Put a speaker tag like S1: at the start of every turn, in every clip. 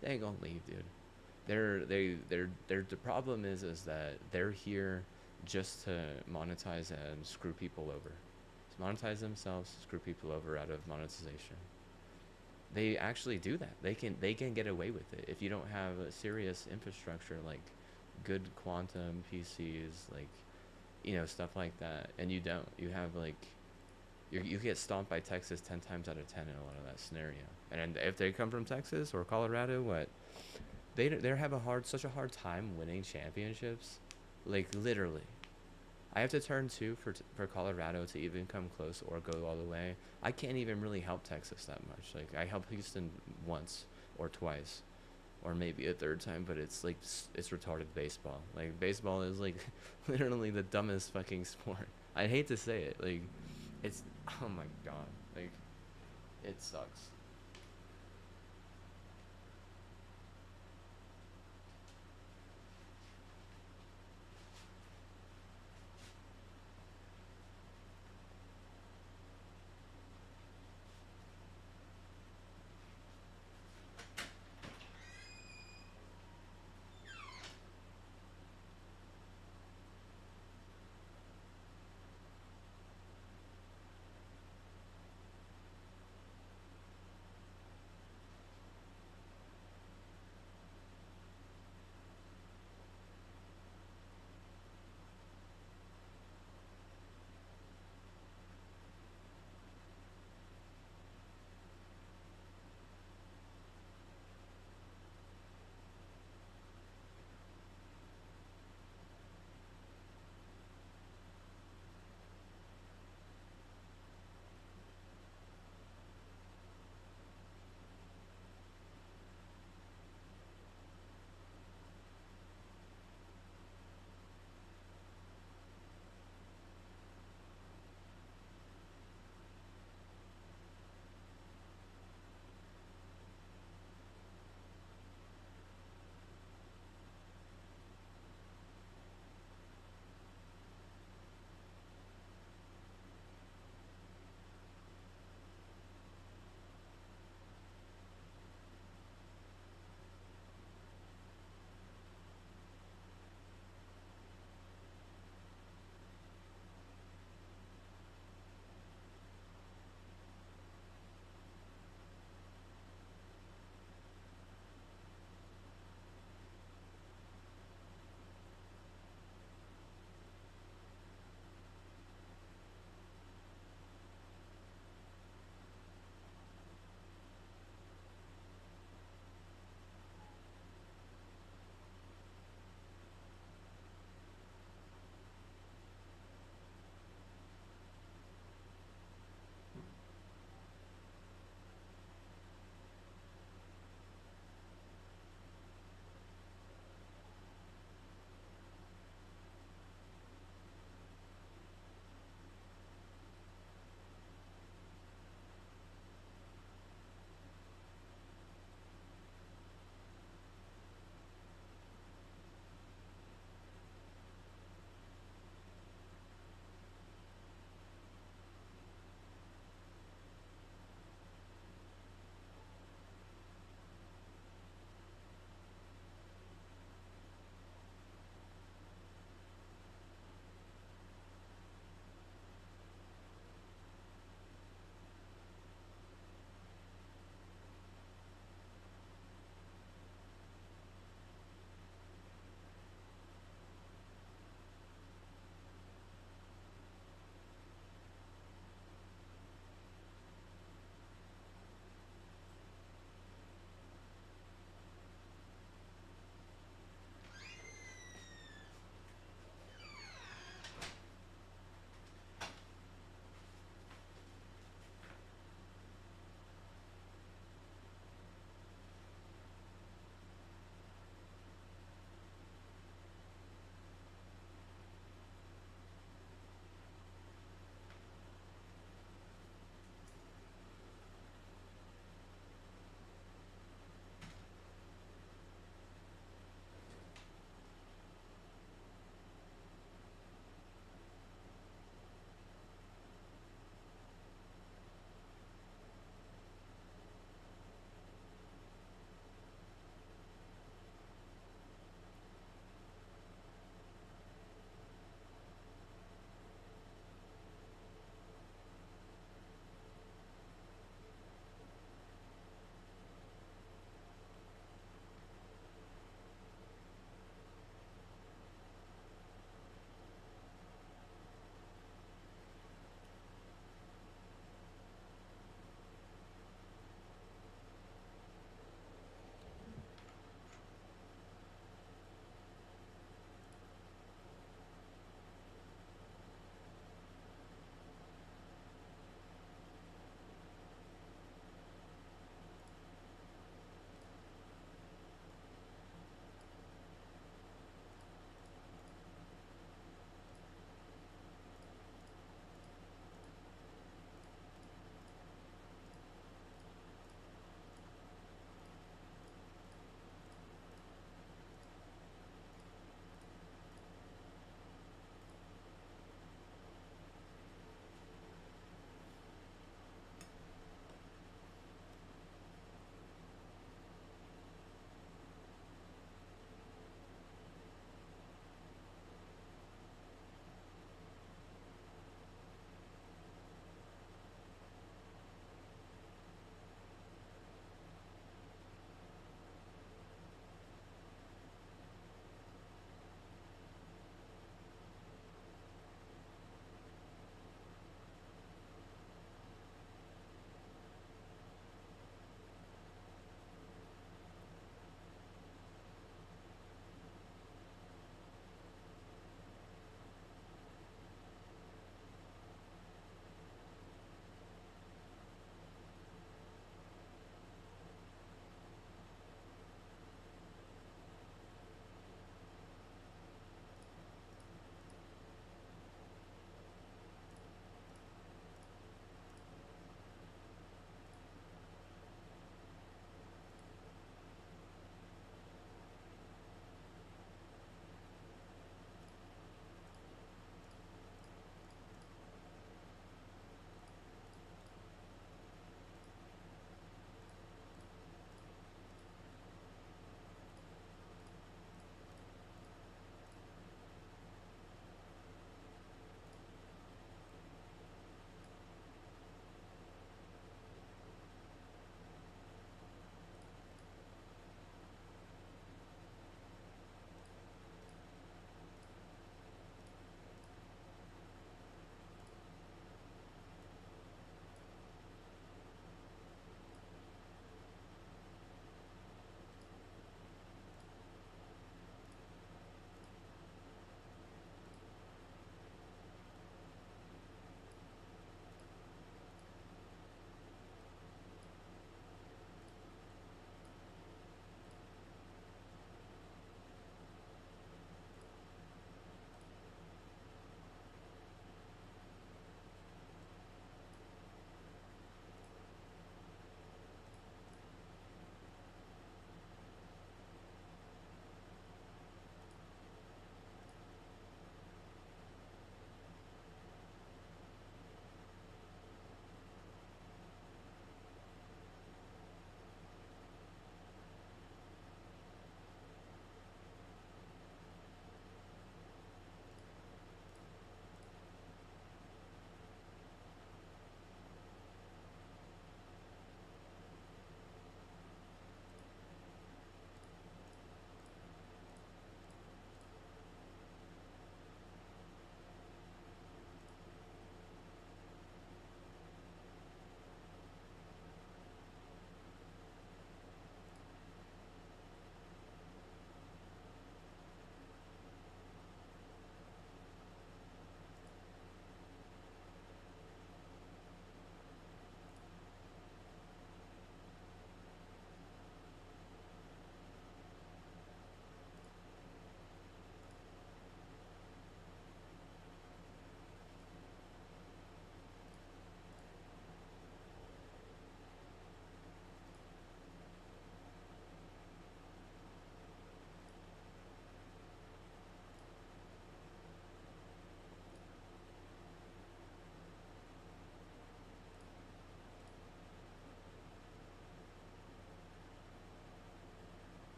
S1: They ain't gonna leave, dude. The problem is that they're here just to monetize and screw people over. Just monetize themselves, screw people over out of monetization. They actually do that. They can get away with it if you don't have a serious infrastructure like good quantum PCs, like stuff like that, and you don't. You have like you get stomped by Texas 10 times out of 10 in a lot of that scenario. And if they come from Texas or Colorado, what they have such a hard time winning championships, like literally. I have to turn two for Colorado to even come close or go all the way. I can't even really help Texas that much. Like I helped Houston once or twice, or maybe a third time, but it's like it's retarded baseball. Like baseball is like literally the dumbest fucking sport. I hate to say it. Like it's oh my god. Like it sucks.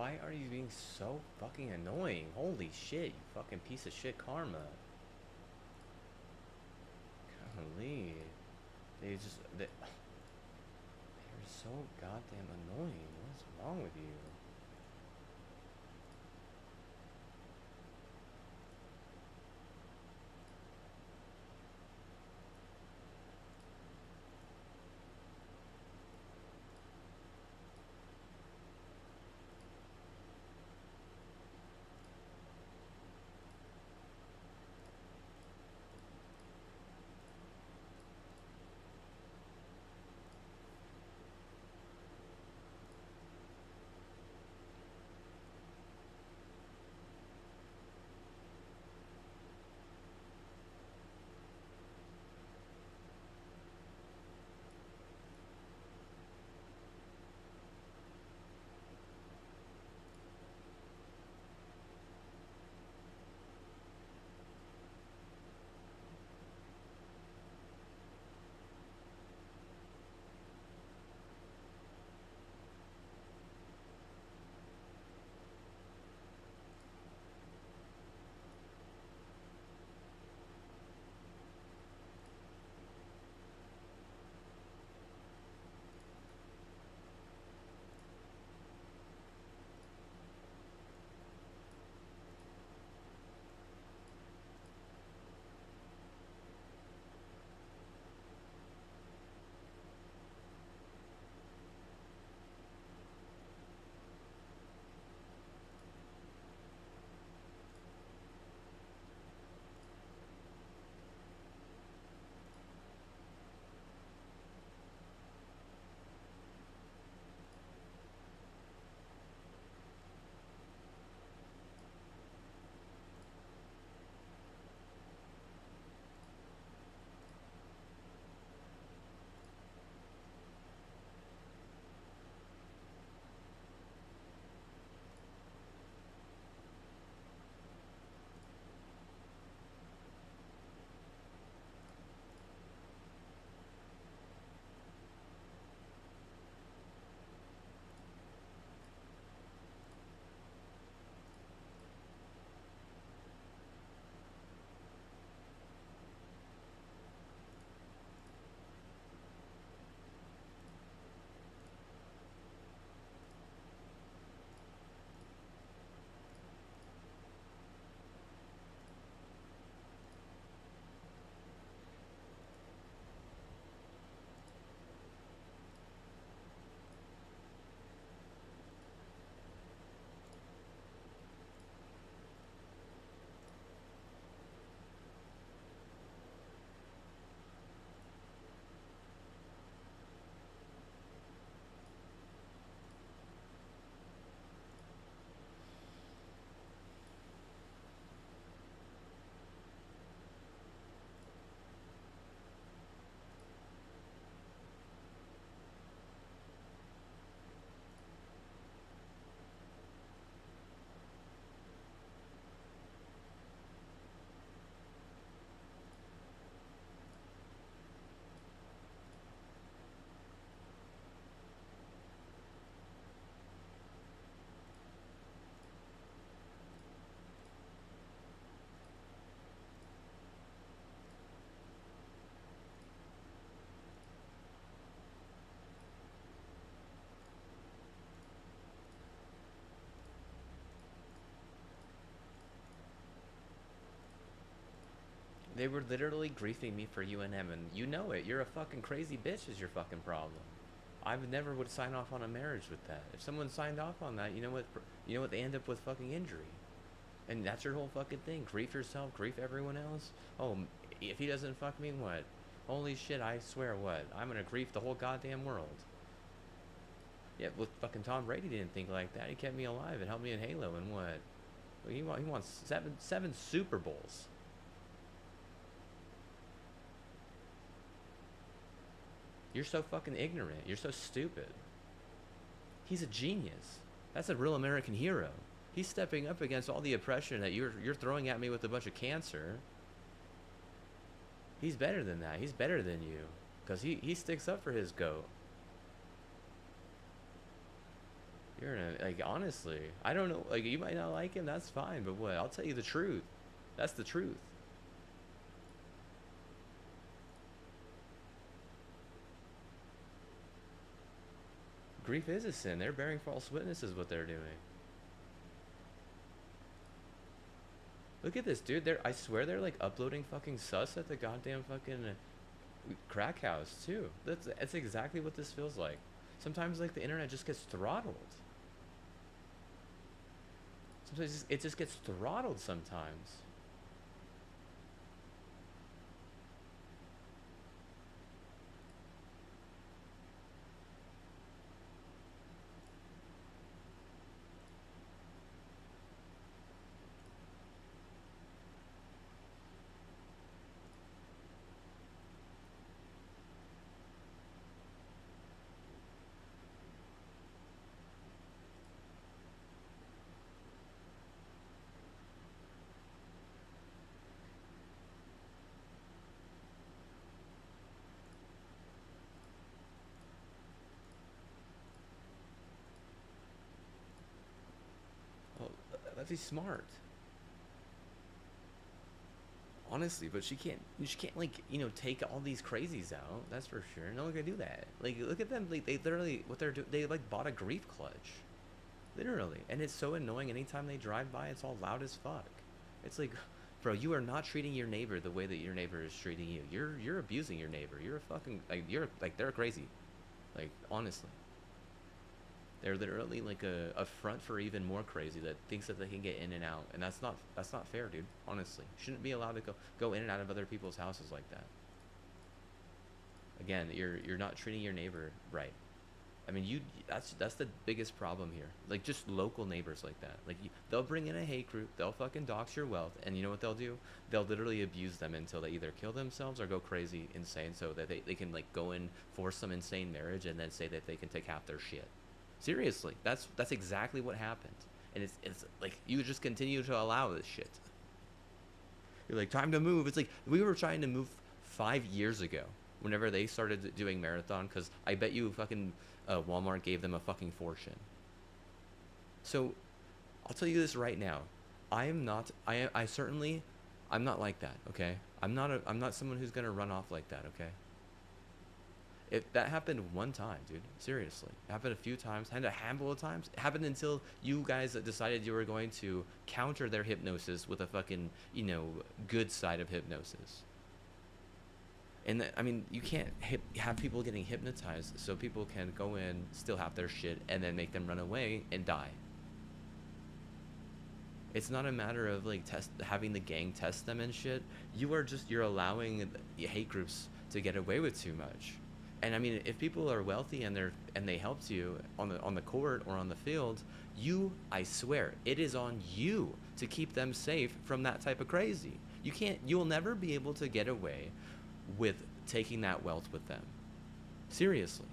S1: Why are you being so fucking annoying? Holy shit, you fucking piece of shit karma. Golly. They're so goddamn annoying. What's wrong with you? They were literally griefing me for UNM, and you know it. You're a fucking crazy bitch is your fucking problem. I would never would sign off on a marriage with that. If someone signed off on that, you know what? You know what? They end up with fucking injury, and that's your whole fucking thing. Grief yourself, grief everyone else. Oh, if he doesn't fuck me, what? Holy shit! I swear, what? I'm gonna grief the whole goddamn world. Yeah, with fucking Tom Brady didn't think like that. He kept me alive and helped me in Halo, and what? Well, he wants seven Super Bowls. You're so fucking ignorant. You're so stupid. He's a genius. That's a real American hero. He's stepping up against all the oppression that you're throwing at me with a bunch of cancer. He's better than that. He's better than you. Because he sticks up for his goat. You're in a, like, honestly, I don't know. Like, you might not like him. That's fine. But what? I'll tell you the truth. That's the truth. Grief is a sin. They're bearing false witness is what they're doing. Look at this, dude. I swear they're like uploading fucking sus at the goddamn fucking crack house too. That's exactly what this feels like. Sometimes like the internet just gets throttled. Sometimes it just gets throttled sometimes. Well, that'd be smart. Honestly, but she can't like, take all these crazies out. That's for sure. No one can do that. Like, look at them. Like, they literally, what they're doing, they like bought a grief clutch. Literally. And it's so annoying. Anytime they drive by, it's all loud as fuck. It's like, bro, you are not treating your neighbor the way that your neighbor is treating you. You're abusing your neighbor. You're a fucking, like, you're like, they're crazy. Like, honestly. They're literally like a front for even more crazy that thinks that they can get in and out, and that's not fair, dude. Honestly, shouldn't be allowed to go in and out of other people's houses like that. Again, you're not treating your neighbor right. I mean, that's the biggest problem here. Like, just local neighbors like that. Like, they'll bring in a hate group, they'll fucking dox your wealth, and you know what they'll do? They'll literally abuse them until they either kill themselves or go crazy, insane, so that they can like go and force some insane marriage and then say that they can take half their shit. Seriously, that's exactly what happened, and it's like you just continue to allow this shit. You're like, time to move. It's like we were trying to move 5 years ago, whenever they started doing marathon, because I bet you fucking Walmart gave them a fucking fortune. So, I'll tell you this right now. I am not. I certainly, I'm not like that. Okay, I'm not someone who's gonna run off like that. Okay. That happened one time, dude. Seriously, it happened a few times, and a handful of times. It happened until you guys decided you were going to counter their hypnosis with a fucking, good side of hypnosis. And I mean, you can't have people getting hypnotized so people can go in, steal half their shit, and then make them run away and die. It's not a matter of like having the gang test them and shit. You're allowing hate groups to get away with too much. And I mean, if people are wealthy and they helped you on the court or on the field, I swear, it is on you to keep them safe from that type of crazy. You'll never be able to get away with taking that wealth with them. Seriously.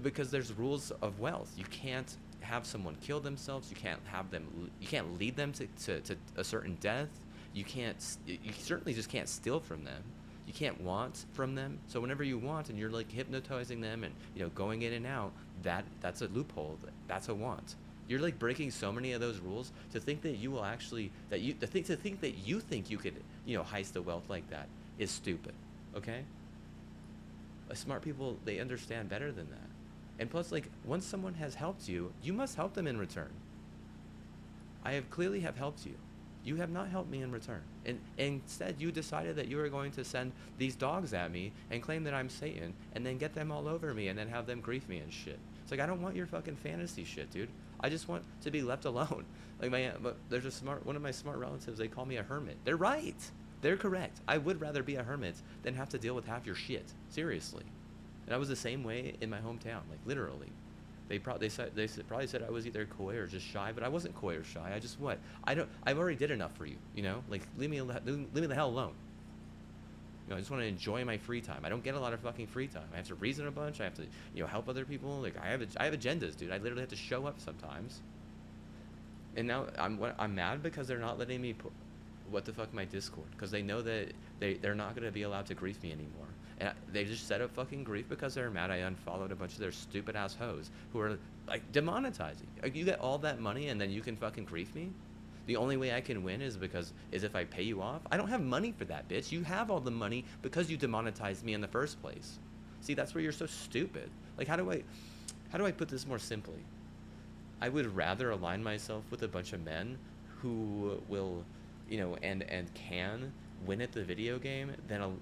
S1: Because there's rules of wealth. You can't have someone kill themselves. You can't lead them to a certain death. You certainly just can't steal from them. You can't want from them. So whenever you want and you're like hypnotizing them and going in and out, that's a loophole. That's a want. You're like breaking so many of those rules to think that you will actually to think that you think you could heist the wealth like that is stupid. Okay? Smart people, they understand better than that. And plus, like, once someone has helped you, you must help them in return. I have clearly have helped you. You have not helped me in return. And instead, you decided that you were going to send these dogs at me and claim that I'm Satan and then get them all over me and then have them grief me and shit. It's like, I don't want your fucking fantasy shit, dude. I just want to be left alone. Like, there's one of my smart relatives, they call me a hermit. They're right. They're correct. I would rather be a hermit than have to deal with half your shit. Seriously. And I was the same way in my hometown, like, literally. They probably said I was either coy or just shy, but I wasn't coy or shy. I've already did enough for you, like, leave me the hell alone. I just want to enjoy my free time. I don't get a lot of fucking free time. I have to reason a bunch. I have to help other people. Like, I have agendas, dude. I literally have to show up sometimes. And now I'm mad because they're not letting me what the fuck my Discord, because they know that they're not gonna be allowed to grief me anymore. And they just set up fucking grief because they're mad I unfollowed a bunch of their stupid ass hoes who are like demonetizing. Like, you get all that money and then you can fucking grief me? The only way I can win is if I pay you off. I don't have money for that, bitch. You have all the money because you demonetized me in the first place. See, that's where you're so stupid. Like, how do I put this more simply? I would rather align myself with a bunch of men who will, and can win at the video game than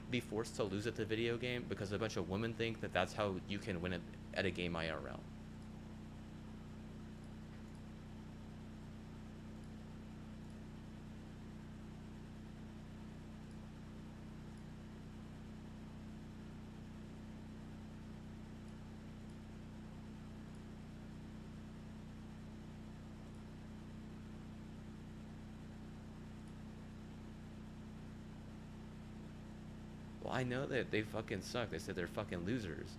S1: be forced to lose at the video game because a bunch of women think that that's how you can win at a game IRL. Well, I know that they fucking suck. They said they're fucking losers.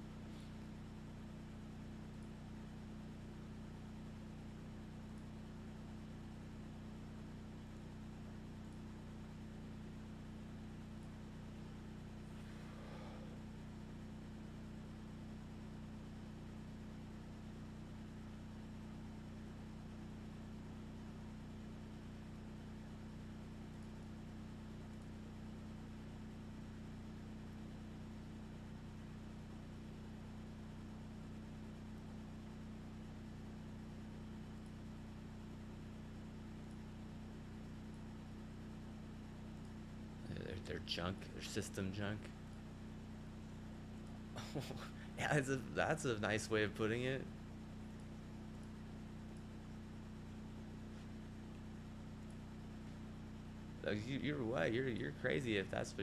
S1: They're junk. They're system junk. Yeah, that's a nice way of putting it. You're what? You're crazy if that's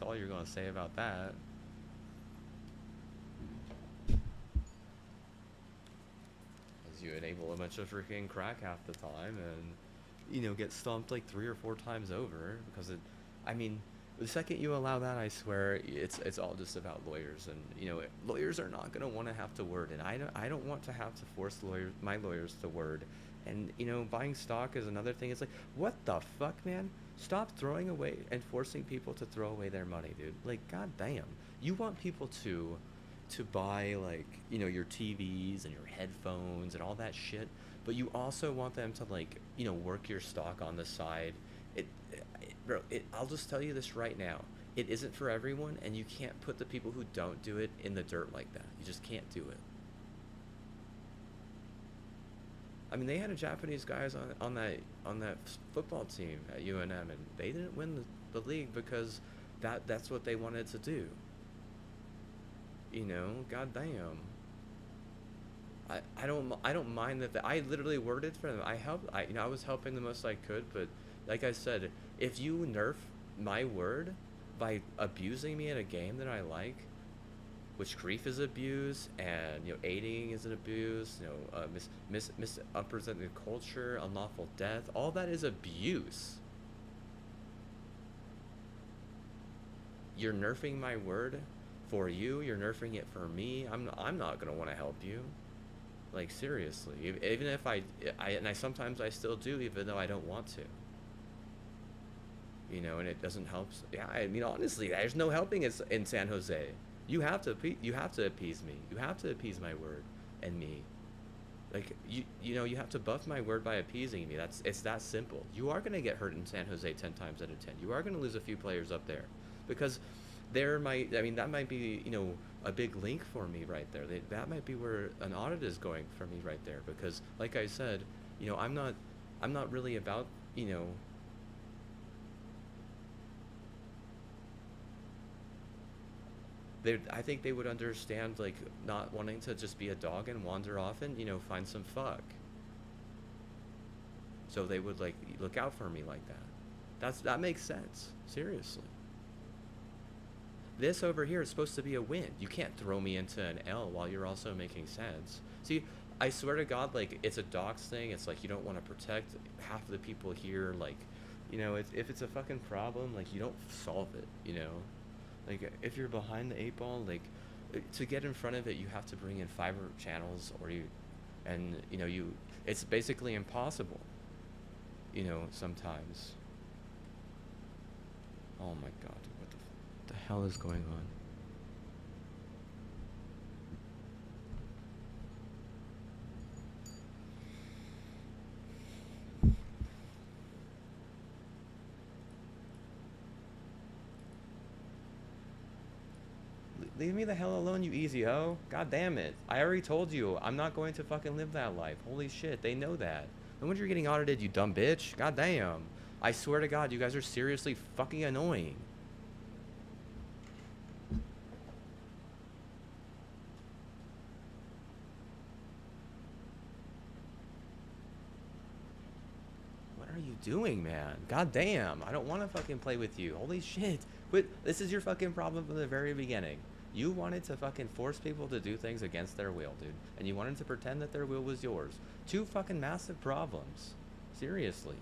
S1: all you're gonna say about that. 'Cause you enable a bunch of freaking crack half the time and get stomped like 3 or 4 times over because I mean, the second you allow that, I swear it's all just about lawyers, and lawyers are not gonna want to have to word, and I don't want to have to force my lawyers to word, and buying stock is another thing. It's like, what the fuck, man? Stop throwing away and forcing people to throw away their money, dude. Like, goddamn, you want people to buy, like, your TVs and your headphones and all that shit, but you also want them to, like, work your stock on the side. Bro, I'll just tell you this right now. It isn't for everyone, and you can't put the people who don't do it in the dirt like that. You just can't do it. I mean, they had a Japanese guys on that football team at UNM, and they didn't win the league because that's what they wanted to do. Goddamn. I don't mind that. I literally worded for them. I was helping the most I could, but like I said, if you nerf my word by abusing me in a game that I like, which grief is abuse, and aiding is an abuse, misrepresented culture, unlawful death, all that is abuse. You're nerfing my word for you. You're nerfing it for me. I'm not gonna want to help you. Like, seriously, even if I sometimes I still do, even though I don't want to. And it doesn't help. Yeah, I mean, honestly, there's no helping in San Jose. You have to appease me. You have to appease my word and me. Like, you have to buff my word by appeasing me. It's that simple. You are gonna get hurt in San Jose 10 times out of 10. You are gonna lose a few players up there, because that might be a big link for me right there. That might be where an audit is going for me right there, because like I said, I'm not really about I think they would understand, like, not wanting to just be a dog and wander off and find some fuck. So they would, like, look out for me like that. That makes sense. Seriously. This over here is supposed to be a win. You can't throw me into an L while you're also making sense. See, I swear to God, like, it's a dogs thing. It's like you don't want to protect half of the people here. Like, if it's a fucking problem, like, you don't solve it. Like, if you're behind the 8 ball, like, to get in front of it, you have to bring in fiber channels, it's basically impossible, sometimes. hell is going on? Leave me the hell alone, you easy hoe. God damn it. I already told you, I'm not going to fucking live that life. Holy shit, they know that. No wonder you're getting audited, you dumb bitch. God damn. I swear to God, you guys are seriously fucking annoying. What are you doing, man? God damn. I don't want to fucking play with you. Holy shit. But this is your fucking problem from the very beginning. You wanted to fucking force people to do things against their will, dude. And you wanted to pretend that their will was yours. Two fucking massive problems. Seriously.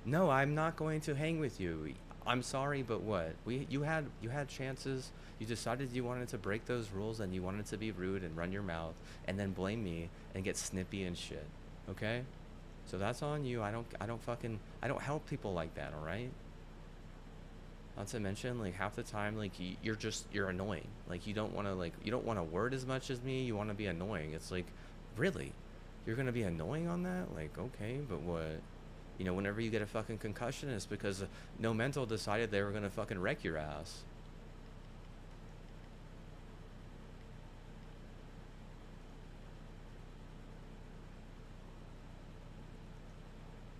S1: No, I'm not going to hang with you. I'm sorry, but what? You had chances. You decided you wanted to break those rules and you wanted to be rude and run your mouth and then blame me and get snippy and shit. Okay? So that's on you. I don't help people like that, all right? Not to mention, like, half the time, like, you're annoying. Like, you don't want to word as much as me. You want to be annoying. It's like, really? You're gonna be annoying on that? Like, okay, but what? You know, whenever you get a fucking concussion, it's because no mental decided they were gonna fucking wreck your ass.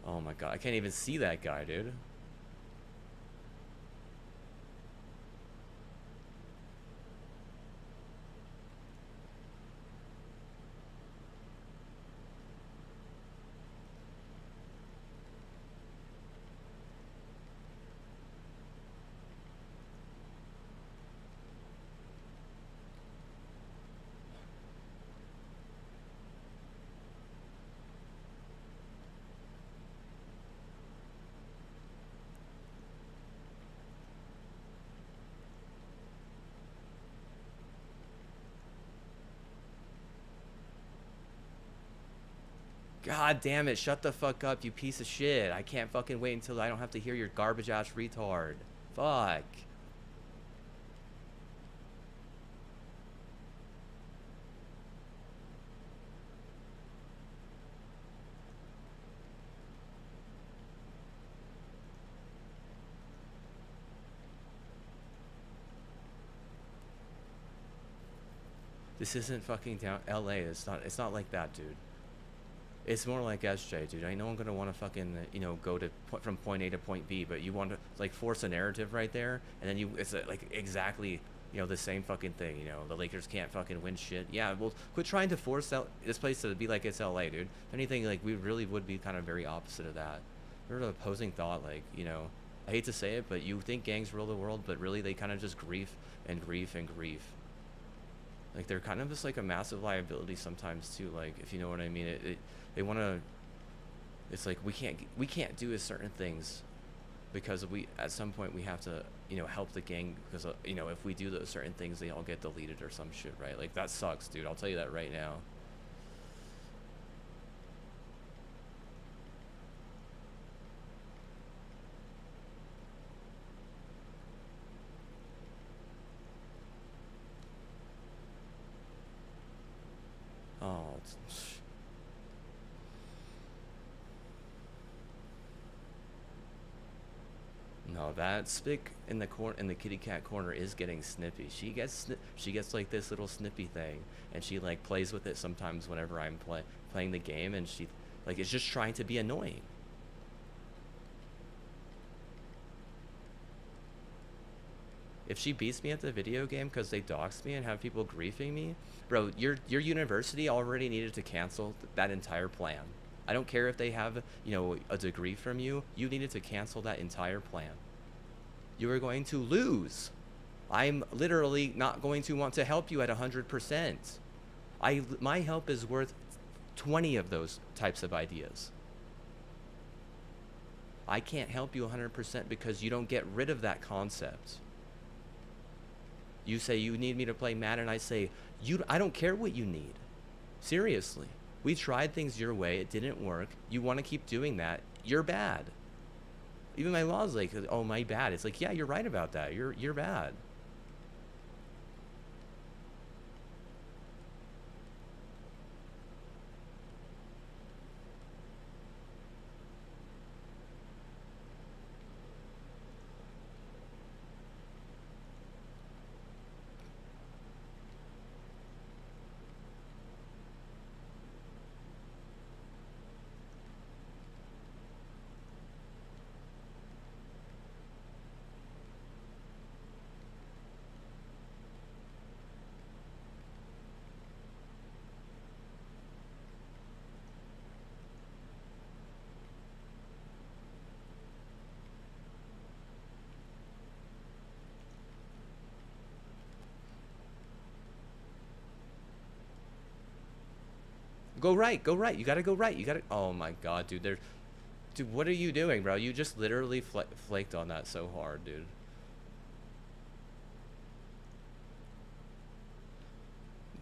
S1: Oh my god, I can't even see that guy, dude. God damn it, shut the fuck up, you piece of shit. I can't fucking wait until I don't have to hear your garbage ass retard. Fuck. This isn't fucking down LA. It's not like that, dude. It's more like SJ, dude. I know I'm gonna want to fucking, go to from point A to point B, but you want to like force a narrative right there, and then it's like exactly, the same fucking thing. The Lakers can't fucking win shit. Yeah, well, quit trying to force this place to be like it's LA, dude. If anything, like we really would be kind of very opposite of that. We're an opposing thought, like, I hate to say it, but you think gangs rule the world, but really they kind of just grief and grief and grief. Like they're kind of just like a massive liability sometimes too. Like, if you know what I mean. They want to. It's like we can't do certain things because we at some point we have to help the gang because if we do those certain things they all get deleted or some shit, right? Like that sucks, dude. I'll tell you that right now. Oh. No, that Spick in the kitty cat corner is getting snippy. She gets like this little snippy thing, and she like plays with it sometimes whenever I'm playing the game, and she like is just trying to be annoying. If she beats me at the video game because they doxed me and have people griefing me, bro, your university already needed to cancel that entire plan. I don't care if they have, a degree from you. You needed to cancel that entire plan. You are going to lose. I'm literally not going to want to help you at 100%. My help is worth 20 of those types of ideas. I can't help you 100% because you don't get rid of that concept. You say you need me to play Madden, and I say, I don't care what you need. Seriously. We tried things your way, it didn't work. You want to keep doing that, you're bad. Even my law's like, oh, my bad. It's like, yeah, you're right about that. You're bad. Go right, go right. You gotta go right. You gotta. Oh my god, dude. Dude, what are you doing, bro? You just literally flaked on that so hard, dude.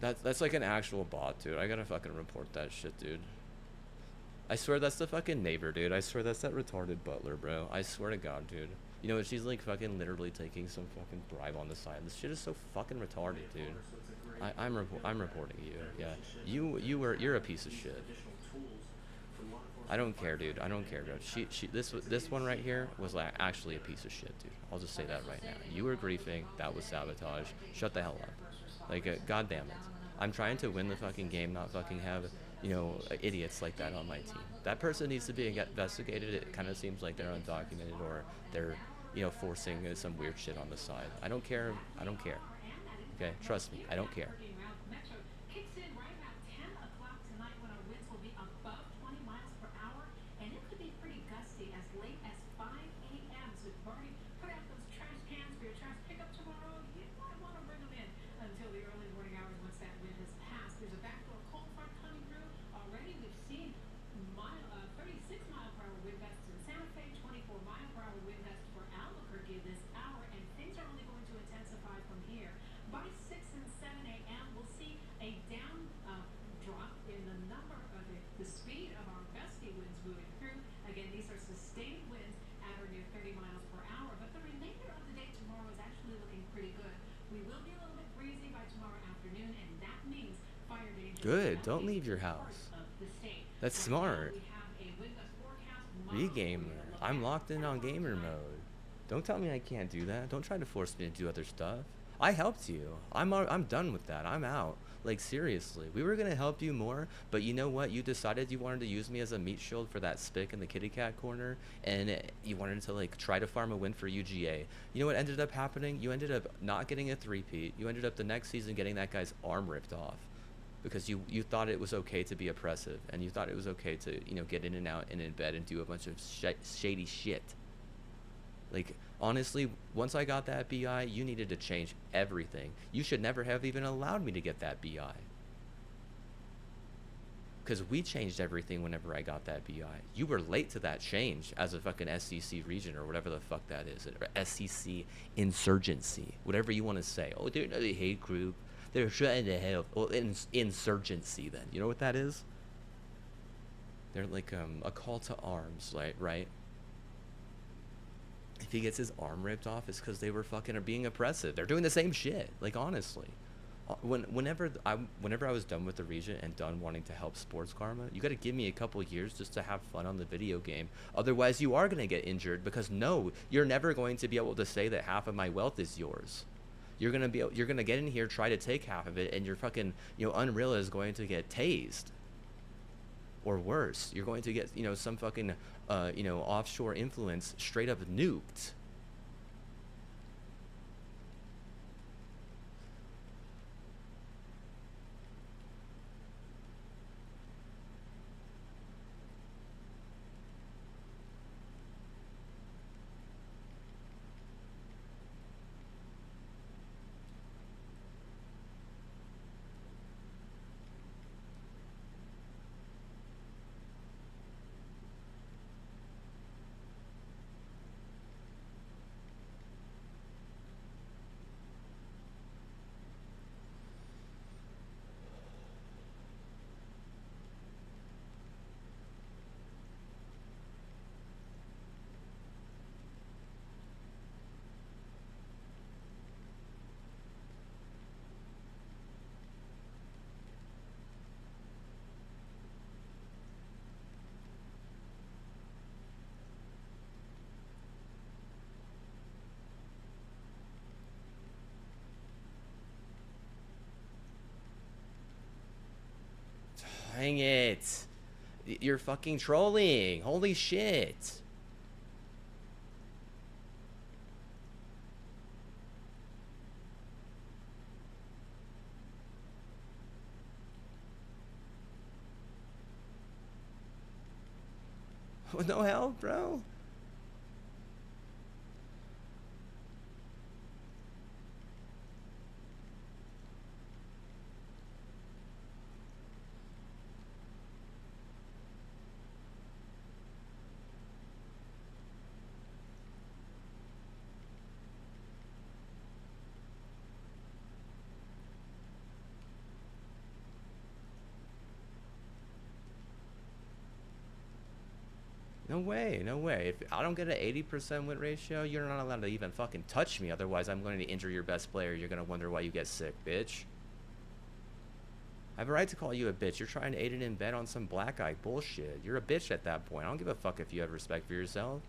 S1: That's like an actual bot, dude. I gotta fucking report that shit, dude. I swear that's the fucking neighbor, dude. I swear that's that retarded butler, bro. I swear to God, dude. You know what? She's like fucking literally taking some fucking bribe on the side. This shit is so fucking retarded, dude. I'm reporting you. Yeah, you're a piece of shit. I don't care, dude. I don't care, dude. This one right here was like actually a piece of shit, dude. I'll just say that right now. You were griefing. That was sabotage. Shut the hell up. Like, god damn it. I'm trying to win the fucking game, not fucking have, idiots like that on my team. That person needs to be investigated. It kind of seems like they're undocumented or they're, forcing some weird shit on the side. I don't care. I don't care. Okay, trust me, I don't care. Good, don't leave your house. That's smart. Regamer. I'm locked in on gamer mode. Don't tell me I can't do that. Don't try to force me to do other stuff. I helped you. I'm done with that. I'm out. Like, seriously. We were gonna help you more, but you know what? You decided you wanted to use me as a meat shield for that spick in the kitty cat corner, and you wanted to, like, try to farm a win for UGA. You know what ended up happening? You ended up not getting a three-peat. You ended up the next season getting that guy's arm ripped off. Because you thought it was okay to be oppressive, and you thought it was okay to, get in and out and in bed and do a bunch of shady shit. Like, honestly, once I got that BI, you needed to change everything. You should never have even allowed me to get that BI. Because we changed everything whenever I got that BI. You were late to that change as a fucking SCC region or whatever the fuck that is. Or SCC insurgency. Whatever you want to say. Oh, they're not a hate group. They're trying to help. Well, insurgency then. You know what that is? They're like a call to arms, right? If he gets his arm ripped off, it's because they were fucking being oppressive. They're doing the same shit. Like, honestly. Whenever I was done with the region and done wanting to help Sports Karma, you got to give me a couple years just to have fun on the video game. Otherwise, you are going to get injured because no, you're never going to be able to say that half of my wealth is yours. You're gonna get in here, try to take half of it, and your fucking Unreal is going to get tased, or worse. You're going to get some fucking offshore influence straight up nuked. shit! You're fucking trolling. Holy shit. No help, bro. No way, no way. If I don't get an 80% win ratio, you're not allowed to even fucking touch me. Otherwise, I'm going to injure your best player. You're going to wonder why you get sick, bitch. I have a right to call you a bitch. You're trying to aid and embed on some black eye bullshit. You're a bitch at that point. I don't give a fuck if you have respect for yourself.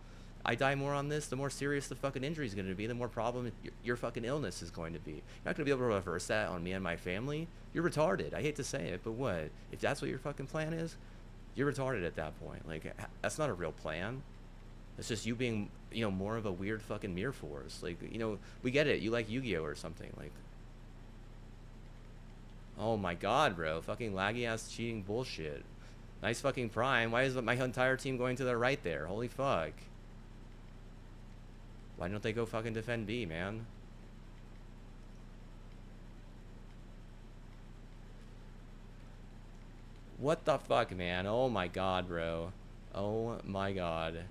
S1: I die more on this, the more serious the fucking injury is going to be, the more problem your fucking illness is going to be. You're not going to be able to reverse that on me and my family. You're retarded. I hate to say it, but what? If that's what your fucking plan is, you're retarded at that point. Like, that's not a real plan. It's just you being, more of a weird fucking mirror force. Like, we get it. You like Yu-Gi-Oh or something. Like, oh my god, bro. Fucking laggy ass cheating bullshit. Nice fucking prime. Why is my entire team going to the right there? Holy fuck. Why don't they go fucking defend B, man? What the fuck, man? Oh my god, bro. Oh my god.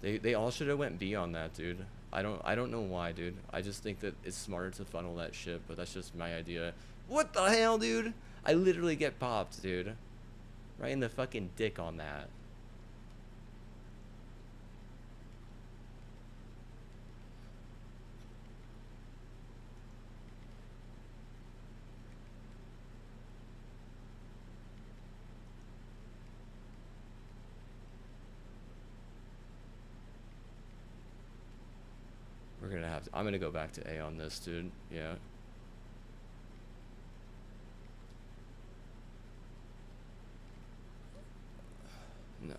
S1: They all should have went B on that, dude. I don't know why, dude. I just think that it's smarter to funnel that shit, but that's just my idea. What the hell, dude? I literally get popped, dude. Right in the fucking dick on that. We're gonna have to, I'm gonna go back to A on this, dude. Yeah. No.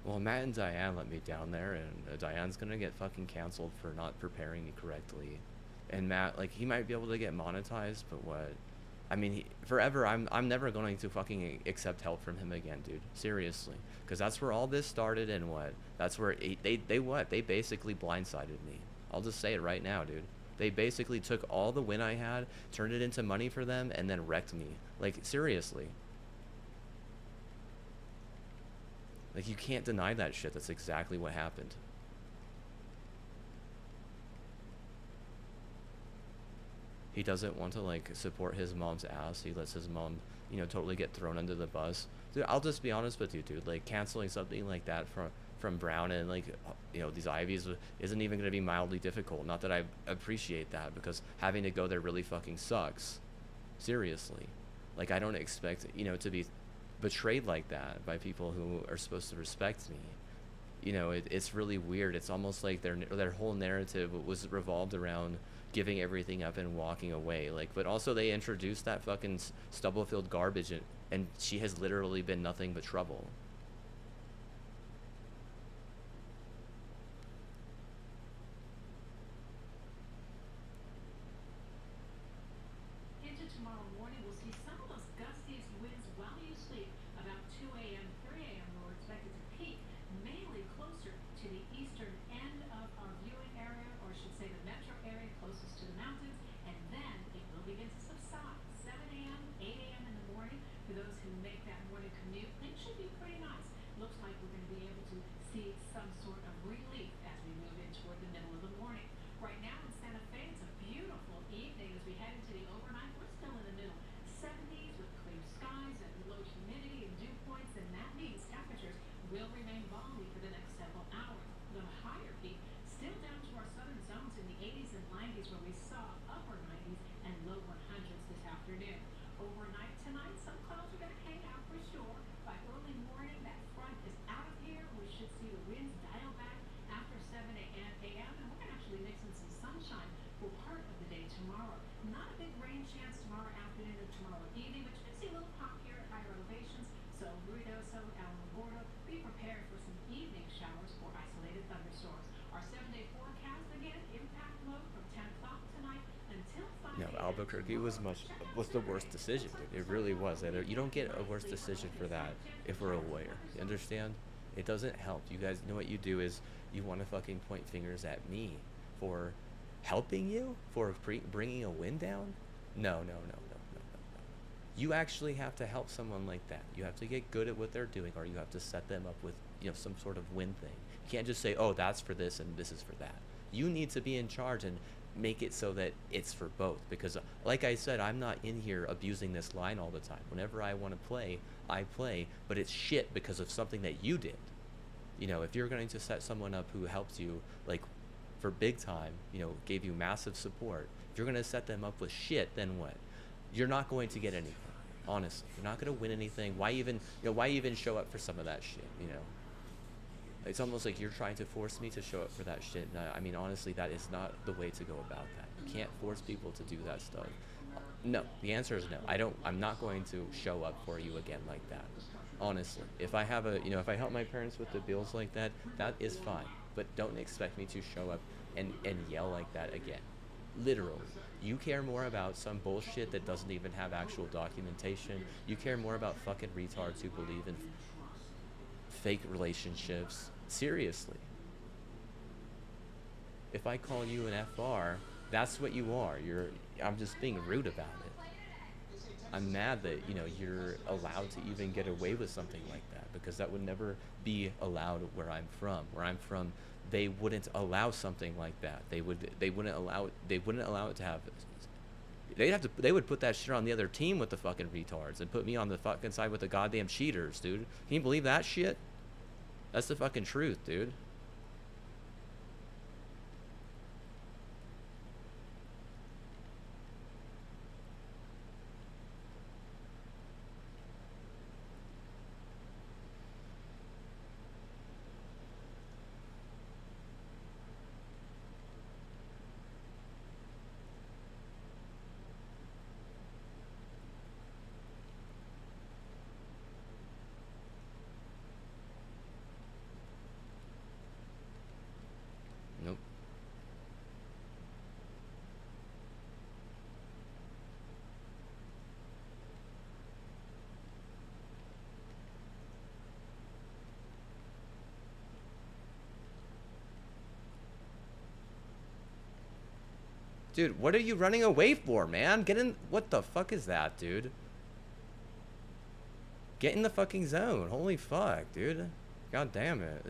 S1: Well, Matt and Diane let me down there, and Diane's gonna get fucking canceled for not preparing me correctly. And Matt, like, he might be able to get monetized, but what? I mean, forever, I'm never going to fucking accept help from him again, dude. Seriously, because that's where all this started, and what? That's where they basically blindsided me. I'll just say it right now, dude. They basically took all the win I had, turned it into money for them, and then wrecked me. Like, seriously. Like, you can't deny that shit. That's exactly what happened. He doesn't want to, like, support his mom's ass. He lets his mom, totally get thrown under the bus. Dude, I'll just be honest with you, dude. Like, canceling something like that from Brown and like these Ivies isn't even going to be mildly difficult. Not that I appreciate that, because having to go there really fucking sucks. Seriously, like I don't expect to be betrayed like that by people who are supposed to respect me. It's really weird. It's almost like their whole narrative was revolved around giving everything up and walking away. Like, but also they introduced that fucking Stubblefield garbage, and she has literally been nothing but trouble.
S2: Into tomorrow morning, we'll see some of those gustiest winds while you sleep. About 2 a.m., 3 a.m., we're expected to peak, mainly closer to the eastern end of our viewing area, or I should say the metro area closest to the mountains, and then it will begin to subside. 7 a.m., 8 a.m. in the morning, for those who make that morning commute, things should be pretty nice. Looks like we're going to be able to see some sort of relief as we move in toward the middle of the morning. Right now in Santa Fe, it's a beautiful evening as we head into the overnight. We're still in the middle 70s with clear skies and low humidity and dew points, and that means temperatures will remain balmy for the next several hours. The higher peak still down to our southern zones in the 80s and 90s, where we saw upper 90s and low 100s this afternoon. Overnight tonight, some clouds are going to hang out for sure. By early morning, that front is out of here. We should see the winds dial back after 7 a.m. And we're going to actually mix in some sunshine for part of the day tomorrow. Not a big rain chance tomorrow afternoon or tomorrow evening, but you can see a little pop here at higher elevations. So Ruidoso, Alamogordo, be prepared for some evening showers or isolated thunderstorms. Our 7-day forecast again, impact mode from 10 o'clock tonight until 5
S1: No,
S2: a.m.
S1: Albuquerque
S2: tomorrow. Check out
S1: was the
S2: Saturday.
S1: worst decision,
S2: Looks like
S1: dude.
S2: the
S1: It
S2: sun
S1: really
S2: will
S1: was.
S2: hold
S1: You don't get a worse
S2: nicely
S1: decision
S2: overnight.
S1: for
S2: A
S1: that
S2: slight chance
S1: if
S2: for
S1: we're
S2: showers or
S1: aware. You
S2: thunderstorms.
S1: understand? It doesn't help. You guys know what you do is you want to fucking point fingers at me for helping you, for bringing a win down. No, no, no, no, no, no, no. You actually have to help someone like that. You have to get good at what they're doing, or you have to set them up with some sort of win thing. You can't just say, oh, that's for this and this is for that. You need to be in charge and make it so that it's for both, because like I said, I'm not in here abusing this line all the time. Whenever I want to play, I play, but it's shit because of something that you did. If you're going to set someone up who helped you, like, for big time, gave you massive support, if you're going to set them up with shit, then what? You're not going to get anything. Honestly, you're not going to win anything. Why even show up for some of that shit? It's almost like you're trying to force me to show up for that shit. And I mean, honestly, that is not the way to go about that. You can't force people to do that stuff. No, the answer is no. I'm not going to show up for you again like that. Honestly, if I have if I help my parents with the bills like that, that is fine. But don't expect me to show up and yell like that again. Literally. You care more about some bullshit that doesn't even have actual documentation. You care more about fucking retards who believe in fake relationships. Seriously. If I call you an FR, that's what you are. I'm just being rude about it. I'm mad that, you're allowed to even get away with something like that, because that would never be allowed where I'm from. Where I'm from, they wouldn't allow something like that. They wouldn't allow it to have. They would put that shit on the other team with the fucking retards and put me on the fucking side with the goddamn cheaters, dude. Can you believe that shit? That's the fucking truth, dude. Nope. Dude, what are you running away for, man? Get in. What the fuck is that, dude? Get in the fucking zone. Holy fuck, dude. God damn it.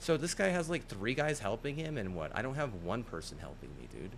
S1: So this guy has like 3 guys helping him, and what? I don't have one person helping me, dude.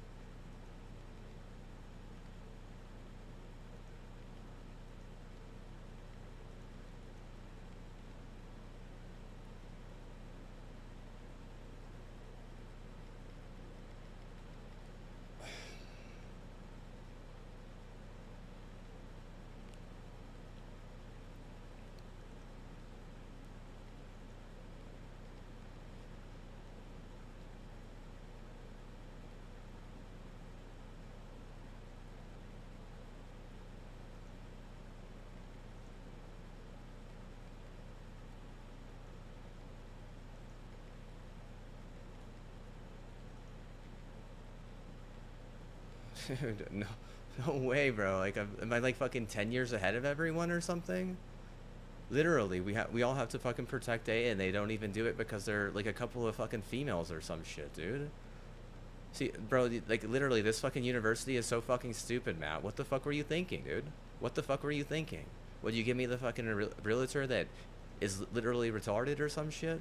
S1: Dude, no, no way, bro. Like, am I like fucking 10 years ahead of everyone or something? Literally, we all have to fucking protect A, and they don't even do it because they're like a couple of fucking females or some shit, dude. See, bro, like literally, this fucking university is so fucking stupid, Matt. What the fuck were you thinking, dude? What the fuck were you thinking? Would you give me the fucking realtor that is literally retarded or some shit?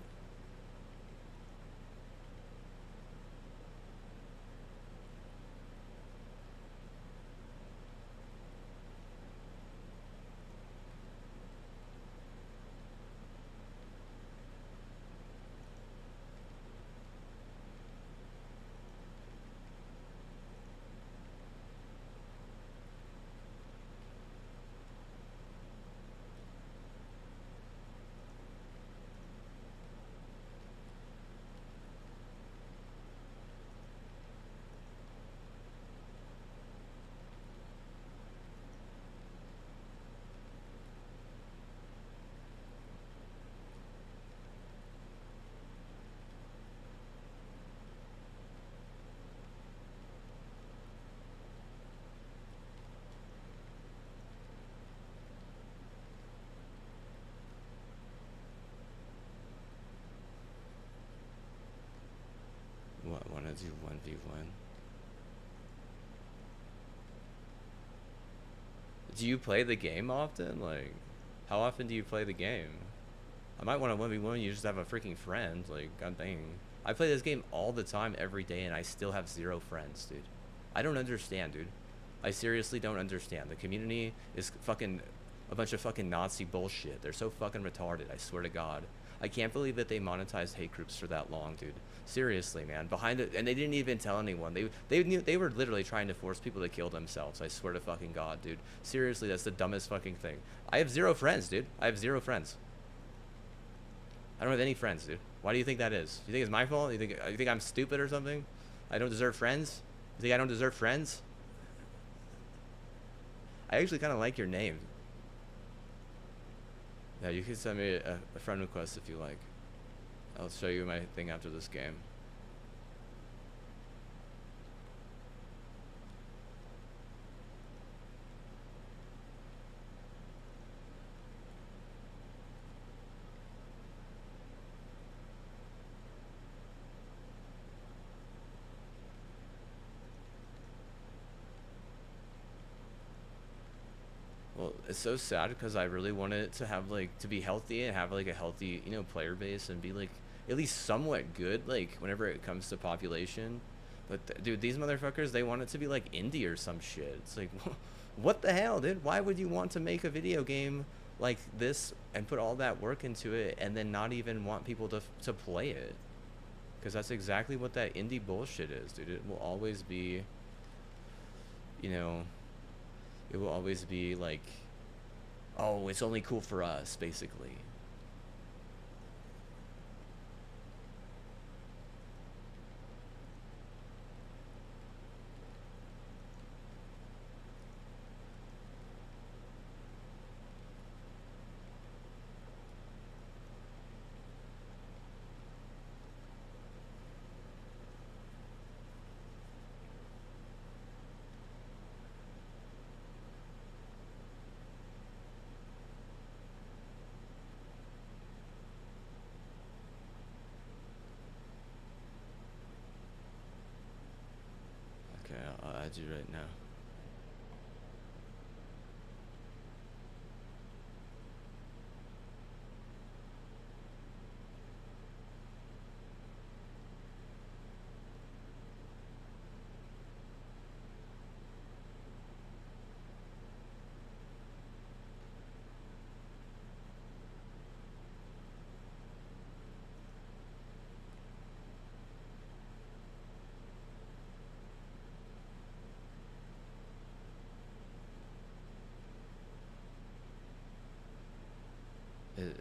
S1: What, wanna do 1v1? Do you play the game often? Like, how often do you play the game? I might want to 1v1 you just have a freaking friend. Like, god dang. I play this game all the time, every day, and I still have 0 friends, dude. I don't understand, dude. I seriously don't understand. The community is fucking a bunch of fucking Nazi bullshit. They're so fucking retarded, I swear to God. I can't believe that they monetized hate groups for that long, dude. Seriously, man. Behind it, and they didn't even tell anyone. They knew they were literally trying to force people to kill themselves. I swear to fucking God, dude. Seriously, that's the dumbest fucking thing. I have 0 friends, dude. I have 0 friends. I don't have any friends, dude. Why do you think that is? You think it's my fault? You think I'm stupid or something? I don't deserve friends? You think I don't deserve friends? I actually kind of like your name. Yeah, you can send me a friend request if you like. I'll show you my thing after this game. Well, it's so sad because I really wanted it to have like to be healthy and have like a healthy, player base and be like at least somewhat good like whenever it comes to population. But dude, these motherfuckers, they want it to be like indie or some shit. It's like what the hell, dude? Why would you want to make a video game like this and put all that work into it and then not even want people to play it? Because that's exactly what that indie bullshit is, dude. It will always be, you know, it will always be like, oh, it's only cool for us, basically. Okay, I'll add you right now.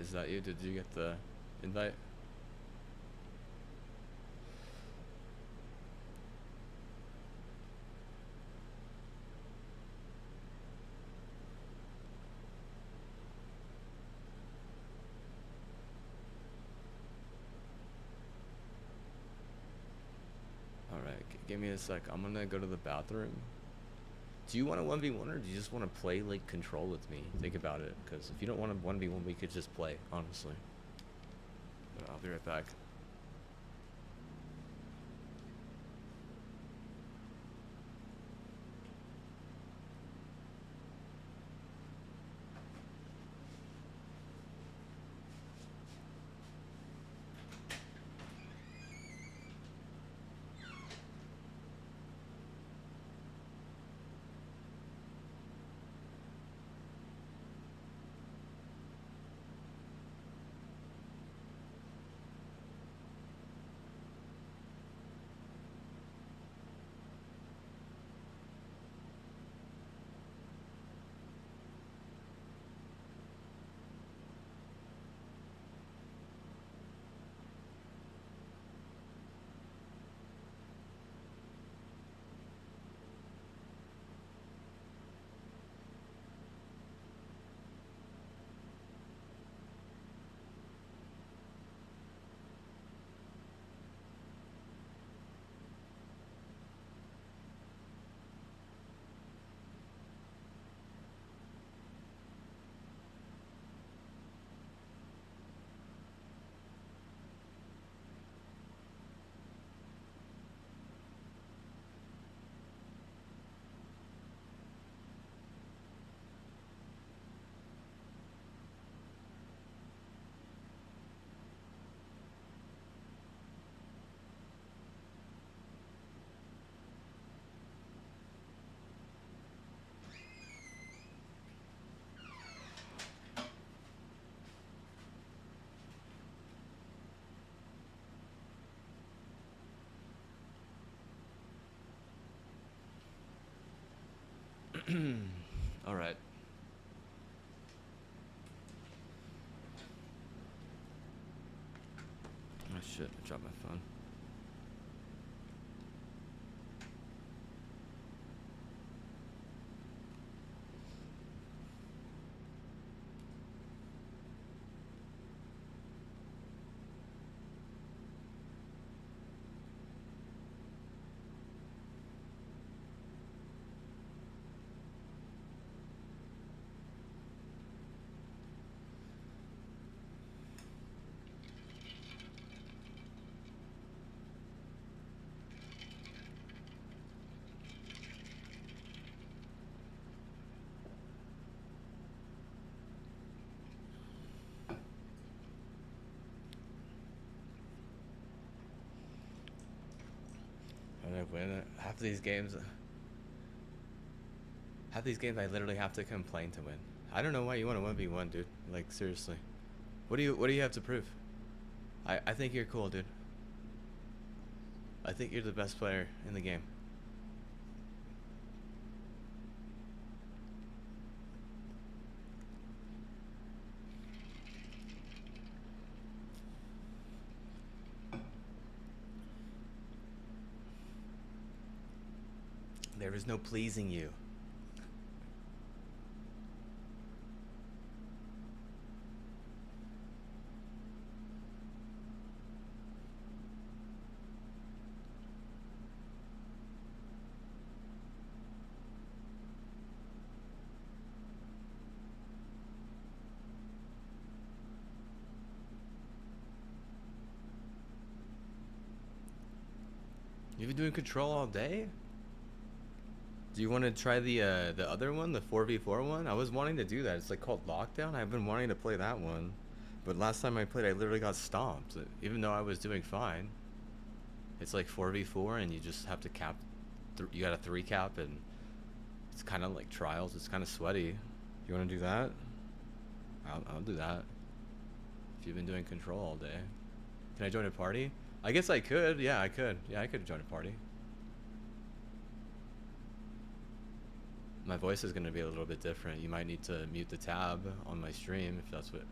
S1: Is that you? Did you get the invite? Alright, give me a sec. I'm gonna go to the bathroom. Do you want a 1v1 or do you just want to play like control with me? Think about it, because if you don't want a 1v1, we could just play, honestly. But I'll be right back. Alright. Oh shit, I dropped my phone. How did I win it? Half these games I literally have to complain to win. I don't know why you want a 1v1, dude. Like, seriously. What do you have to prove? I think you're cool, dude. I think you're the best player in the game. There is no pleasing you. You've been doing control all day? Do you want to try the other one, the 4v4 one? I was wanting to do that. It's like called Lockdown. I've been wanting to play that one. But last time I played, I literally got stomped. Even though I was doing fine. It's like 4v4 and you just have to cap. You got a 3 cap and it's kind of like trials. It's kind of sweaty. You want to do that? I'll do that. If you've been doing control all day. Can I join a party? I guess I could. Yeah, I could. Yeah, I could join a party. My voice is going to be a little bit different. You might need to mute the tab on my stream if that's what...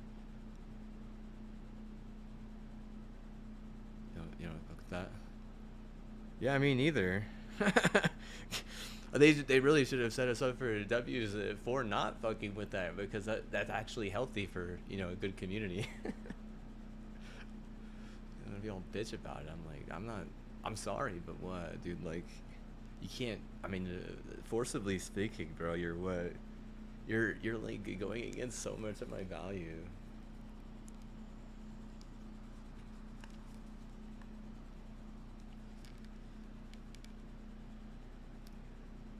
S1: You know, fuck that. Yeah, I mean, neither. They really should have set us up for W's for not fucking with that, because that's actually healthy for, you know, a good community. I'm gonna be all bitch about it. I'm like, I'm not. I'm sorry, but what, dude? Like, you can't. I mean, forcibly speaking, bro. You're what? You're like going against so much of my value.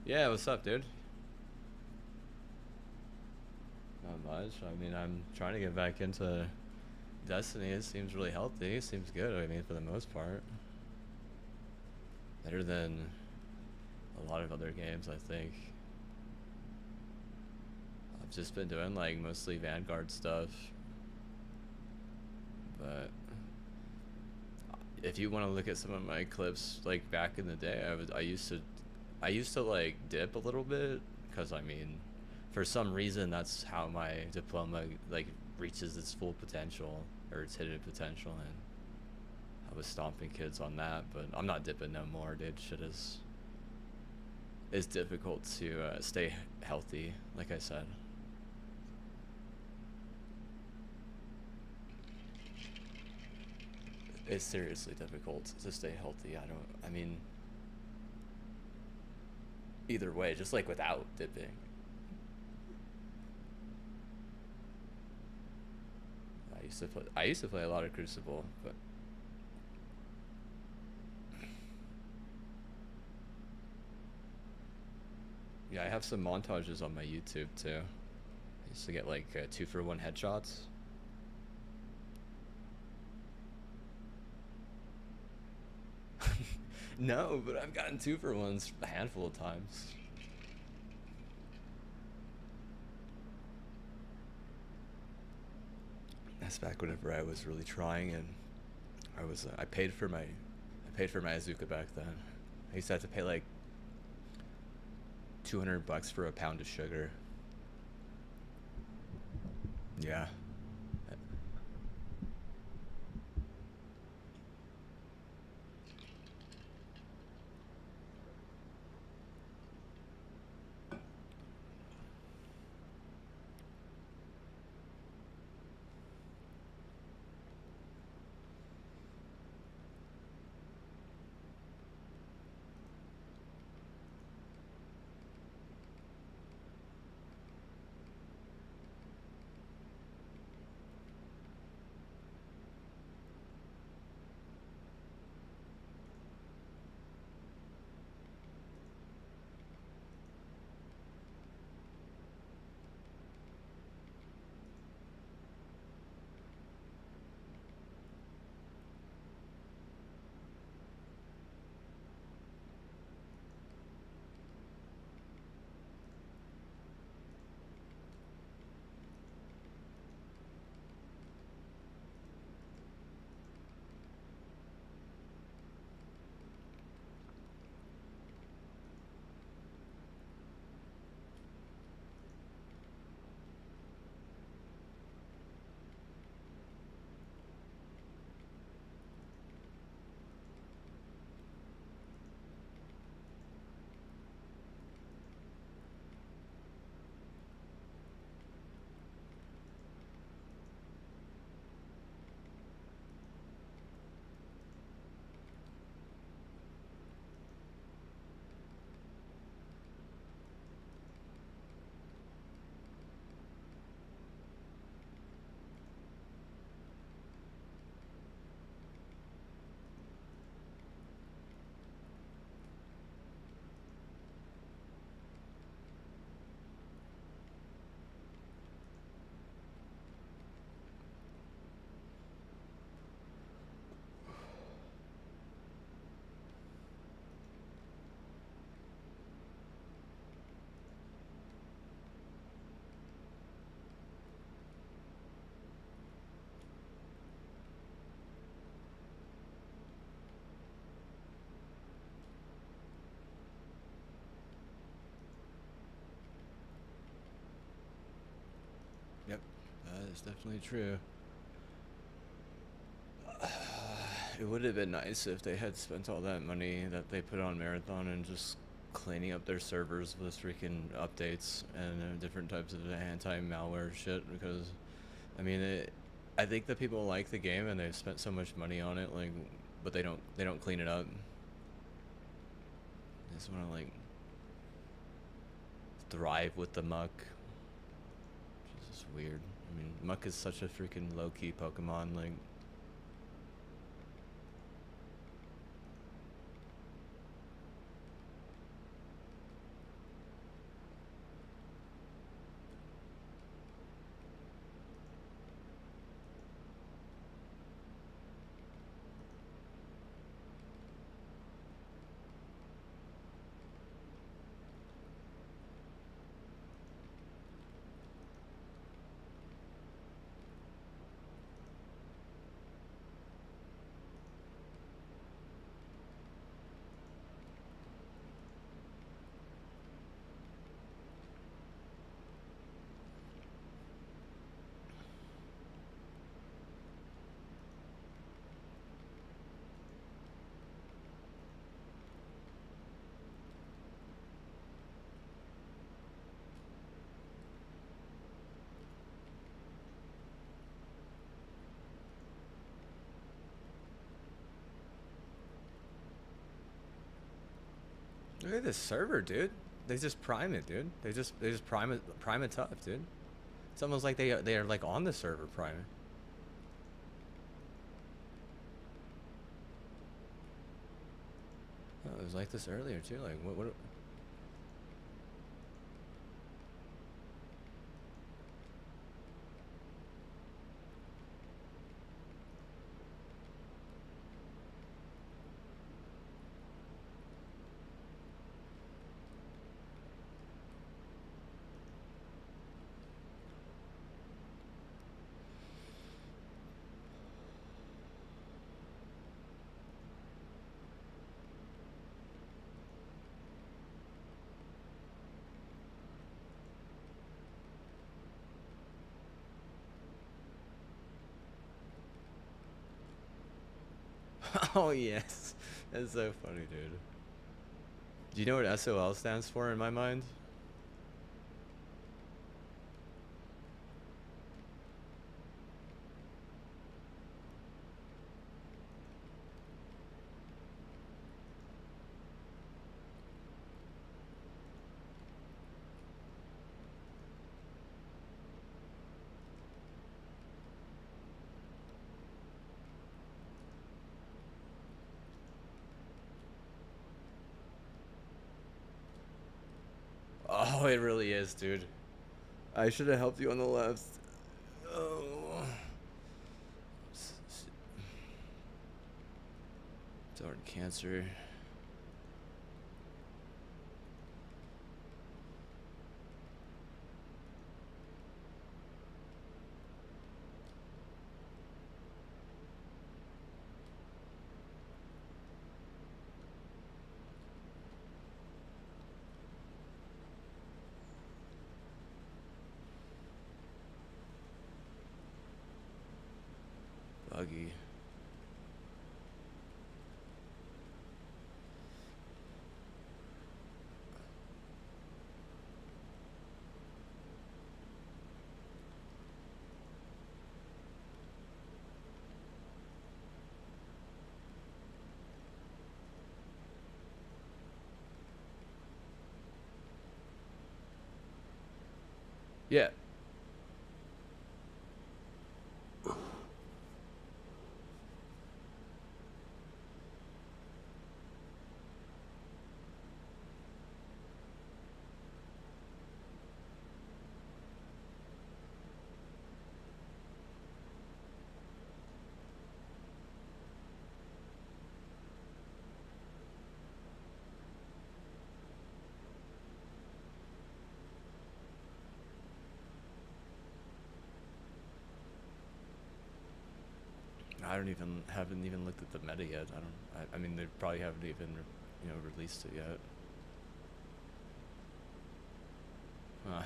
S1: Yeah, what's up, dude? Not much. I mean, I'm trying to get back into Destiny. It seems really healthy. It seems good. I mean, for the most part, better than a lot of other games, I think. I've just been doing like mostly Vanguard stuff, but if you want to look at some of my clips like back in the day, I used to like dip a little bit, because I mean, for some reason that's how my diploma like reaches its full potential, or its hidden potential, and I was stomping kids on that. But I'm not dipping no more, dude. Shit is difficult to stay healthy, like I said. It's seriously difficult to stay healthy. I mean, either way, just like without dipping. I used to play a lot of Crucible, but yeah, I have some montages on my YouTube too. I used to get like 2-for-1 headshots. No, but I've gotten 2-for-1s a handful of times. That's back whenever I was really trying, and I paid for my Azuka back then. I used to have to pay like $200 for a pound of sugar. Yeah. Yep. That is definitely true. It would have been nice if they had spent all that money that they put on Marathon and just cleaning up their servers with freaking updates and different types of anti-malware shit. Because, I mean, I think that people like the game and they've spent so much money on it, like, but they don't clean it up. They just want to like thrive with the muck. Which is just weird. I mean, muck is such a freaking low-key Pokemon. Like, look at this server, dude. They just prime it, dude. They just prime it tough, dude. It's almost like they are like on the server priming. Oh, it was like this earlier too. Like what? Oh yes, that's so funny, dude. Do you know what SOL stands for in my mind? Oh, it really is, dude. I should have helped you on the left. Oh, darn cancer. Buggy. Yeah. Haven't even looked at the meta yet. I mean, they probably haven't even released it yet. Huh.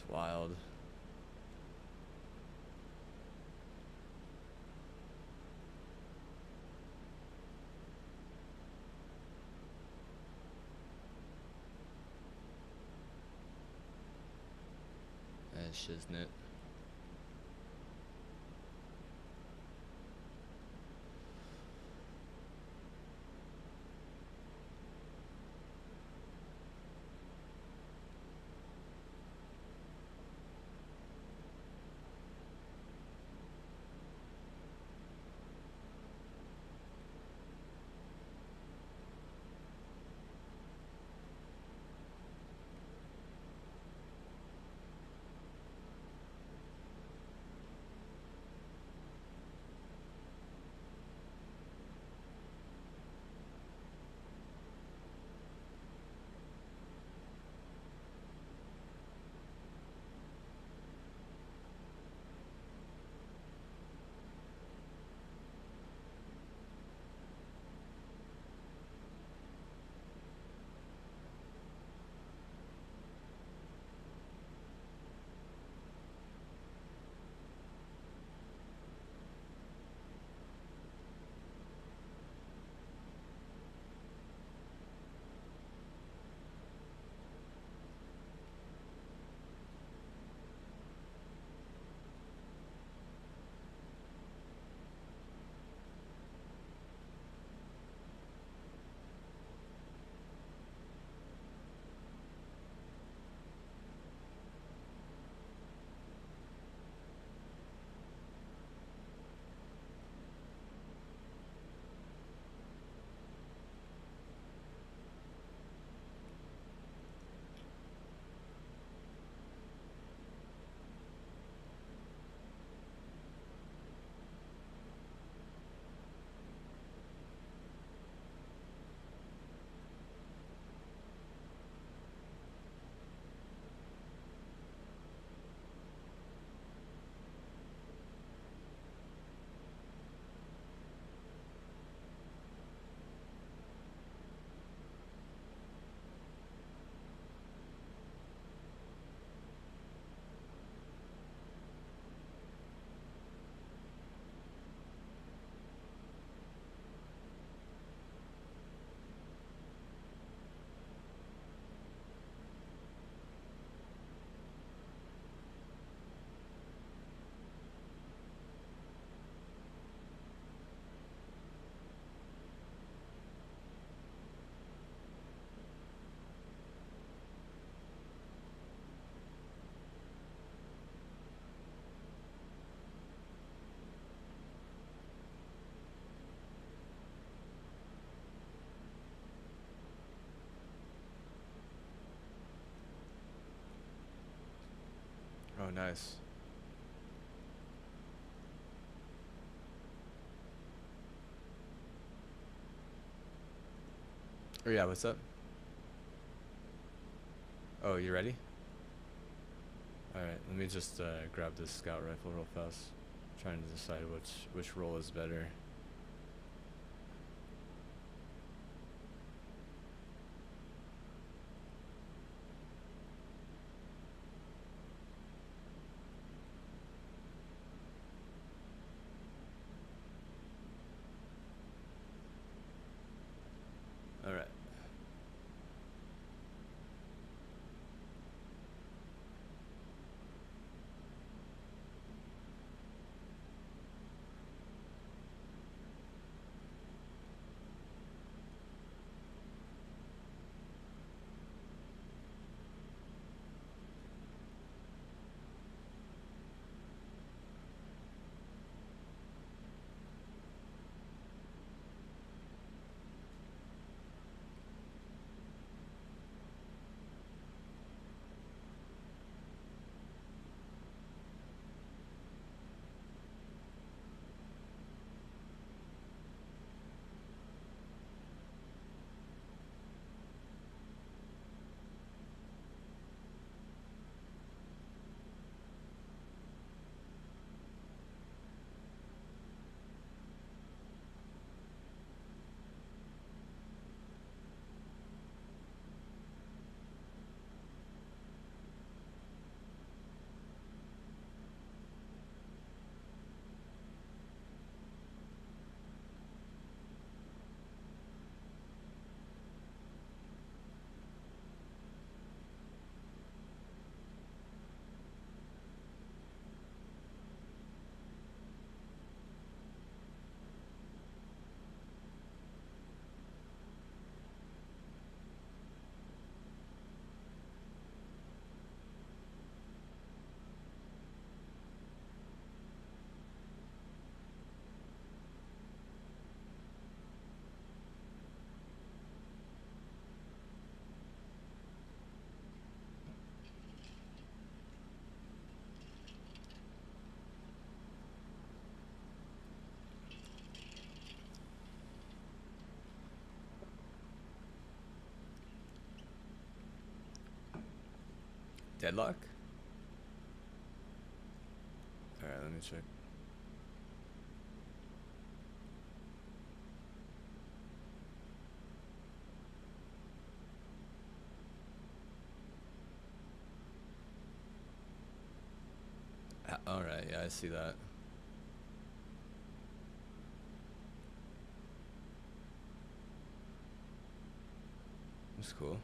S1: It's wild. That's shiznit. Oh, nice. Oh yeah, what's up? Oh, you ready? All right, let me just grab this scout rifle real fast. Trying to decide which roll is better. All right. Deadlock? Alright, let me check. Alright, yeah, I see that. That's cool.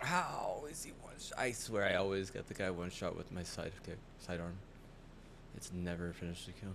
S1: How is he one shot? I swear I always get the guy one shot with my side kick, sidearm. It's never finished the kill.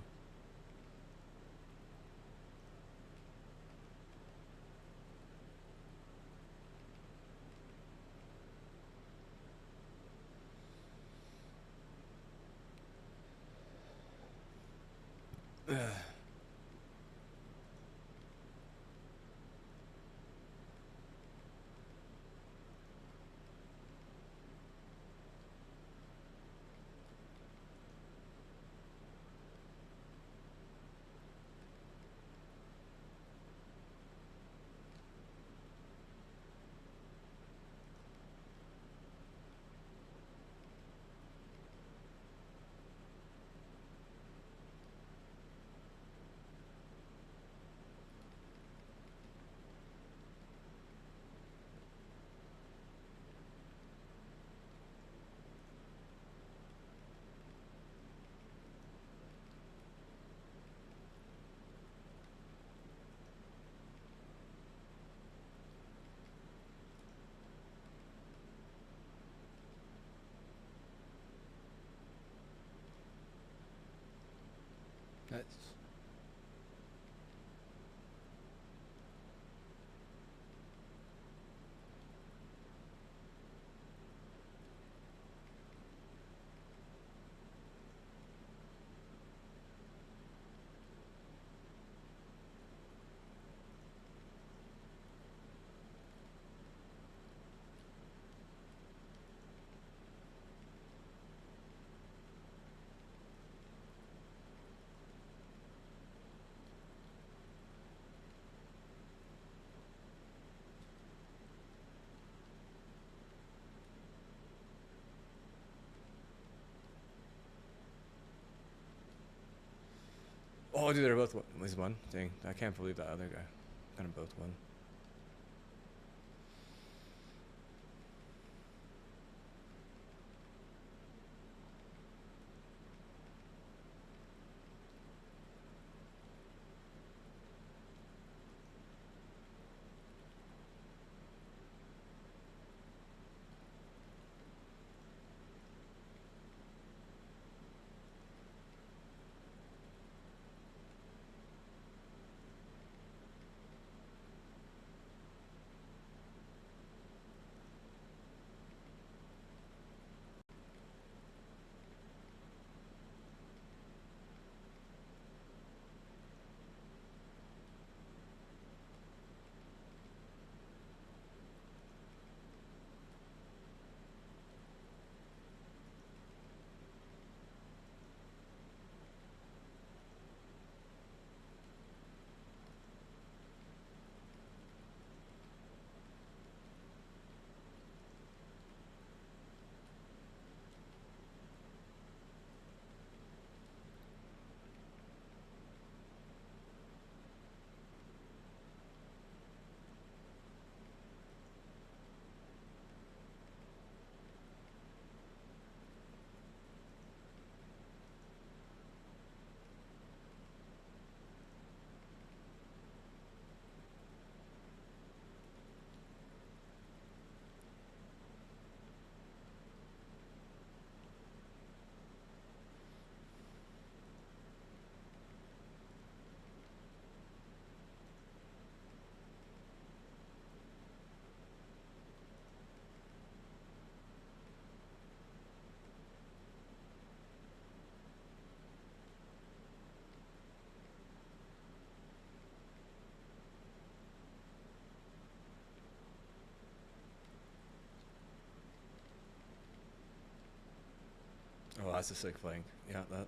S1: Nice. Oh, dude, they're both at least one. Dang, I can't believe that other guy. Kind of both won.
S3: That's a sick flank. Yeah, that.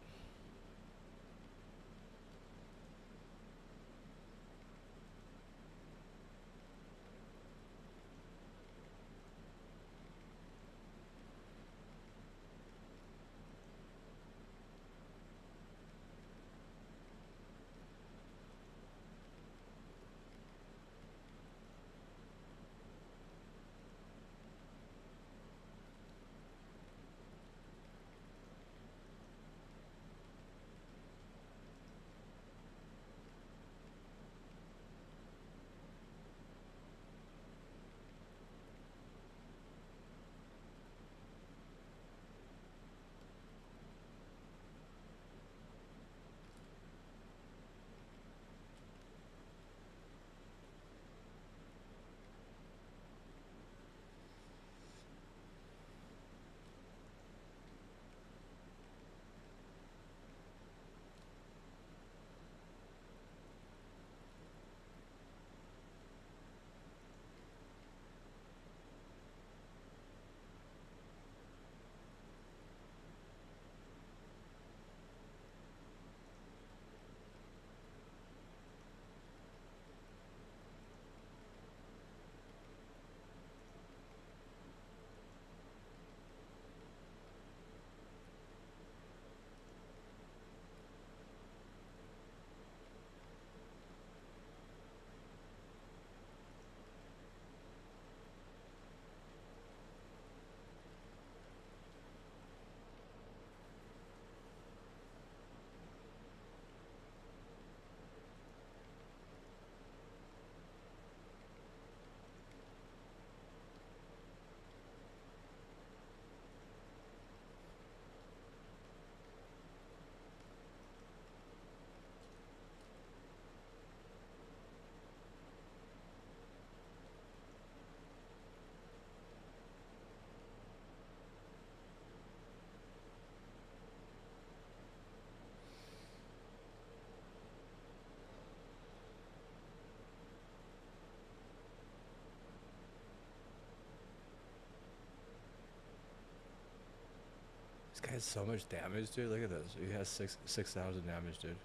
S3: This guy has so much damage, dude. Look at this. He has 6,000 damage, dude.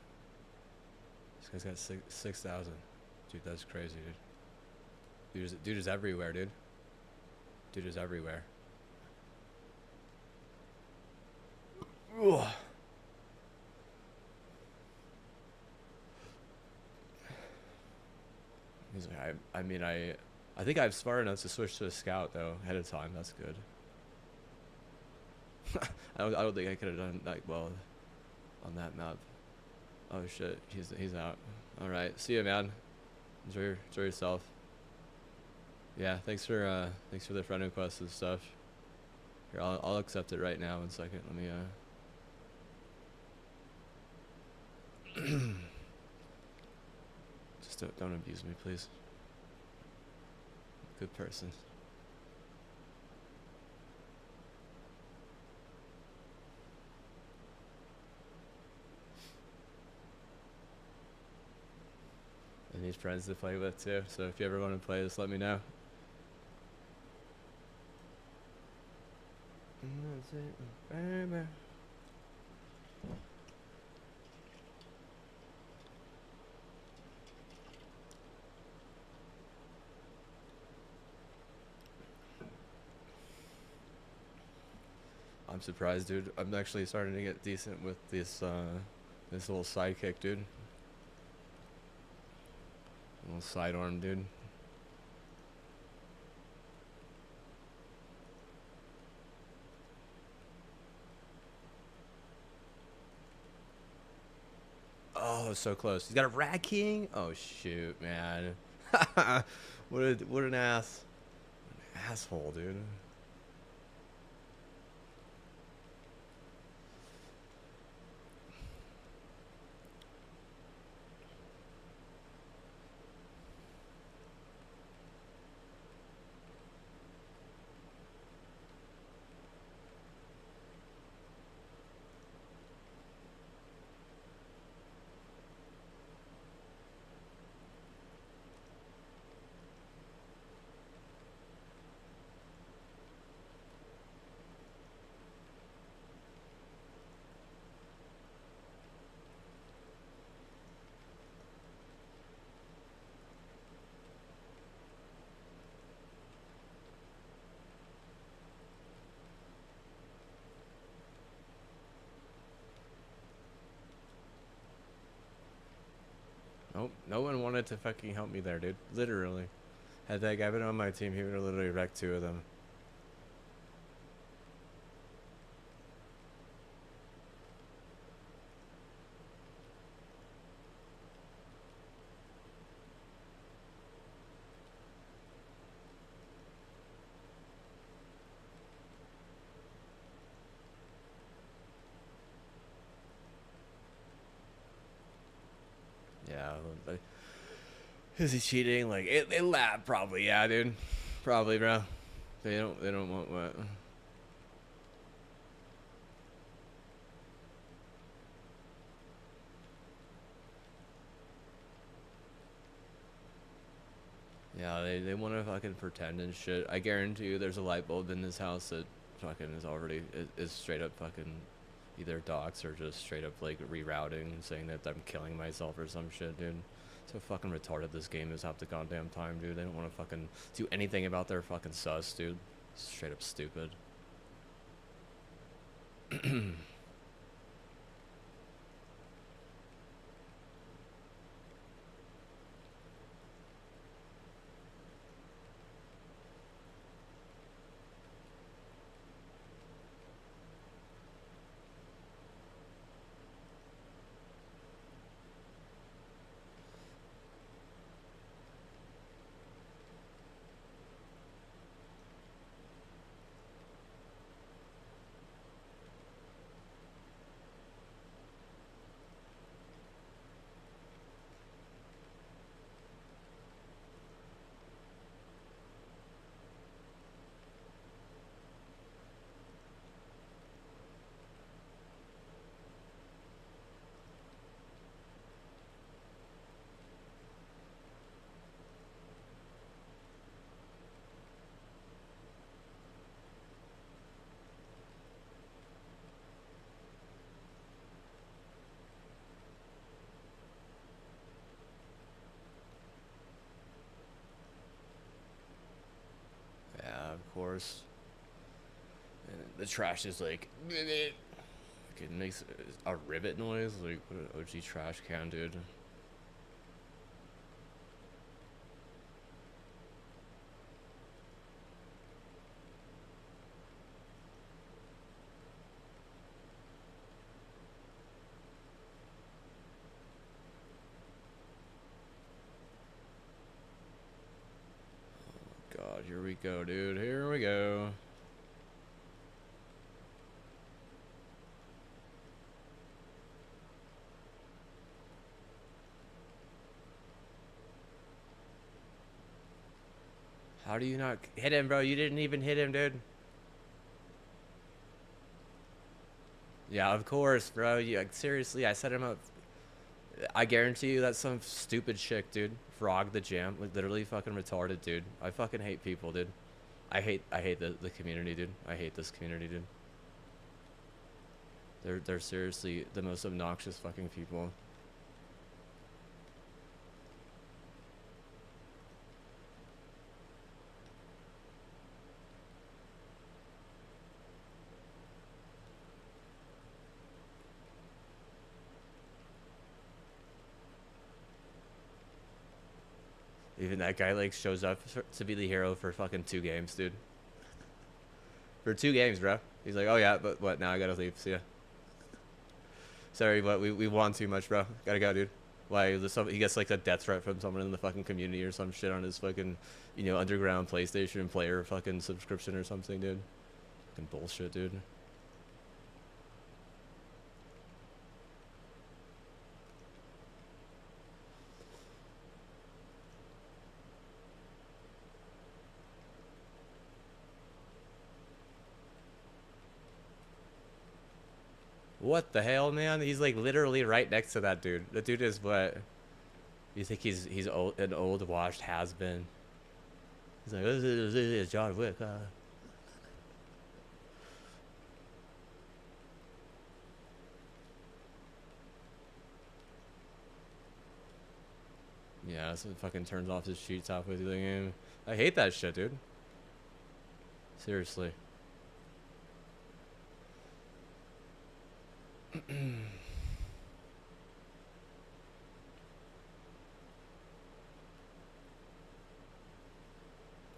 S3: This guy's got 6,000. Dude, that's crazy, dude. Dude is everywhere, dude. Dude is everywhere. Ugh. He's like, I mean, I think I'm smart enough to switch to a scout though ahead of time. That's good. I don't think I could have done like well on that map. Oh shit, he's out. All right, see you, man. Enjoy yourself. Yeah, thanks for the friend request and stuff. Here, I'll accept it right now. 1 second. Let me just don't abuse me, please. Good person. I need friends to play with too. So if you ever want to play, just let me know. I'm surprised, dude. I'm actually starting to get decent with this little sidekick, dude. Little sidearm, dude. Oh, so close. He's got a Rat King. Oh shoot, man. what an asshole, dude. wanted to fucking help me there, dude. Literally. Had that guy been on my team, he would have literally wrecked 2 of them. Yeah, like, is he cheating? Like, they lab probably, yeah, dude. Probably, bro. They don't want what? Yeah, they want to fucking pretend and shit. I guarantee you there's a light bulb in this house that fucking is already, is straight up fucking either docs or just straight up like rerouting and saying that I'm killing myself or some shit, dude. So fucking retarded this game is half the goddamn time, dude. They don't want to fucking do anything about their fucking sus, dude. Straight up stupid. Yeah, of course. And the trash is like, it makes a rivet noise. Like, what an OG trash can, dude. God, here we go, dude. Here we go. How do you not hit him, bro? You didn't even hit him, dude. Yeah, of course, bro. You, like, seriously, I set him up. I guarantee you that's some stupid chick, dude. Frog the jam. Like, literally fucking retarded, dude. I fucking hate people, dude. I hate the community, dude. I hate this community, dude. They're seriously the most obnoxious fucking people. Even that guy like shows up to be the hero for fucking 2 games, dude. For 2 games, bro. He's like, oh yeah, but what? Now I gotta leave. See ya. Sorry, but we won too much, bro. Gotta go, dude. Why? He gets like a death threat from someone in the fucking community or some shit on his fucking, underground PlayStation player fucking subscription or something, dude. Fucking bullshit, dude. What the hell, man? He's like literally right next to that dude. The dude is what? You think he's old, an old washed has been? He's like, this is John Wick. Yeah, so it fucking turns off his cheats halfway through the game. I hate that shit, dude. Seriously.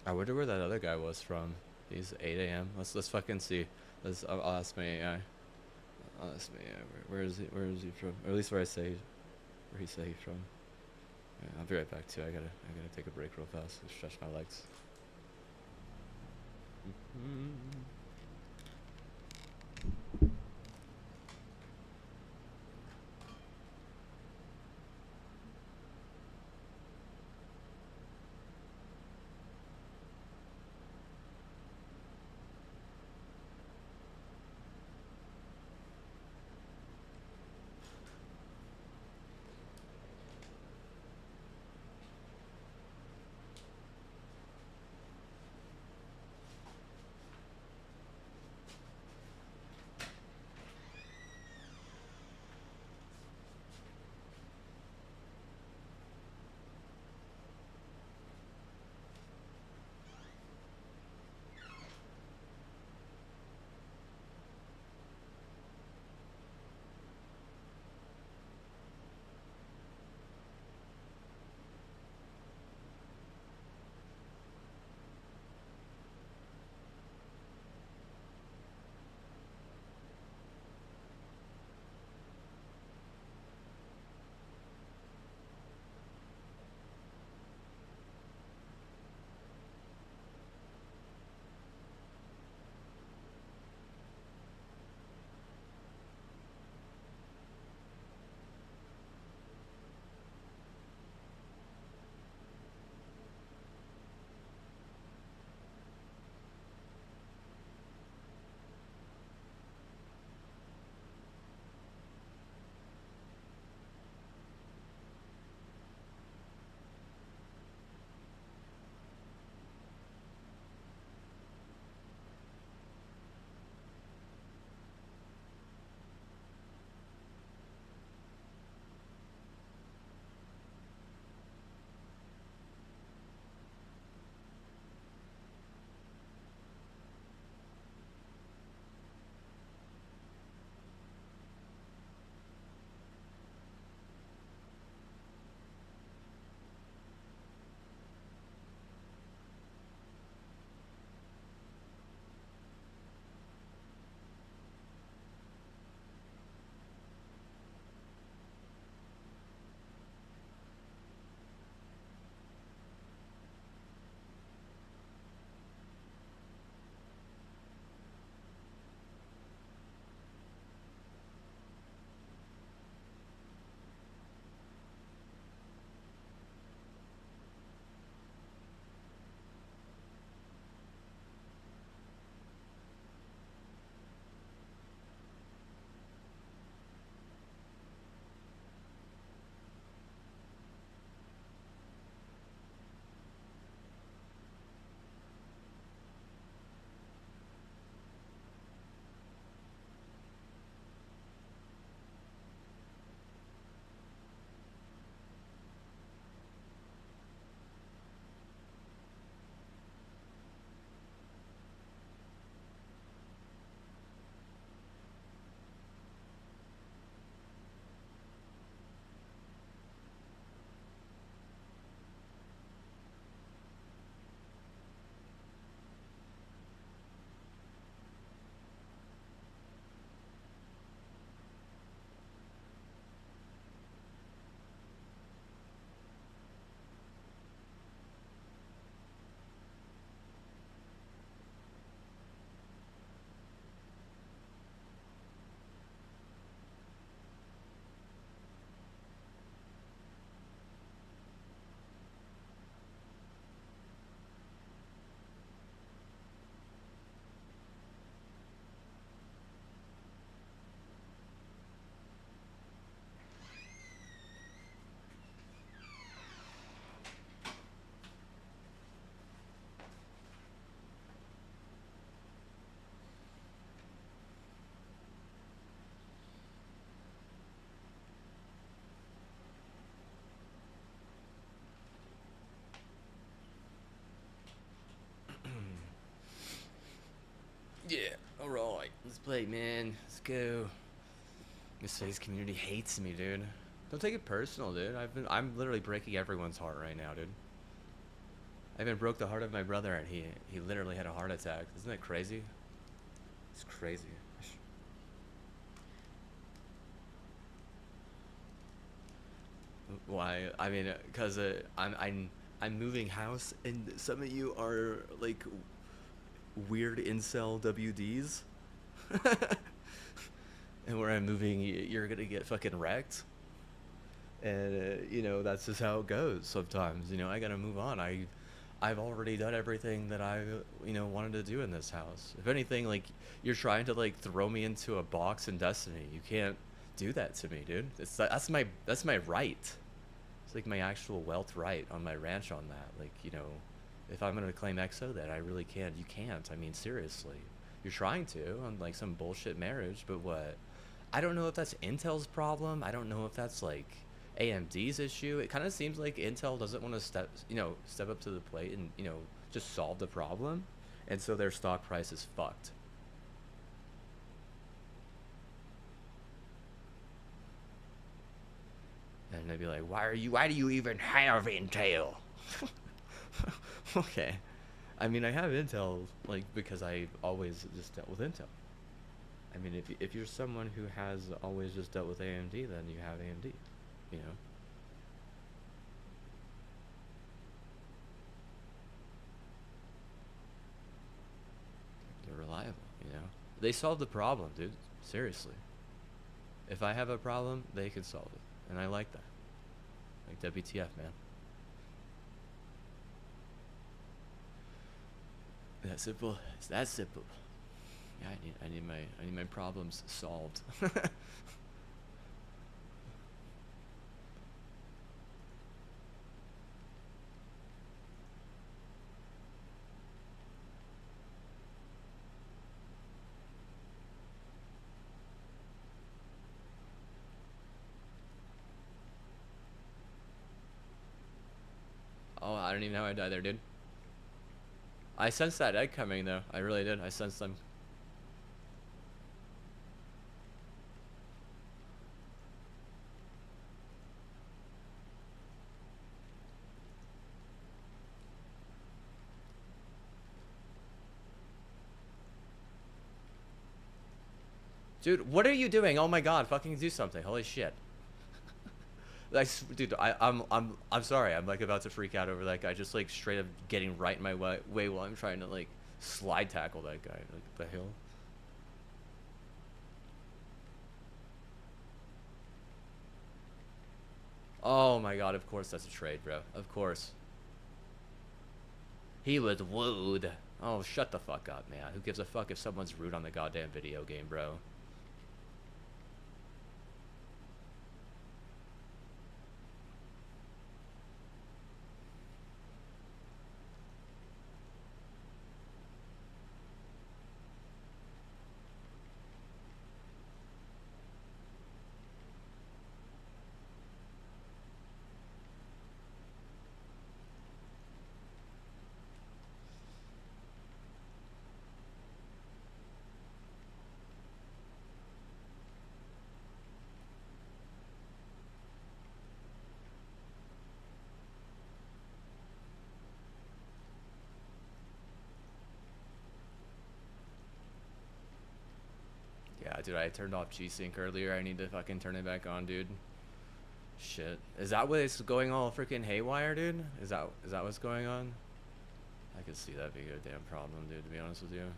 S3: I wonder where that other guy was from. He's 8 a.m. Let's fucking see. I'll ask my AI. I'll ask my AI. Where is he? Where is he from? Or at least where he said he's from. Yeah, I'll be right back too. I gotta take a break real fast. Stretch my legs. Yeah, alright. Let's play, man. Let's go. This face community hates me, dude. Don't take it personal, dude. I'm literally breaking everyone's heart right now, dude. I even broke the heart of my brother, and he literally had a heart attack. Isn't that crazy? It's crazy. Why? I mean, cause I'm moving house, and some of you are like weird incel WDs, and where I'm moving, you're gonna get fucking wrecked. And you know, that's just how it goes sometimes. You know, I gotta move on. I've already done everything that I, you know, wanted to do in this house. If anything, like, you're trying to like throw me into a box in Destiny. You can't do that to me, dude. That's my right. It's like my actual wealth right on my ranch on that. Like, you know, if I'm gonna claim EXO, that I really can. You can't. I mean, seriously. You're trying to on like some bullshit marriage, but what? I don't know if that's Intel's problem. I don't know if that's like AMD's issue. It kind of seems like Intel doesn't want to step up to the plate and, you know, just solve the problem, and so their stock price is fucked. And they'd be like, why do you even have Intel? Okay. I mean, I have Intel, like, because I always just dealt with Intel. I mean, if you're someone who has always just dealt with AMD, then you have AMD, you know? They're reliable, you know? They solve the problem, dude. Seriously. If I have a problem, they can solve it. And I like that. Like, WTF, man. That simple. It's that simple. Yeah, I need my problems solved. Oh, I don't even know how I died there, dude. I sensed that egg coming, though. I really did. I sensed them. Dude, what are you doing? Oh my god, fucking do something. Holy shit. Like, dude, I'm sorry. I'm like about to freak out over that guy just like straight up getting right in my way while I'm trying to like slide tackle that guy. Like, the hell? Oh my god, of course that's a trade, bro. Of course. He was wooed. Oh, shut the fuck up, man. Who gives a fuck if someone's rude on the goddamn video game, bro? Yeah, dude, I turned off G-Sync earlier. I need to fucking turn it back on, dude. Shit. Is that what it's going all freaking haywire, dude? Is that what's going on? I could see that being a damn problem, dude, to be honest with you.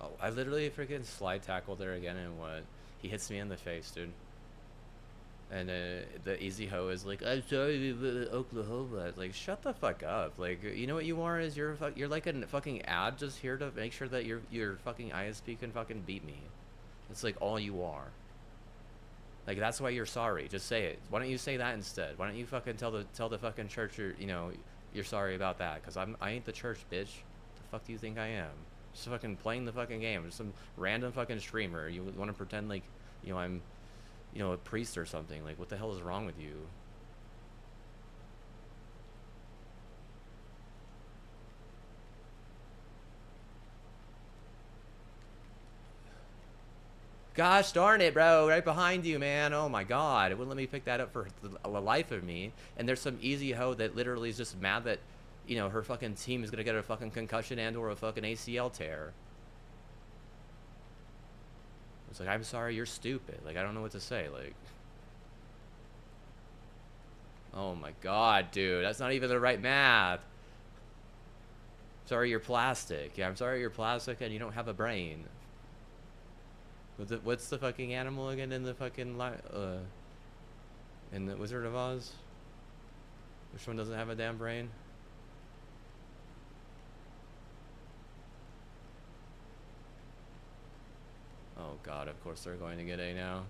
S1: Oh, I literally freaking slide tackled there again, and what? He hits me in the face, dude. And the easy hoe is like, I'm sorry, Oklahoma. It's like, shut the fuck up. Like, you know what you are is you're like a fucking ad just here to make sure that your fucking ISP can fucking beat me. It's like all you are. Like that's why you're sorry. Just say it. Why don't you say that instead? Why don't you fucking tell the fucking church you're sorry about that? Cause I ain't the church, bitch. The fuck do you think I am? Just fucking playing the fucking game. Just some random fucking streamer. You want to pretend like I'm a priest or something. Like what the hell is wrong with you? Gosh darn it, bro. Right behind you, man. Oh my god. It wouldn't let me pick that up for the life of me. And there's some easy hoe that literally is just mad that, her fucking team is going to get a fucking concussion and or a fucking ACL tear. It's like, I'm sorry, you're stupid. Like, I don't know what to say. Like, oh my god, dude. That's not even the right math. Sorry, you're plastic. Yeah, I'm sorry you're plastic and you don't have a brain. What's the fucking animal again in the fucking in the Wizard of Oz? Which one doesn't have a damn brain? Oh god, of course they're going to get A now.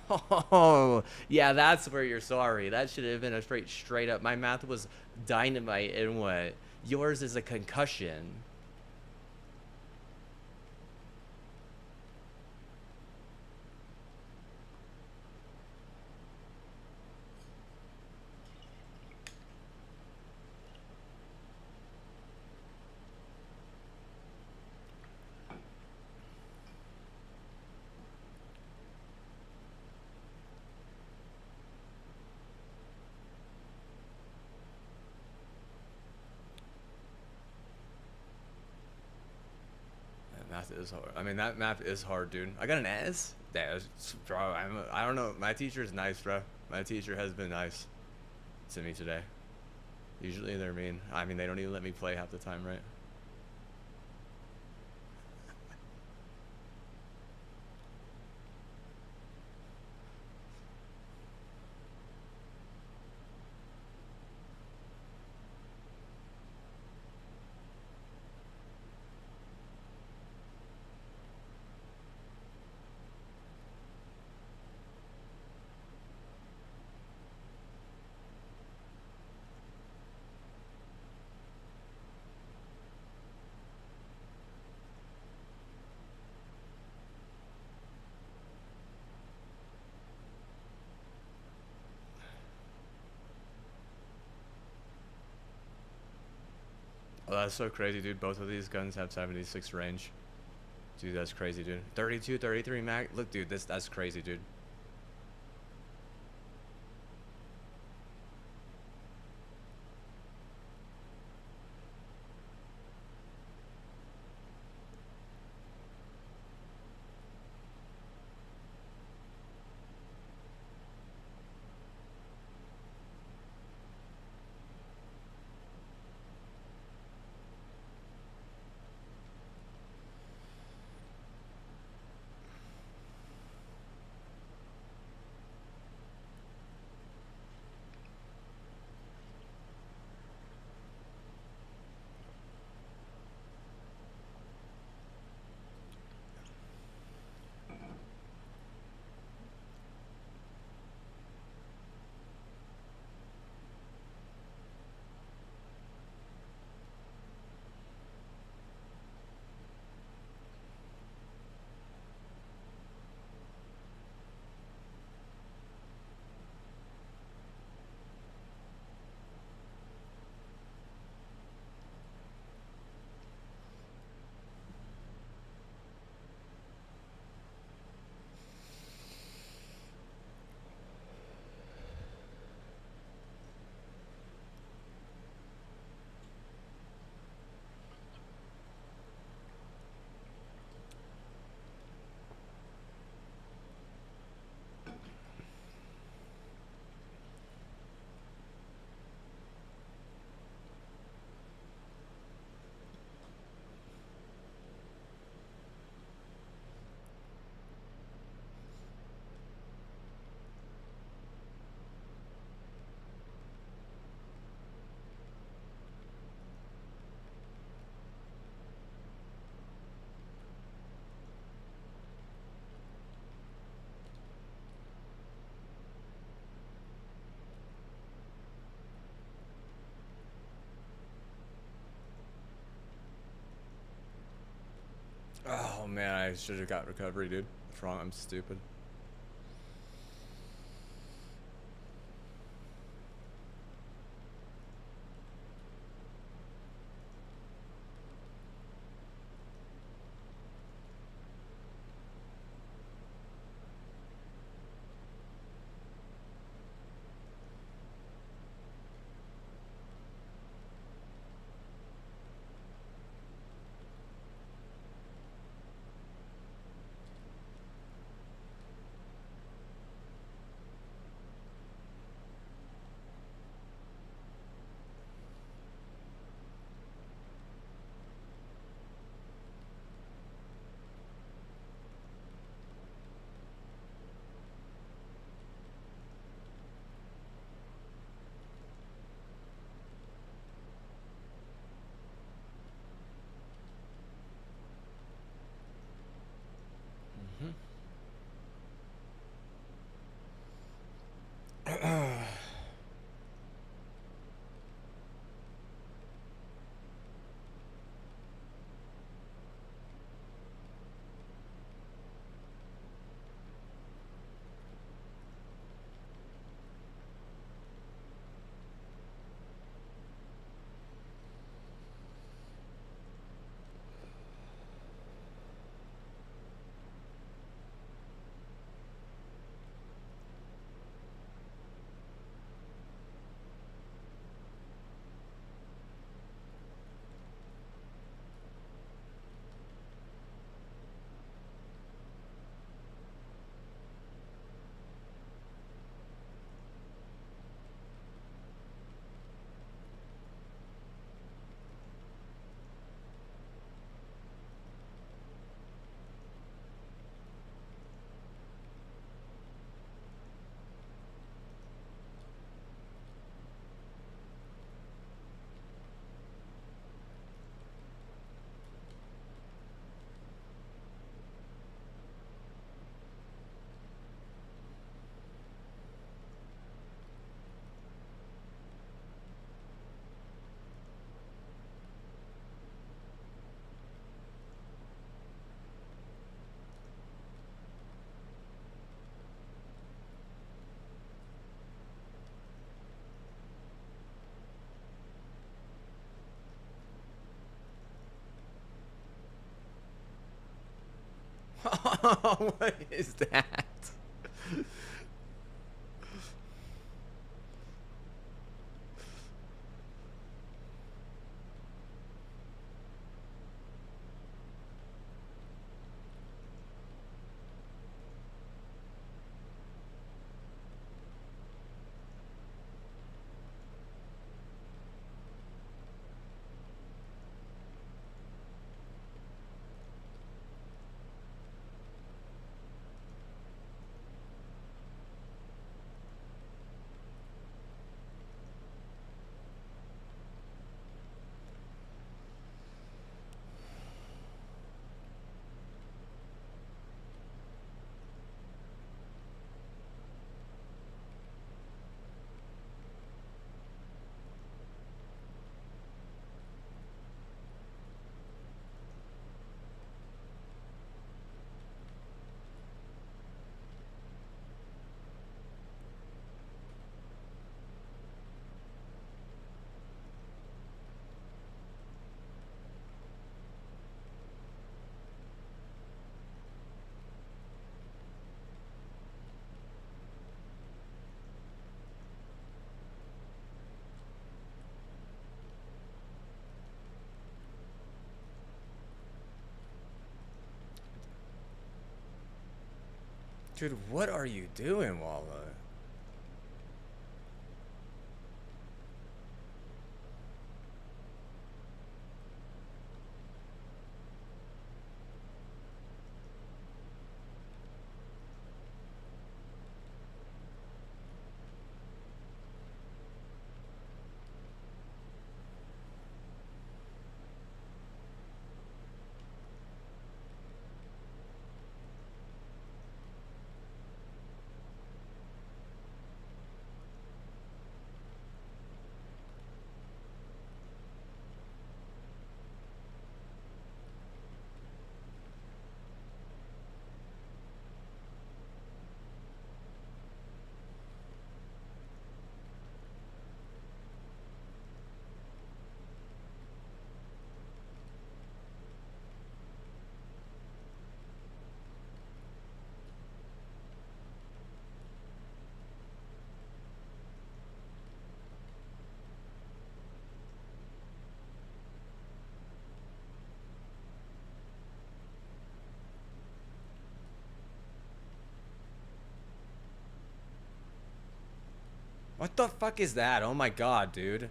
S1: Oh, yeah, that's where you're sorry. That should have been a straight up. My math was dynamite and what? Yours is a concussion. Math is hard. I mean, that math is hard, dude. I got an S? Yeah, bro, I don't know. My teacher's nice, bro. My teacher has been nice to me today. Usually they're mean. I mean, they don't even let me play half the time, right?
S3: that's so crazy, dude. Both of these guns have 76 range. Dude, that's crazy, dude. 32, 33 mag. Look, dude, that's crazy, dude. Oh man, I should have got recovery, dude. What's wrong? I'm stupid. What is that? Dude, what are you doing, Walla? What the fuck is that? Oh my god, dude.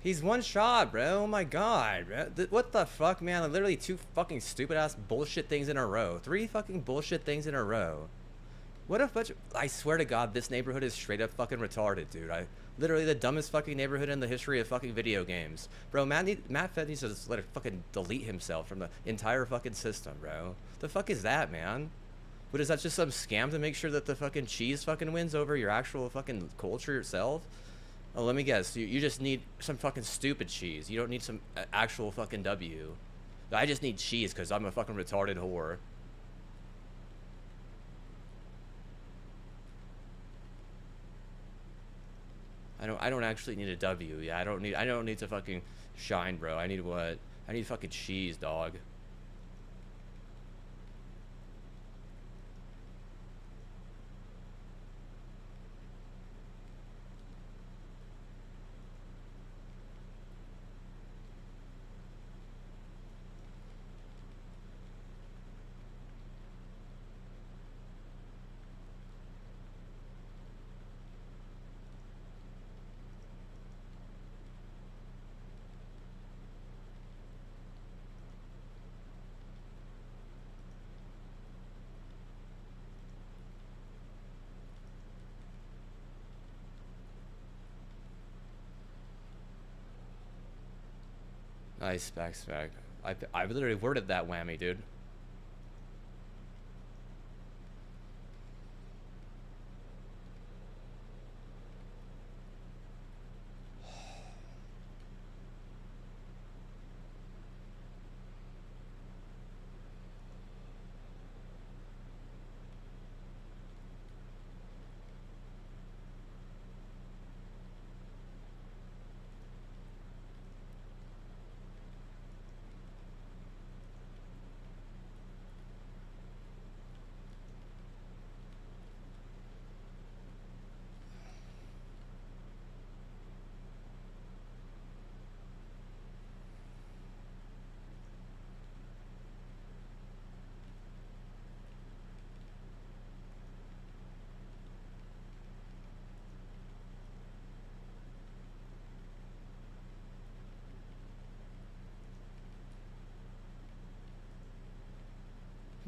S3: He's one shot, bro. Oh my god, bro. What the fuck, man? Literally two fucking stupid ass bullshit things in a row. Three fucking bullshit things in a row. What a bunch of, I swear to god, this neighborhood is straight up fucking retarded, dude. Literally the dumbest fucking neighborhood in the history of fucking video games. Bro, Matt Fed needs to just let it fucking delete himself from the entire fucking system, bro. The fuck is that, man? What is that, just some scam to make sure that the fucking cheese fucking wins over your actual fucking culture itself? Oh, let me guess. You just need some fucking stupid cheese. You don't need some actual fucking W. I just need cheese because I'm a fucking retarded whore. I don't actually need a W. Yeah, I don't need to fucking shine, bro. I need what? I need fucking cheese, dog. Nice, spec. I literally worded that whammy, dude.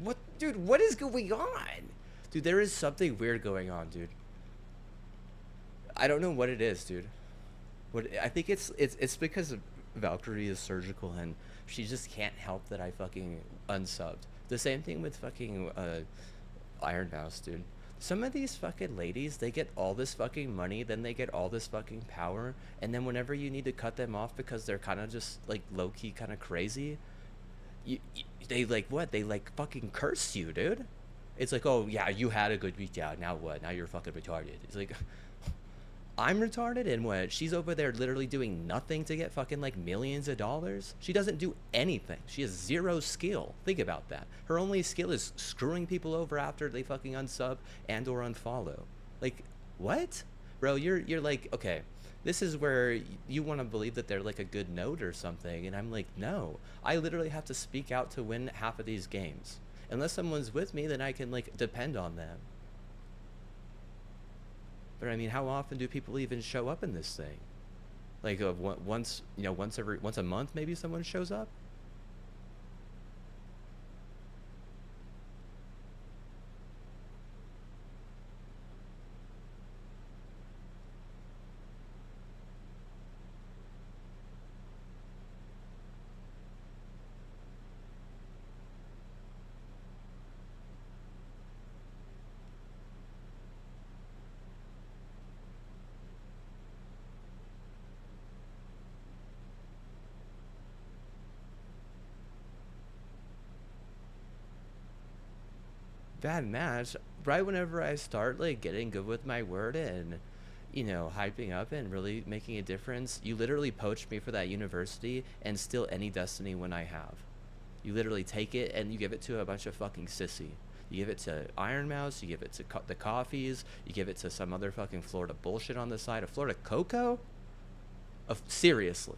S3: What, dude? What is going on? Dude, there is something weird going on, dude. I don't know what it is, dude. What I think it's because Valkyrie is surgical and she just can't help that I fucking unsubbed. The same thing with fucking Iron Mouse, dude. Some of these fucking ladies, they get all this fucking money, then they get all this fucking power, and then whenever you need to cut them off because they're kind of just like low key kind of crazy, they like what? They like fucking curse you, dude. It's like, oh yeah, you had a good week, yeah. Now what? Now you're fucking retarded. It's like, I'm retarded, and what? She's over there literally doing nothing to get fucking like millions of dollars. She doesn't do anything. She has zero skill. Think about that. Her only skill is screwing people over after they fucking unsub and or unfollow. Like, what? Bro, you're like, okay, this is where you want to believe that they're like a good note or something, and I'm like, no. I literally have to speak out to win half of these games. Unless someone's with me, then I can like depend on them. But I mean, how often do people even show up in this thing? Like once, you know, once a month, maybe someone shows up. Bad match. Right whenever I start like getting good with my word and, you know, hyping up and really making a difference, you literally poach me for that university and steal any destiny when I have. You literally take it and you give it to a bunch of fucking sissy. You give it to Iron Mouse, you give it to the coffees, you give it to some other fucking Florida bullshit on the side. A Florida Cocoa? Seriously.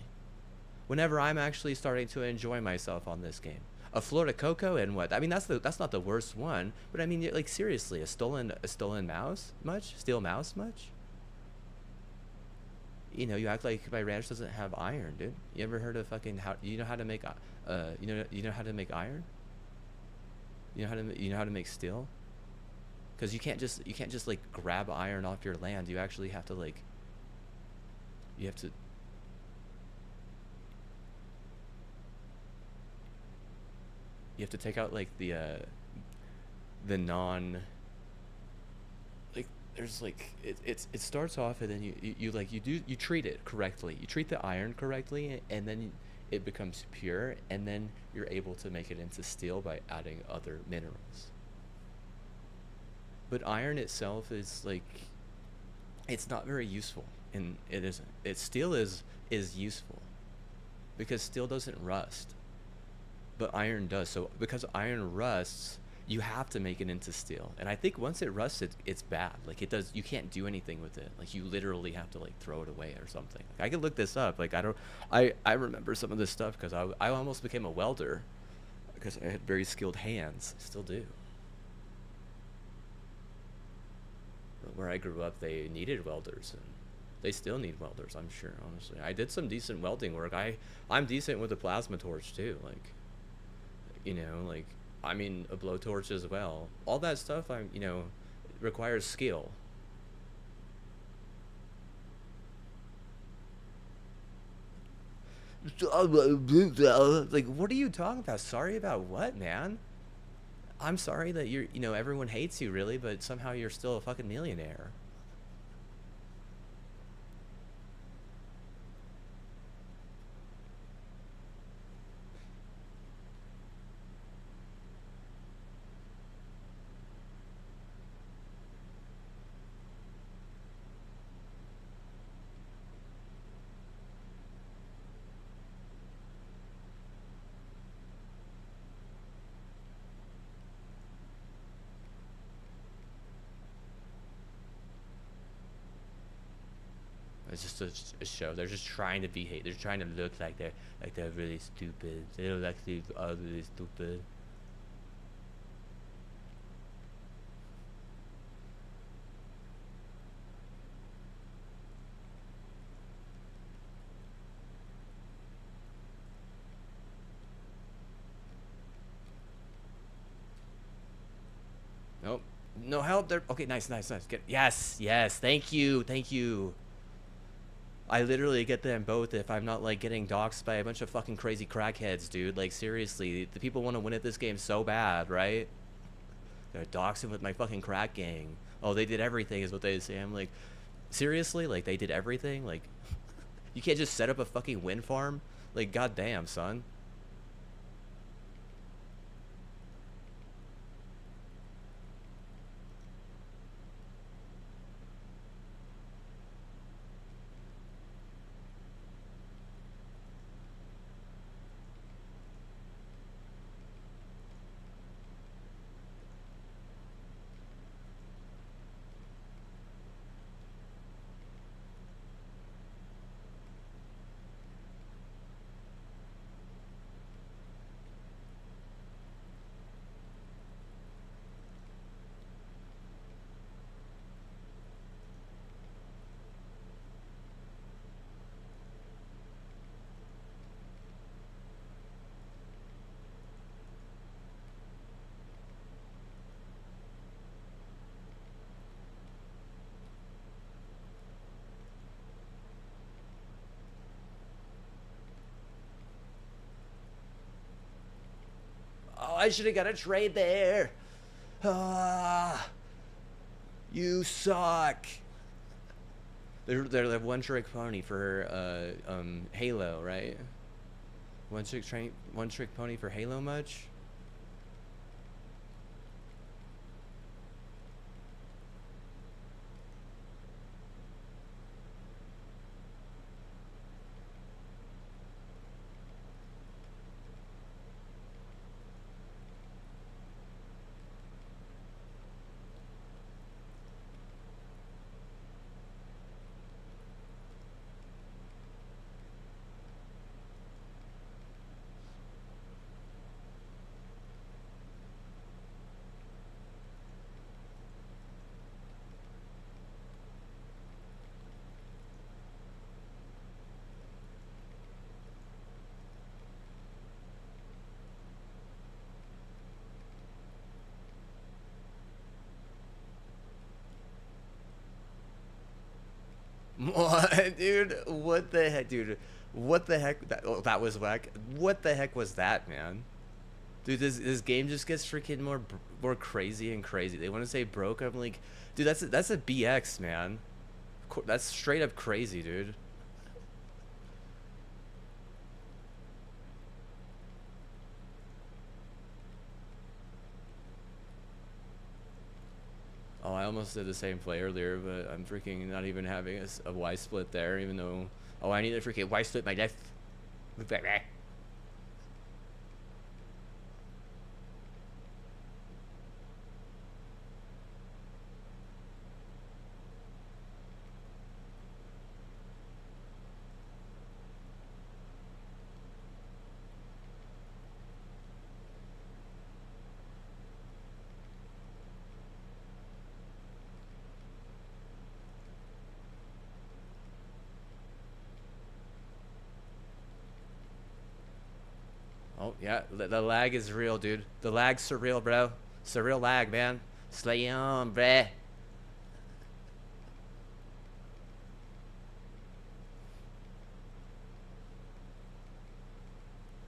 S3: Whenever I'm actually starting to enjoy myself on this game. A Florida Cocoa and what? I mean, that's not the worst one, but I mean, like seriously, a stolen mouse much? Steel mouse much? You know, you act like my ranch doesn't have iron, dude. You ever heard of fucking how? You know how to make you know how to make iron? You know how to make steel? Because you can't just like grab iron off your land. You actually have to like you have to take out like the non, like there's like it starts off and then you like you treat it correctly. You treat the iron correctly and then it becomes pure and then you're able to make it into steel by adding other minerals. But iron itself is like it's not very useful and it isn't. Steel is useful because steel doesn't rust. But iron does. So because iron rusts, you have to make it into steel. And I think once it rusts, it's bad. Like it does. You can't do anything with it. Like you literally have to like throw it away or something. Like, I could look this up. Like I remember some of this stuff because I almost became a welder because I had very skilled hands. I still do. But where I grew up, they needed welders and they still need welders. I'm sure. Honestly, I did some decent welding work. I'm decent with a plasma torch too. Like. You know, like, I mean, a blowtorch as well. All that stuff, you know, requires skill. Like, what are you talking about? Sorry about what, man? I'm sorry that you know, everyone hates you, really, but somehow you're still a fucking millionaire. It's just a show. They're just trying to be hate. They're trying to look like they're really stupid. They look like they are really stupid. No help there. Okay, nice, nice, nice. Get yes, yes. Thank you, thank you. I literally get them both if I'm not like getting doxxed by a bunch of fucking crazy crackheads, dude. Like seriously, the people want to win at this game so bad, right? They're doxing with my fucking crack gang. Oh, they did everything, is what they say. I'm like, seriously? Like they did everything? Like, you can't just set up a fucking wind farm? Like, goddamn, son. Oh, I should have got a trade there. Ah, you suck. They're the one trick pony for Halo, right? One trick pony for Halo much? What, dude? What the heck, dude? What the heck? That was whack. What the heck was that, man? Dude, this game just gets freaking more crazy and crazy. They want to say broke. I'm like, dude, that's a BX, man. That's straight up crazy, dude. Oh, I almost did the same play earlier, but I'm freaking not even having a Y split there, even though. Oh, I need to freaking Y split my left. Look back there. Oh, yeah, the lag is real, dude. The lag's surreal, bro. Surreal lag, man. Slay on, bruh.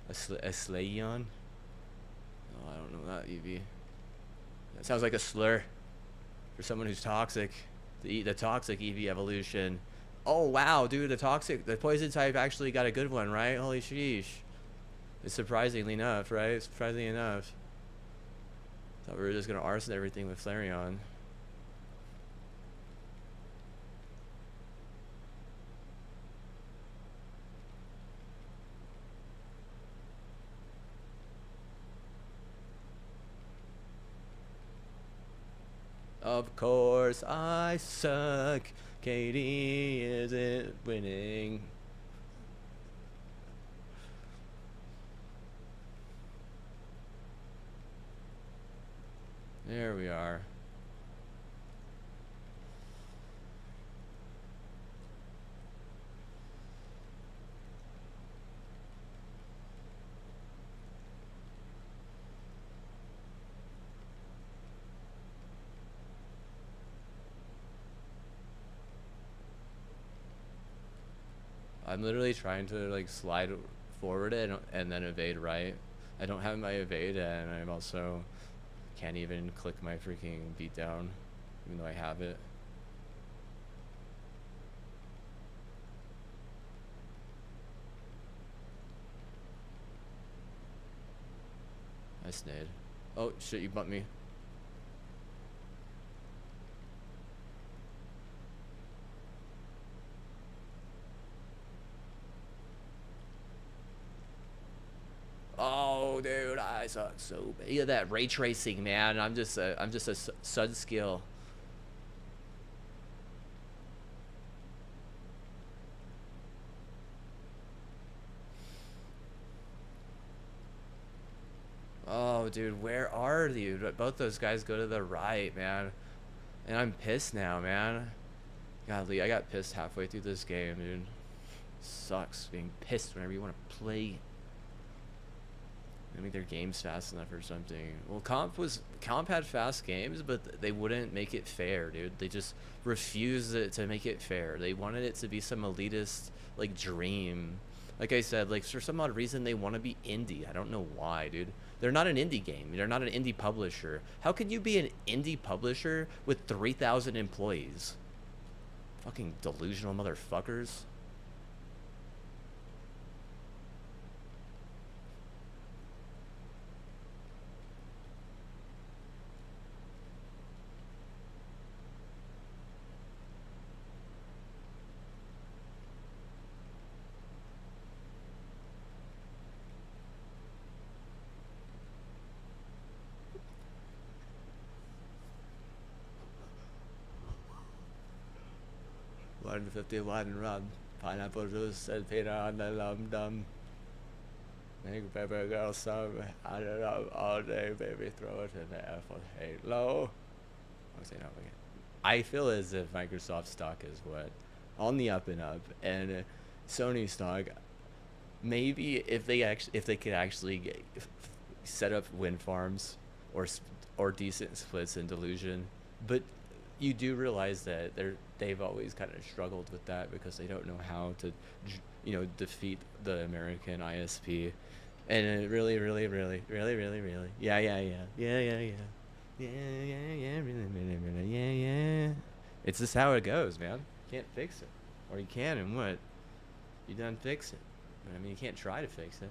S3: A slayon? Oh, I don't know that, EV. That sounds like a slur for someone who's toxic. The toxic EV evolution. Oh, wow, dude, the poison type actually got a good one, right? Holy sheesh. It's surprisingly enough, right? Surprisingly enough. Thought we were just gonna arson everything with Flareon. Of course I suck. Katie isn't winning. There we are. I'm literally trying to like slide forward and then evade right. I don't have my evade, and I'm also can't even click my freaking beat down, even though I have it. I snayed. Oh shit, you bumped me. Oh, dude, I suck so bad. Yeah, that ray tracing, man. I'm just a sud skill. Oh, dude, where are you? Both those guys go to the right, man. And I'm pissed now, man. Godly, I got pissed halfway through this game, dude. Sucks being pissed whenever you want to play. I make their games fast enough or something. Well, comp had fast games, but they wouldn't make it fair, dude. They just refused to make it fair. They wanted it to be some elitist like dream. Like I said, like for some odd reason they want to be indie. I don't know why, dude. They're not an indie game. They're not an indie publisher. How could you be an indie publisher with 3,000 employees? Fucking delusional motherfuckers. $151 rum, pineapple juice, and peanut on the lum dum. Make baby girl some, I don't know, all day, baby, throw it in the air for Halo. I'll say no again. I feel as if Microsoft stock is what? On the up and up, and Sony stock, maybe if they could actually set up wind farms or decent splits in Delusion, but you do realize that they've always kind of struggled with that because they don't know how to, defeat the American ISP, and it really, really, really, really, really, really, yeah, yeah, yeah, yeah, yeah, yeah, yeah, yeah, yeah, really, really, really, yeah, yeah. It's just how it goes, man. Can't fix it, or you can, and what? You done fix it. But I mean, you can't try to fix it.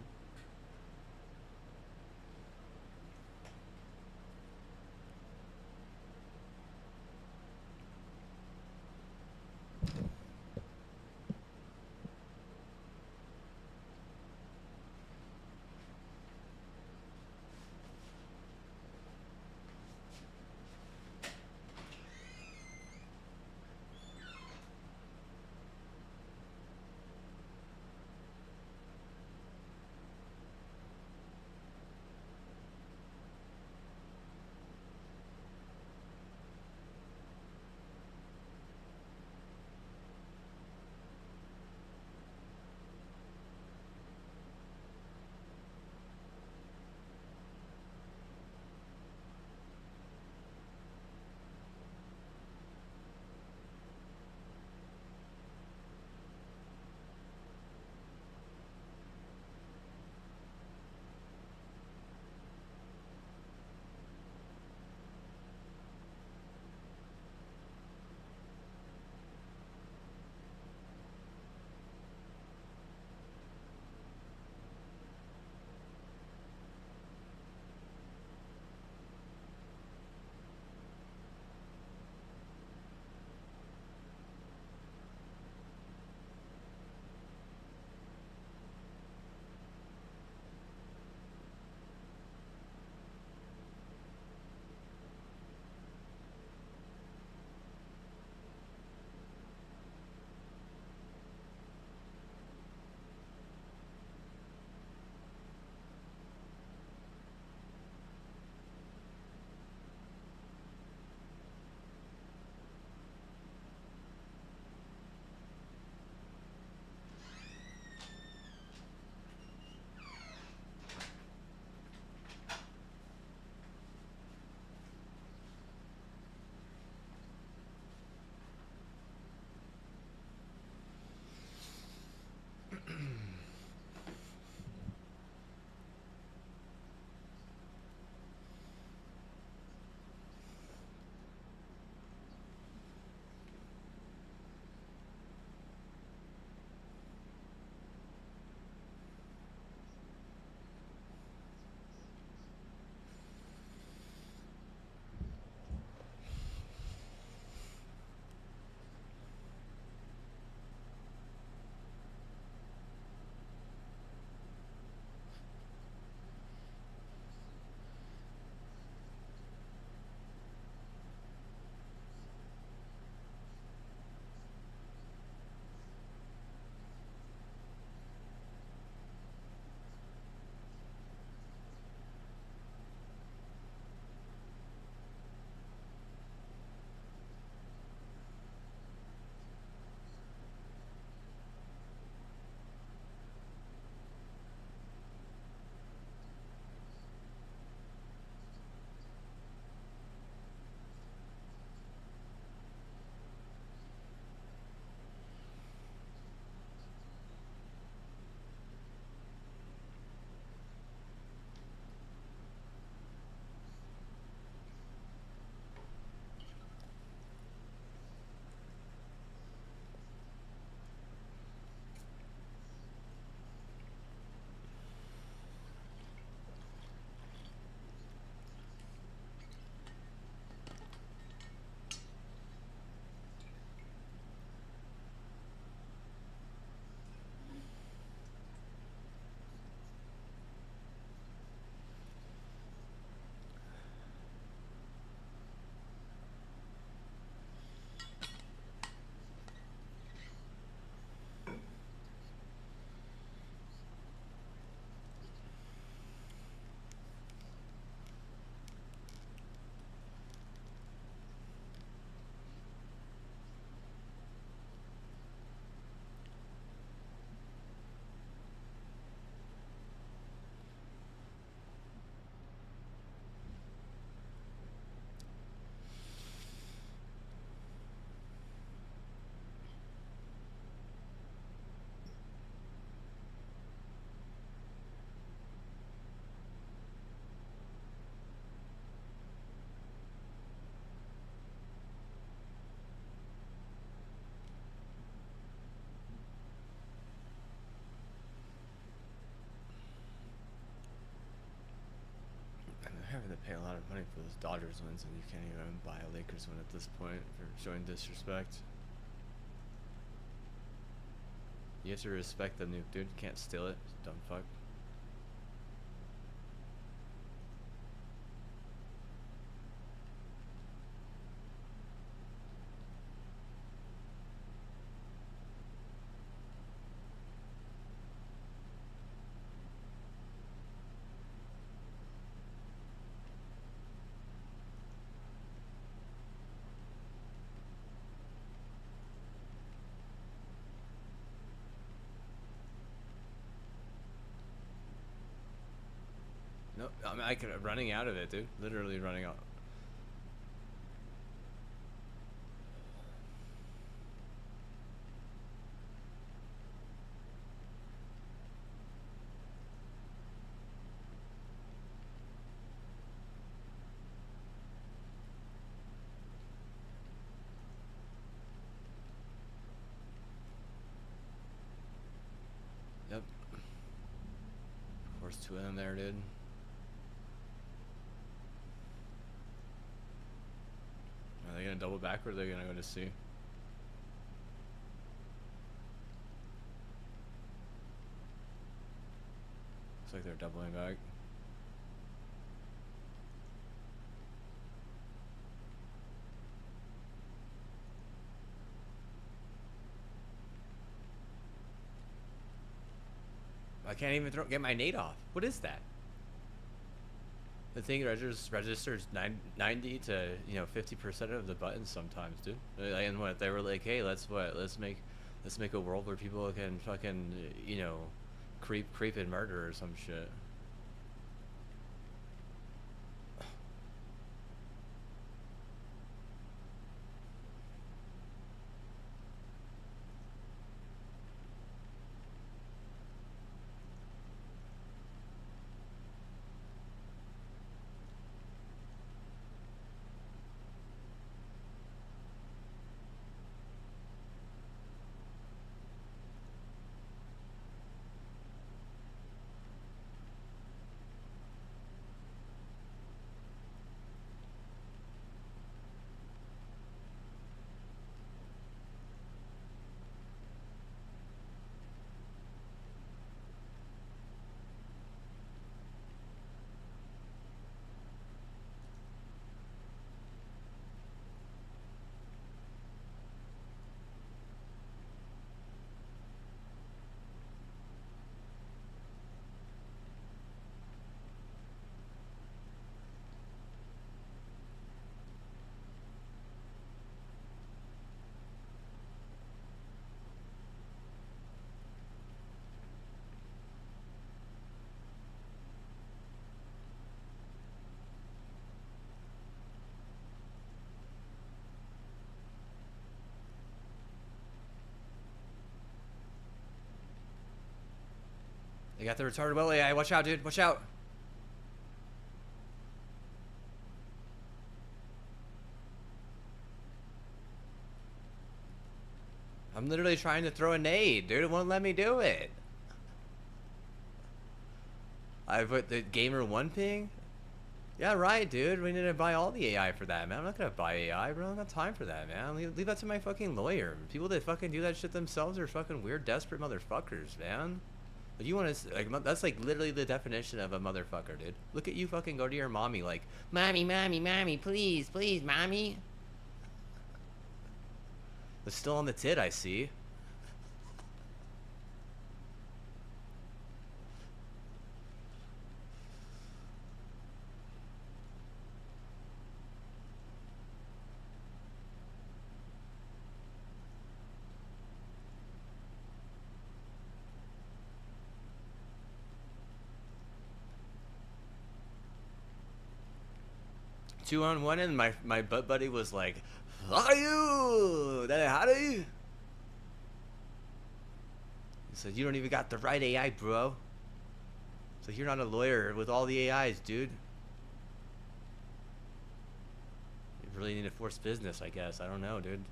S3: paying a lot of money for those Dodgers wins, and you can't even buy a Lakers win at this point for showing disrespect. You have to respect the nuke, dude. You can't steal it, dumb fuck. No, I mean, I could running out of it, dude. Literally running out. Yep. Of course, two of them there, dude. Are they gonna double back or are they gonna go to C? Looks like they're doubling back. I can't even get my nade off. What is that? The thing registers 90 to 50% of the buttons sometimes, dude. And what they were like, hey, let's make a world where people can fucking creep and murder or some shit. They got the retarded well AI. Watch out, dude. Watch out. I'm literally trying to throw a nade, dude. It won't let me do it. I put the gamer 1 ping. Yeah, right, dude. We need to buy all the AI for that, man. I'm not gonna buy AI, bro. I don't got time for that, man. Leave that to my fucking lawyer. People that fucking do that shit themselves are fucking weird, desperate motherfuckers, man. Like, you want to, like, that's like literally the definition of a motherfucker, dude. Look at you fucking go to your mommy like, mommy, mommy, mommy, please, please, mommy. It's still on the tit, I see. 2-on-1 and my butt buddy was like, "Are you? How do you?" He said, "You don't even got the right AI, bro." So you're not a lawyer with all the AIs, dude. You really need to force business, I guess. I don't know, dude.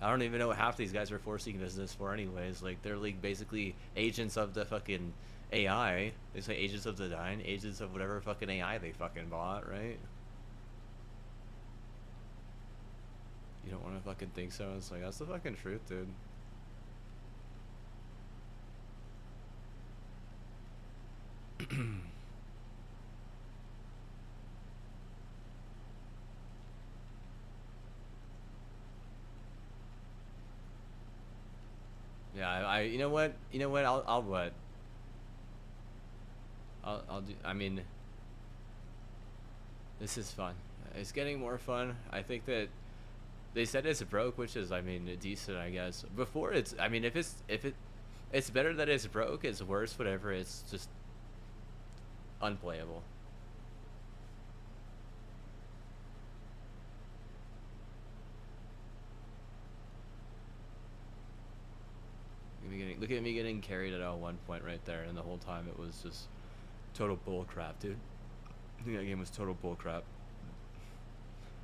S3: I don't even know what half these guys are forcing business for anyways. Like, they're like basically agents of the fucking AI. They say Agents of the Dying, Agents of whatever fucking AI they fucking bought, right? You don't want to fucking think so. It's like, that's the fucking truth, dude. Yeah, you know what? You know what? I'll what? I'll do. I mean, this is fun. It's getting more fun. I think that they said it's broke, which is, I mean, decent, I guess. Before it's, I mean, it's better that it's broke. It's worse, whatever. It's just unplayable. Look at me getting carried at one point right there, and the whole time it was just total bull crap, dude. I think that game was total bull crap.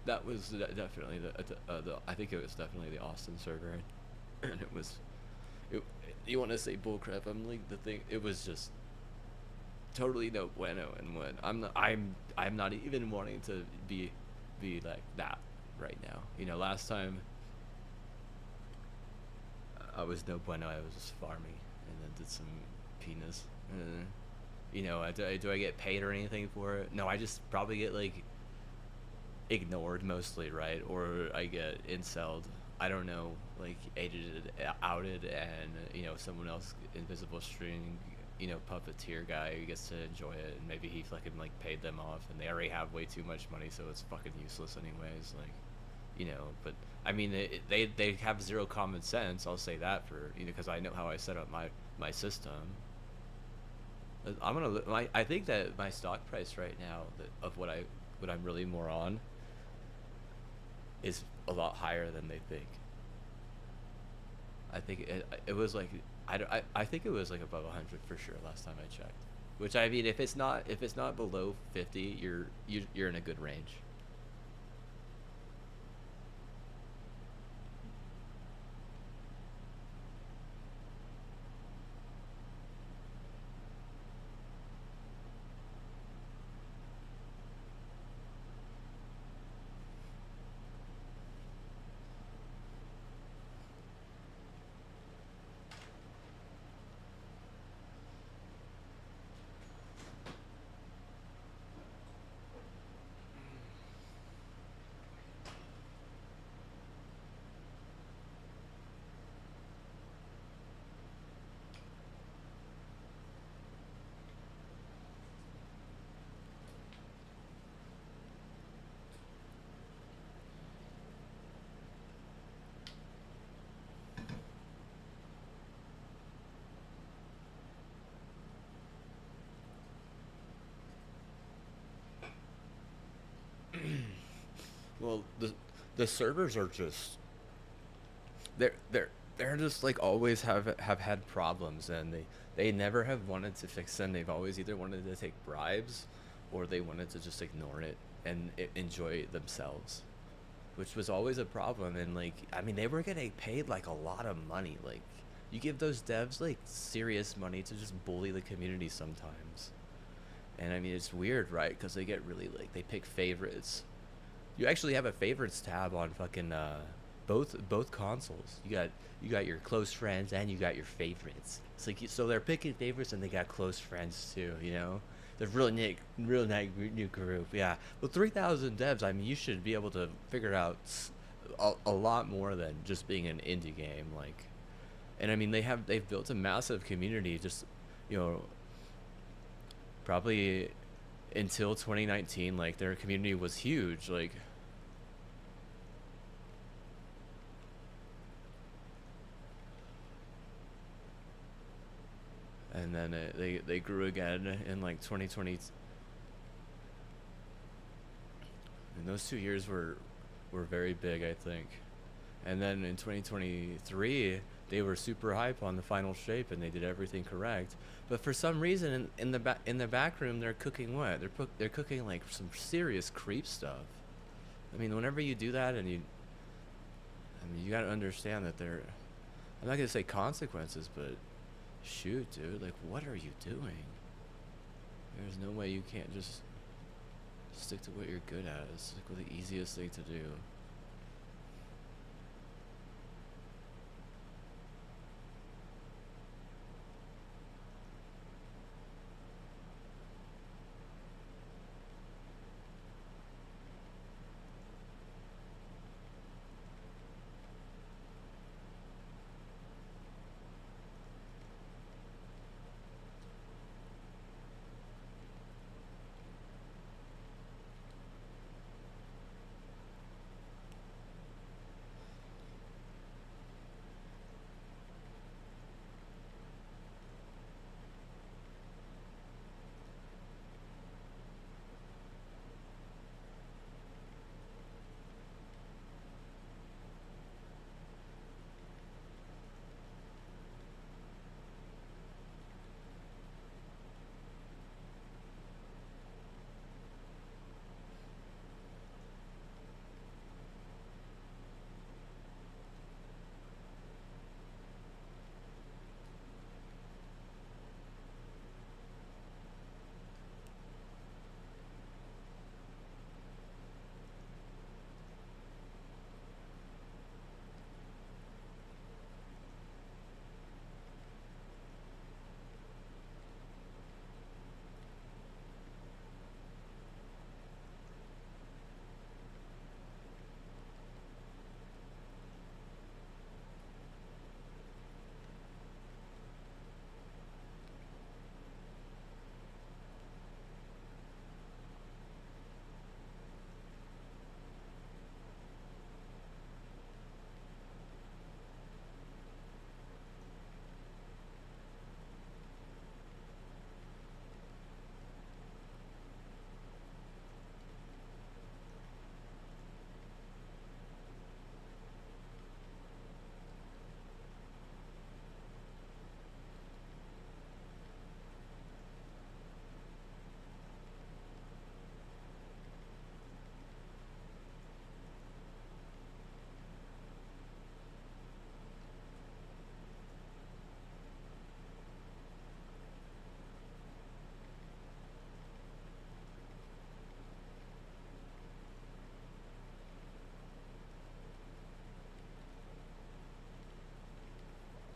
S3: That was definitely the I think it was definitely the Austin server, and it was it, you want to say bull crap? I'm like the thing. It was just totally no bueno, and when I'm not even wanting to be like that right now. You know, last time I was no bueno. I was just farming and then did some penis. You know, do I get paid or anything for it? No, I just probably get like ignored mostly, right? Or I get incelled. I don't know, like edited, outed, and you know someone else, invisible string, you know, puppeteer guy who gets to enjoy it, and maybe he fucking like paid them off, and they already have way too much money, so it's fucking useless anyways. Like, you know, but I mean, they have zero common sense. I'll say that for you know, because I know how I set up my system. I think that my stock price right now of what I'm really more on is a lot higher than they think. I think it was like I think it was like above 100 for sure last time I checked. Which I mean, if it's not below 50, you're in a good range. Well, the servers are just they're just like always have had problems, and they never have wanted to fix them. They've always either wanted to take bribes or they wanted to just ignore it and enjoy themselves, which was always a problem. And like, I mean, they were getting paid like a lot of money. Like, you give those devs like serious money to just bully the community sometimes. And I mean, it's weird, right? Because they get really like they pick favorites. You actually have a favorites tab on fucking both consoles. You got your close friends and you got your favorites. It's like so they're picking favorites and they got close friends too. You know, the real nice new group. Yeah, with 3,000 devs, I mean, you should be able to figure out a lot more than just being an indie game. Like, and I mean they've built a massive community. Just you know, probably until 2019, like their community was huge. Like, and then they grew again in like 2020, and those 2 years were very big, I think. And then in 2023 they were super hype on the final shape and they did everything correct. But for some reason in the back room they're cooking what? They're cooking like some serious creep stuff. I mean, whenever you do that, and I mean, you got to understand that I'm not going to say consequences, but Shoot, dude, like, what are you doing? There's no way you can't just stick to what you're good at. It's like the easiest thing to do.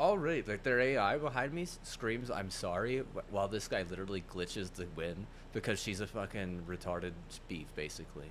S3: Already, like their AI behind me screams "I'm sorry" while this guy literally glitches the win because she's a fucking retarded beef, basically.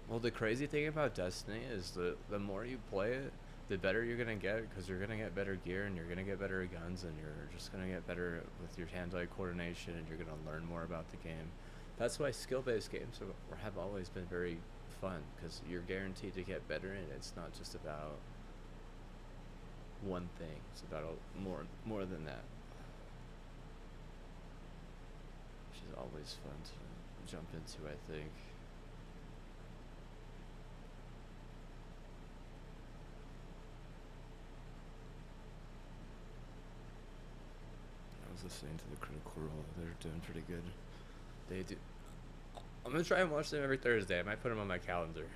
S3: Well, the crazy thing about Destiny is the more you play it, the better you're gonna get because you're gonna get better gear and you're gonna get better guns and you're just gonna get better with your hand-eye coordination and you're gonna learn more about the game. That's why skill-based games have always been very fun because you're guaranteed to get better and it's not just about one thing. It's about more than that. always fun to jump into, I think. I was listening to the Critical Role. They're doing pretty good. They do. I'm gonna try and watch them every Thursday. I might put them on my calendar.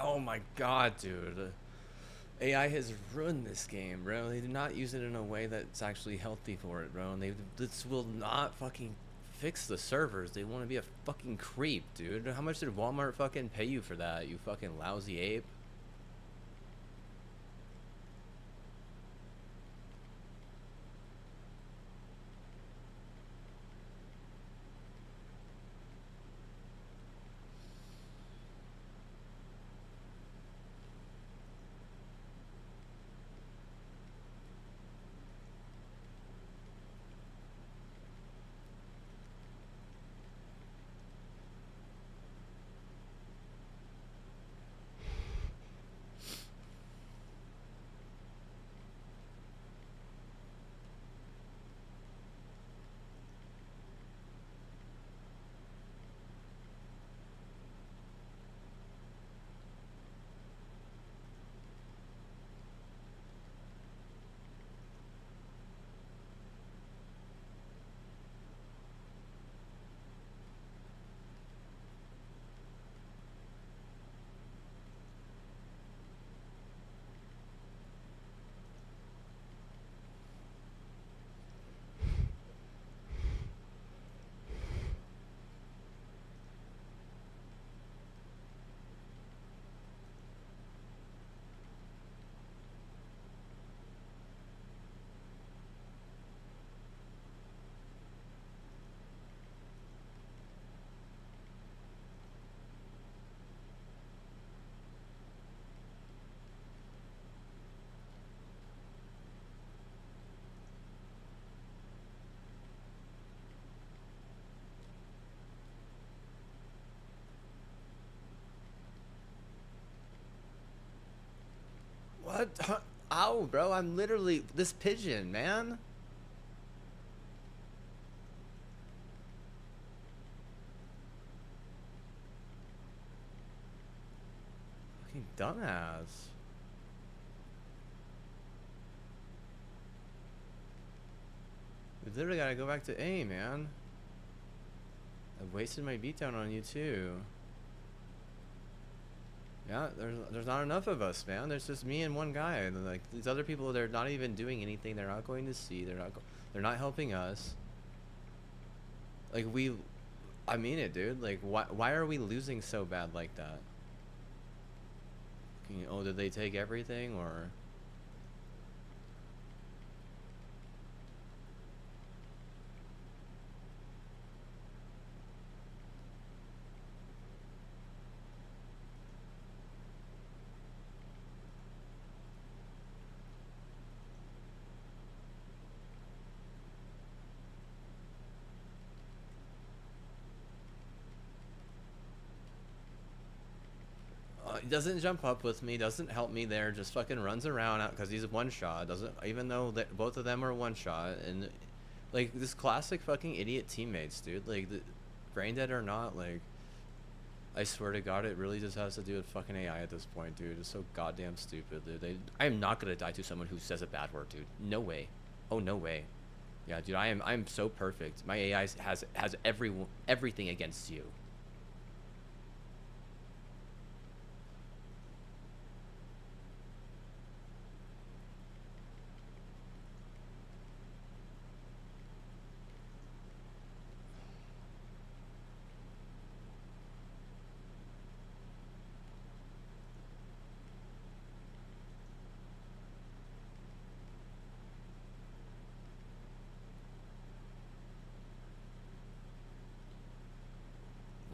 S3: Oh my god, dude. AI has ruined this game, bro. They did not use it in a way that's actually healthy for it, bro. And this will not fucking fix the servers. They want to be a fucking creep, dude. How much did Walmart fucking pay you for that, you fucking lousy ape? What? Ow, bro! I'm literally this pigeon, man. Fucking dumbass. We literally gotta go back to A, man. I wasted my beatdown on you too. Yeah, there's not enough of us, man. There's just me and one guy. And like these other people, they're not even doing anything. They're not going to see. They're not helping us. Like I mean it, dude. Like why are we losing so bad like that? Oh, did they take everything or? He doesn't jump up with me, doesn't help me there, just fucking runs around out because he's one shot. Doesn't even though that both of them are one shot and like this classic fucking idiot teammates, dude. Like brain dead or not, like I swear to God, it really just has to do with fucking AI at this point, dude. It's so goddamn stupid, dude. I am not gonna die to someone who says a bad word, dude. No way. Oh no way. Yeah, dude. I'm so perfect. My AI has everything against you.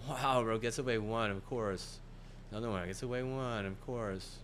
S3: Wow, bro, gets away one, of course. Another one gets away one, of course.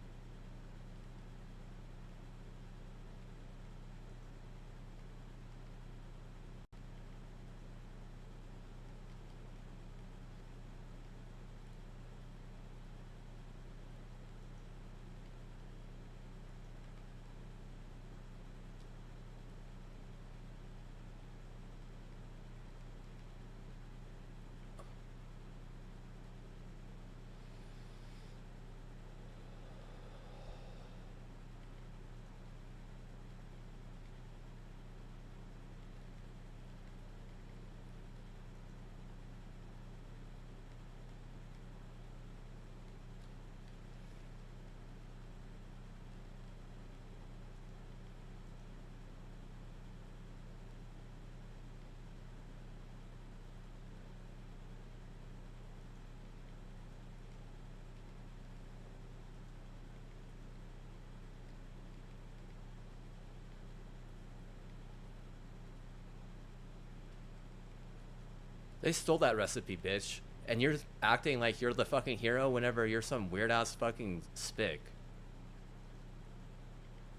S3: They stole that recipe, bitch. And you're acting like you're the fucking hero whenever you're some weird ass fucking spick.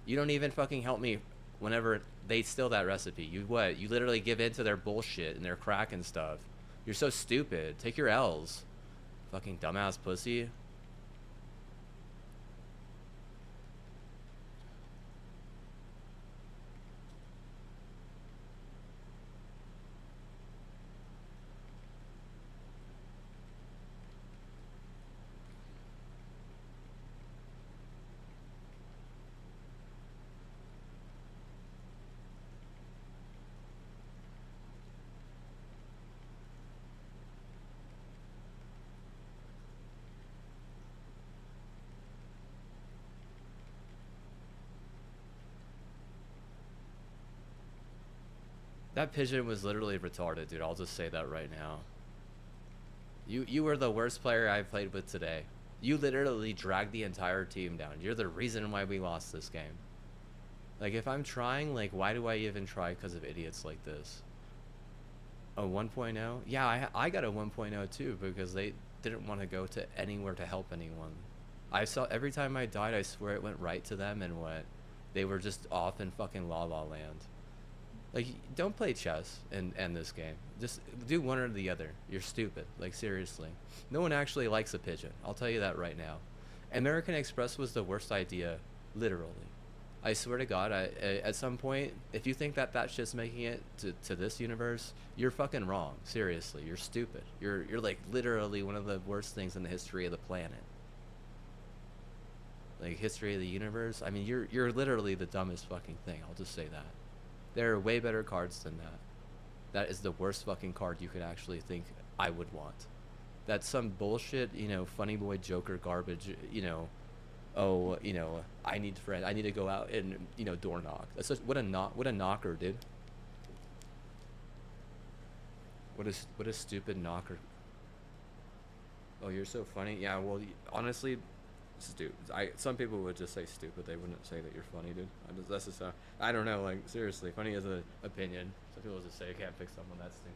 S3: You don't even fucking help me whenever they steal that recipe. You what? You literally give in to their bullshit and their crack and stuff. You're so stupid. Take your L's. Fucking dumbass pussy. That pigeon was literally retarded, dude. I'll just say that right now. You were the worst player I played with today. You literally dragged the entire team down. You're the reason why we lost this game. Like, if I'm trying, like, why do I even try because of idiots like this? A 1.0? Yeah, I got a 1.0 too because they didn't want to go to anywhere to help anyone. I saw every time I died, I swear it went right to them and what? They were just off in fucking La La Land. Like, don't play chess and end this game. Just do one or the other. You're stupid. Like, seriously. No one actually likes a pigeon. I'll tell you that right now. American Express was the worst idea Literally. I swear to God, at some point, if you think that that shit's making it to this universe, you're fucking wrong. Seriously, you're stupid. You're like literally one of the worst things in the history of the planet. Like history of the universe. I mean, you're literally the dumbest fucking thing. I'll just say that. There are way better cards than that. That is the worst fucking card you could actually think I would want. That's some bullshit, funny boy Joker garbage, oh, I need friends. I need to go out and door knock. That's just, what a knocker, dude. What a stupid knocker. Oh, you're so funny. Yeah, well, honestly, stupid. Some people would just say stupid. They wouldn't say that you're funny, dude. That's just I don't know. Like seriously, funny is an opinion. Some people just say I can't pick someone that's stupid.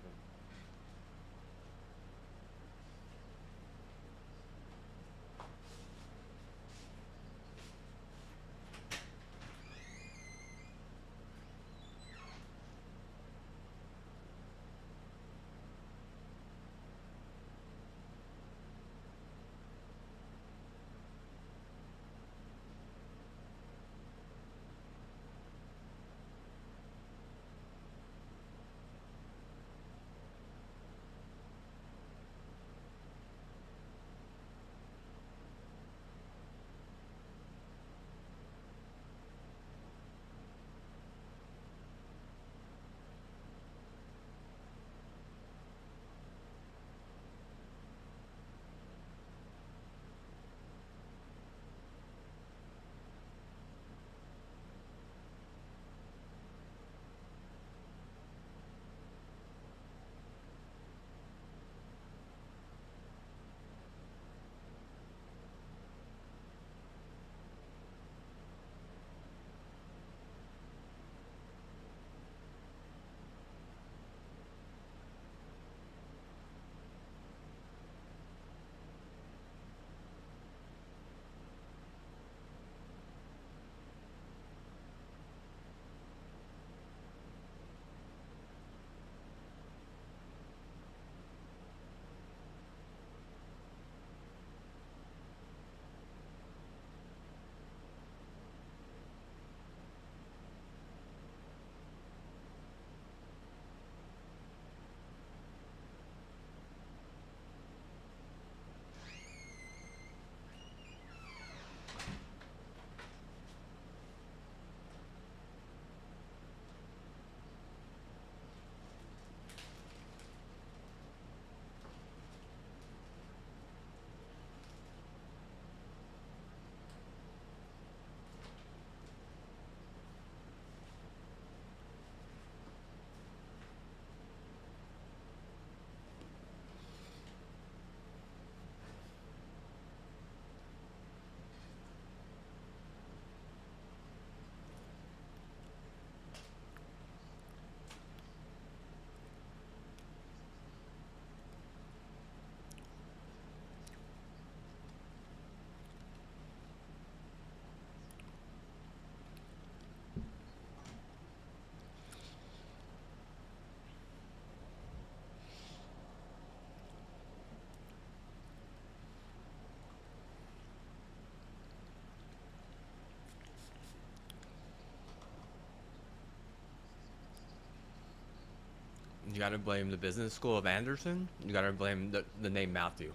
S3: You gotta blame the business school of Anderson. You gotta blame the name Matthew.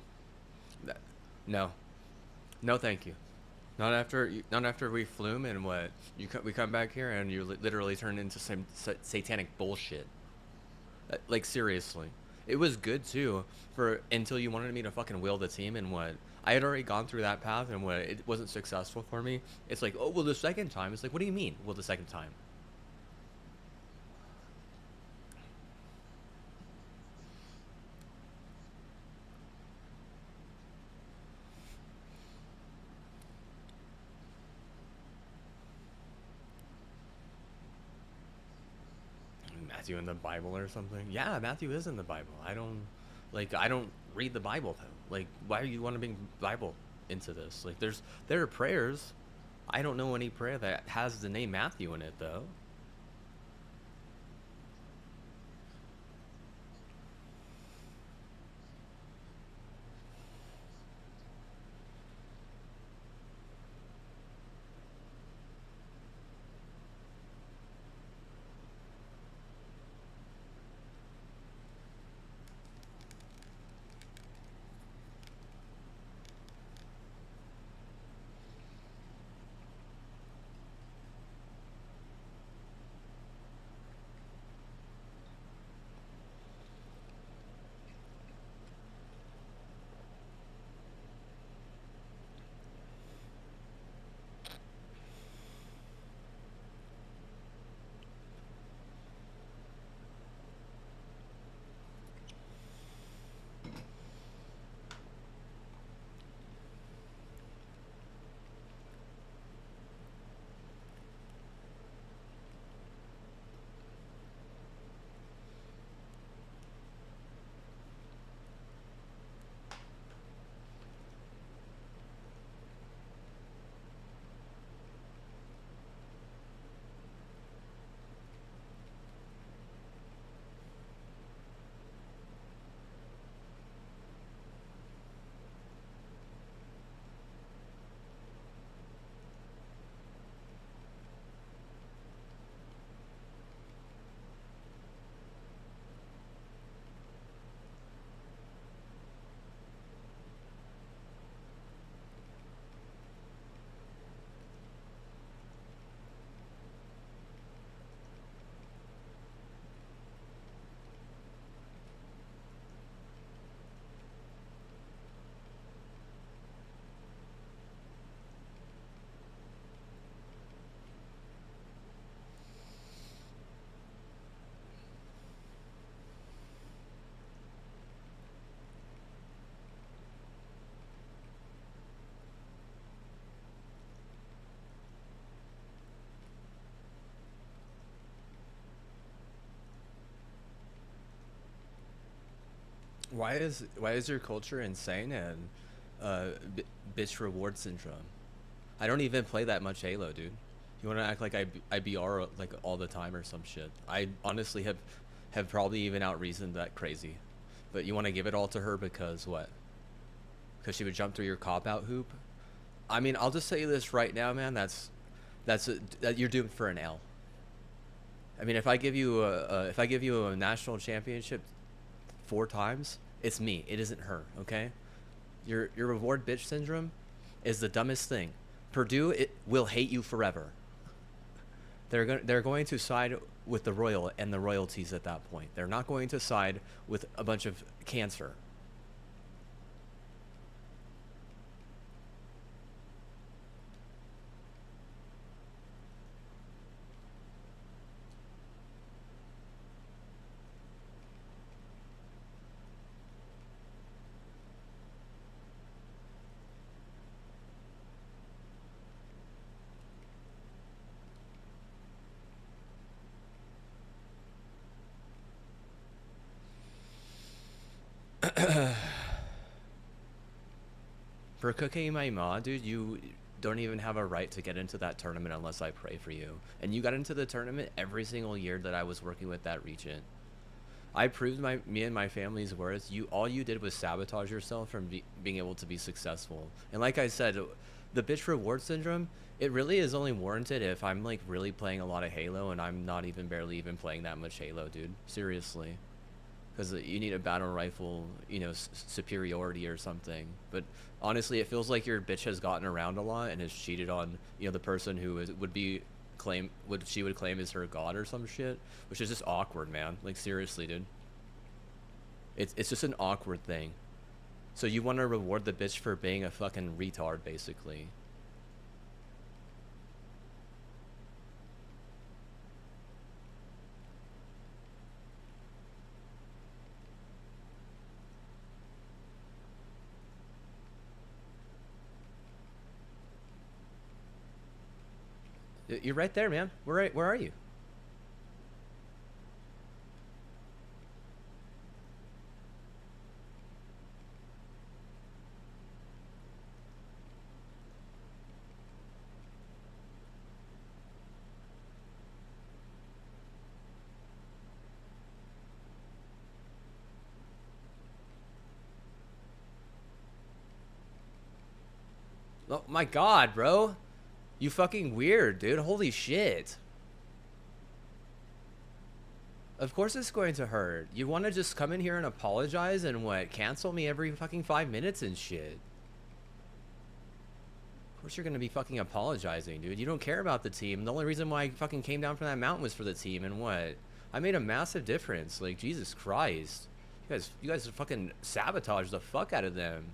S3: That, no, no, thank you. Not after we flume and what we come back here and you literally turn into some satanic bullshit. Like seriously, it was good too for until you wanted me to fucking will the team and what I had already gone through that path and what it wasn't successful for me. It's like, oh well, the second time. It's like, what do you mean? Well, the second time. Matthew in the Bible or something? Yeah, Matthew is in the Bible. I don't read the Bible though. Like, why do you want to bring Bible into this? Like, there are prayers. I don't know any prayer that has the name Matthew in it though. why is your culture insane and bitch reward syndrome? I don't even play that much Halo, dude. You want to act like I BR like all the time or some shit? I honestly have probably even out reasoned that crazy, but you want to give it all to her because what? Because she would jump through your cop out hoop? I mean, I'll just say this right now, man. That you're doomed for an L. I mean, if I give you a national championship 4 times, it's me. It isn't her. Okay. Your reward bitch syndrome is the dumbest thing. Purdue will hate you forever. They're going to side with the royal and the royalties at that point. They're not going to side with a bunch of cancer. For cooking my ma, dude, you don't even have a right to get into that tournament unless I pray for you. And you got into the tournament every single year that I was working with that region. I proved me and my family's worth. All you did was sabotage yourself from being able to be successful. And like I said, the bitch reward syndrome, it really is only warranted if I'm like really playing a lot of Halo and I'm not even barely even playing that much Halo, dude. Seriously. Because you need a battle rifle, superiority or something. But honestly, it feels like your bitch has gotten around a lot and has cheated on, the person who she would claim is her god or some shit, which is just awkward, man. Like seriously, dude. It's just an awkward thing. So you want to reward the bitch for being a fucking retard, basically. You're right there, man. Where are you? Oh my god, bro. You fucking weird, dude. Holy shit. Of course it's going to hurt. You want to just come in here and apologize and what? Cancel me every fucking 5 minutes and shit. Of course you're going to be fucking apologizing, dude. You don't care about the team. The only reason why I fucking came down from that mountain was for the team, and what? I made a massive difference. Like, Jesus Christ. You guys fucking sabotage the fuck out of them.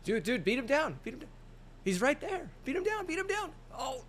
S3: Dude, beat him down. Beat him down. He's right there. Beat him down. Beat him down. Oh.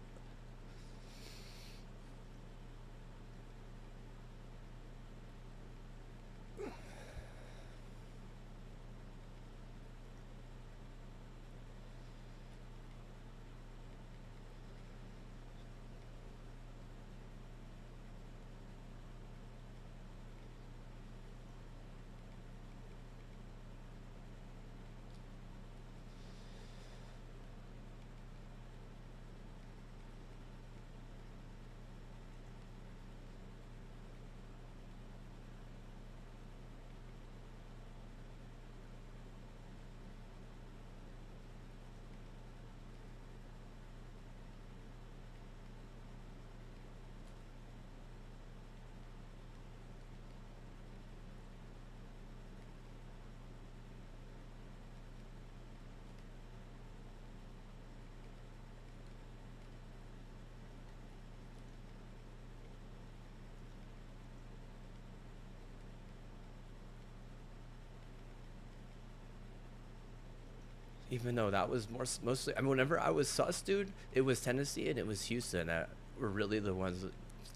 S3: even though that was mostly, I mean, whenever I was sus, dude, it was Tennessee and it was Houston that were really the ones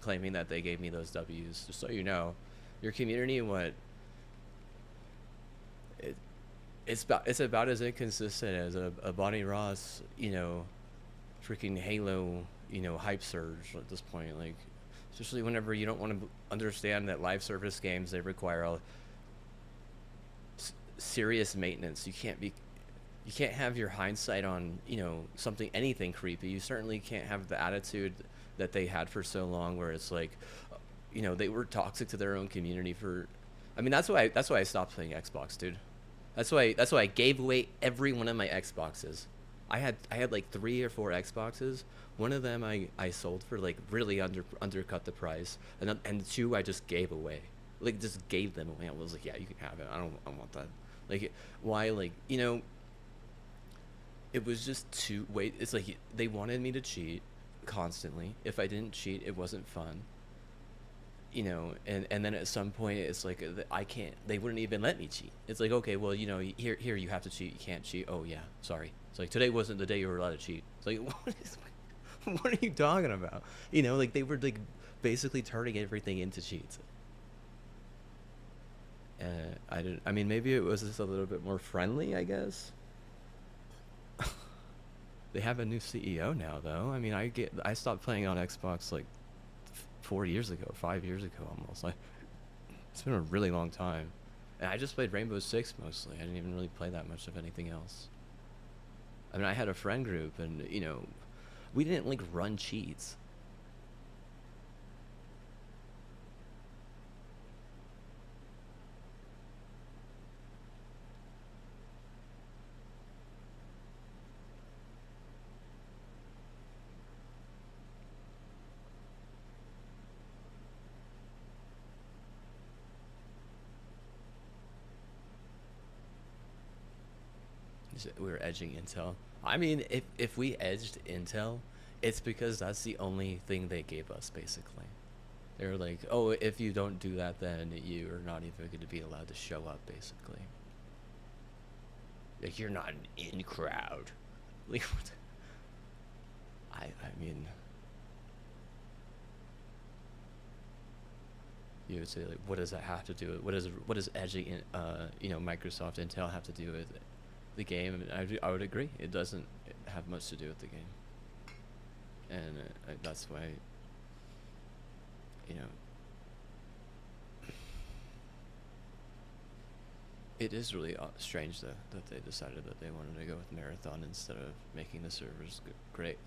S3: claiming that they gave me those W's. Just so you know, your community, what it, it's about as inconsistent as a Bonnie Ross, freaking Halo, hype surge at this point. Like, especially whenever you don't want to understand that live service games, they require serious maintenance. You can't have your hindsight on something, anything creepy. You certainly can't have the attitude that they had for so long, where it's like, they were toxic to their own community for. I mean, that's why I stopped playing Xbox, dude. That's why I gave away every one of my Xboxes. I had like 3 or 4 Xboxes. One of them I sold for like really undercut the price, and 2 I just gave away. Like, just gave them away. I was like, yeah, you can have it. I don't want that. Like, why? Like, it was just too wait. It's like they wanted me to cheat constantly. If I didn't cheat, it wasn't fun. And then at some point it's like, I can't. They wouldn't even let me cheat. It's like, okay, well, here you have to cheat. You can't cheat. Oh yeah, sorry. It's like, today wasn't the day you were allowed to cheat. It's like, what are you talking about? Like, they were like basically turning everything into cheats. I didn't. I mean, maybe it was just a little bit more friendly, I guess. They have a new CEO now, though. I mean, I stopped playing on Xbox like 4 years ago, 5 years ago, almost. Like, it's been a really long time, and I just played Rainbow Six mostly. I didn't even really play that much of anything else. I mean, I had a friend group, and we didn't like run cheats. We were edging Intel. I mean, if we edged Intel, it's because that's the only thing they gave us, basically. They were like, oh, if you don't do that, then you are not even going to be allowed to show up, basically. Like, you're not an in crowd. Like, what? I mean, you would say, like, what does that have to do with, what does edging Microsoft Intel have to do with the game? And I would agree, it doesn't have much to do with the game. And that's why, you know it is really strange that they decided that they wanted to go with Marathon instead of making the servers great.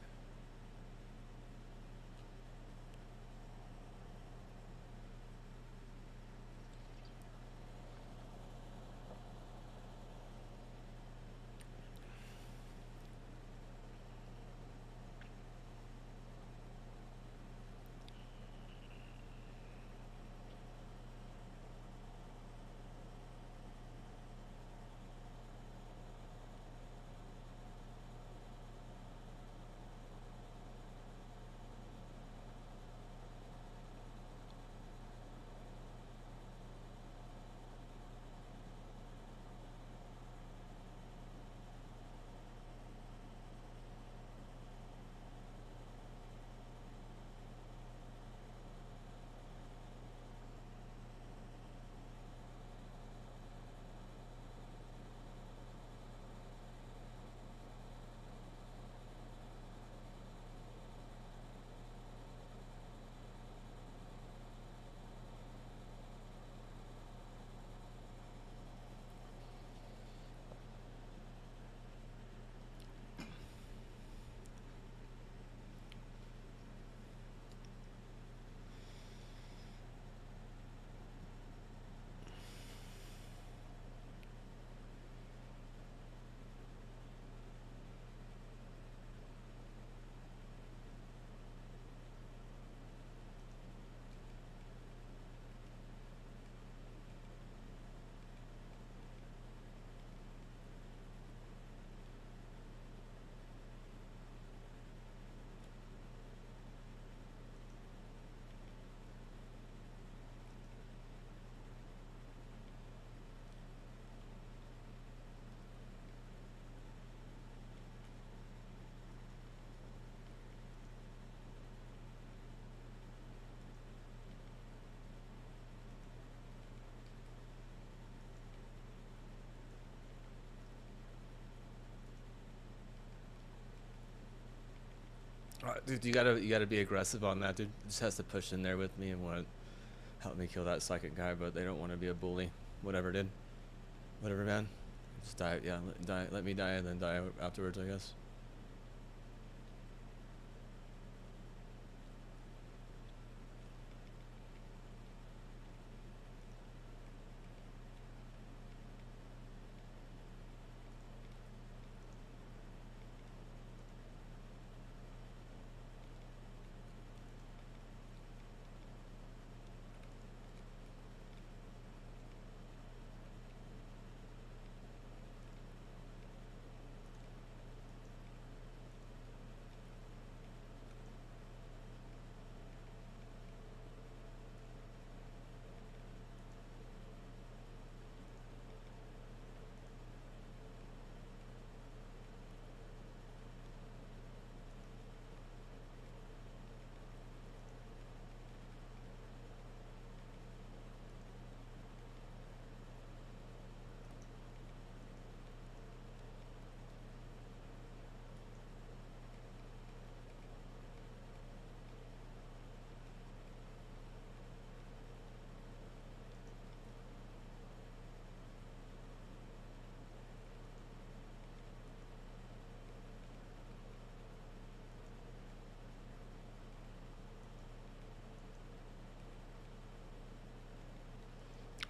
S3: Dude, you gotta be aggressive on that, dude. Just has to push in there with me and want to help me kill that second guy, but they don't want to be a bully. Whatever, dude. Whatever, man. Just die. Yeah, die. Let me die and then die afterwards, I guess.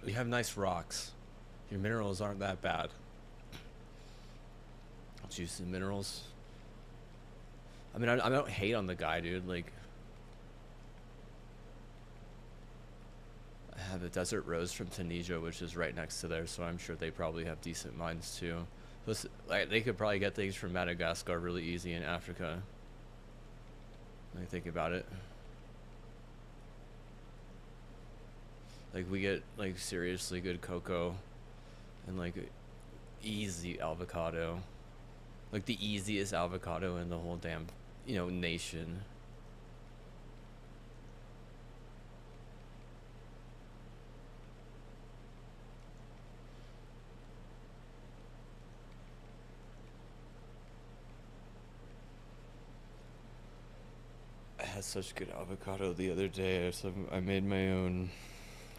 S3: You have nice rocks. Your minerals aren't that bad. Juice and minerals. I mean, I don't hate on the guy, dude. Like, I have a desert rose from Tunisia, which is right next to there, so I'm sure they probably have decent mines too. Plus, like, they could probably get things from Madagascar really easy in Africa. When I think about it. Like, we get, like, seriously good cocoa and, like, easy avocado. Like, the easiest avocado in the whole damn, nation. I had such good avocado the other day. I made my own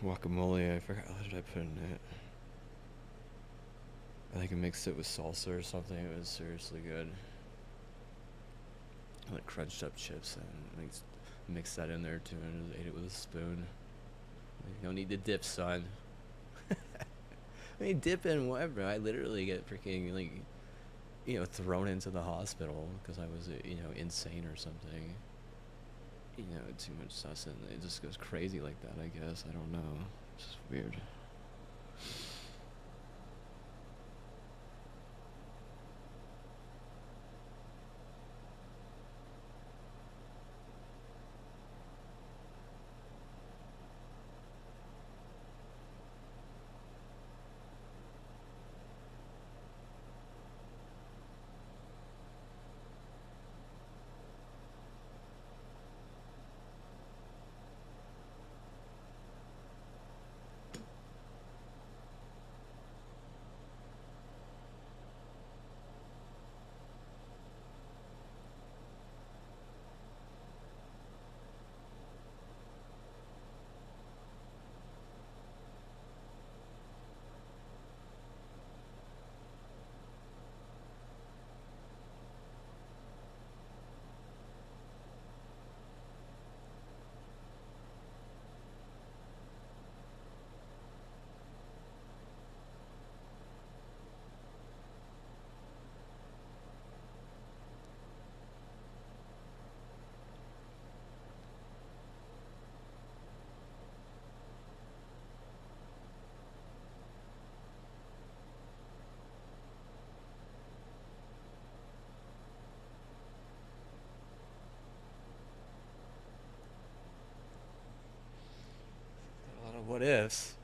S3: guacamole. I forgot, what did I put in it? I think I mixed it with salsa or something. It was seriously good. I like crunched up chips and like mixed that in there too, and just ate it with a spoon. Like, no need to dip, son. I mean, dip in whatever. I literally get freaking like, thrown into the hospital because I was, insane or something. Too much sus, and it just goes crazy like that. I guess I don't know. It's just weird. A lot of what ifs.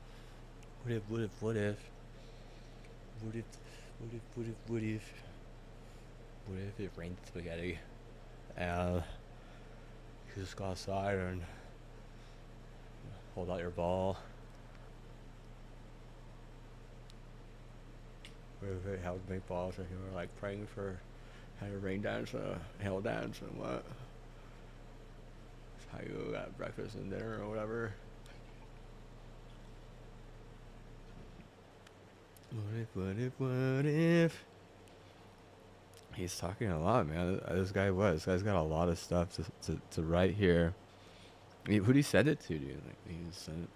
S3: What if? What if? What if? What if? What if? What if? What if? What if it rained spaghetti? And you just go outside and hold out your ball. What if it held big balls and you were like praying for had a rain dance, a hail dance, and what? I go got breakfast and dinner or whatever. What if? He's talking a lot, man. This guy's got a lot of stuff to write here. Who'd he send it to, dude? Like, he just sent it.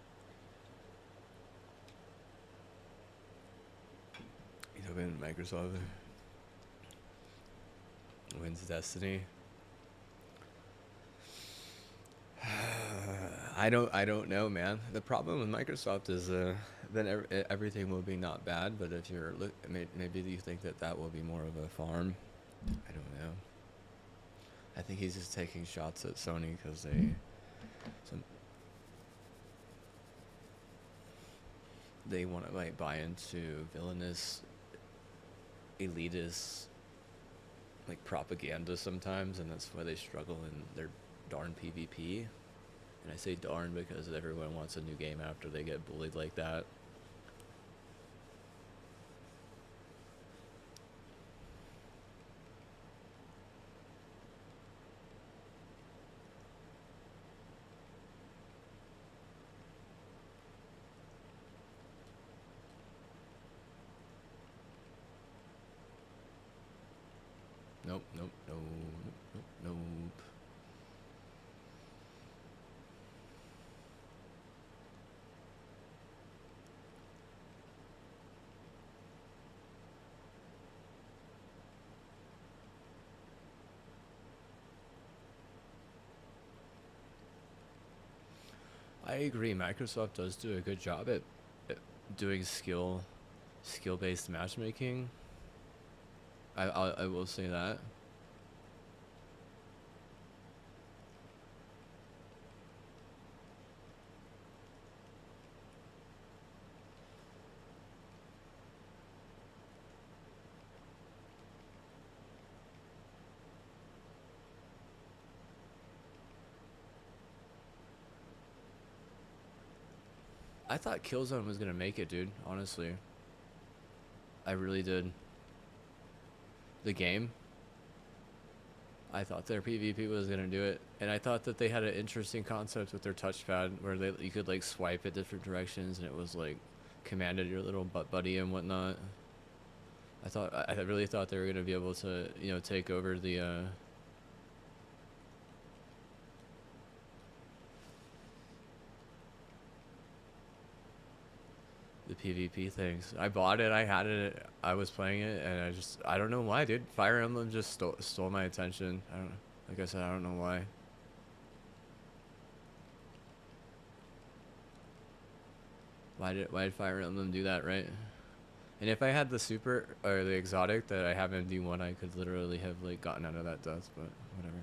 S3: He's opening Microsoft. Wins Destiny. I don't know, man. The problem with Microsoft is then everything will be not bad, but if you're maybe you think that will be more of a farm. I don't know. I think he's just taking shots at Sony because they want to like buy into villainous, elitist, like propaganda sometimes, and that's why they struggle in their darn PvP. And I say darn because everyone wants a new game after they get bullied like that. Nope, nope, nope, nope, nope. I agree. Microsoft does do a good job at doing skill-based matchmaking. I will say that. I thought Killzone was gonna make it, dude. Honestly, I really did. The game. I thought their PvP was gonna do it, and I thought that they had an interesting concept with their touchpad, where you could like swipe at different directions, and it was like commanded your little butt buddy and whatnot. I really thought they were gonna be able to take over the PvP things. I bought it, I had it, I was playing it, and I don't know why, dude. Fire Emblem just stole my attention. I don't, like I said, I don't know why. Why did Fire Emblem do that, right? And if I had the super or the exotic that I have in D1, I could literally have like gotten out of that death, but whatever.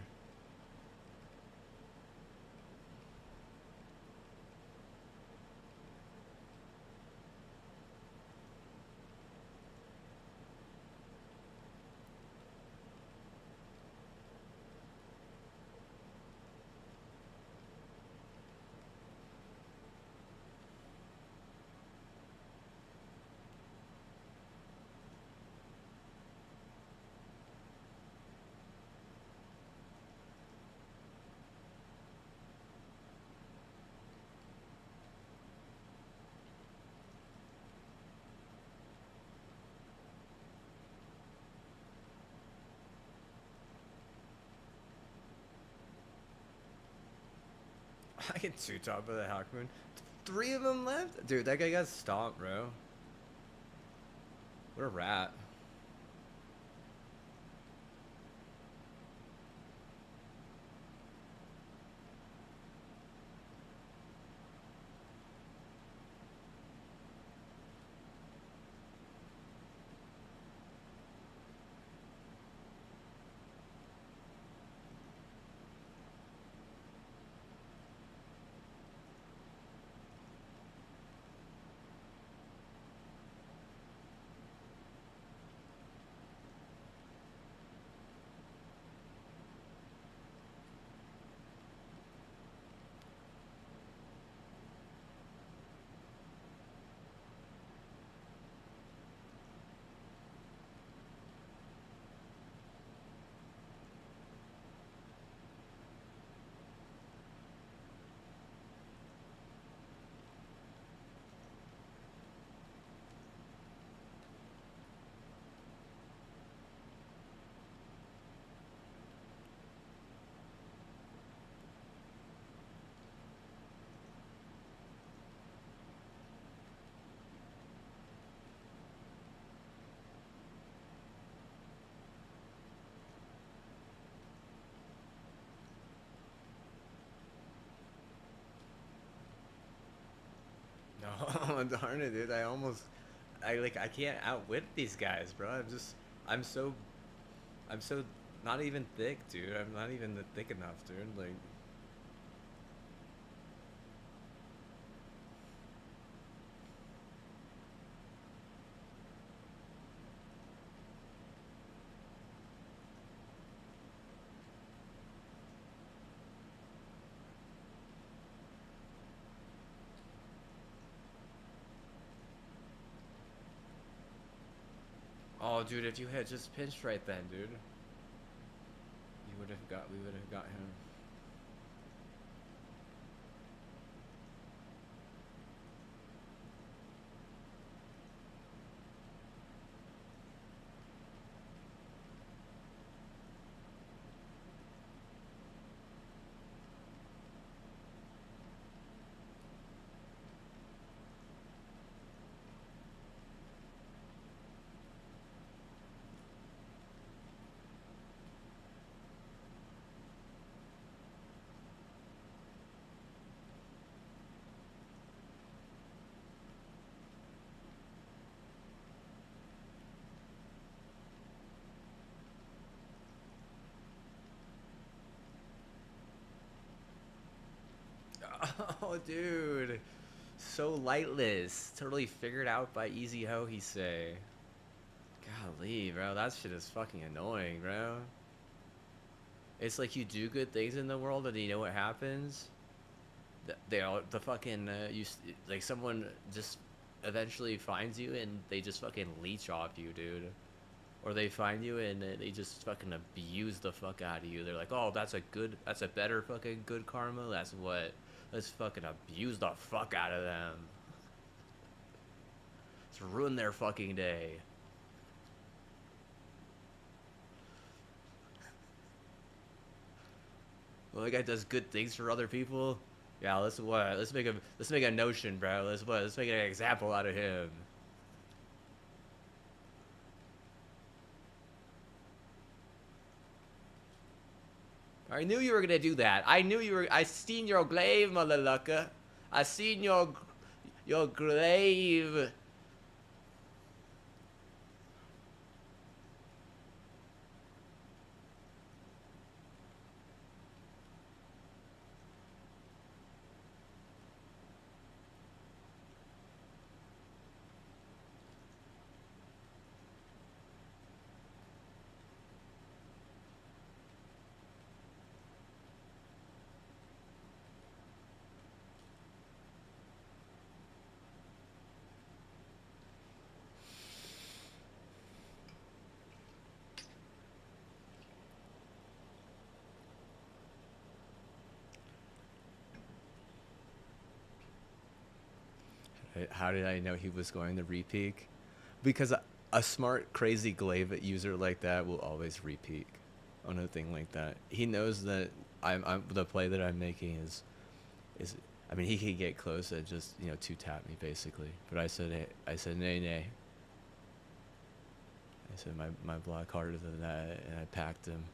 S3: I get two top of the Hackman. 3 of them left? Dude, that guy got stomped, bro. What a rat. darn it, dude. I can't outwit these guys, bro. I'm so, I'm so not even thick, dude. I'm not even thick enough, dude. Like, oh, dude, if you had just pinched right then, dude, we would have got him. Oh, dude, so lightless, totally figured out by Easy Ho, he say. Golly, bro, that shit is fucking annoying, bro. It's like you do good things in the world and you know what happens. They all the fucking like someone just eventually finds you and they just fucking leech off you, dude. Or they find you and they just fucking abuse the fuck out of you. They're like, oh, that's a better fucking good karma. That's what. Let's fucking abuse the fuck out of them. Let's ruin their fucking day. Well, the guy does good things for other people. Yeah, let's make a notion, bro. Let's make an example out of him. I knew you were gonna do that. I seen your glaive, motherfucker. I seen your glaive. How did I know he was going to repeak? Because a smart, crazy glaive user like that will always repeat on a thing like that. He knows that I'm the play that I'm making is. I mean, he could get close and just two tap me basically. But I said nay nay. I said my block harder than that, and I packed him.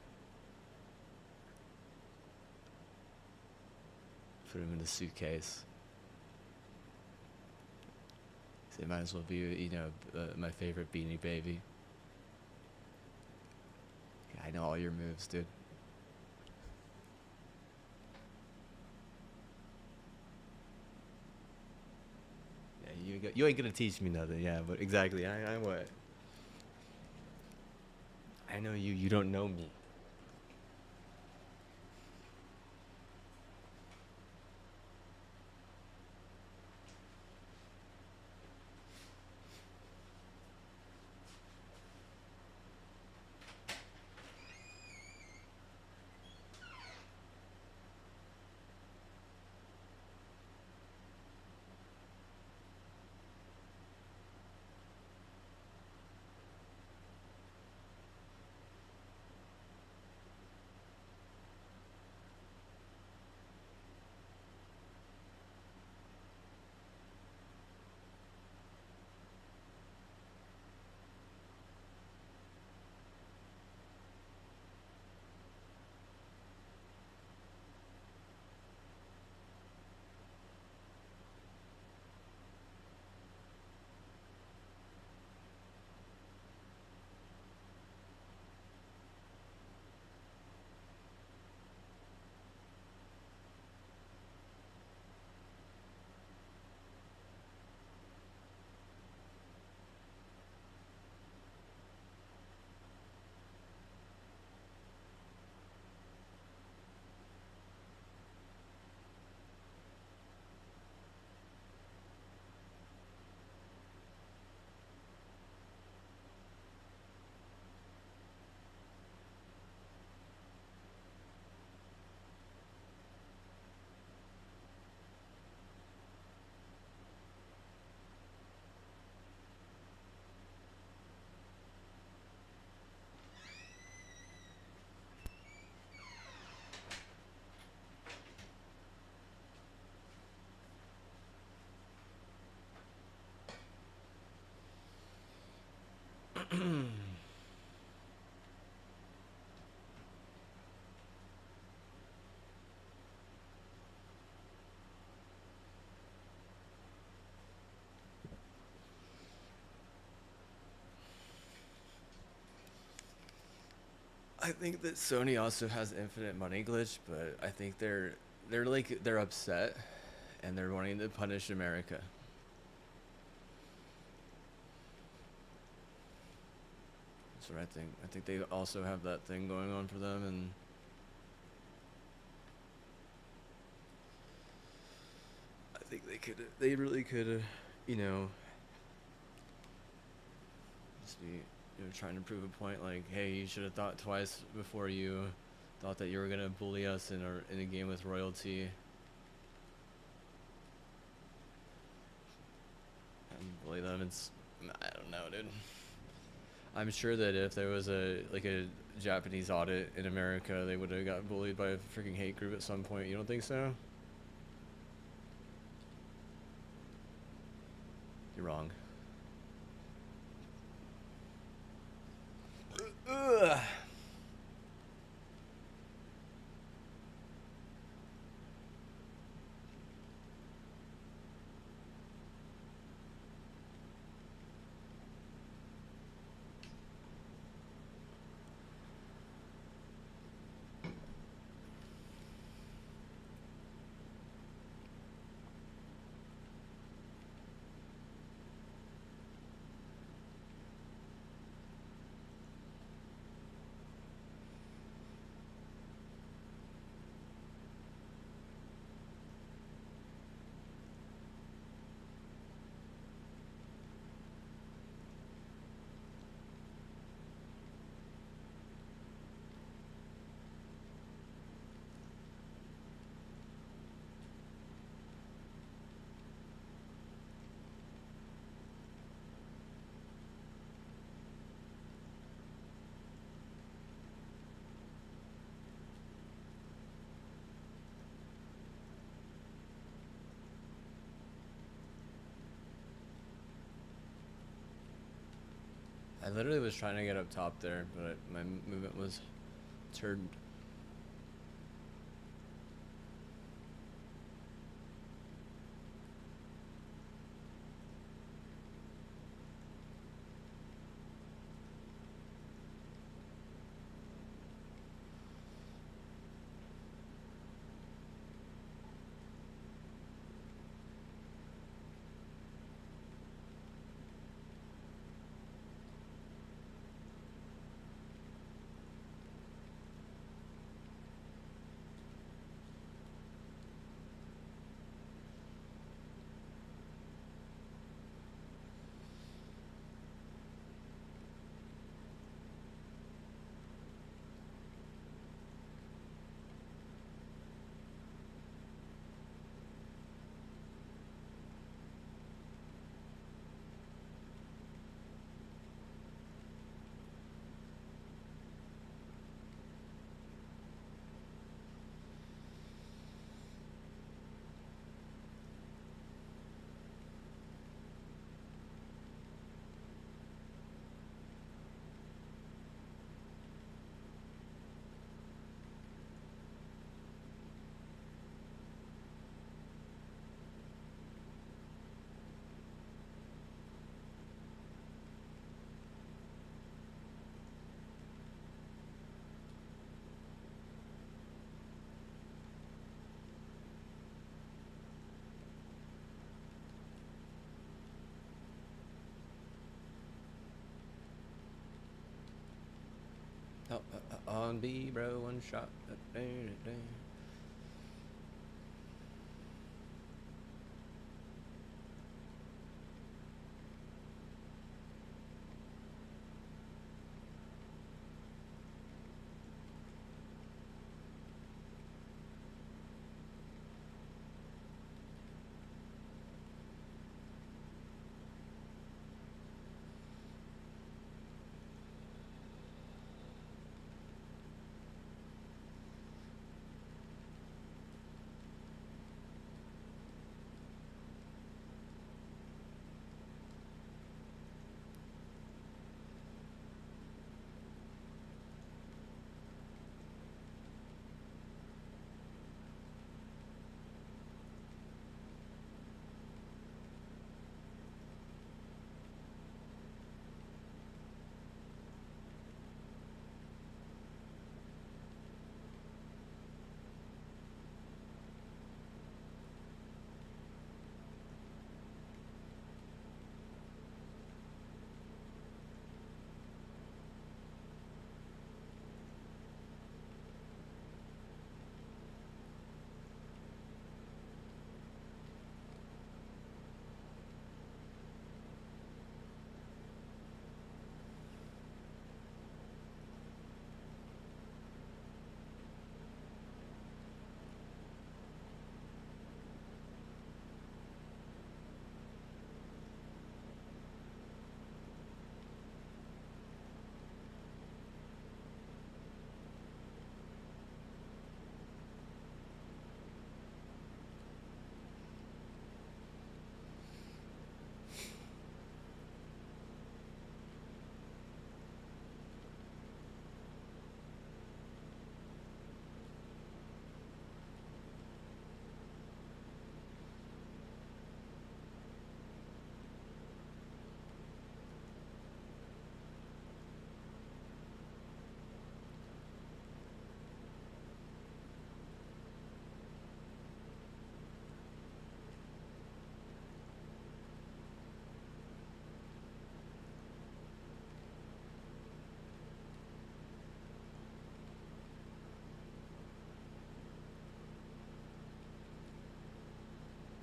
S3: Put him in the suitcase. So it might as well be, my favorite Beanie Baby. Yeah, I know all your moves, dude. Yeah, you ain't gonna teach me nothing. Yeah, but exactly, I what? I know you. You don't know me. I think that Sony also has infinite money glitch, but I think they're upset and they're wanting to punish America. That's what I think. I think they also have that thing going on for them, and I think they really could, you know, just be, trying to prove a point like, hey, you should have thought twice before you thought that you were gonna bully us in a game with royalty. And bully them. I don't know, dude. I'm sure that if there was a Japanese audit in America, they would have got bullied by a freaking hate group at some point. You don't think so? You're wrong. Ugh. I literally was trying to get up top there, but my movement was turned. Oh, on B, bro, one shot.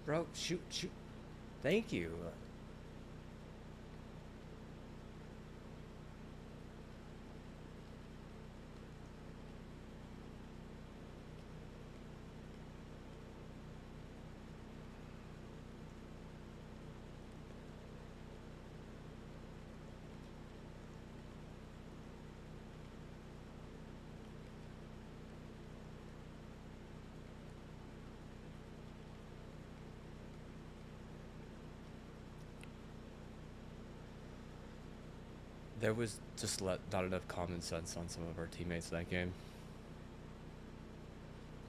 S3: Bro, shoot, shoot. Thank you. There was just not enough common sense on some of our teammates that game.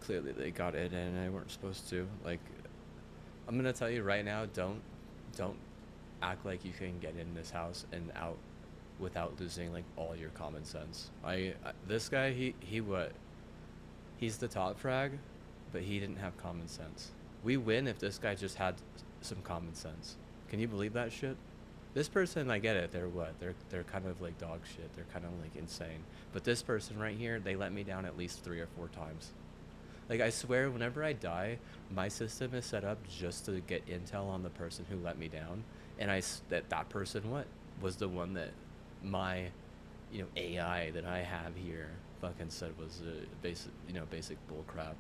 S3: Clearly they got it and they weren't supposed to. Like, I'm gonna tell you right now, don't act like you can get in this house and out without losing like all your common sense. This guy, he what? He's the top frag, but he didn't have common sense. We win if this guy just had some common sense. Can you believe that shit? This person, I get it. They're what? They're kind of like dog shit. They're kind of like insane. But this person right here, they let me down at least 3 or 4 times. Like, I swear, whenever I die, my system is set up just to get intel on the person who let me down, and that person what was the one that my, AI that I have here fucking said was basic bull crap.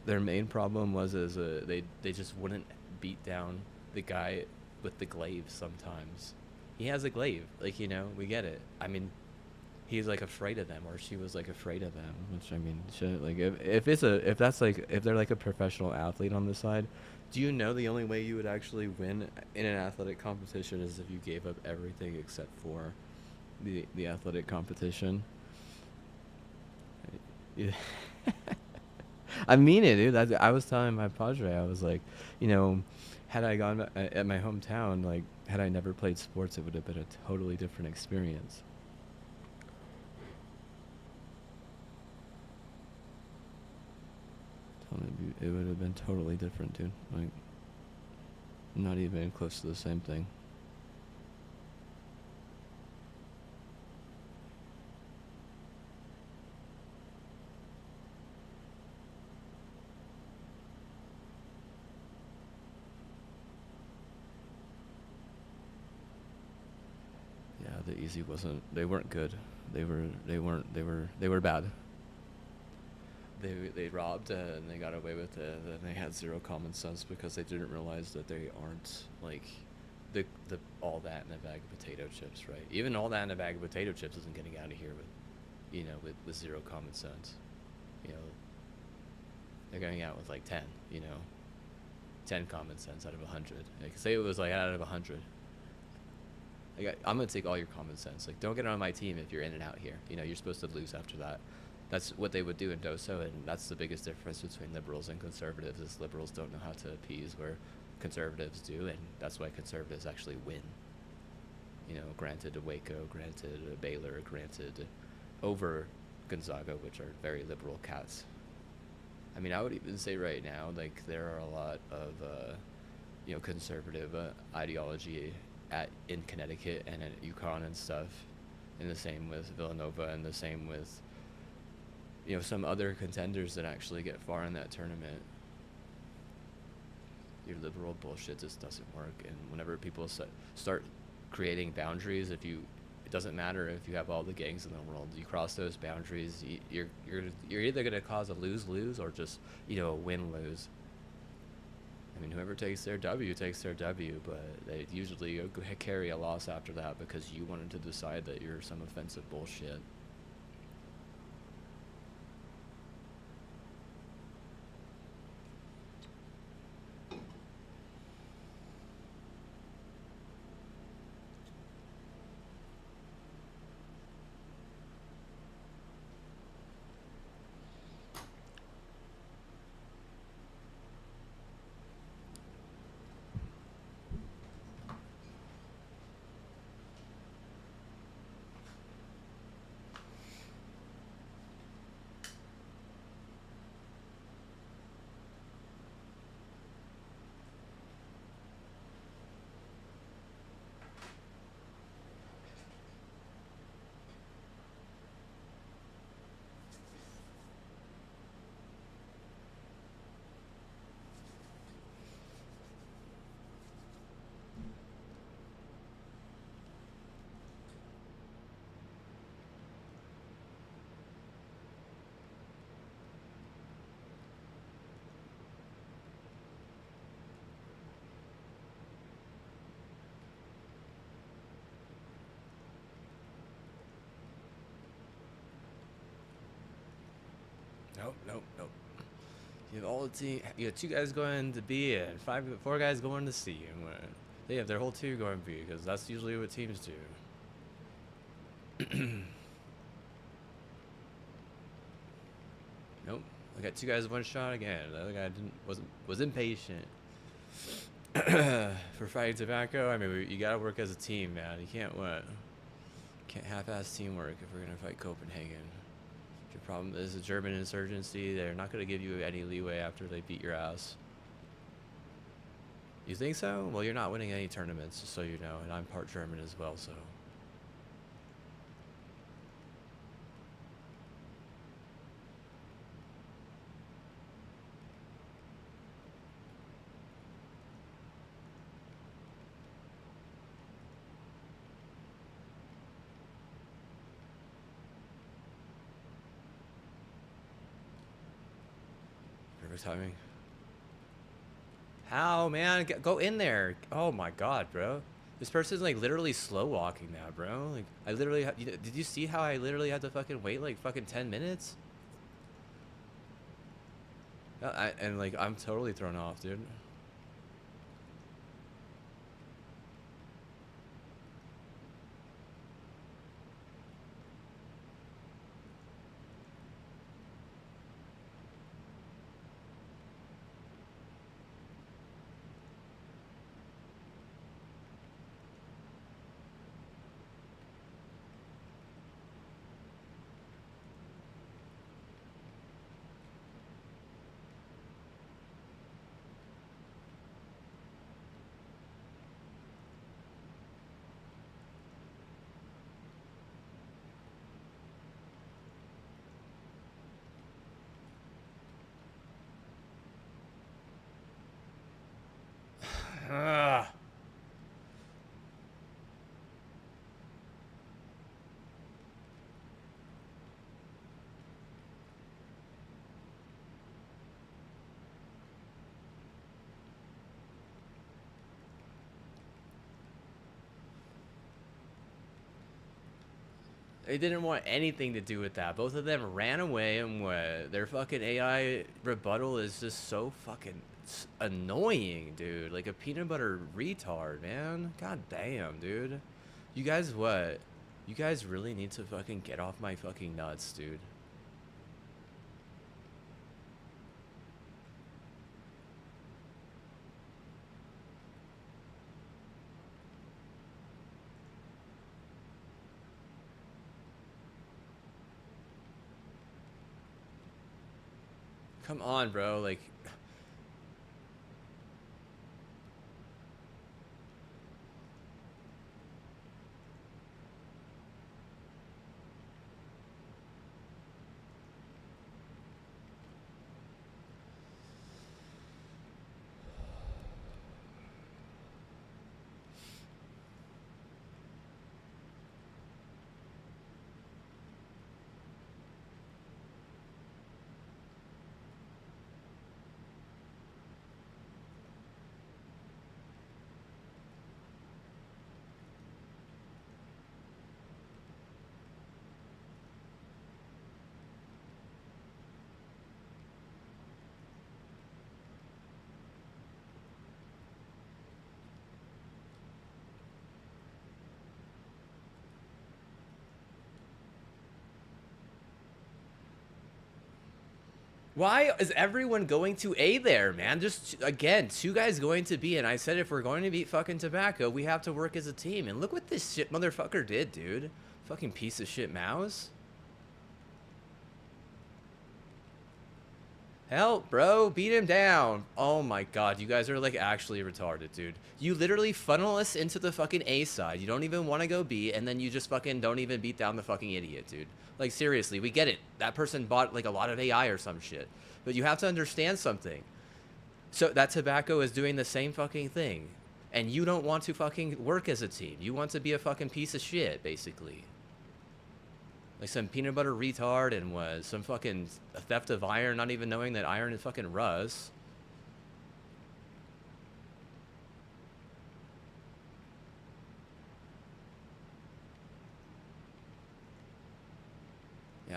S3: Their main problem was they just wouldn't beat down the guy with the glaive sometimes. He has a glaive, like, we get it. I mean, he's like afraid of them, or she was like afraid of them, which, I mean, shit. Like, if they're like a professional athlete on the side, do you know the only way you would actually win in an athletic competition is if you gave up everything except for the athletic competition? Yeah. I mean it, dude. I was telling my padre, I was like, you know, had I gone at my hometown, like, had I never played sports, it would have been a totally different experience. It would have been totally different, dude. Like, not even close to the same thing. Yeah, the easy wasn't. They weren't good. They were bad. They robbed and they got away with it, and they had zero common sense because they didn't realize that they aren't like the all that in a bag of potato chips, right? Even all that in a bag of potato chips isn't getting out of here with zero common sense. You know, they're going out with like 10, 10 common sense out of 100. Like, say it was like out of 100. Like, I'm gonna take all your common sense. Like, don't get on my team if you're in and out here. You're supposed to lose after that. That's what they would do in Doso, and that's the biggest difference between liberals and conservatives. Is liberals don't know how to appease, where conservatives do, and that's why conservatives actually win. Granted to Waco, granted to Baylor, granted over Gonzaga, which are very liberal cats. I mean, I would even say right now, like, there are a lot of conservative ideology in Connecticut and at UConn and stuff, and the same with Villanova, and the same with some other contenders that actually get far in that tournament. Your liberal bullshit just doesn't work, and whenever people start creating boundaries, it doesn't matter if you have all the gangs in the world. You cross those boundaries, you're either gonna cause a lose-lose or just a win-lose. I mean, whoever takes their W takes their W, but they usually carry a loss after that because you wanted to decide that you're some offensive bullshit. Nope, nope, nope. You have all the team. You have 2 guys going to B and 4 guys going to C. And they have their whole team going B because that's usually what teams do. Nope. I got 2 guys 1 shot again. The other guy was impatient. For fighting tobacco, I mean, you gotta work as a team, man. You can't half-ass teamwork if we're gonna fight Copenhagen. Your problem is a German insurgency. They're not gonna give you any leeway after they beat your ass. You think so? Well, you're not winning any tournaments, just so you know, and I'm part German as well, so. Perfect timing. How, man? Go in there. Oh my god, bro. This person's like literally slow walking now, bro. Like, I literally did you see how I literally had to fucking wait like fucking 10 minutes? And like, I'm totally thrown off, dude. Ugh. They didn't want anything to do with that. Both of them ran away, and what? Their fucking AI rebuttal is just so fucking annoying, dude. Like a peanut butter retard, man. God damn, dude. You guys what? You guys really need to fucking get off my fucking nuts, dude. Come on, bro. Like, why is everyone going to A there, man? Just, again, 2 guys going to B, and I said if we're going to beat fucking tobacco, we have to work as a team. And look what this shit motherfucker did, dude. Fucking piece of shit mouse. Help, bro. Beat him down. Oh my god, you guys are like actually retarded, dude. You literally funnel us into the fucking A side. You don't even want to go B, and then you just fucking don't even beat down the fucking idiot, dude. Like, seriously, we get it. That person bought like a lot of AI or some shit. But you have to understand something. So that tobacco is doing the same fucking thing. And you don't want to fucking work as a team. You want to be a fucking piece of shit, basically. Like some peanut butter retard and was some fucking theft of iron, not even knowing that iron is fucking rust.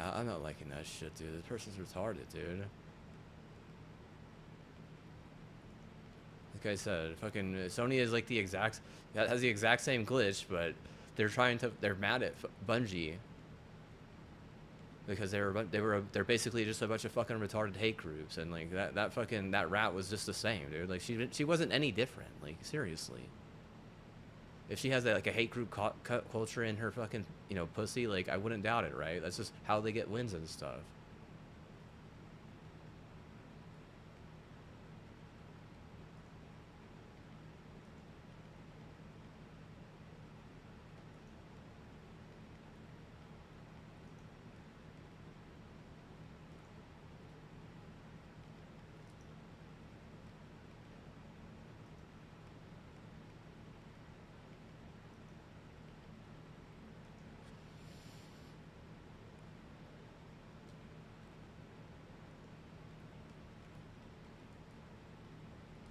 S3: Yeah, I'm not liking that shit, dude. This person's retarded, dude. Like I said, fucking Sony is like the exact, has the exact same glitch, but they're mad at Bungie because they're basically just a bunch of fucking retarded hate groups, and like that rat was just the same, dude. Like she wasn't any different. Like seriously, if she has like a hate group culture in her fucking pussy, like I wouldn't doubt it, right? That's just how they get wins and stuff.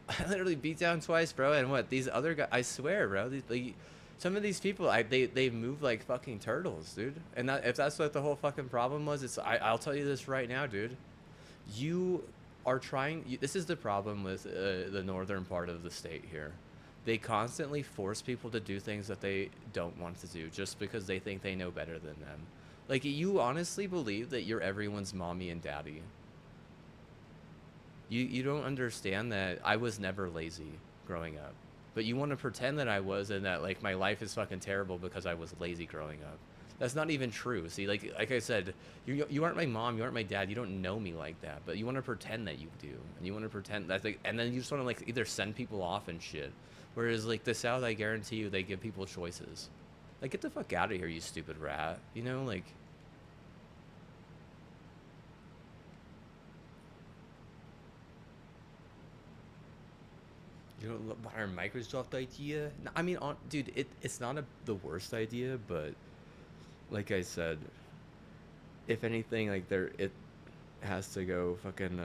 S3: I literally beat down twice, bro. And what these other guys? I swear, bro. Some of these people, they move like fucking turtles, dude. And if that's what the whole fucking problem was, I'll tell you this right now, dude. You are trying. This is the problem with the northern part of the state here. They constantly force people to do things that they don't want to do just because they think they know better than them. Like you honestly believe that you're everyone's mommy and daddy. You don't understand that I was never lazy growing up. But you want to pretend that I was and that like my life is fucking terrible because I was lazy growing up. That's not even true. See, like I said, you aren't my mom, you aren't my dad, you don't know me like that. But you want to pretend that you do. And you want to pretend that and then you just want to like either send people off and shit. Whereas like the South, I guarantee you they give people choices. Like get the fuck out of here, you stupid rat. You know, like you know, our Microsoft idea. I mean, dude, it's not the worst idea, but like I said, if anything, like it has to go fucking.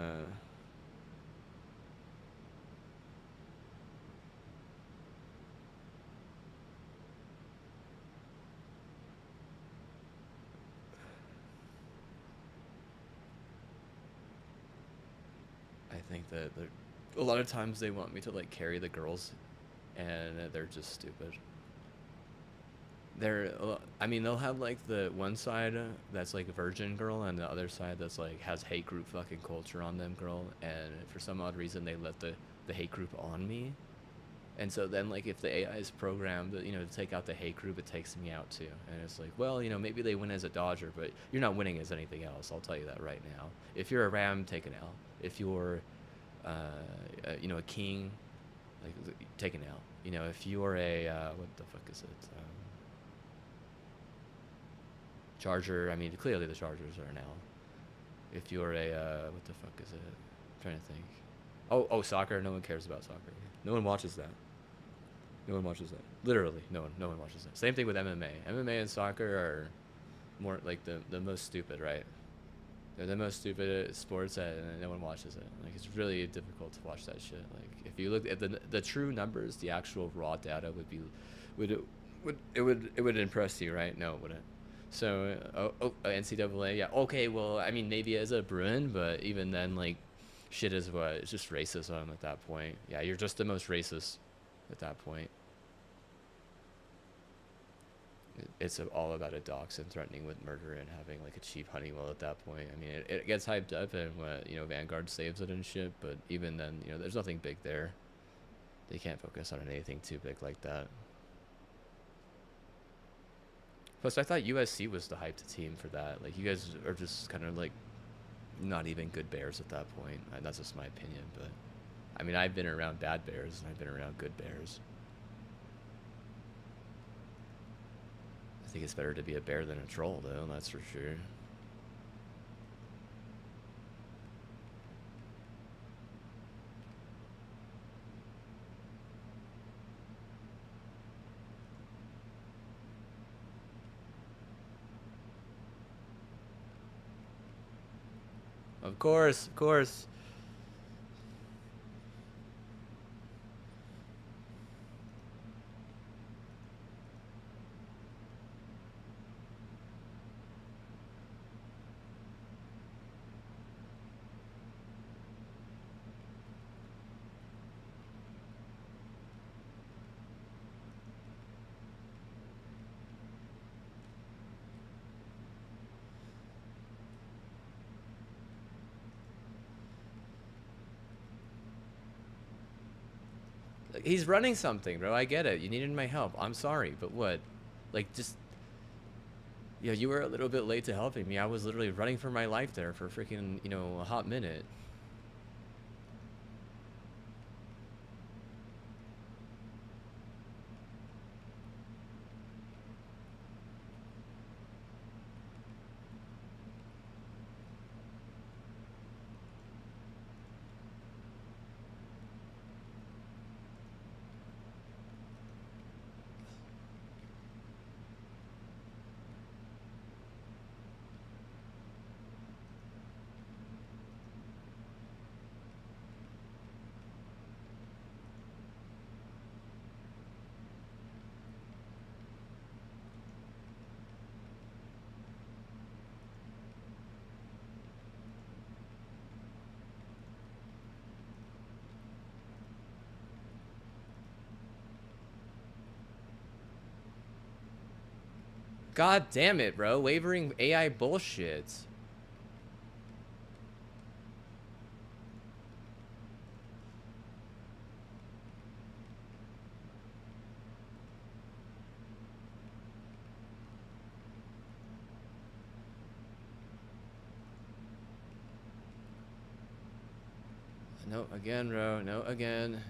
S3: I think that a lot of times they want me to like carry the girls, and they're just stupid. I mean, they'll have like the one side that's like a virgin girl, and the other side that's like has hate group fucking culture on them girl, and for some odd reason they let the hate group on me, and so then like if the AI is programmed, to take out the hate group, it takes me out too, and it's like, well, maybe they win as a dodger, but you're not winning as anything else. I'll tell you that right now. If you're a ram, take an L. If you're, a king, like take an L. If you're a what the fuck is it? Charger. I mean, clearly the Chargers are an L. If you're a what the fuck is it? I'm trying to think. Oh, soccer. No one cares about soccer. No one watches that. No one watches that. Literally, no one watches that. Same thing with MMA. MMA and soccer are more like the most stupid, right? They're the most stupid sports, and no one watches it. Like it's really difficult to watch that shit. Like if you look at the true numbers, the actual raw data would impress you, right? No, it wouldn't. So NCAA, yeah, okay. Well, I mean, maybe as a Bruin, but even then, like, shit is what? It's just racism at that point. Yeah, you're just the most racist at that point. It's all about a dachshund threatening with murder and having like a cheap Honeywell at that point. I mean, it gets hyped up and Vanguard saves it and shit, but even then, there's nothing big there. They can't focus on anything too big like that. Plus, I thought USC was the hyped team for that. Like, you guys are just kind of like not even good Bears at that point. That's just my opinion, but I mean, I've been around bad Bears and I've been around good Bears. I think it's better to be a bear than a troll, though. That's for sure. Of course, of course.
S1: He's running something, bro. I get it. You needed my help. I'm sorry, but what? Like, just yeah, you were a little bit late to helping me. I was literally running for my life there for freaking, you know, a hot minute. God damn it, bro. Wavering AI bullshit. No, again, bro. No, again.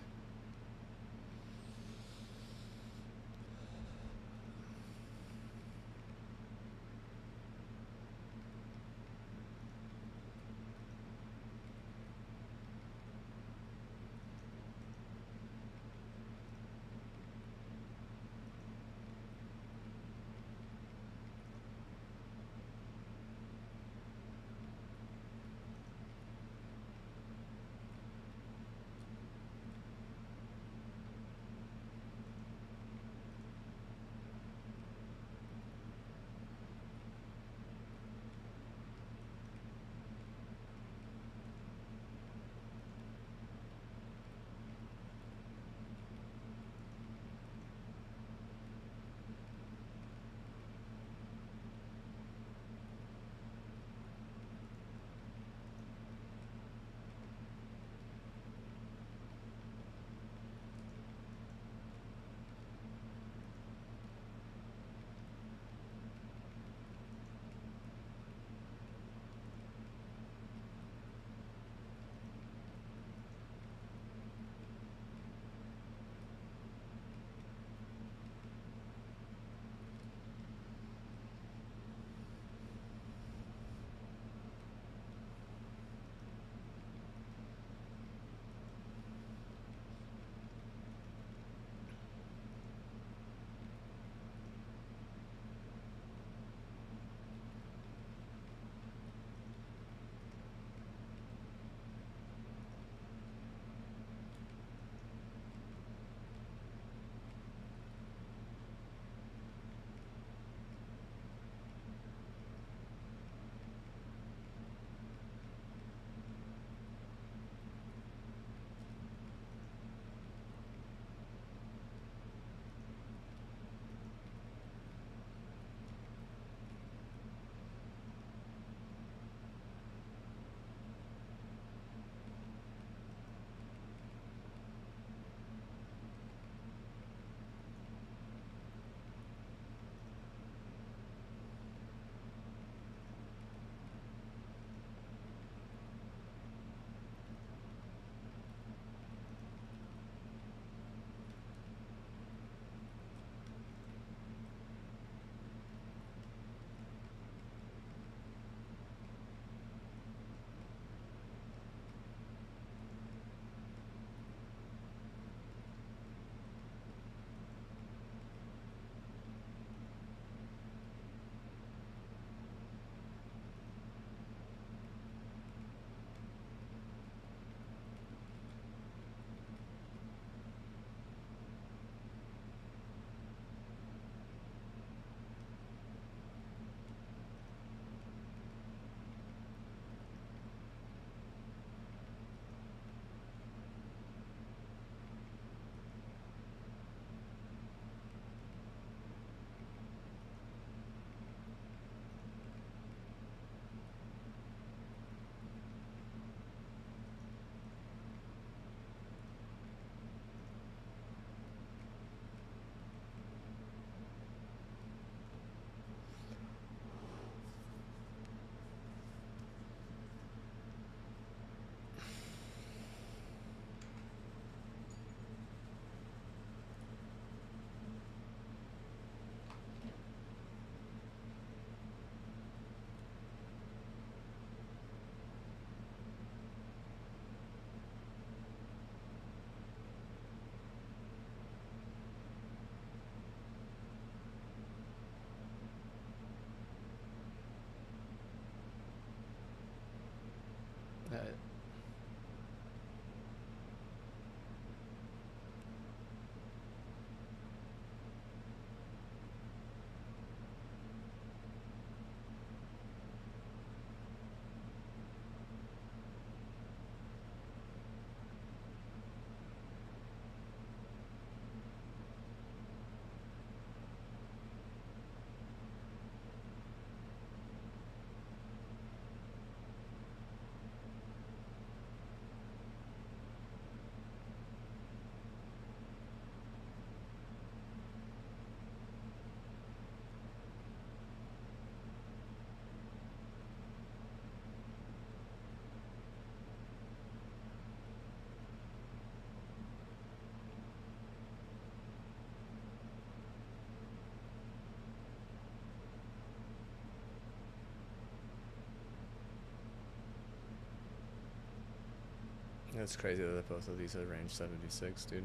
S3: That's crazy that both of these are range 76, dude.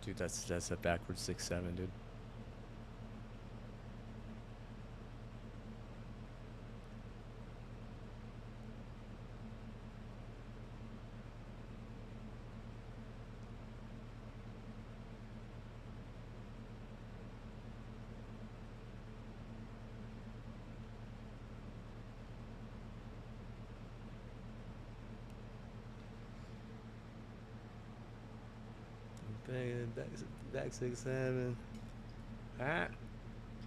S3: Dude, that's a backwards 6-7, dude. Back 6-7. Ah.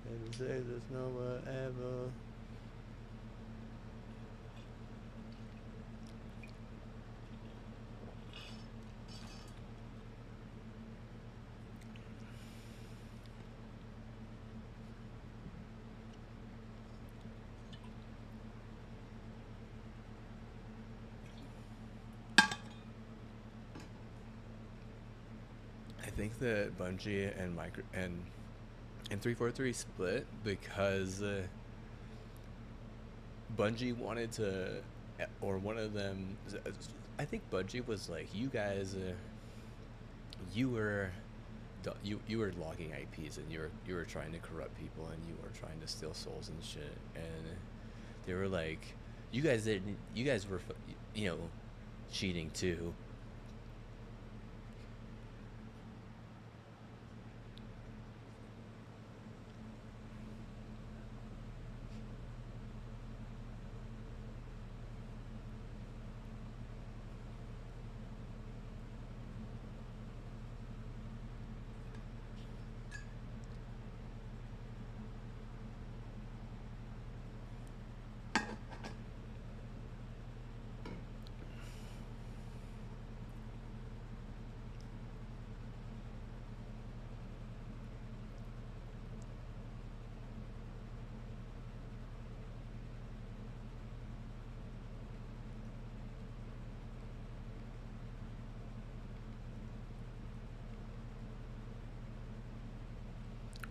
S3: 76, there's no whatever. I think that Bungie and Micro and 343 split because Bungie wanted to, or one of them. I think Bungie was like, you guys, you were, you were logging IPs and you were trying to corrupt people and you were trying to steal souls and shit, and they were like, you guys didn't, you guys were, you know, cheating too.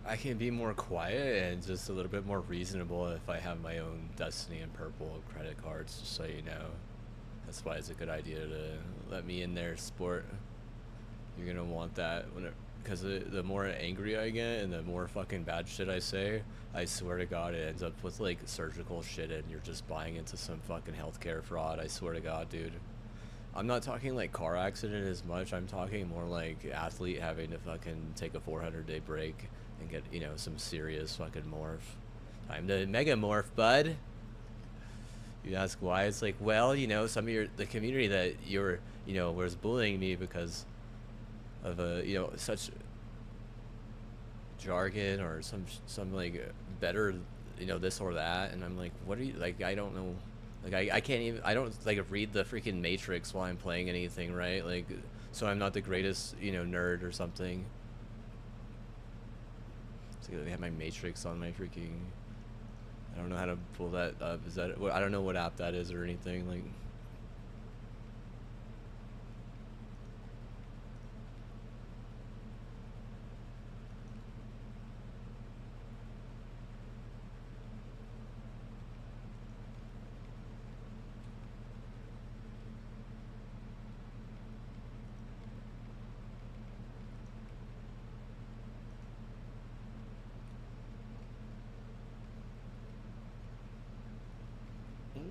S3: I can be more quiet and just a little bit more reasonable if I have my own Destiny and Purple credit cards, just so you know. That's why it's a good idea to let me in there, sport. You're gonna want that because the more angry I get and the more fucking bad shit I say, I swear to God, it ends up with like surgical shit and you're just buying into some fucking healthcare fraud. I swear to God, dude. I'm not talking like car accident as much. I'm talking more like athlete having to fucking take a 400-day break and get, you know, some serious fucking morph. Time to mega morph, bud. You ask why? It's like, well, you know, some of the community that you're, you know, was bullying me because of a, you know, such jargon or some like better, you know, this or that, and I'm like, what are you, like, I don't know, like I can't even, I don't like read the freaking Matrix while I'm playing anything, right? Like, so I'm not the greatest, you know, nerd or something. So I have my Matrix on my freaking, I don't know how to pull that up. Is that, I don't know what app that is or anything, like.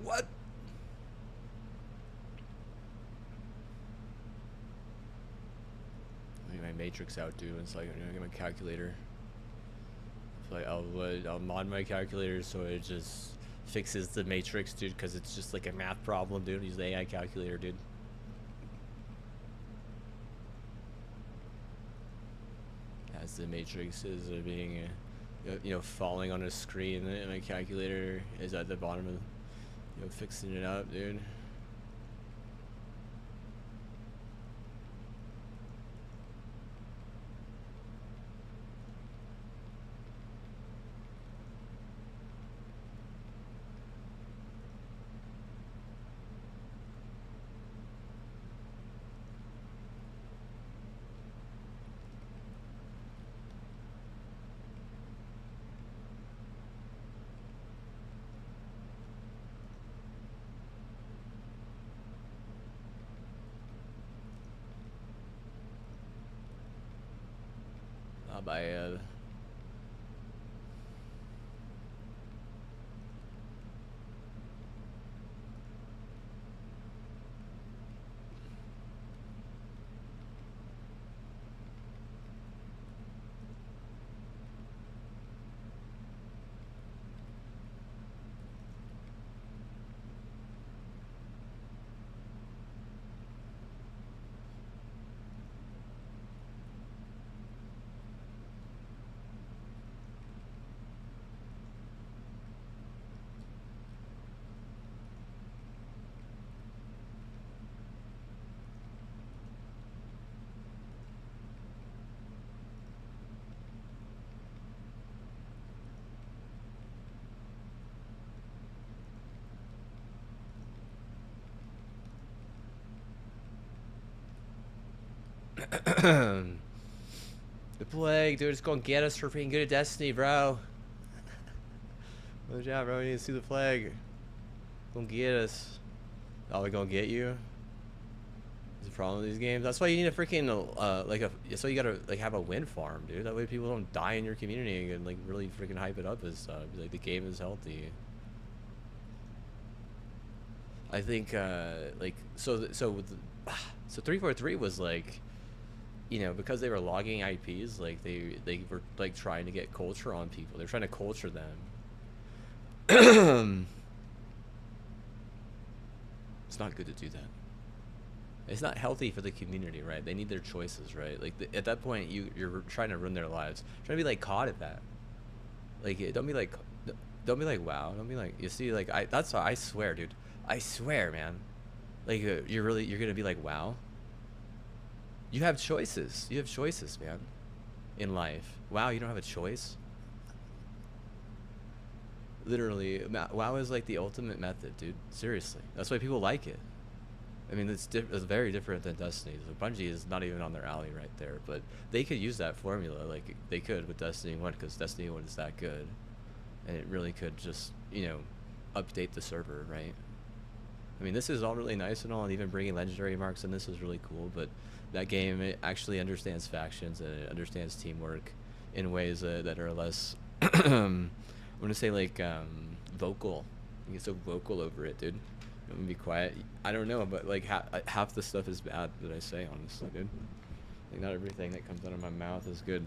S3: What? I get my Matrix out, dude. It's like, I'm gonna get my calculator. So like, I'll mod my calculator so it just fixes the Matrix, dude, because it's just like a math problem, dude. Use the AI calculator, dude. As the Matrix is being, you know, falling on a screen, and my calculator is at the bottom of, you know, fixing it up, dude. My bad. The plague, dude, it's gonna get us for being good at Destiny, bro. Good job, bro. We need to see the flag. Gonna get us. Oh, we gonna get you? That's the problem with these games. That's why you need a freaking that's why you gotta like have a wind farm, dude. That way people don't die in your community and like really freaking hype it up and stuff. Like the game is healthy. I think like so 343 was like, you know, because they were logging IPs, like they were like trying to get culture on people. They're trying to culture them. It's not good to do that. It's not healthy for the community, right? They need their choices, right? Like at that point, you're trying to ruin their lives. Trying to be like caught at that. Like don't be like wow. Don't be like, you see, like that's why I swear, dude. I swear, man. Like you're gonna be like wow. You have choices. You have choices, man. In life. Wow, you don't have a choice. Literally, WoW is like the ultimate method, dude. Seriously, that's why people like it. I mean, it's very different than Destiny. So Bungie is not even on their alley right there, but they could use that formula, like they could with Destiny 1, because Destiny 1 is that good, and it really could just, you know, update the server, right? I mean, this is all really nice and all, and even bringing legendary marks in this is really cool, but that game, it actually understands factions and it understands teamwork in ways that are less I'm gonna say like vocal. You get so vocal over it, dude. I'm gonna be quiet. I don't know, but like half the stuff is bad that I say, honestly, dude. Like not everything that comes out of my mouth is good.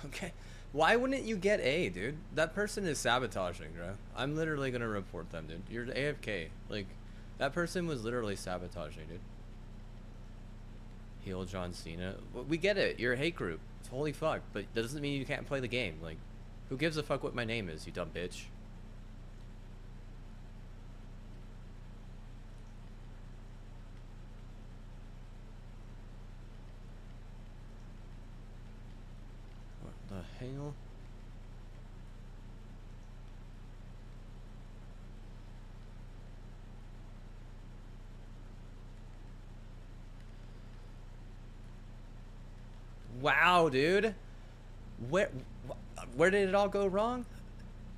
S3: Okay. Why wouldn't you get A, dude? That person is sabotaging, bro. I'm literally gonna report them, dude. You're AFK. Like, that person was literally sabotaging, dude. Heel John Cena. We get it. You're a hate group. Holy fuck. But that doesn't mean you can't play the game. Like, who gives a fuck what my name is, you dumb bitch? What the hell? Wow, dude. Where did it all go wrong?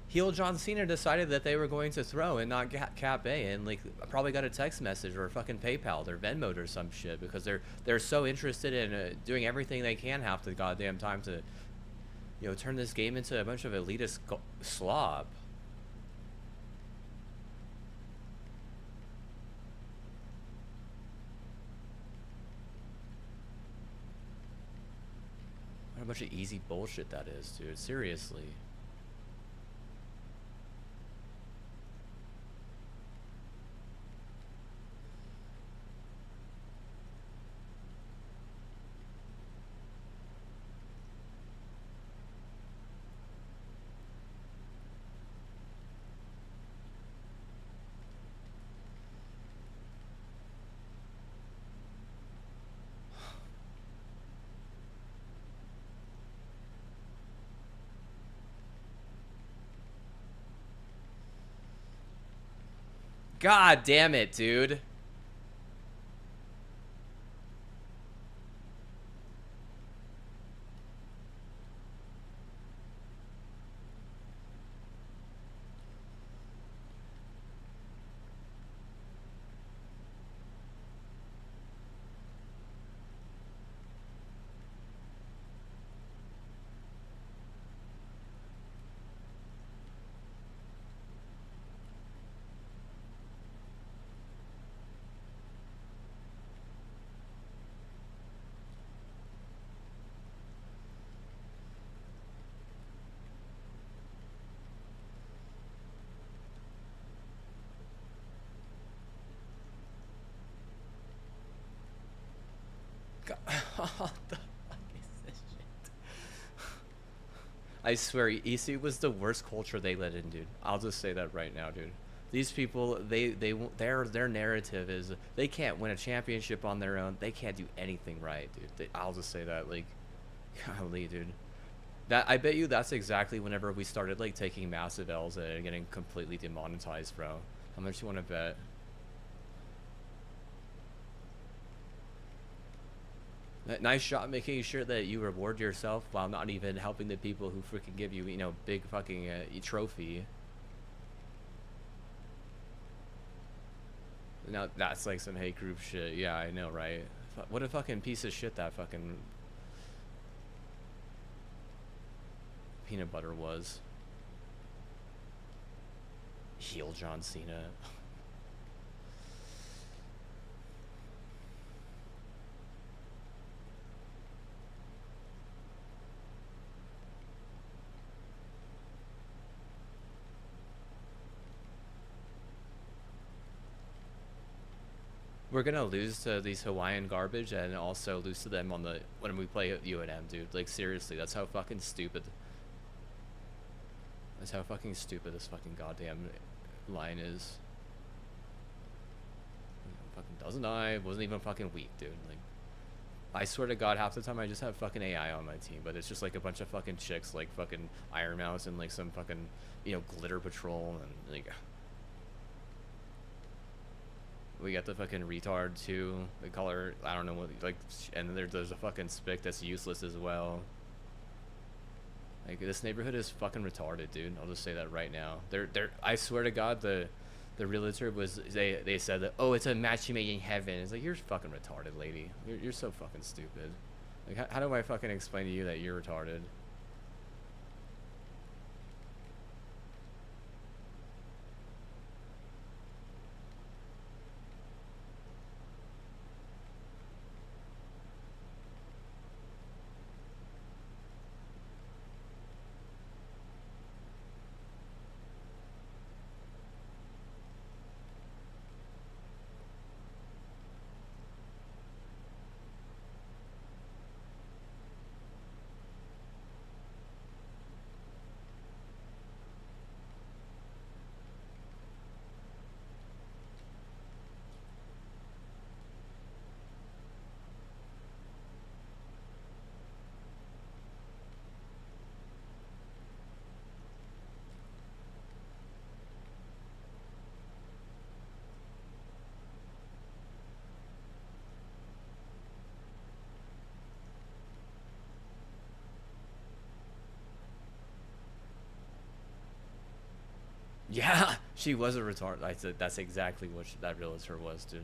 S3: Heel John Cena decided that they were going to throw and not cap A, and like probably got a text message or a fucking PayPal or Venmo or some shit because they're so interested in doing everything they can half the goddamn time to, you know, turn this game into a bunch of elitist slob. What a bunch of easy bullshit that is, dude. Seriously. God damn it, dude. God, what the fuck is this shit? I swear, EC was the worst culture they let in, dude. I'll just say that right now, dude. These people, their narrative is they can't win a championship on their own. They can't do anything right, dude. I'll just say that, like, golly, dude. That I bet you that's exactly whenever we started like taking massive L's and getting completely demonetized, bro. How much you want to bet? Nice shot making sure that you reward yourself while not even helping the people who freaking give you, you know, big fucking trophy. Now that's like some hate group shit. Yeah, I know, right? What a fucking piece of shit that fucking peanut butter was. Heel John Cena. We're gonna lose to these Hawaiian garbage and also lose to them on the when we play at UNM, dude. Like seriously, that's how fucking stupid. That's how fucking stupid this fucking goddamn line is. Fucking doesn't I? Wasn't even fucking weak, dude. Like, I swear to God, half the time I just have fucking AI on my team, but it's just like a bunch of fucking chicks, like fucking Iron Mouse and like some fucking, you know, Glitter Patrol and like. We got the fucking retard too. They call her, I don't know what, like, and then there's a fucking spick that's useless as well. Like, this neighborhood is fucking retarded, dude. I'll just say that right now. I swear to God, the realtor was, they said that, oh, it's a match made in heaven. It's like, you're fucking retarded, lady. You're so fucking stupid. Like, how do I fucking explain to you that you're retarded? Yeah, she was a retard. I said that's exactly what that realtor was, dude.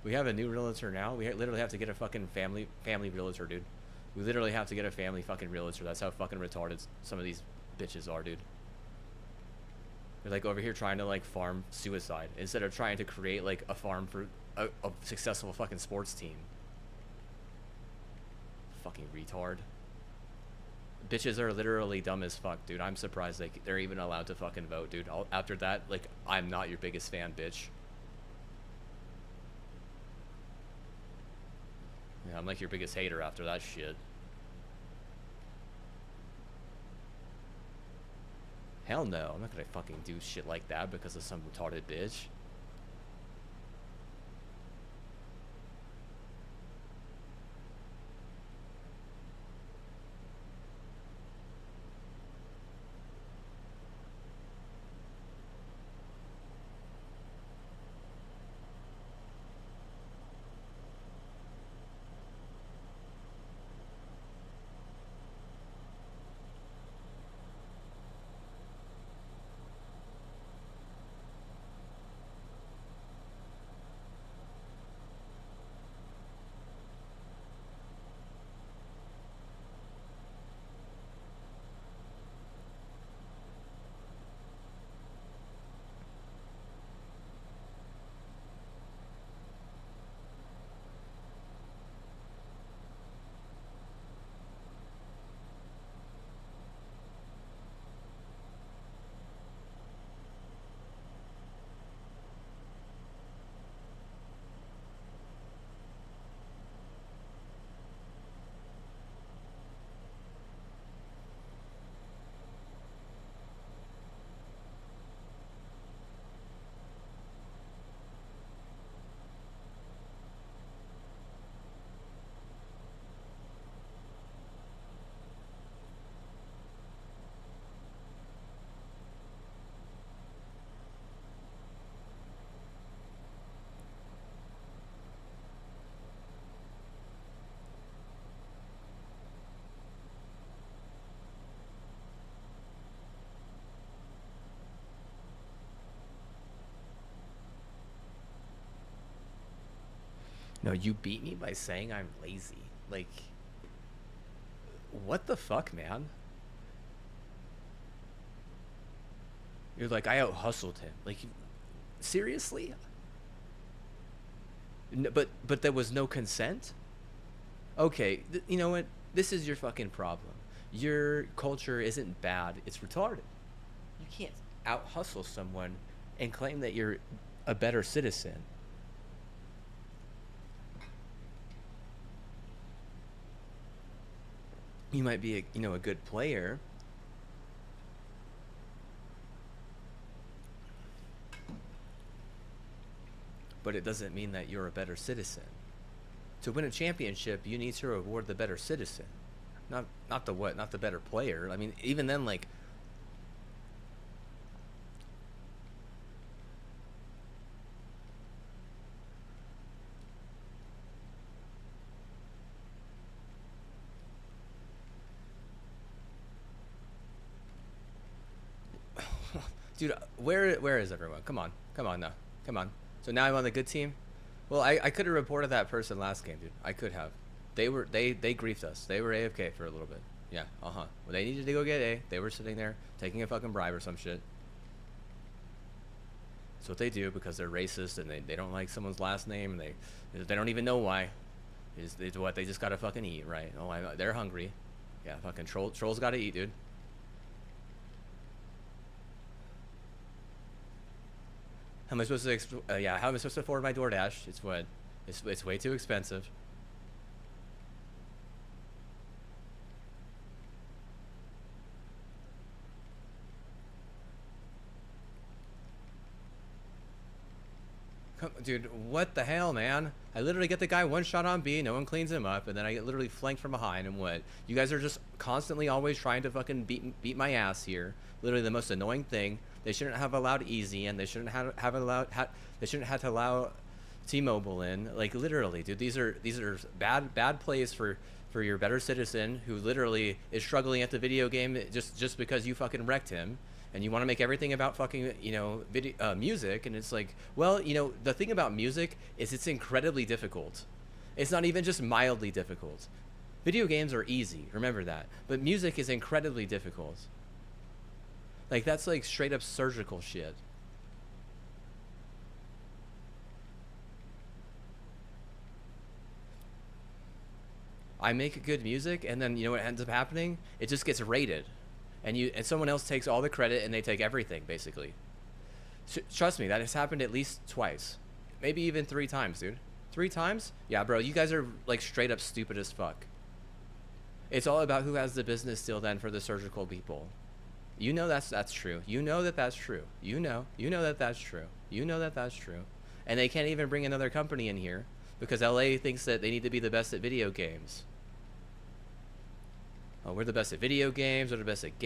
S3: We have a new realtor now. We literally have to get a fucking family realtor, dude. We literally have to get a family fucking realtor. That's how fucking retarded some of these bitches are, dude. They're like over here trying to like farm suicide instead of trying to create like a farm for a successful fucking sports team. Fucking retard. Bitches are literally dumb as fuck, dude. I'm surprised they're even allowed to fucking vote, dude. After that, like, I'm not your biggest fan, bitch. Yeah, I'm like your biggest hater after that shit. Hell no, I'm not gonna fucking do shit like that because of some retarded bitch. No, you beat me by saying I'm lazy. Like, what the fuck, man? You're like, I out hustled him. Like, seriously? But there was no consent? Okay, you know what? This is your fucking problem. Your culture isn't bad, it's retarded. You can't out hustle someone and claim that you're a better citizen. You might be a good player, but it doesn't mean that you're a better citizen. To win a championship, you need to reward the better citizen, not the better player. I mean, even then, like, dude, where is everyone? Come on now, come on. So now I'm on the good team. Well, I could have reported that person last game, dude. I could have. They griefed us. They were AFK for a little bit. Yeah, Well, they needed to go get A. They were sitting there taking a fucking bribe or some shit. That's what they do because they're racist and they don't like someone's last name and they don't even know why. Is what they just gotta fucking eat, right? Oh, they're hungry. Yeah, fucking trolls gotta eat, dude. How am I supposed to? How am I supposed to afford my DoorDash? It's way too expensive. Dude, what the hell, man? I literally get the guy one shot on B, no one cleans him up, and then I get literally flanked from behind, and what? You guys are just constantly always trying to fucking beat my ass here. Literally the most annoying thing. They shouldn't have allowed easy, and they shouldn't they shouldn't have to allow T-Mobile in. Like, literally, dude, these are bad plays for your better citizen who literally is struggling at the video game just because you fucking wrecked him. and you want to make everything about fucking, you know, video, music, and it's like, well, you know, the thing about music is it's incredibly difficult. It's not even just mildly difficult. Video games are easy, remember that, but music is incredibly difficult. Like, that's like straight up surgical shit. I make good music, and then, you know what ends up happening? It just gets rated, and someone else takes all the credit, and they take everything basically. Trust me, that has happened at least twice, maybe even 3 times, dude. 3 times? Yeah, bro, you guys are like straight up stupid as fuck. It's all about who has the business till then for the surgical people. You know that's true. You know that's true. You know that's true. You know that's true. And they can't even bring another company in here because LA thinks that they need to be the best at video games. Oh, we're the best at video games. We're the best at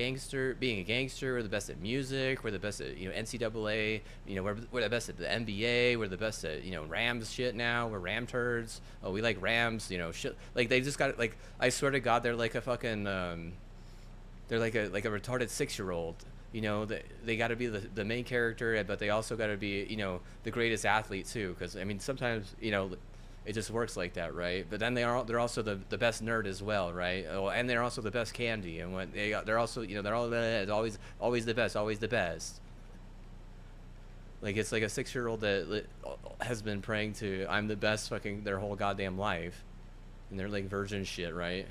S3: being a gangster. We're the best at music. We're the best at, you know, NCAA. You know, we're the best at the NBA. We're the best at, you know, Rams shit now. We're Ram turds. Oh, we like Rams. You know, shit. Like, they just got, like, I swear to God, they're like a fucking they're like a retarded 6-year-old. You know, they got to be the main character, but they also got to be, you know, the greatest athlete too. Because I mean, sometimes, you know, it just works like that, right? But then they're also the best nerd as well, right? Oh, and they're also the best candy, and when they're also, you know, they're always the best, always the best. Like, it's like a 6-year-old that has been praying to I'm the best fucking their whole goddamn life, and they're like virgin shit, right?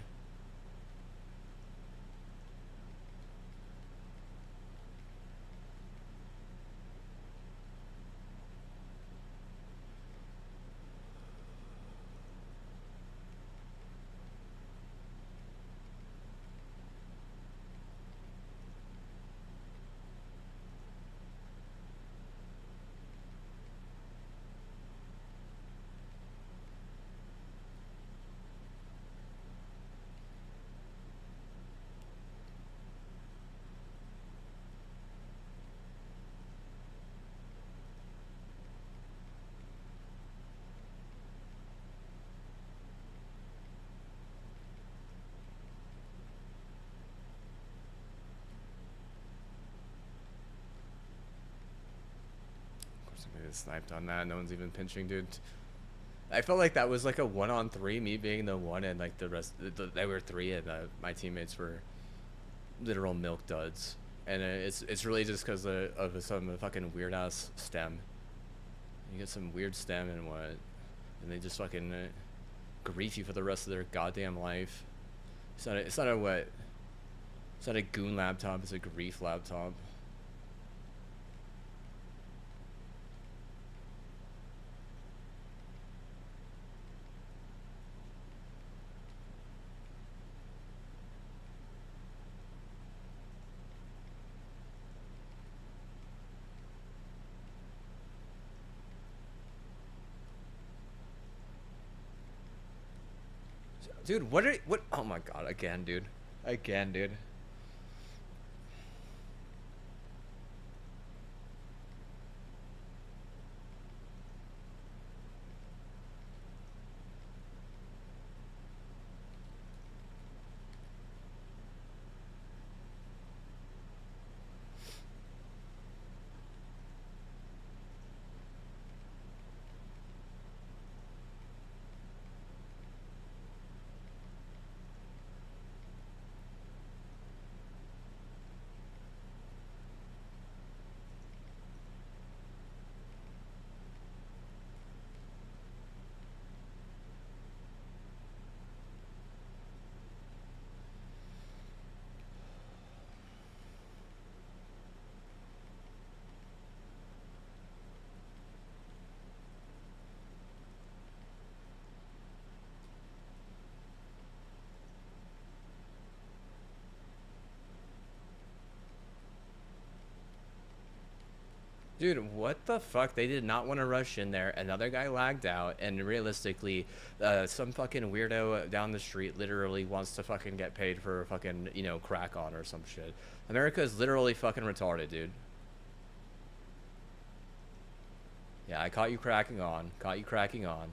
S3: Somebody sniped on that. No one's even pinching, dude. I felt like that was like a 1-on-3, me being the one, and like the rest, they were 3, and my teammates were literal milk duds. And it's really just because of some fucking weird ass stem. You get some weird stem and and they just fucking grief you for the rest of their goddamn life. It's not a goon laptop. It's a grief laptop. Dude, what? Oh my god, again, dude. Again, dude. Dude, what the fuck? They did not want to rush in there. Another guy lagged out, and realistically, some fucking weirdo down the street literally wants to fucking get paid for fucking, you know, crack on or some shit. America is literally fucking retarded, dude. Yeah, I caught you cracking on. Caught you cracking on.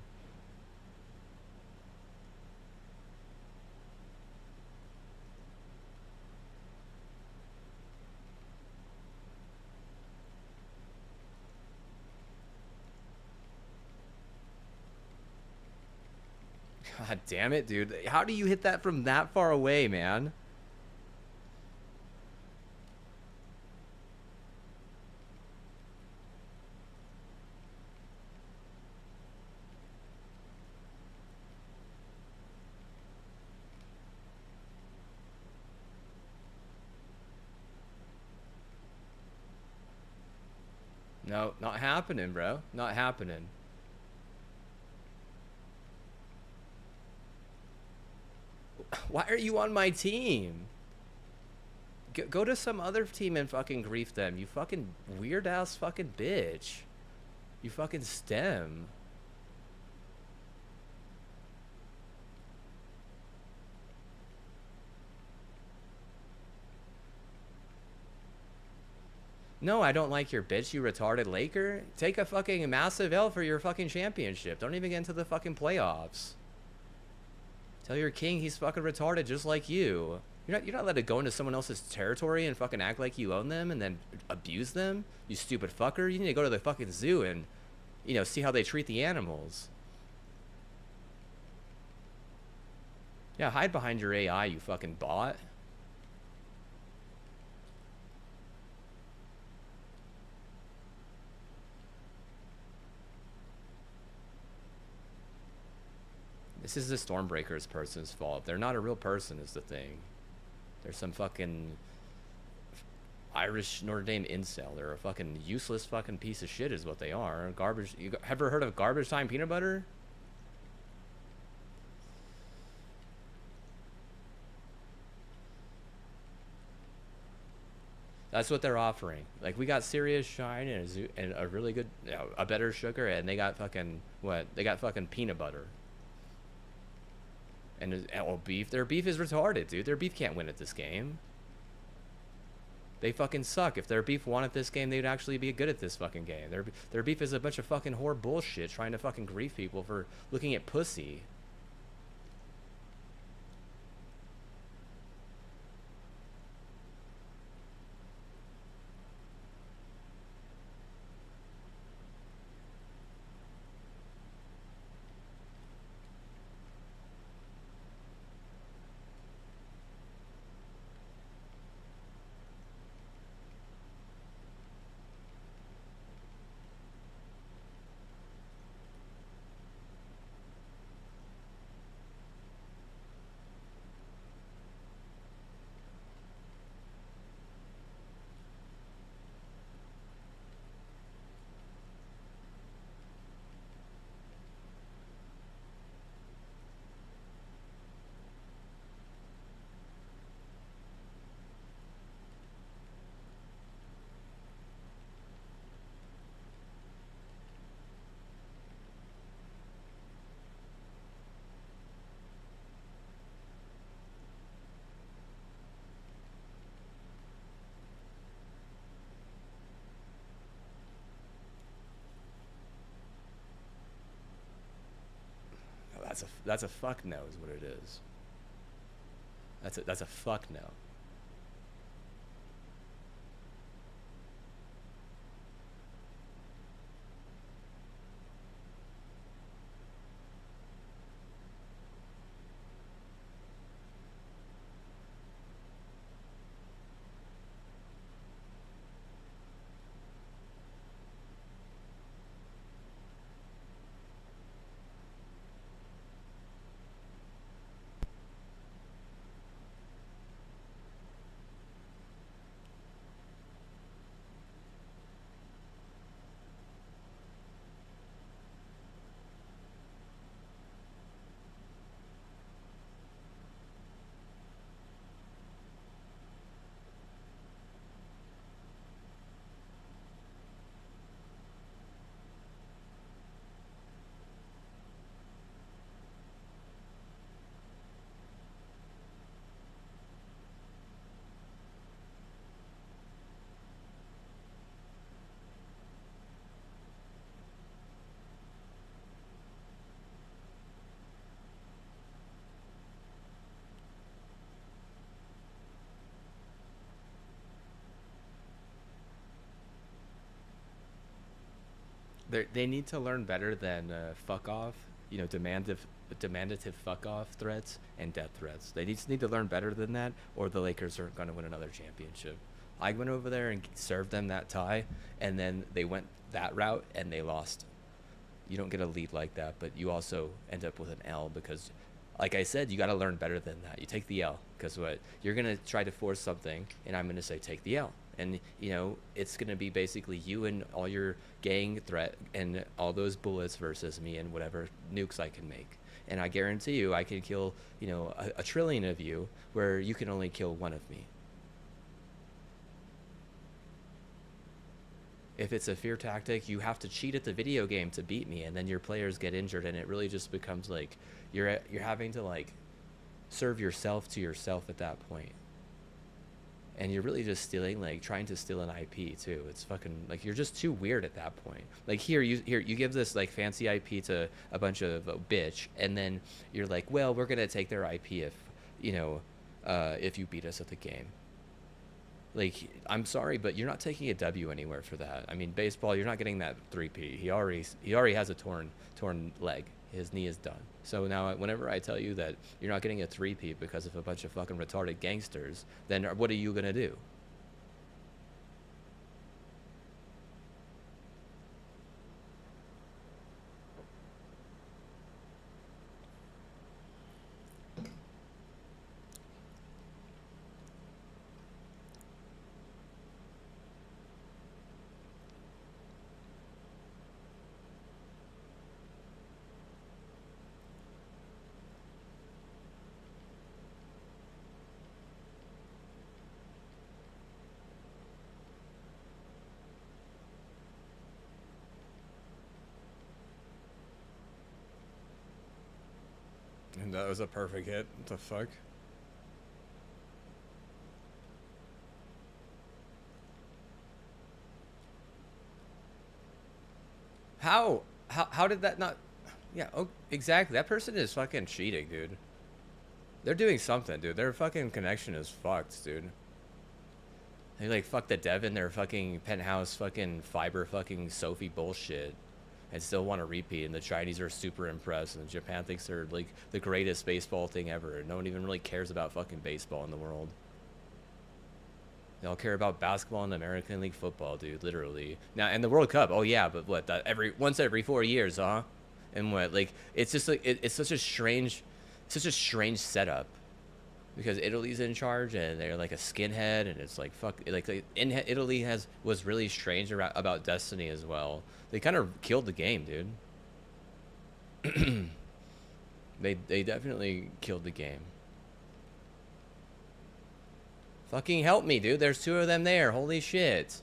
S3: God damn it, dude. How do you hit that from that far away, man? No, not happening, bro. Not happening. Why are you on my team? Go to some other team and fucking grief them. You fucking weird ass fucking bitch. You fucking stem. No, I don't like your bitch, you retarded Laker. Take a fucking massive L for your fucking championship. Don't even get into the fucking playoffs. Tell your king he's fucking retarded just like you. You're not allowed to go into someone else's territory and fucking act like you own them and then abuse them. You stupid fucker. You need to go to the fucking zoo and, see how they treat the animals. Yeah, hide behind your AI, you fucking bot. This is the Stormbreakers person's fault. They're not a real person is the thing. They're some fucking Irish Notre Dame incel. They're a fucking useless fucking piece of shit is what they are. Garbage. You ever heard of garbage time peanut butter? That's what they're offering. Like, we got Serious Shine and a really good, a better sugar, and they got fucking, what? They got fucking peanut butter. And beef. Their beef is retarded, dude. Their beef can't win at this game. They fucking suck. If their beef won at this game, they'd actually be good at this fucking game. Their beef is a bunch of fucking whore bullshit trying to fucking grief people for looking at pussy. That's a fuck no is what it is. That's a fuck no. They need to learn better than fuck off. Demand
S1: demandative fuck off threats and death threats. They just need to learn better than that, or the Lakers aren't going to win another championship. I went over there and served them that tie, and then they went that route and they lost. You don't get a lead like that, but you also end up with an L because, like I said, you got to learn better than that. You take the L because what you're gonna try to force something, and I'm gonna say take the L, and you know it's gonna be basically you and all your gang threat and all those bullets versus me and whatever nukes I can make. And I guarantee you, I can kill a trillion of you, where you can only kill one of me. If it's a fear tactic, you have to cheat at the video game to beat me, and then your players get injured, and it really just becomes like you're having to like serve yourself to yourself at that point. And you're really just stealing, like trying to steal an IP too. It's fucking like you're just too weird at that point. Like here you give this like fancy IP to a bunch of bitch, and then you're like, well, we're gonna take their IP if you beat us at the game. Like, I'm sorry, but you're not taking a W anywhere for that. I mean, baseball, you're not getting that 3P. He already has a torn leg. His knee is done. So now, whenever I tell you that you're not getting a 3P because of a bunch of fucking retarded gangsters, then what are you gonna do? And that was a perfect hit. What the fuck? How did that not? Yeah, oh, exactly. That person is fucking cheating, dude. They're doing something, dude. Their fucking connection is fucked, dude. They like fucked the dev in their fucking penthouse fucking fiber fucking Sophie bullshit and still want to repeat, and the Chinese are super impressed, and Japan thinks they're like the greatest baseball thing ever. No one even really cares about fucking baseball in the world. They all care about basketball and American League football, dude, literally. Now, and the World Cup, oh yeah, but what, that once every 4 years, huh? And what, like, it's just like, it's such a strange setup. Because Italy's in charge, and they're like a skinhead, and it's like, fuck, like in Italy was really strange about Destiny as well. They kind of killed the game, dude. They definitely killed the game. Fucking help me, dude. There's 2 of them there. Holy shit.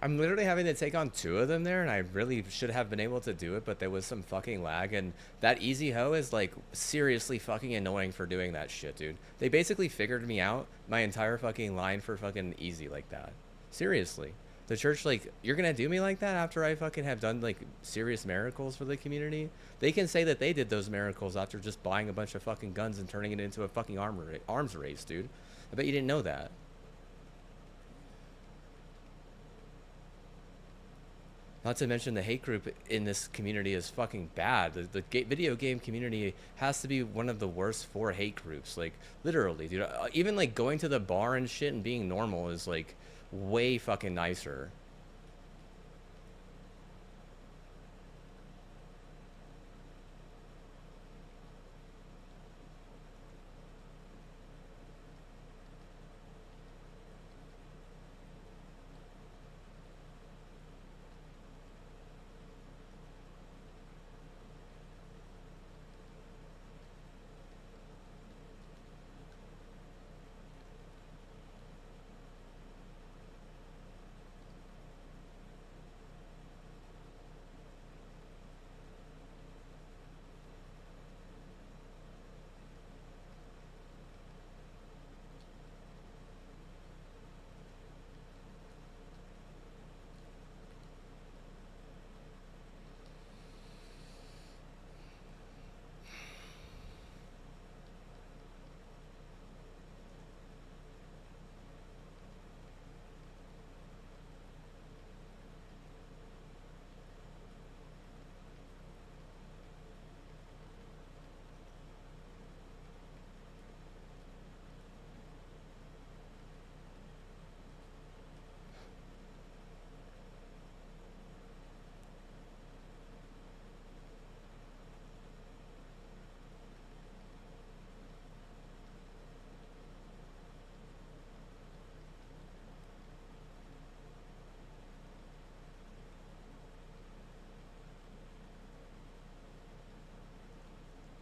S1: I'm literally having to take on 2 of them there, and I really should have been able to do it, but there was some fucking lag, and that easy hoe is like seriously fucking annoying for doing that shit, dude. They basically figured me out my entire fucking line for fucking easy like that. Seriously. The church, like, you're gonna do me like that after I fucking have done like serious miracles for the community? They can say that they did those miracles after just buying a bunch of fucking guns and turning it into a fucking arms race, dude. I bet you didn't know that.
S3: Not to mention the hate group in this community is fucking bad. The video game community has to be one of the worst for hate groups. Like, literally, dude. Even like going to the bar and shit and being normal is like way fucking nicer.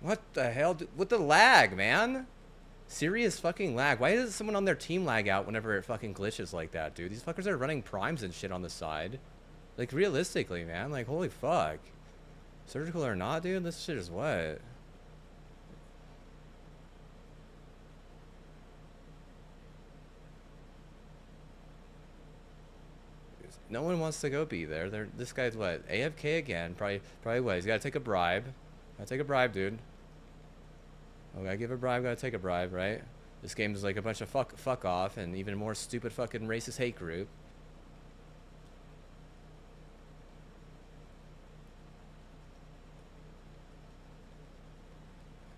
S3: What the hell? With the lag, man? Serious fucking lag. Why does someone on their team lag out whenever it fucking glitches like that, dude? These fuckers are running primes and shit on the side. Like, realistically, man. Like, holy fuck. Surgical or not, dude? This shit is what? No one wants to go be there. This guy's what? AFK again. Probably what? He's gotta take a bribe. Gotta take a bribe, dude. Oh, gotta give a bribe, gotta take a bribe, right? This game is like a bunch of fuck off and even more stupid fucking racist hate group.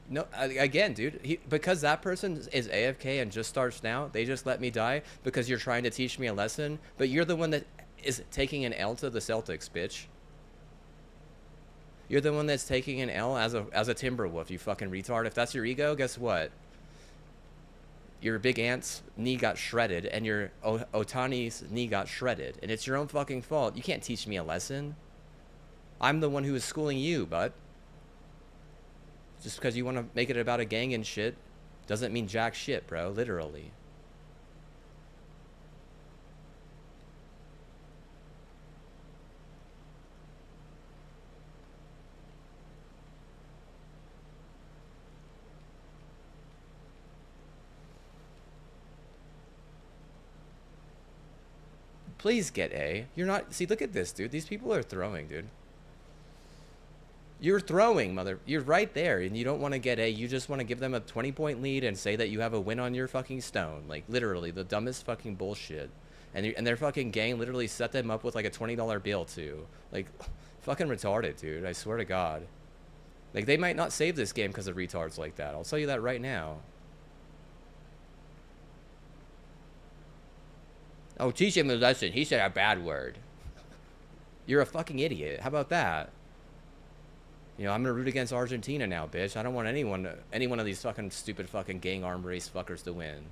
S3: No, again, dude, because that person is AFK and just starts now, they just let me die because you're trying to teach me a lesson, but you're the one that is taking an L to the Celtics, bitch. You're the one that's taking an L as a Timberwolf, you fucking retard. If that's your ego, guess what? Your big aunt's knee got shredded, and your Otani's knee got shredded, and it's your own fucking fault. You can't teach me a lesson. I'm the one who is schooling you, bud. Just because you want to make it about a gang and shit doesn't mean jack shit, bro. Literally. Please get A. You're not... See, look at this, dude. These people are throwing, dude. You're throwing, mother. You're right there, and you don't want to get A. You just want to give them a 20-point lead and say that you have a win on your fucking stone. Like, literally, the dumbest fucking bullshit. And their fucking gang literally set them up with, like, a $20 bill, too. Like, fucking retarded, dude. I swear to God. Like, they might not save this game because of retards like that. I'll tell you that right now. Oh, teach him a lesson. He said a bad word. You're a fucking idiot. How about that? You know, I'm gonna root against Argentina now, bitch. I don't want any one of these fucking stupid fucking gang arm race fuckers to win.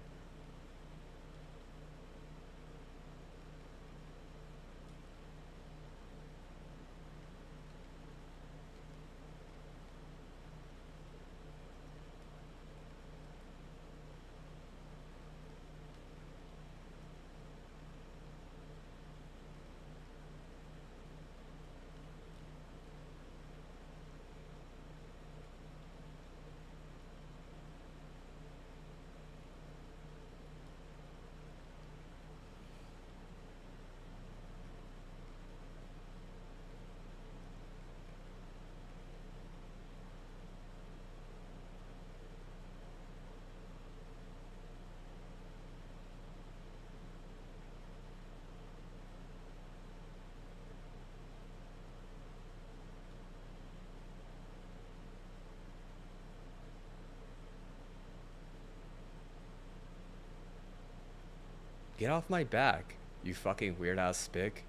S3: Get off my back, you fucking weird ass spick.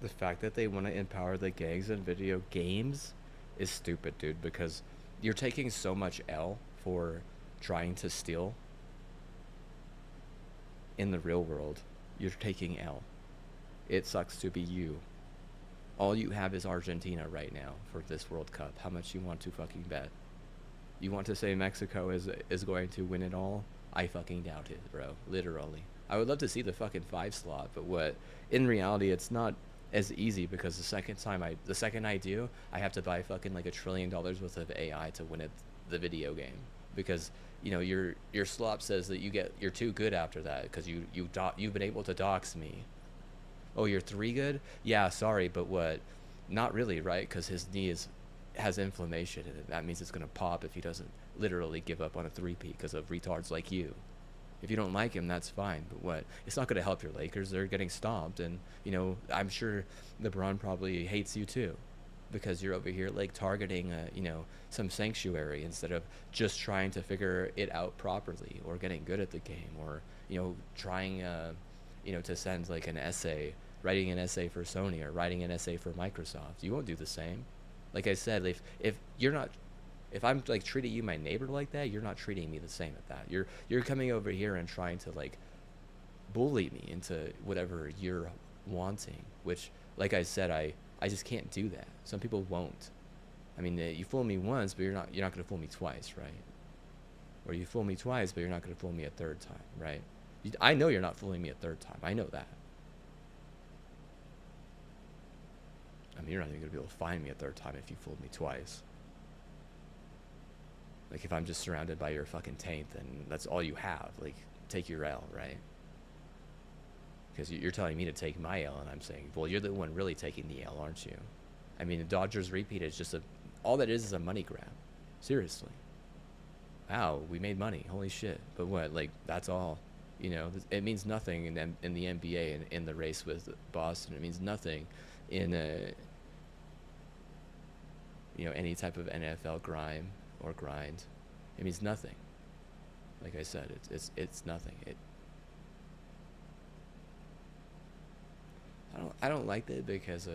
S3: The fact that they want to empower the gangs in video games is stupid, dude, because you're taking so much L for trying to steal in the real world. You're taking L. It sucks to be you. All you have is Argentina right now for this World Cup. How much you want to fucking bet? You want to say Mexico is going to win it all? I fucking doubt it, bro. Literally. I would love to see the fucking 5 slot, but what in reality it's not as easy because the second I do, I have to buy fucking like $1 trillion worth of AI to win it the video game. Because, you know, your slop says that you're too good after that because you've been able to dox me. Oh, you're 3 good? Yeah, sorry, but what? Not really, right? Because his knee has inflammation in it. That means it's gonna pop if he doesn't literally give up on a 3P because of retards like you. If you don't like him, that's fine. But what? It's not gonna help your Lakers. They're getting stomped, and you know I'm sure LeBron probably hates you too, because you're over here like targeting some sanctuary instead of just trying to figure it out properly or getting good at the game or trying to send like an essay, writing an essay for Sony or writing an essay for Microsoft. You won't do the same. Like I said, if you're not, if I'm like treating you my neighbor like that, you're not treating me the same at that. You're coming over here and trying to like bully me into whatever you're wanting, which like I said, I just can't do that. Some people won't. I mean, you fool me once, but you're not gonna fool me twice, right? Or you fool me twice, but you're not gonna fool me a third time, right? I know you're not fooling me a third time. I know that. I mean, you're not even gonna be able to find me a third time if you fooled me twice. Like, if I'm just surrounded by your fucking taint, then that's all you have. Like, take your L, right? Because you're telling me to take my L, and I'm saying, well, you're the one really taking the L, aren't you? I mean, the Dodgers repeat is just all that is a money grab. Seriously. Wow, we made money. Holy shit. But what? Like, that's all. It means nothing in the NBA and in the race with Boston. It means nothing in any type of NFL grind. It means nothing. Like I said, it's nothing. I don't like that because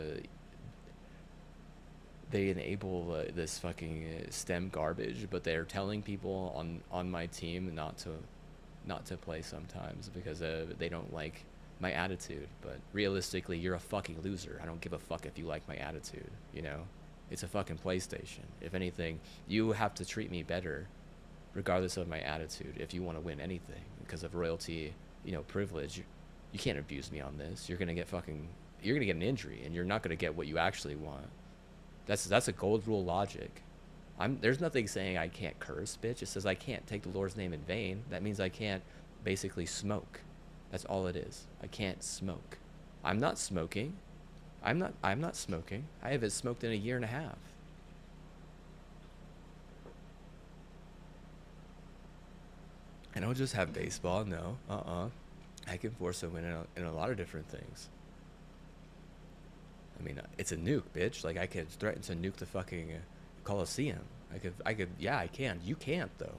S3: they enable this fucking STEM garbage, but they're telling people on my team not to play sometimes because they don't like my attitude. But realistically, you're a fucking loser. I don't give a fuck if you like my attitude. It's a fucking PlayStation. If anything, you have to treat me better regardless of my attitude if you want to win anything because of royalty, privilege. You can't abuse me on this. You're gonna get an injury and you're not gonna get what you actually want. That's a gold rule logic. There's nothing saying I can't curse, bitch. It says I can't take the Lord's name in vain. That means I can't basically smoke. That's all it is. I can't smoke. I'm not smoking. I'm not smoking. I haven't smoked in a year and a half. I don't just have baseball, no. I can force a win in a lot of different things. I mean, it's a nuke, bitch. Like, I could threaten to nuke the fucking Coliseum. Yeah, I can. You can't, though.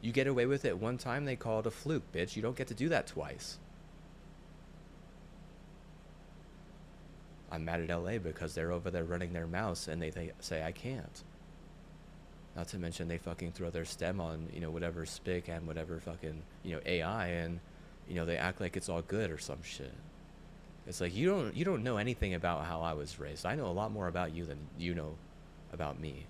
S3: You get away with it one time, they call it a fluke, bitch. You don't get to do that twice. I'm mad at LA because they're over there running their mouths and they say I can't. Not to mention they fucking throw their stem on, whatever spic and whatever fucking, AI and, they act like it's all good or some shit. It's like you don't know anything about how I was raised. I know a lot more about you than you know about me.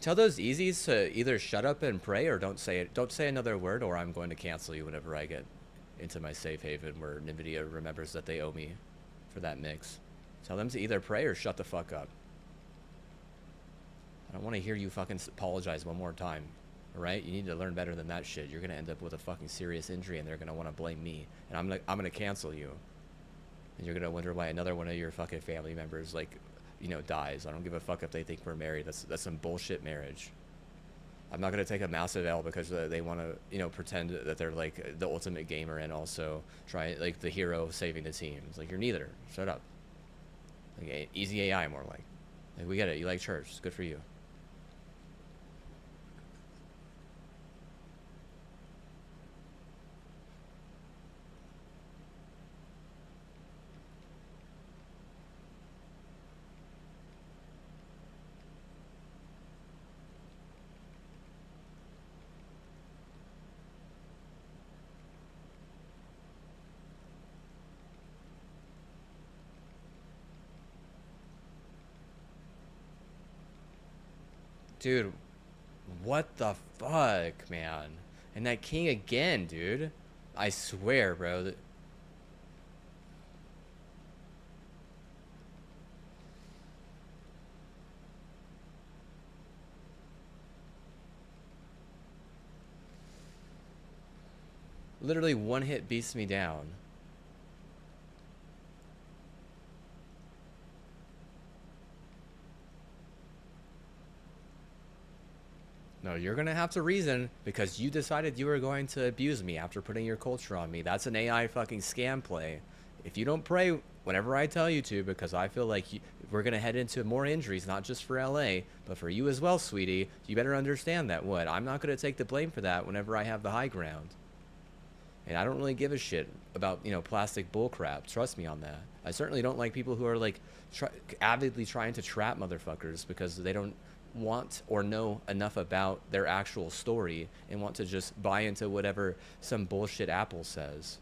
S3: Tell those easies to either shut up and pray or don't say it. Don't say another word, or I'm going to cancel you whenever I get into my safe haven where NVIDIA remembers that they owe me for that mix. Tell them to either pray or shut the fuck up. I don't want to hear you fucking apologize one more time. All right? You need to learn better than that shit. You're gonna end up with a fucking serious injury, and they're gonna want to blame me, and I'm gonna cancel you, and you're gonna wonder why another one of your fucking family members, like, you know, dies. I don't give a fuck if they think we're married. That's some bullshit marriage. I'm not gonna take a massive L because they want to, you know, pretend that they're like the ultimate gamer and also try like the hero saving the team. It's like, you're neither. Shut up. Like, easy AI, more like we get it. You like church. It's good for you. Dude, what the fuck, man? And that king again, dude. I swear, bro. Literally one hit beats me down. No, you're gonna have to reason because you decided you were going to abuse me after putting your culture on me. That's an AI fucking scam play. If you don't pray whenever I tell you to, because I feel like we're gonna head into more injuries, not just for LA, but for you as well, sweetie. You better understand that. What? I'm not gonna take the blame for that whenever I have the high ground. And I don't really give a shit about, you know, plastic bullcrap. Trust me on that. I certainly don't like people who are like avidly trying to trap motherfuckers because they don't want or know enough about their actual story and want to just buy into whatever some bullshit Apple says.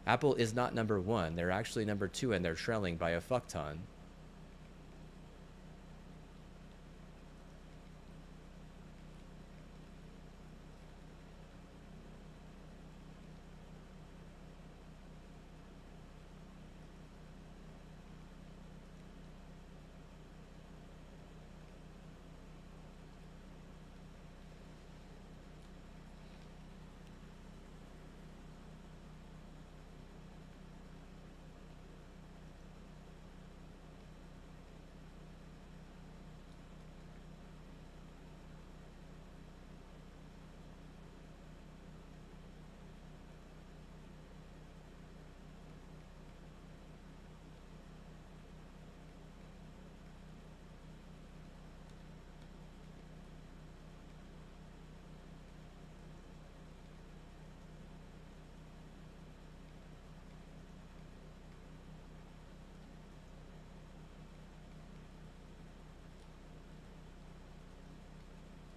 S3: Apple is not number one. They're actually number two, and they're trailing by a fuck ton.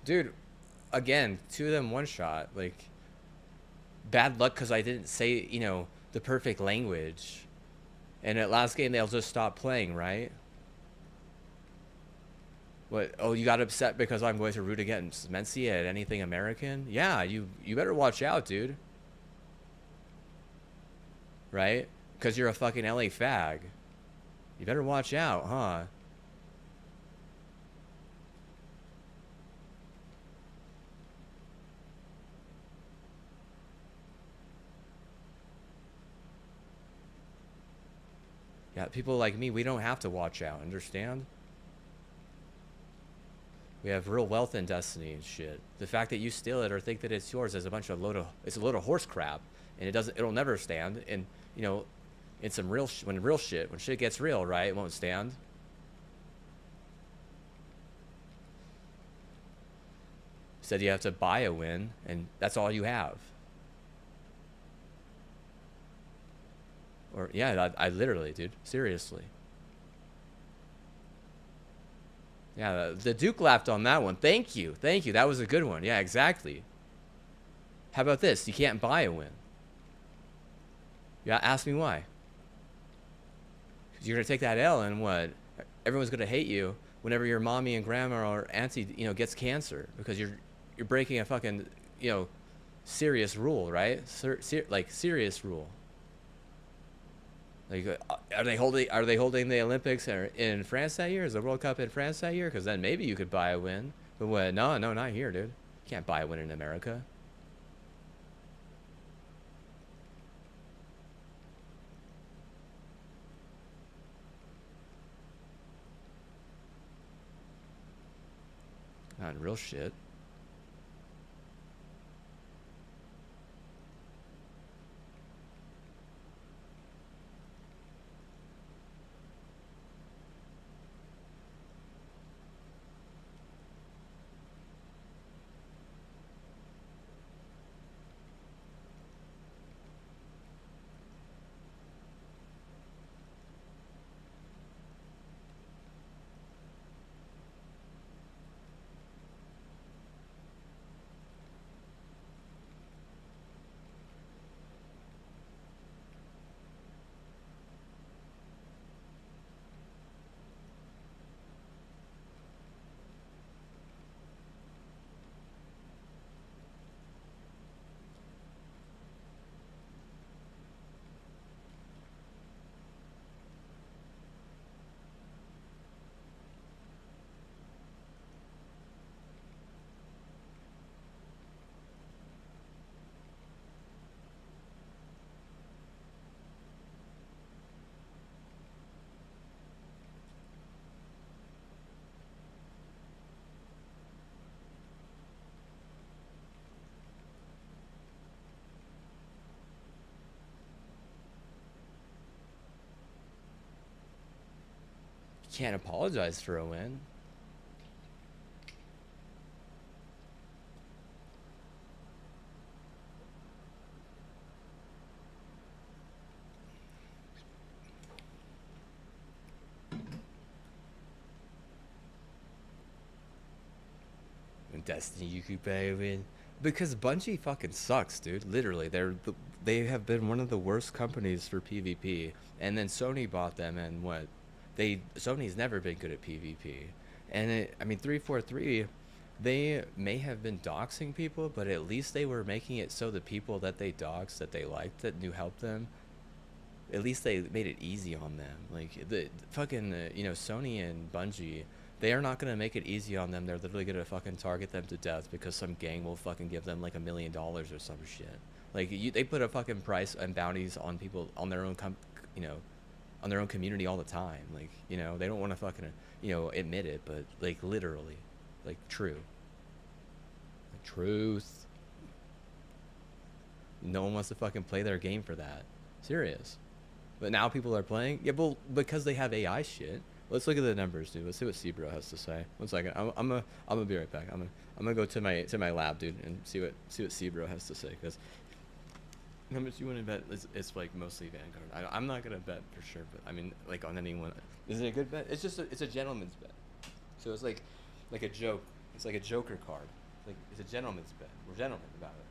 S3: Dude, again, two of them one shot. Like, bad luck because I didn't say, you know, the perfect language. And at last game, they'll just stop playing, right? What? Oh, you got upset because I'm going to root against Mencia at anything American? Yeah, you better watch out, dude. Right? Because you're a fucking LA fag. You better watch out, huh? Yeah, people like me, we don't have to watch out, understand? We have real wealth in Destiny and shit. The fact that you steal it or think that it's yours is it's a load of horse crap, and it'll never stand. And you know, in some when shit gets real, right? It won't stand. Said you have to buy a win, and that's all you have. Or yeah, I literally, dude, seriously. Yeah, the Duke laughed on that one. Thank you. That was a good one. Yeah, exactly. How about this? You can't buy a win. Yeah, ask me why. Because you're going to take that L and what? Everyone's going to hate you whenever your mommy and grandma or auntie, you know, gets cancer because you're breaking a fucking, you know, serious rule, right? Like serious rule. Like, are they holding the Olympics in France that year? Is the World Cup in France that year? Because then maybe you could buy a win. But what? No, no, not here, dude. You can't buy a win in America. Not in real shit. You can't apologize for a win. Destiny, you could pay a win. Because Bungie fucking sucks, dude. Literally, they have been one of the worst companies for PvP. And then Sony bought them, and what? Sony's never been good at PvP. And I mean, 343, they may have been doxing people, but at least they were making it so the people that they doxed, that they liked, that knew helped them, at least they made it easy on them. Like the fucking you know, Sony and Bungie, they are not gonna make it easy on them. They're literally gonna fucking target them to death because some gang will fucking give them like $1 million or some shit. Like they put a fucking price and bounties on people on their own you know, on their own community all the time. Like, you know, they don't want to fucking, you know, admit it, but like literally, like true, like, truth. No one wants to fucking play their game for that. Serious. But now people are playing. Yeah, well, because they have AI shit. Let's look at the numbers, dude. Let's see what Cbro has to say. 1 second. I'm gonna be right back. I'm gonna go to my lab, dude, and see what Cbro has to say. Because how much you want to bet? It's like mostly Vanguard. I'm not gonna bet for sure, but I mean, like on anyone. Is it a good bet? It's just it's a gentleman's bet. So it's like a joke. It's like a Joker card. It's a gentleman's bet. We're gentlemen about it.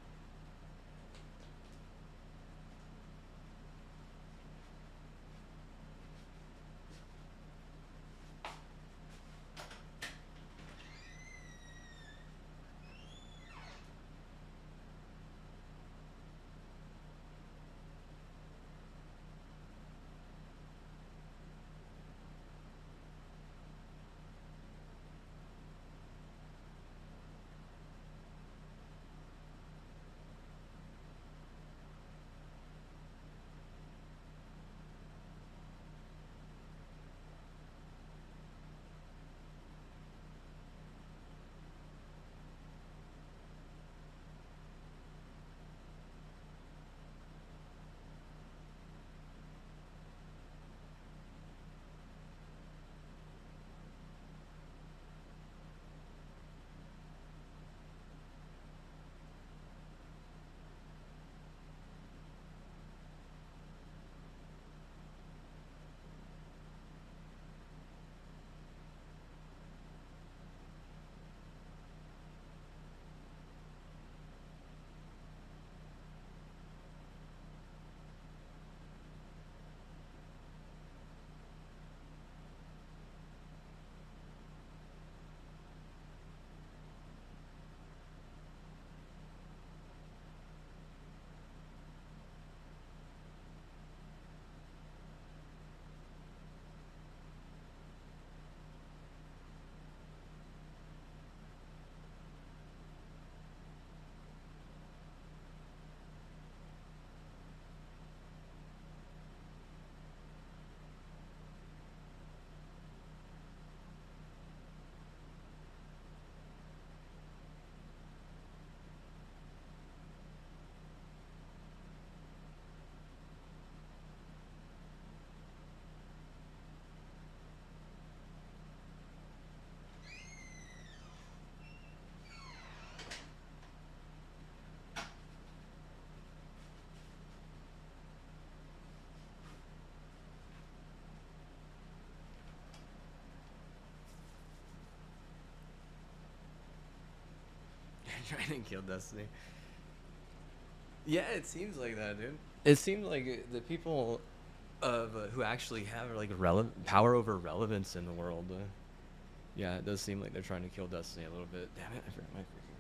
S3: trying to kill Destiny. Yeah, it seems like that, dude. It seems like the people of who actually have like power over relevance in the world. Yeah, it does seem like they're trying to kill Destiny a little bit. Damn it, I forgot my freaking.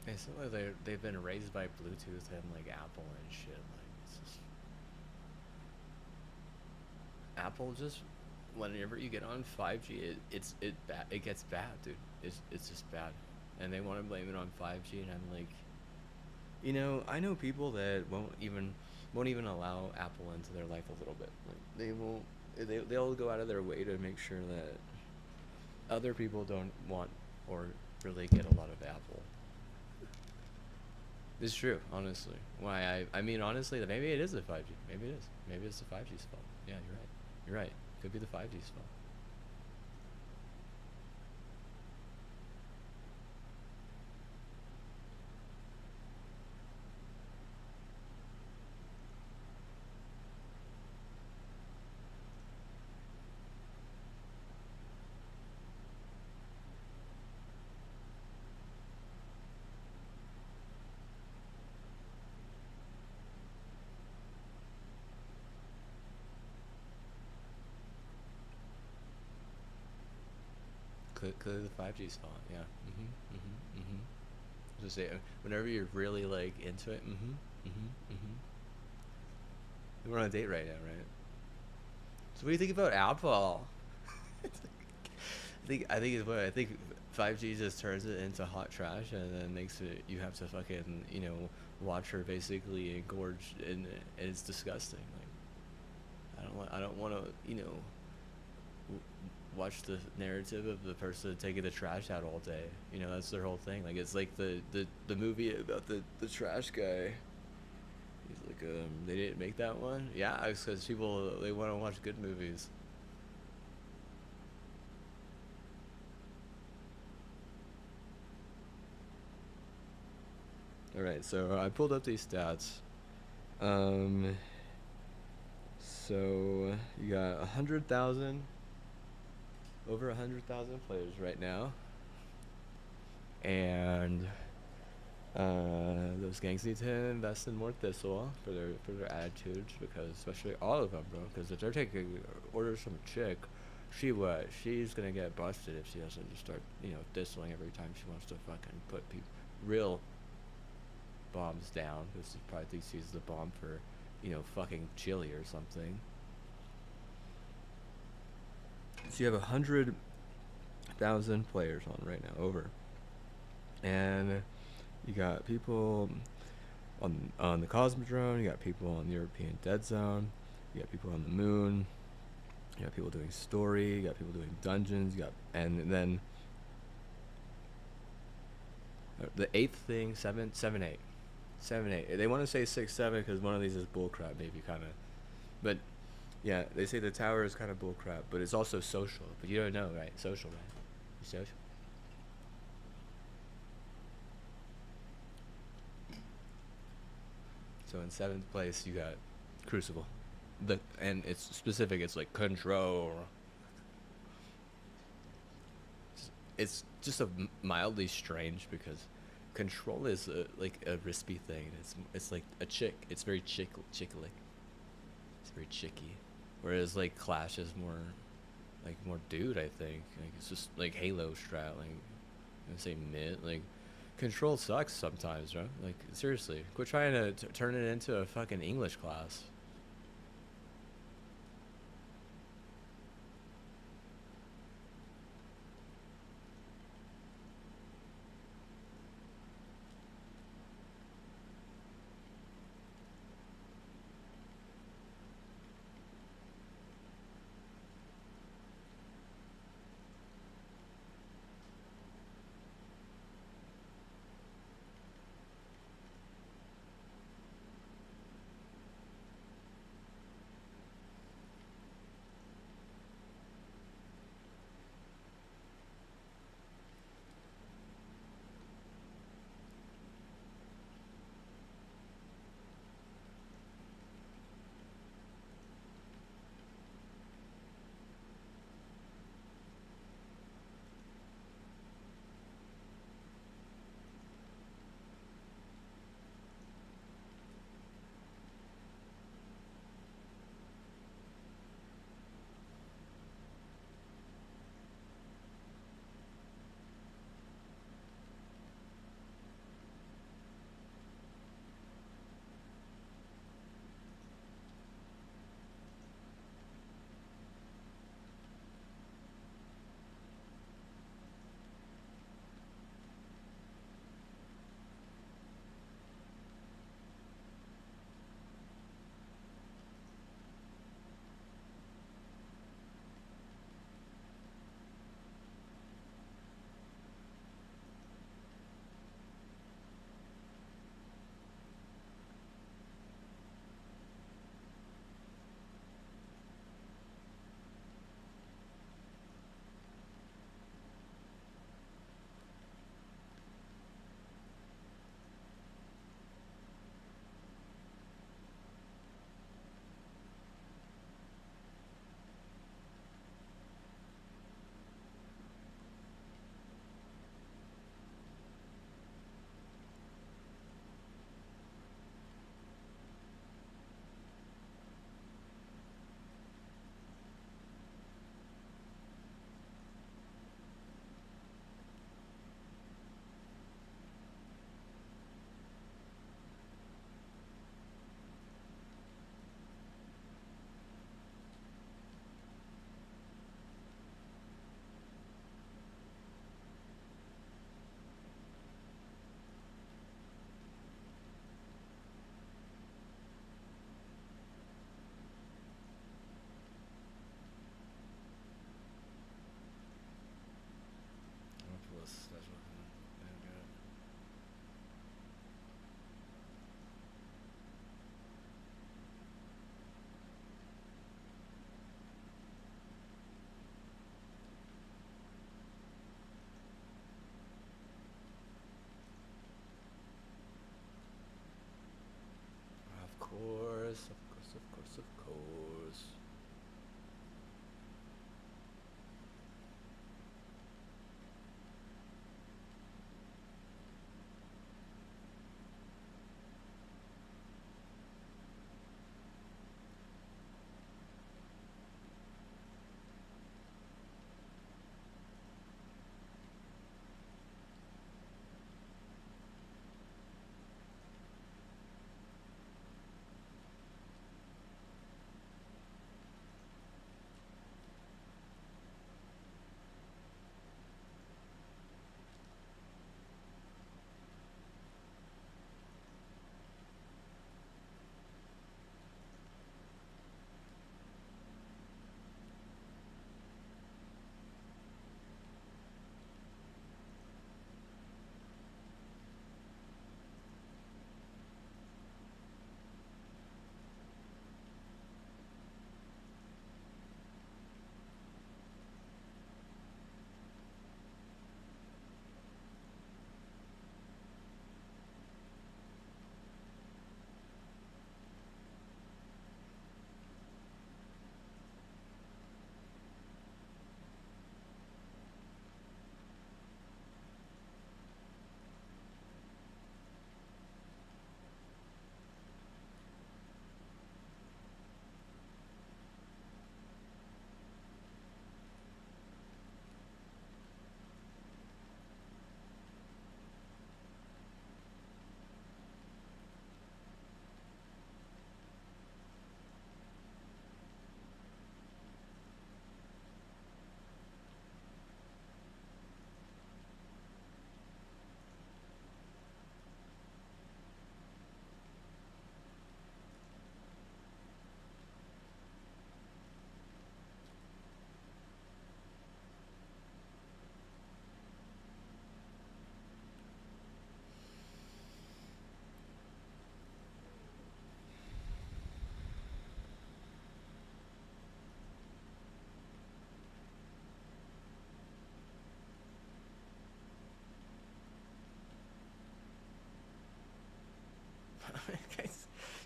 S3: They seem like they've been raised by Bluetooth and like Apple and shit. Like it's just Apple just whenever you get on 5G, it gets bad, dude. It's just bad, and they want to blame it on 5G, and I'm like, I know people that won't even allow Apple into their life a little bit. Like they won't. They'll go out of their way to make sure that other people don't want or really get a lot of Apple. It's true, honestly. Why I mean honestly, that maybe it is the 5G. Maybe it is. Maybe it's the 5G's fault. Yeah, you're right. You're right. Could be the 5G's fault. Clearly the 5G's fault. Yeah. Just say whenever you're really like into it. We're on a date right now, right? So what do you think about Apple? I think 5G just turns it into hot trash and then makes it you have to fucking watch her basically engorge and it's disgusting. Like I don't want to watch the narrative of the person taking the trash out all day. That's their whole thing. Like it's like the movie about the trash guy. He's like, they didn't make that one. Yeah, it's because people they want to watch good movies. All right, so I pulled up these stats. Um, so you got 100,000, over 100,000 players right now, and those gangs need to invest in more Thistle for their attitudes because especially all of them, bro. Because if they're taking orders from a chick, she's gonna get busted if she doesn't just start thistling every time she wants to fucking put real bombs down because she probably thinks she's the bomb for fucking Chile or something. So you have 100,000 players on right now over, and you got people on the Cosmodrome. You got people on the European Dead Zone. You got people on the moon. You got people doing story. You got people doing dungeons. And then the eighth thing, 7, 8. They want to say 6, 7 because one of these is bullcrap, maybe kind of. But yeah, they say the tower is kind of bullcrap, but it's also social. But you don't know, right? Social, right? Social. So in 7th place, you got Crucible. And it's specific. It's like Control. It's just mildly strange because Control is like a rispy thing. It's like a chick. It's very chickly. It's very chicky. Whereas like Clash is more dude. I think like it's just like Halo strat. Like I say mid. Like Control sucks sometimes, bro. Like seriously, quit trying to turn it into a fucking English class.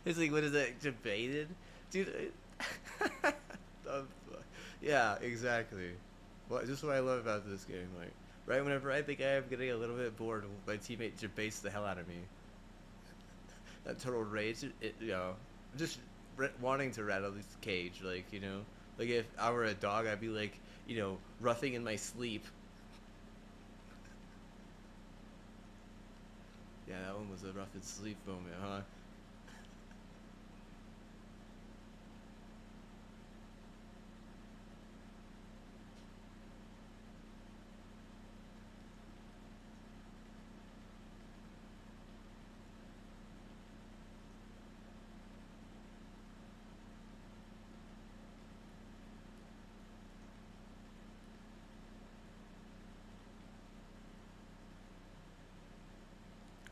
S3: It's like, what is that, debated? Dude, um, yeah, exactly. What, just what I love about this game. Like, right whenever I think I am getting a little bit bored, my teammate debates the hell out of me. That total rage, just wanting to rattle this cage, like, like if I were a dog, I'd be like, roughing in my sleep. Yeah, that one was a rough and sleep moment, huh?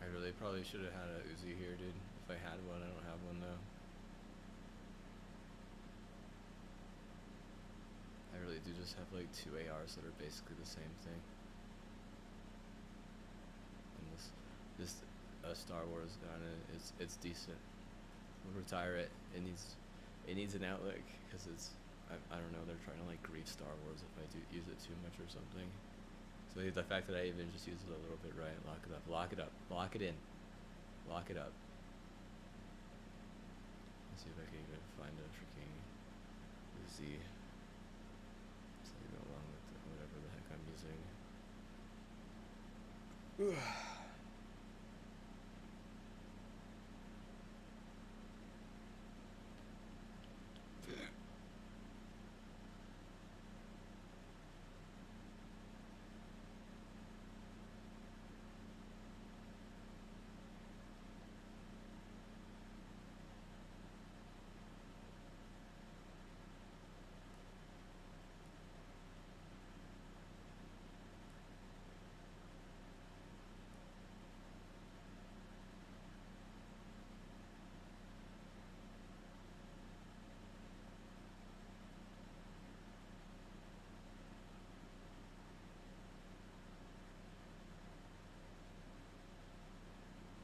S3: I really probably should have had a Uzi here, dude. If I had one, I don't have one though. I really do just have like two ARs that are basically the same thing. And this Star Wars gun, it's decent. We'll retire it. It needs an outlet because I don't know, they're trying to like grief Star Wars if I do use it too much or something. So the fact that I even just use it a little bit, right? Lock it up, lock it up, lock it in, lock it up. Let's see if I can even find a freaking Uzi. So you go along with whatever the heck I'm using.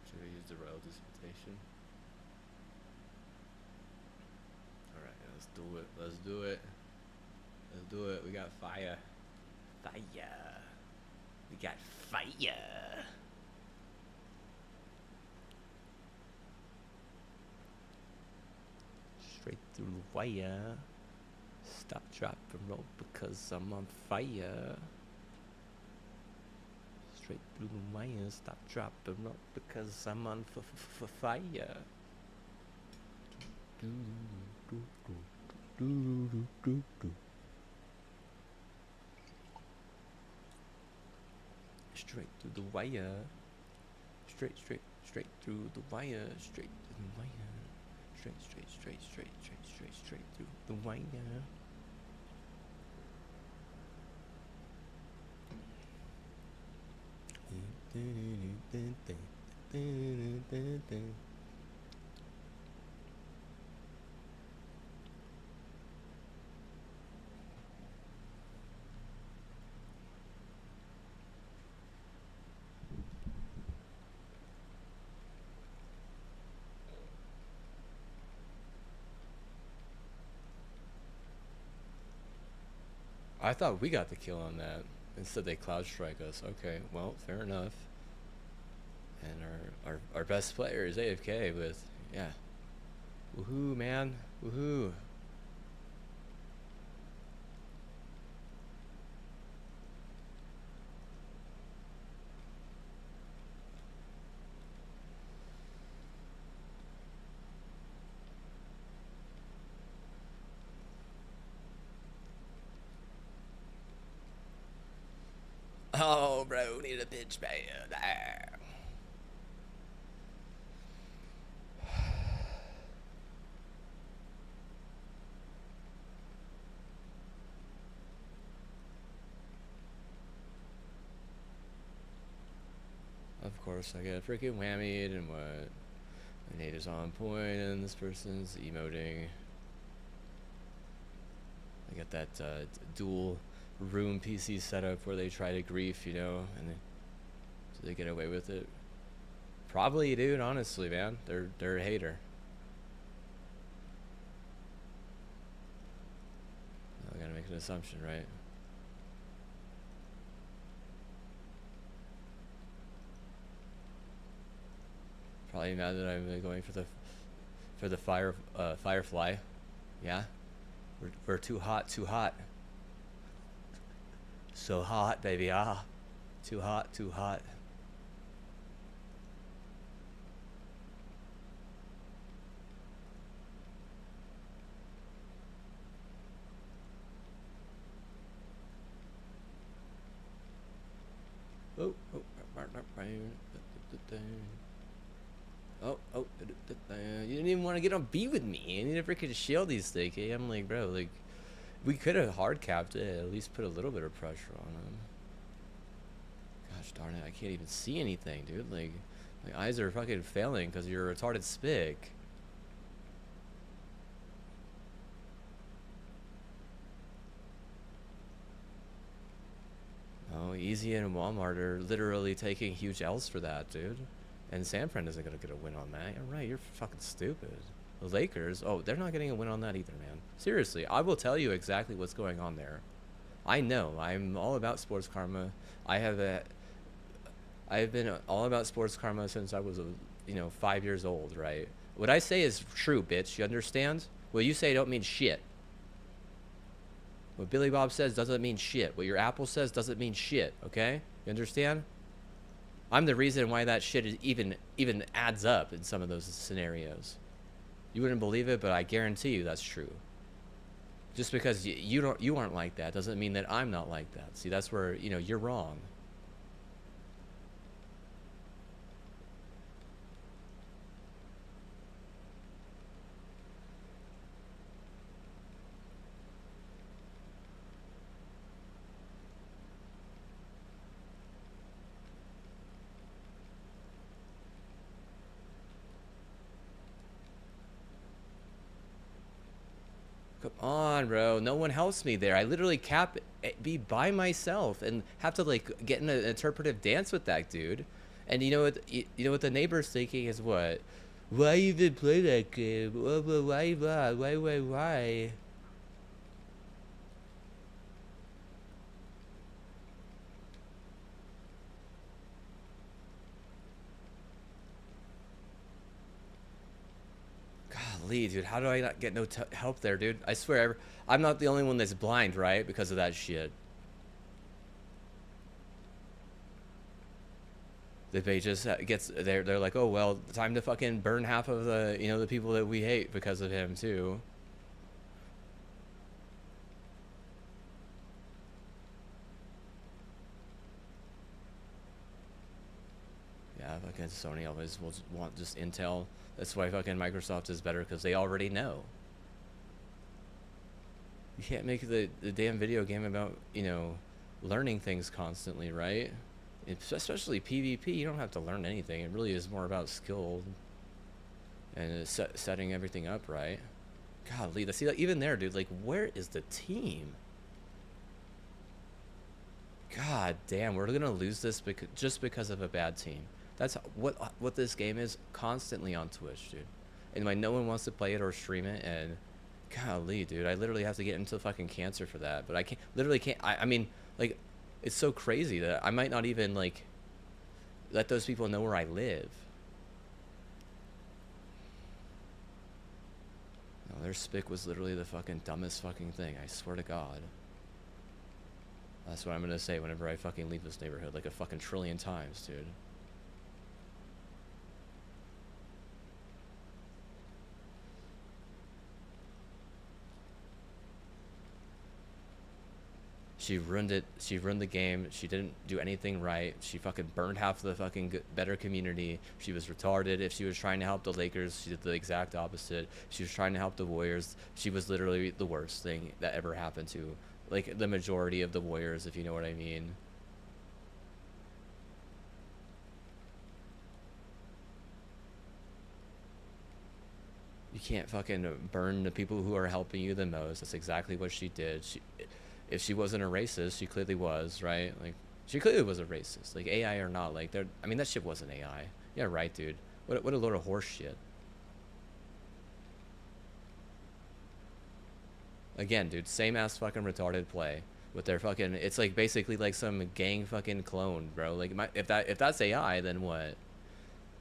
S3: Should I use the royal disputation? Alright, let's do it. Let's do it. Let's do it. We got fire. Fire. We got fire. Straight through the wire. Stop, drop, and roll because I'm on fire. Straight through the wire. Stop, drop, and roll because I'm on fire. Straight through the wire. Straight through the wire. Straight through the wire. Straight through the wire. I thought we got the kill on that. Instead they cloud strike us. Okay, well, fair enough. And our best player is AFK with, yeah. Woohoo, man. Woohoo. Oh, bro, need a bitch man. Of course, I get freaking whammied and what? My nade is on point and this person's emoting. I got that dual room PC setup where they try to grief, and so they get away with it. Probably, dude. Honestly, man, they're a hater. make an assumption, right? Probably mad that I'm going for the Firefly. Yeah, we're too hot, too hot. So hot, baby, ah. Too hot, too hot. Oh, oh, oh, you didn't even want to get on B with me. You need to freaking shield these things. I'm like, bro, like, we could have hard capped it, at least put a little bit of pressure on him. Gosh darn it, I can't even see anything, dude. Like, my eyes are fucking failing because you're a retarded spick. Oh, Easy and Walmart are literally taking huge L's for that, dude. And San Fran isn't gonna get a win on that. You're right, you're fucking stupid. The Lakers, oh, they're not getting a win on that either, man. Seriously, I will tell you exactly what's going on there. I know, I'm all about sports karma. I've been all about sports karma since I was, 5 years old, right? What I say is true, bitch. You understand? What you say don't mean shit. What Billy Bob says doesn't mean shit. What your Apple says doesn't mean shit, okay? You understand? I'm the reason why that shit is even adds up in some of those scenarios. You wouldn't believe it, but I guarantee you that's true. Just because you aren't like that doesn't mean that I'm not like that. See, that's where, you're wrong. Come on, bro. No one helps me there. I literally be by myself and have to like get in an interpretive dance with that dude. And you know what the neighbor's thinking is what? Why even play that game? Why? Golly, dude, how do I not get no help there, dude? I swear, I'm not the only one that's blind, right? Because of that shit. The page just gets they're like, oh well, time to fucking burn half of the the people that we hate because of him too. Yeah, fucking Sony always will want just Intel. That's why fucking Microsoft is better, because they already know. You can't make the damn video game about learning things constantly, right? Especially PvP, you don't have to learn anything. It really is more about skill and setting everything up right. Golly, see, like, even there, dude, like, where is the team? God damn, we're gonna lose this just because of a bad team. That's what this game is constantly on Twitch, dude. And like, no one wants to play it or stream it, and golly, dude, I literally have to get into fucking cancer for that. But I can't. I mean, like, it's so crazy that I might not even like let those people know where I live. No, their spick was literally the fucking dumbest fucking thing. I swear to God. That's what I'm gonna say whenever I fucking leave this neighborhood, like a fucking trillion times, dude. She ruined it. She ruined the game. She didn't do anything right. She fucking burned half of the fucking better community. She was retarded. If she was trying to help the Lakers, she did the exact opposite. She was trying to help the Warriors. She was literally the worst thing that ever happened to, like, the majority of the Warriors, if you know what I mean. You can't fucking burn the people who are helping you the most. That's exactly what she did. If she wasn't a racist, she clearly was, right? Like, she clearly was a racist. Like, AI or not, like, I mean, that shit wasn't AI. Yeah, right, dude. What a load of horse shit. Again, dude, same ass fucking retarded play with their fucking. It's like basically like some gang fucking clone, bro. Like, if that's AI, then what?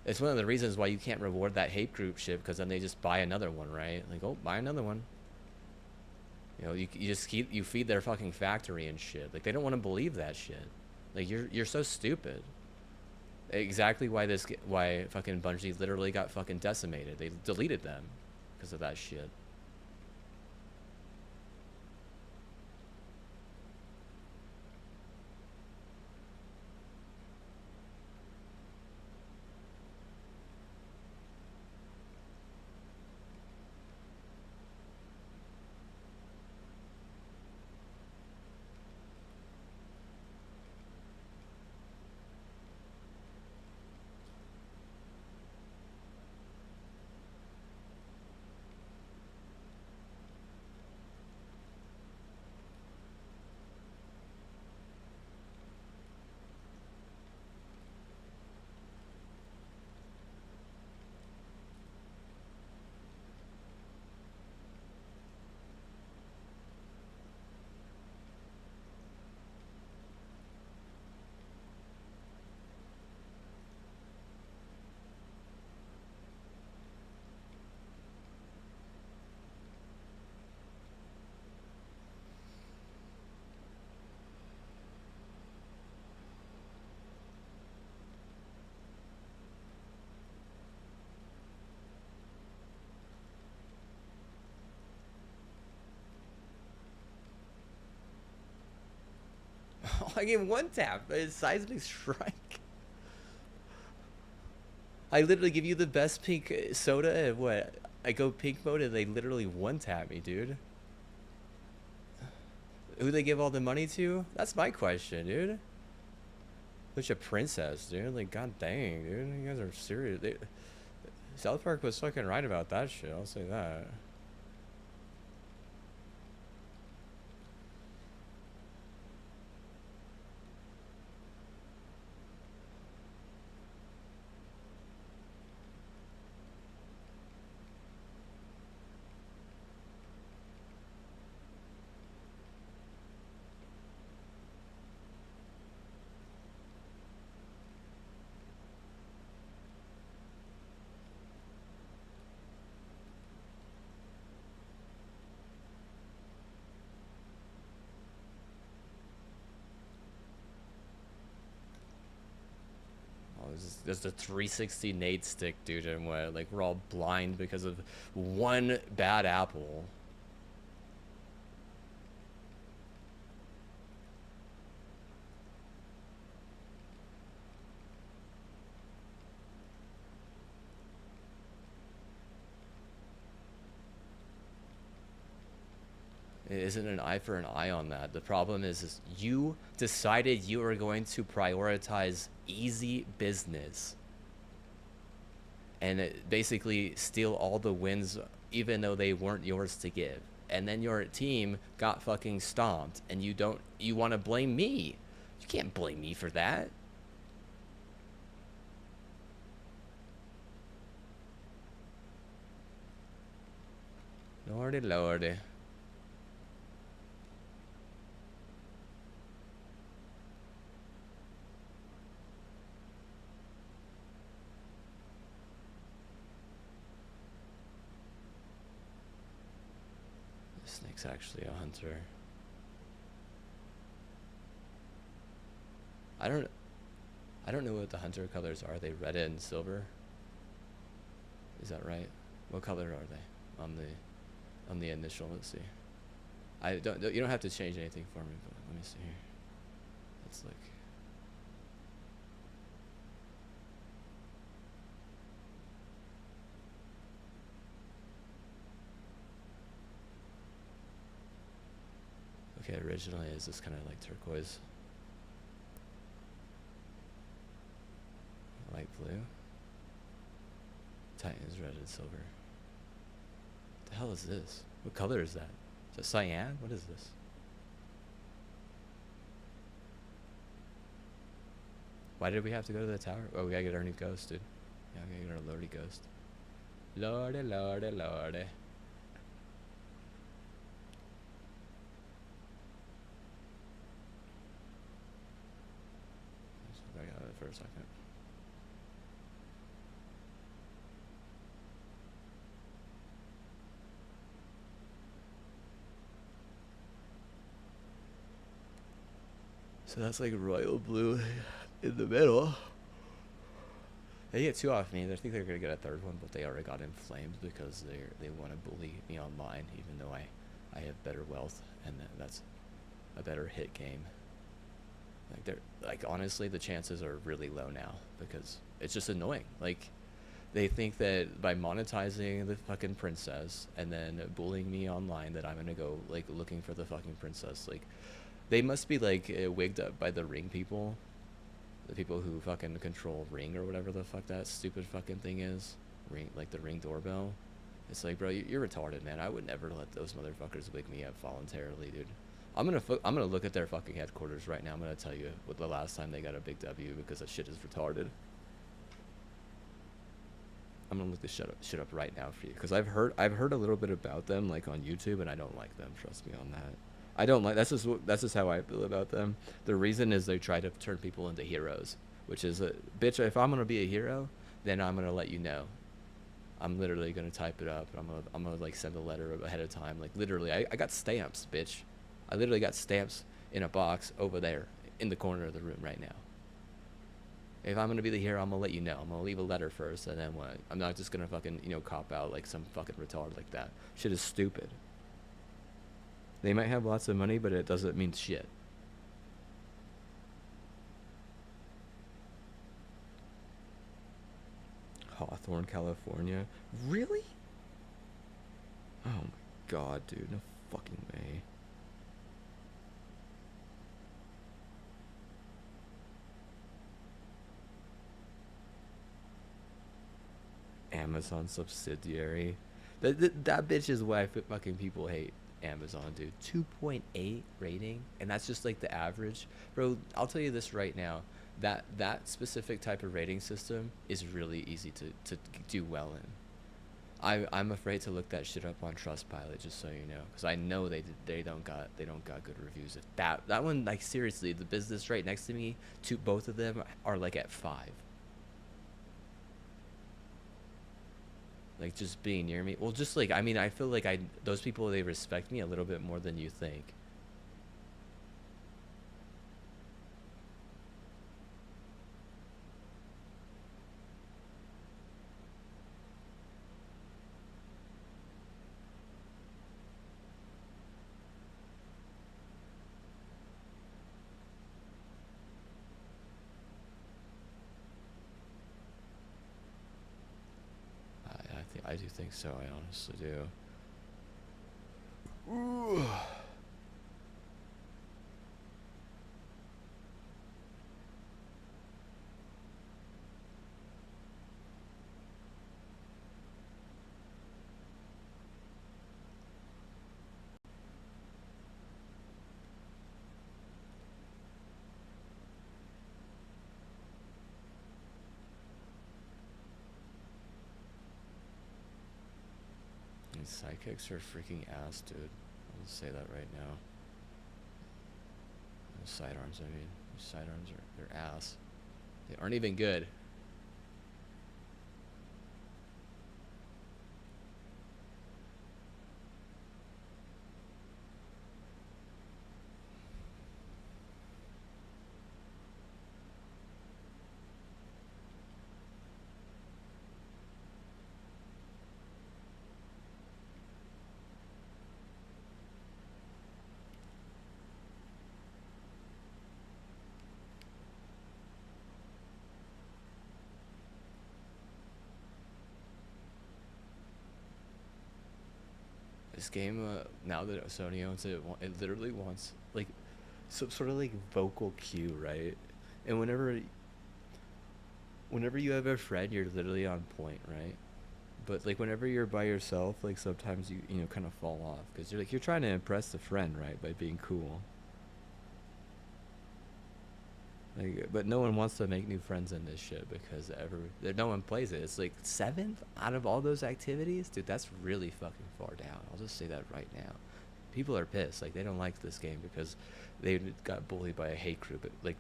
S3: It's one of the reasons why you can't reward that hate group shit, because then they just buy another one, right? Like, oh, buy another one. You know, you just you feed their fucking factory and shit. Like, they don't want to believe that shit. Like, you're so stupid. Exactly why fucking Bungie literally got fucking decimated. They deleted them because of that shit. Oh, I gave one tap. It's seismic strike. I literally give you the best pink soda, and what? I go pink mode and they literally one tap me, dude. Who they give all the money to? That's my question, dude. Such a princess, dude. Like, god dang, dude. You guys are serious. South Park was fucking right about that shit. I'll say that. There's a 360 nade stick, dude, and what? Like, we're all blind because of one bad apple. It isn't an eye for an eye on that. The problem is you decided you were going to prioritize easy business and basically steal all the wins even though they weren't yours to give. And then your team got fucking stomped and you want to blame me. You can't blame me for that. Lordy, lordy. Snake's actually a hunter. I don't know what the hunter colors are. Are they red and silver? Is that right? What color are they on the initial? Let's see. You don't have to change anything for me, but let me see here. Let's look. Okay, originally is this kind of like turquoise, light blue. Titan's red and silver. What the hell is this? What color is that? Is it cyan? What is this? Why did we have to go to the tower? Oh, we gotta get our new ghost, dude. Yeah, we gotta get our lordy ghost. Lordy, lordy, lordy. for a second. So that's like royal blue in the middle. They get two off me. They think they're gonna get a third one, but they already got inflamed because they want to bully me online, even though I have better wealth and that's a better hit game. Like they're like honestly, the chances are really low now because it's just annoying. Like they think that by monetizing the fucking princess and then bullying me online that I'm gonna go like looking for the fucking princess. Like they must be like wigged up by the Ring people, the people who fucking control Ring or whatever the fuck that stupid fucking thing is. Ring, like the Ring doorbell. It's like, bro, you're retarded, man. I would never let those motherfuckers wake me up voluntarily, dude. I'm gonna look at their fucking headquarters right now. I'm gonna tell you what the last time they got a big W because that shit is retarded. I'm gonna look this shit up right now for you because I've heard a little bit about them like on YouTube and I don't like them. Trust me on that. I don't like. That's just how I feel about them. The reason is they try to turn people into heroes, which is a bitch. If I'm gonna be a hero, then I'm gonna let you know. I'm literally gonna type it up. And I'm gonna like send a letter ahead of time. Like literally, I got stamps, bitch. I literally got stamps in a box over there in the corner of the room right now. If I'm gonna be the hero, I'm gonna let you know. I'm gonna leave a letter first, and then what? I'm not just gonna fucking cop out like some fucking retard like that. Shit is stupid. They might have lots of money, but it doesn't mean shit. Hawthorne, California. Really? Oh my god, dude. No fucking way. Amazon subsidiary. That bitch is why fucking people hate Amazon, dude. 2.8 rating, and that's just like the average, bro. I'll tell you this right now, that specific type of rating system is really easy to do well in. I'm afraid to look that shit up on Trustpilot, just so you know, because I know they don't got good reviews. If that one, like seriously, the business right next to me, both of them are like at 5. Like just being near me. Well, just like I mean, I feel like those people, they respect me a little bit more than you think. I do think so. I honestly do. Ooh. These sidekicks are freaking ass, dude. I'll just say that right now. Sidearms, I mean. Sidearms they're ass. They aren't even good. This game, now that Sony owns it, it literally wants like some sort of like vocal cue, right? And whenever you have a friend, you're literally on point, right? But like whenever you're by yourself, like sometimes you kind of fall off because you're trying to impress the friend, right, by being cool. Like, but no one wants to make new friends in this shit because no one plays it. It's like 7th out of all those activities, dude. That's really fucking far down. I'll just say that right now. People are pissed. Like they don't like this game because they got bullied by a hate group, like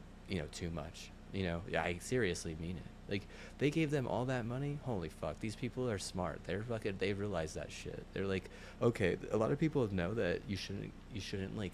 S3: too much.
S1: You know, yeah, I seriously mean it. Like, they gave them all that money. Holy fuck, these people are smart. They're fucking. They realize that shit. They're like, okay, a lot of people know that you shouldn't like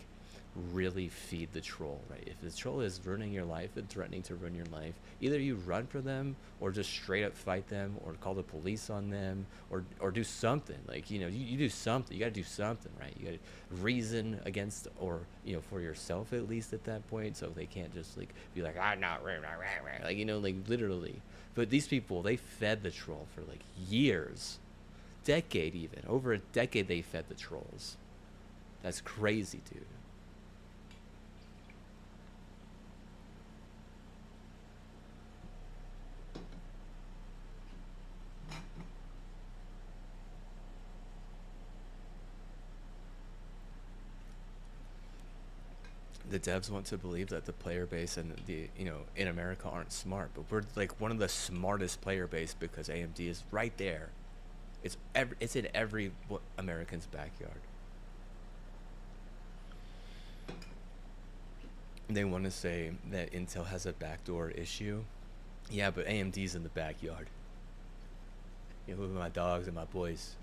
S1: really feed the troll, right? If the troll is ruining your life and threatening to ruin your life, either you run for them or just straight up fight them or call the police on them or do something. Like, you know, you do something. You got to do something, right? You got to reason against, or, you know, for yourself at least at that point, so they can't just like be like, I'm not like, you know, like literally. But these people, they fed the troll for like years, decade, even over a decade. They fed the trolls. That's crazy, dude. The devs want to believe that the player base and the, you know, in America aren't smart, but we're like one of the smartest player base because AMD is right there. It's in every American's backyard. They want to say that Intel has a backdoor issue. Yeah, but AMD's in the backyard. You know, with my dogs and my boys.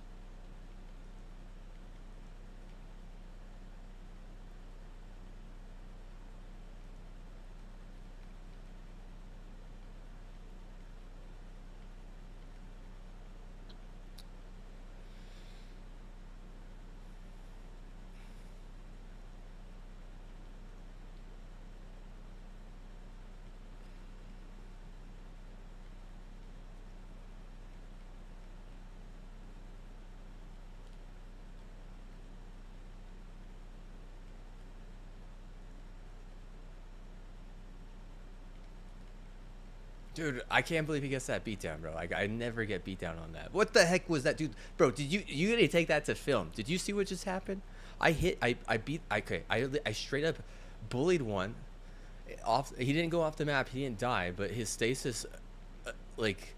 S1: Dude, I can't believe he gets that beat down, bro. I never get beat down on that. What the heck was that, dude? Bro, did you gotta take that to film? Did you see what just happened? I straight up bullied one off. He didn't go off the map. He didn't die, but his stasis, like,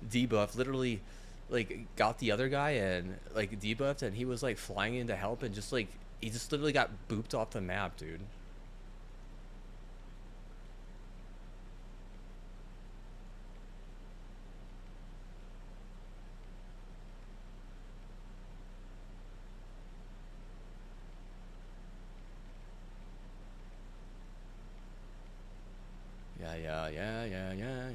S1: debuff literally, like, got the other guy and like debuffed, and he was like flying in to help, and just like he just literally got booped off the map, dude. Yeah.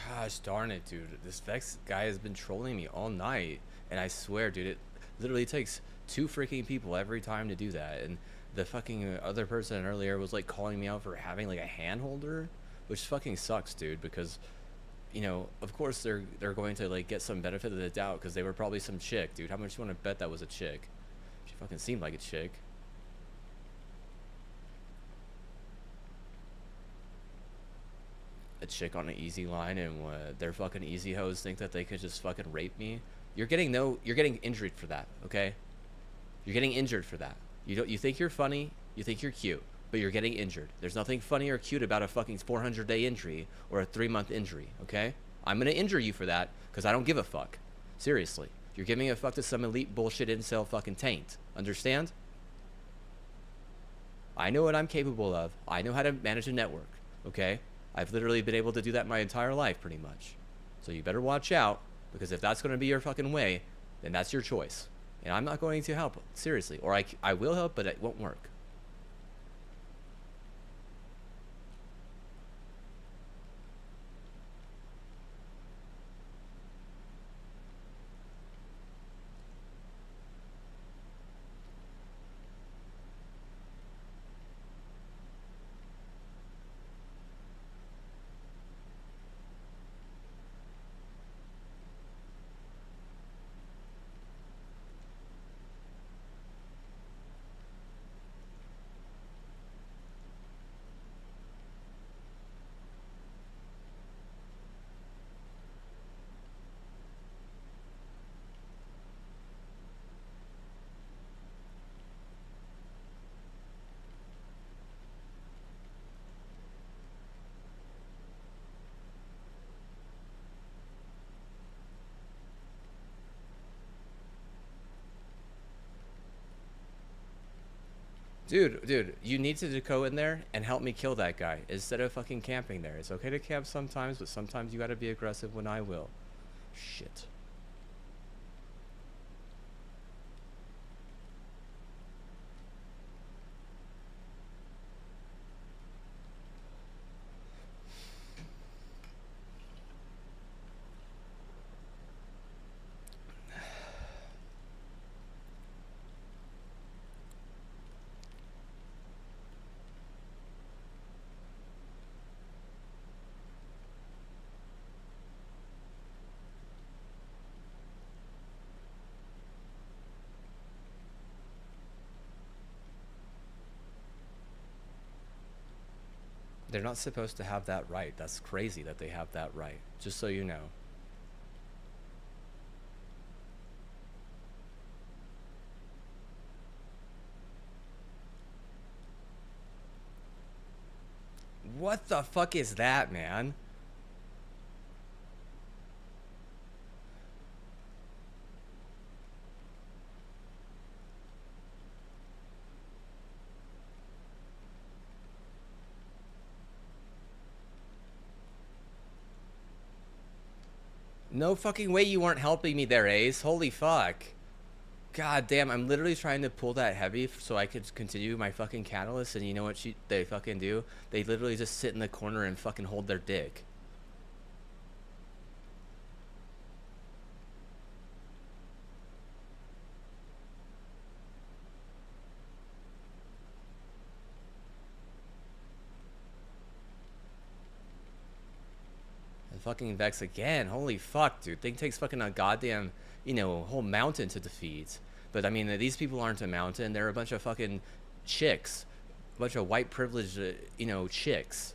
S1: Gosh darn it, dude. This Vex guy has been trolling me all night. And I swear, dude, it literally takes two freaking people every time to do that. And the fucking other person earlier was like calling me out for having like a hand holder, which fucking sucks, dude, because, you know, of course they're going to like get some benefit of the doubt because they were probably some chick, dude. How much you want to bet that was a chick? She fucking seemed like a chick. A chick on an easy line, and their fucking easy hoes think that they could just fucking rape me. You're getting injured for that, okay? You're getting injured for that. You think you're funny, you think you're cute, but you're getting injured. There's nothing funny or cute about a fucking 400-day injury or a 3-month injury, okay? I'm gonna injure you for that because I don't give a fuck. Seriously, you're giving a fuck to some elite bullshit incel fucking taint. Understand?
S3: I know what I'm capable of. I know how to manage a network. Okay? I've literally been able to do that my entire life, pretty much. So you better watch out, because if that's going to be your fucking way, then that's your choice. And I'm not going to help, seriously. Or I will help, but it won't work. Dude, you need to go in there and help me kill that guy instead of fucking camping there. It's okay to camp sometimes, but sometimes you gotta be aggressive when I will. Shit. They're not supposed to have that right. That's crazy that they have that right. Just so you know. What the fuck is that, man? No fucking way you weren't helping me there, Ace. Holy fuck. God damn, I'm literally trying to pull that heavy so I could continue my fucking catalyst, and you know what they fucking do? They literally just sit in the corner and fucking hold their dick. And fucking Vex again. Holy fuck, dude. Thing takes fucking a goddamn, whole mountain to defeat. But I mean, these people aren't a mountain. They're a bunch of fucking chicks. A bunch of white privileged, chicks.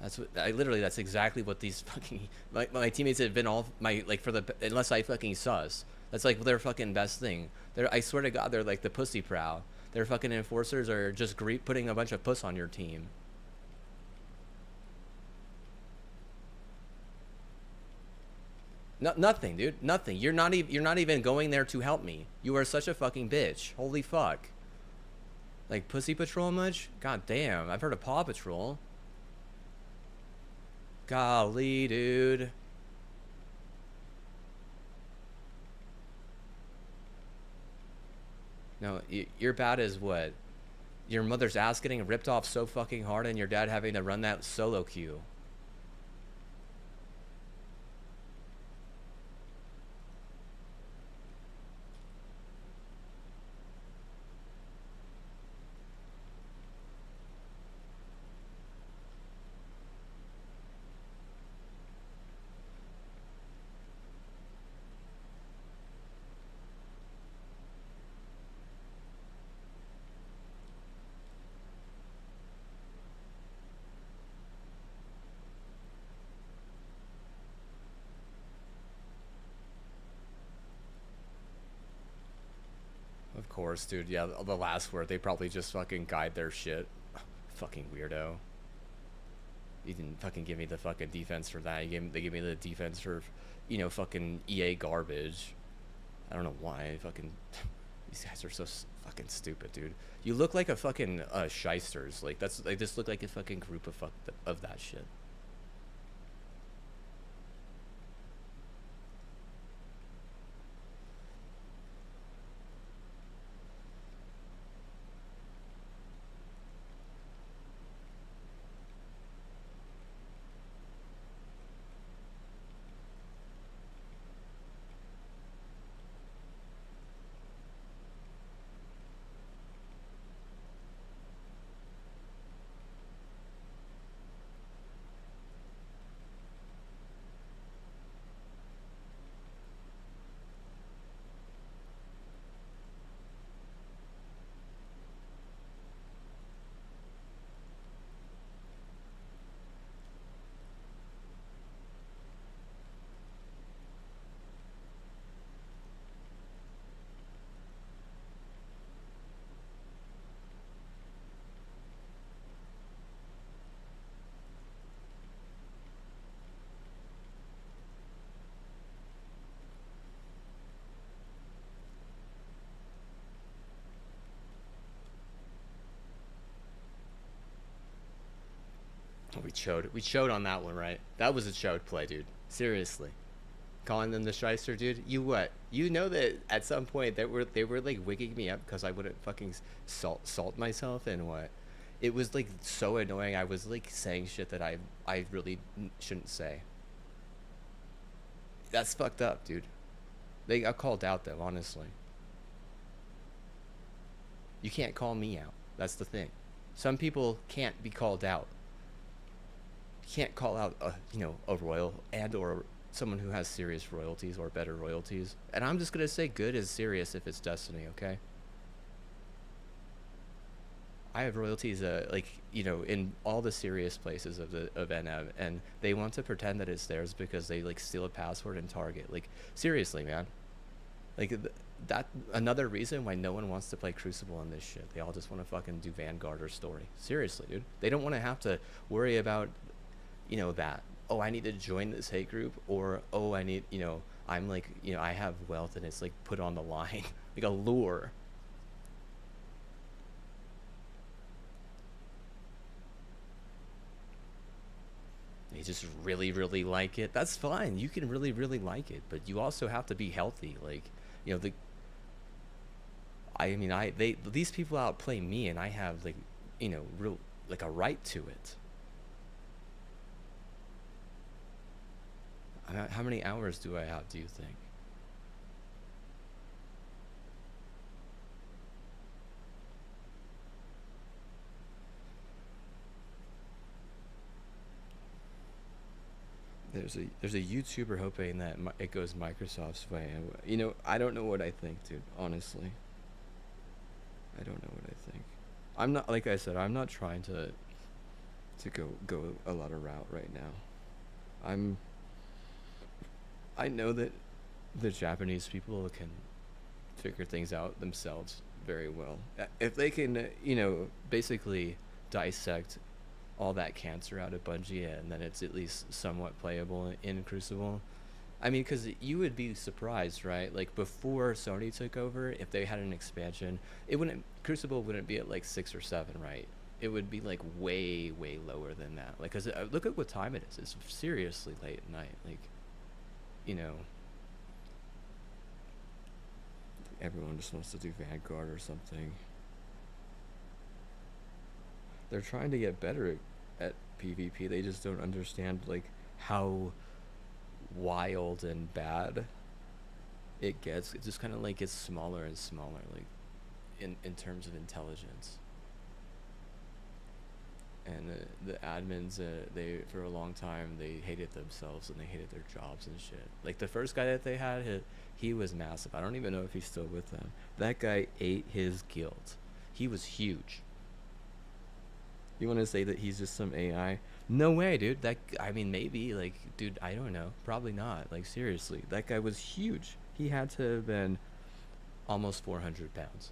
S3: That's exactly what these fucking, my teammates have been all, unless I fucking sus. That's like their fucking best thing. I swear to God, they're like the pussy prow. Their fucking enforcers are just putting a bunch of puss on your team. No, nothing, dude. Nothing. You're not even going there to help me. You are such a fucking bitch. Holy fuck. Like, Pussy Patrol much? God damn. I've heard of Paw Patrol. Golly, dude. No, you're bad as what? Your mother's ass getting ripped off so fucking hard and your dad having to run that solo queue. Of course, dude. Yeah, the last word, they probably just fucking guide their shit. Fucking weirdo. You didn't fucking give me the fucking defense for that. They gave me the defense for, fucking EA garbage. I don't know why. Fucking
S1: These guys are so fucking stupid, dude. You look like a fucking shysters. Like that's they just look like a fucking group of of that shit. Oh, we chode on that one, right? That was a chode play, dude. Seriously. Calling them the shyster, dude. You what? You know that at some point they were like wigging me up because I wouldn't fucking salt myself and what? It was like so annoying. I was like saying shit that I really shouldn't say. That's fucked up, dude. They got called out though, honestly. You can't call me out. That's the thing. Some people can't be called out. You can't call out a royal and or someone who has serious royalties or better royalties. And I'm just gonna say good is serious if it's Destiny, okay? I have royalties, in all the serious places of NM, and they want to pretend that it's theirs because they like steal a password and target. Like seriously, man. Like that another reason why no one wants to play Crucible in this shit. They all just want to fucking do Vanguard or Story. Seriously, dude. They don't want to have to worry about, that. Oh, I need to join this hate group, or oh, I need, I'm like, I have wealth and it's like put on the line, like a lure. They just really, really like it. That's fine. You can really, really like it, but you also have to be healthy. Like, the I mean, these people outplay me, and I have like, real like a right to it. How many hours do I have? Do you think? There's a YouTuber hoping that it goes Microsoft's way. I don't know what I think, dude. Honestly, I don't know what I think. I'm not like I said. I'm not trying to go a lot of route right now. I'm I know that the Japanese people can figure things out themselves very well. If they can, basically dissect all that cancer out of Bungie, and then it's at least somewhat playable in Crucible. I mean, because you would be surprised, right? Like before Sony took over, if they had an expansion, Crucible wouldn't be at like 6 or 7, right? It would be like way, way lower than that. Like, cause look at what time it is. It's seriously late at night. Like, you know, everyone just wants to do Vanguard or something. They're trying to get better at PvP. They just don't understand like how wild and bad it gets. It just kind of like gets smaller and smaller, like in terms of intelligence. And the admins, they for a long time they hated themselves and they hated their jobs and shit. Like the first guy that they had, he was massive. I don't even know if he's still with them. That guy ate his guild. He was huge. You want to say that he's just some AI? No way, dude. I mean, maybe, like, dude, I don't know. Probably not. Like, seriously, that guy was huge. He had to have been almost 400 pounds.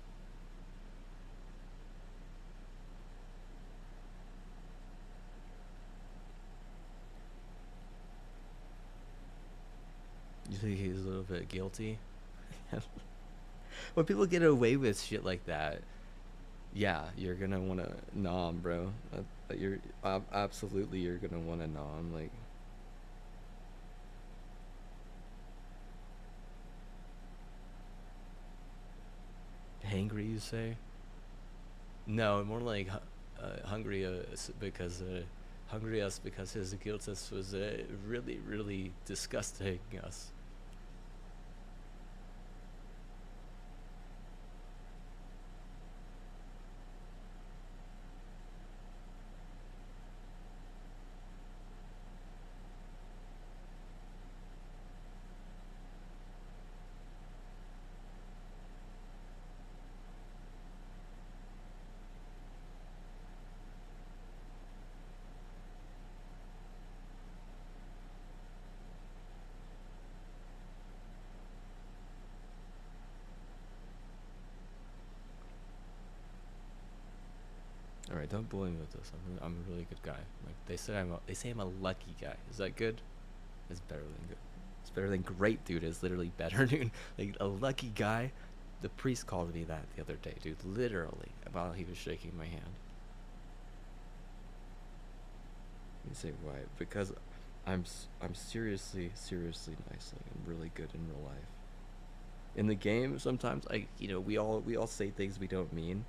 S1: You think he's a little bit guilty?
S3: when people get away with shit like that, yeah, you're gonna wanna nom, bro. You're absolutely you're gonna wanna nom. Like, hangry, you say? No, more like hungry because hungry us because his guilt was really really disgusting us. All right, don't bully me with this. I'm a really good guy. Like they say I'm a lucky guy. Is that good? It's better than good. It's better than great, dude. It's literally better, dude. Like a lucky guy. The priest called me that the other day, dude. Literally, while he was shaking my hand. You say why? Because I'm seriously nice. Like I'm really good in real life. In the game, sometimes we all say things we don't mean,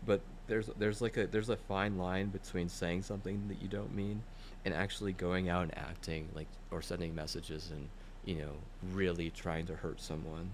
S3: but there's a fine line between saying something that you don't mean and actually going out and acting like or sending messages and really trying to hurt someone.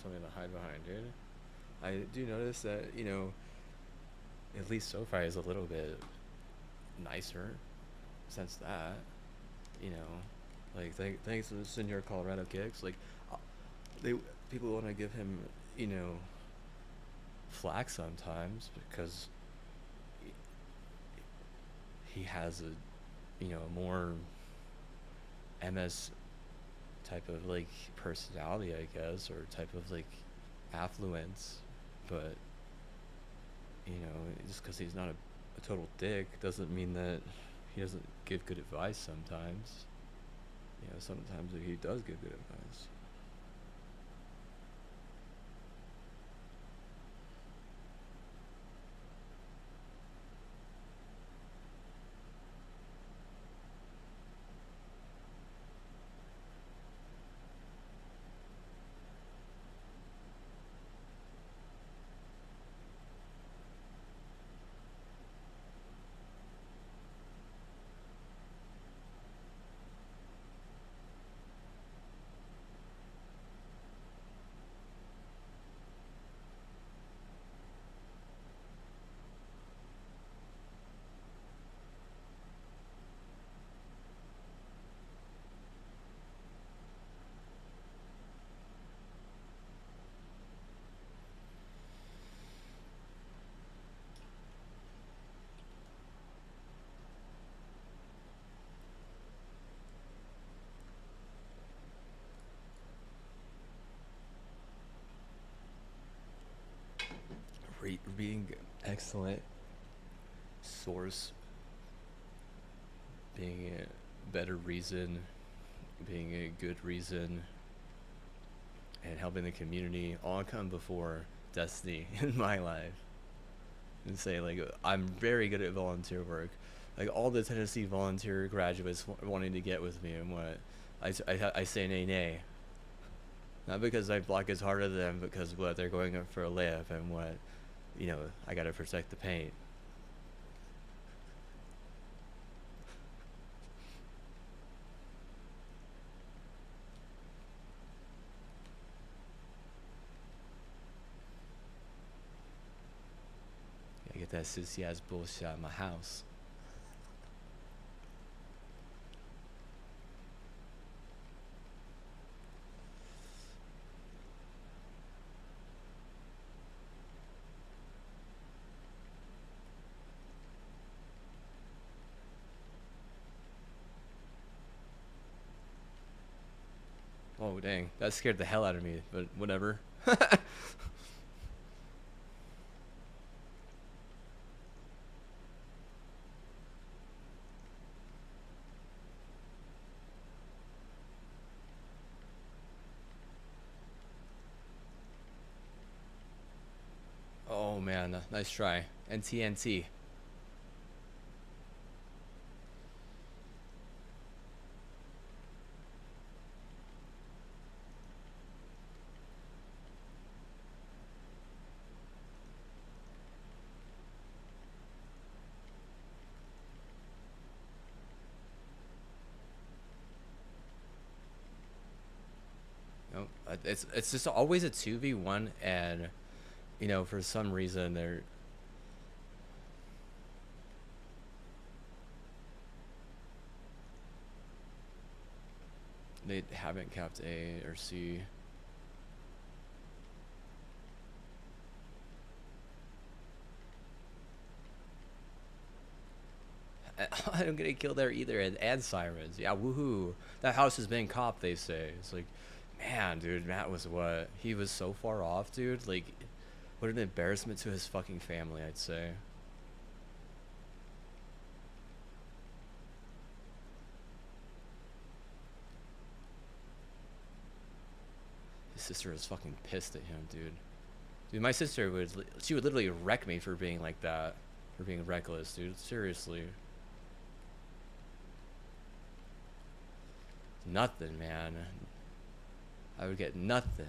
S3: something to hide behind, dude. I do notice that, you know, at least SoFi is a little bit nicer since that, you know, like thanks to the Senor Colorado Kicks, like they people want to give him, you know, flack sometimes because he has a, you know, more MS type of like personality, I guess, or type of like affluence, but you know, just because he's not a total dick doesn't mean that he doesn't give good advice sometimes. You know, sometimes he does give good advice. Being excellent source, being a better reason, being a good reason, and helping the community all come before destiny in my life. And say like I'm very good at volunteer work, like all the Tennessee volunteer graduates wanting to get with me, and what I say nay nay, not because I block as hard as them, because what they're going up for a layup, and what, you know, I gotta protect the paint. Gotta get that sissy ass bullshit out of my house. Oh dang, that scared the hell out of me, but whatever. Oh man, nice try. NTNT. No, it's just always a 2v1, and you know, for some reason they haven't capped A or C. I don't get a kill there either, and sirens. Yeah, woohoo! That house has been copped, they say. It's like, man, dude, Matt was what? He was so far off, dude. Like, what an embarrassment to his fucking family, I'd say. His sister was fucking pissed at him, dude. Dude, my sister she would literally wreck me for being like that, for being reckless, dude. Seriously. Nothing, man. I would get nothing.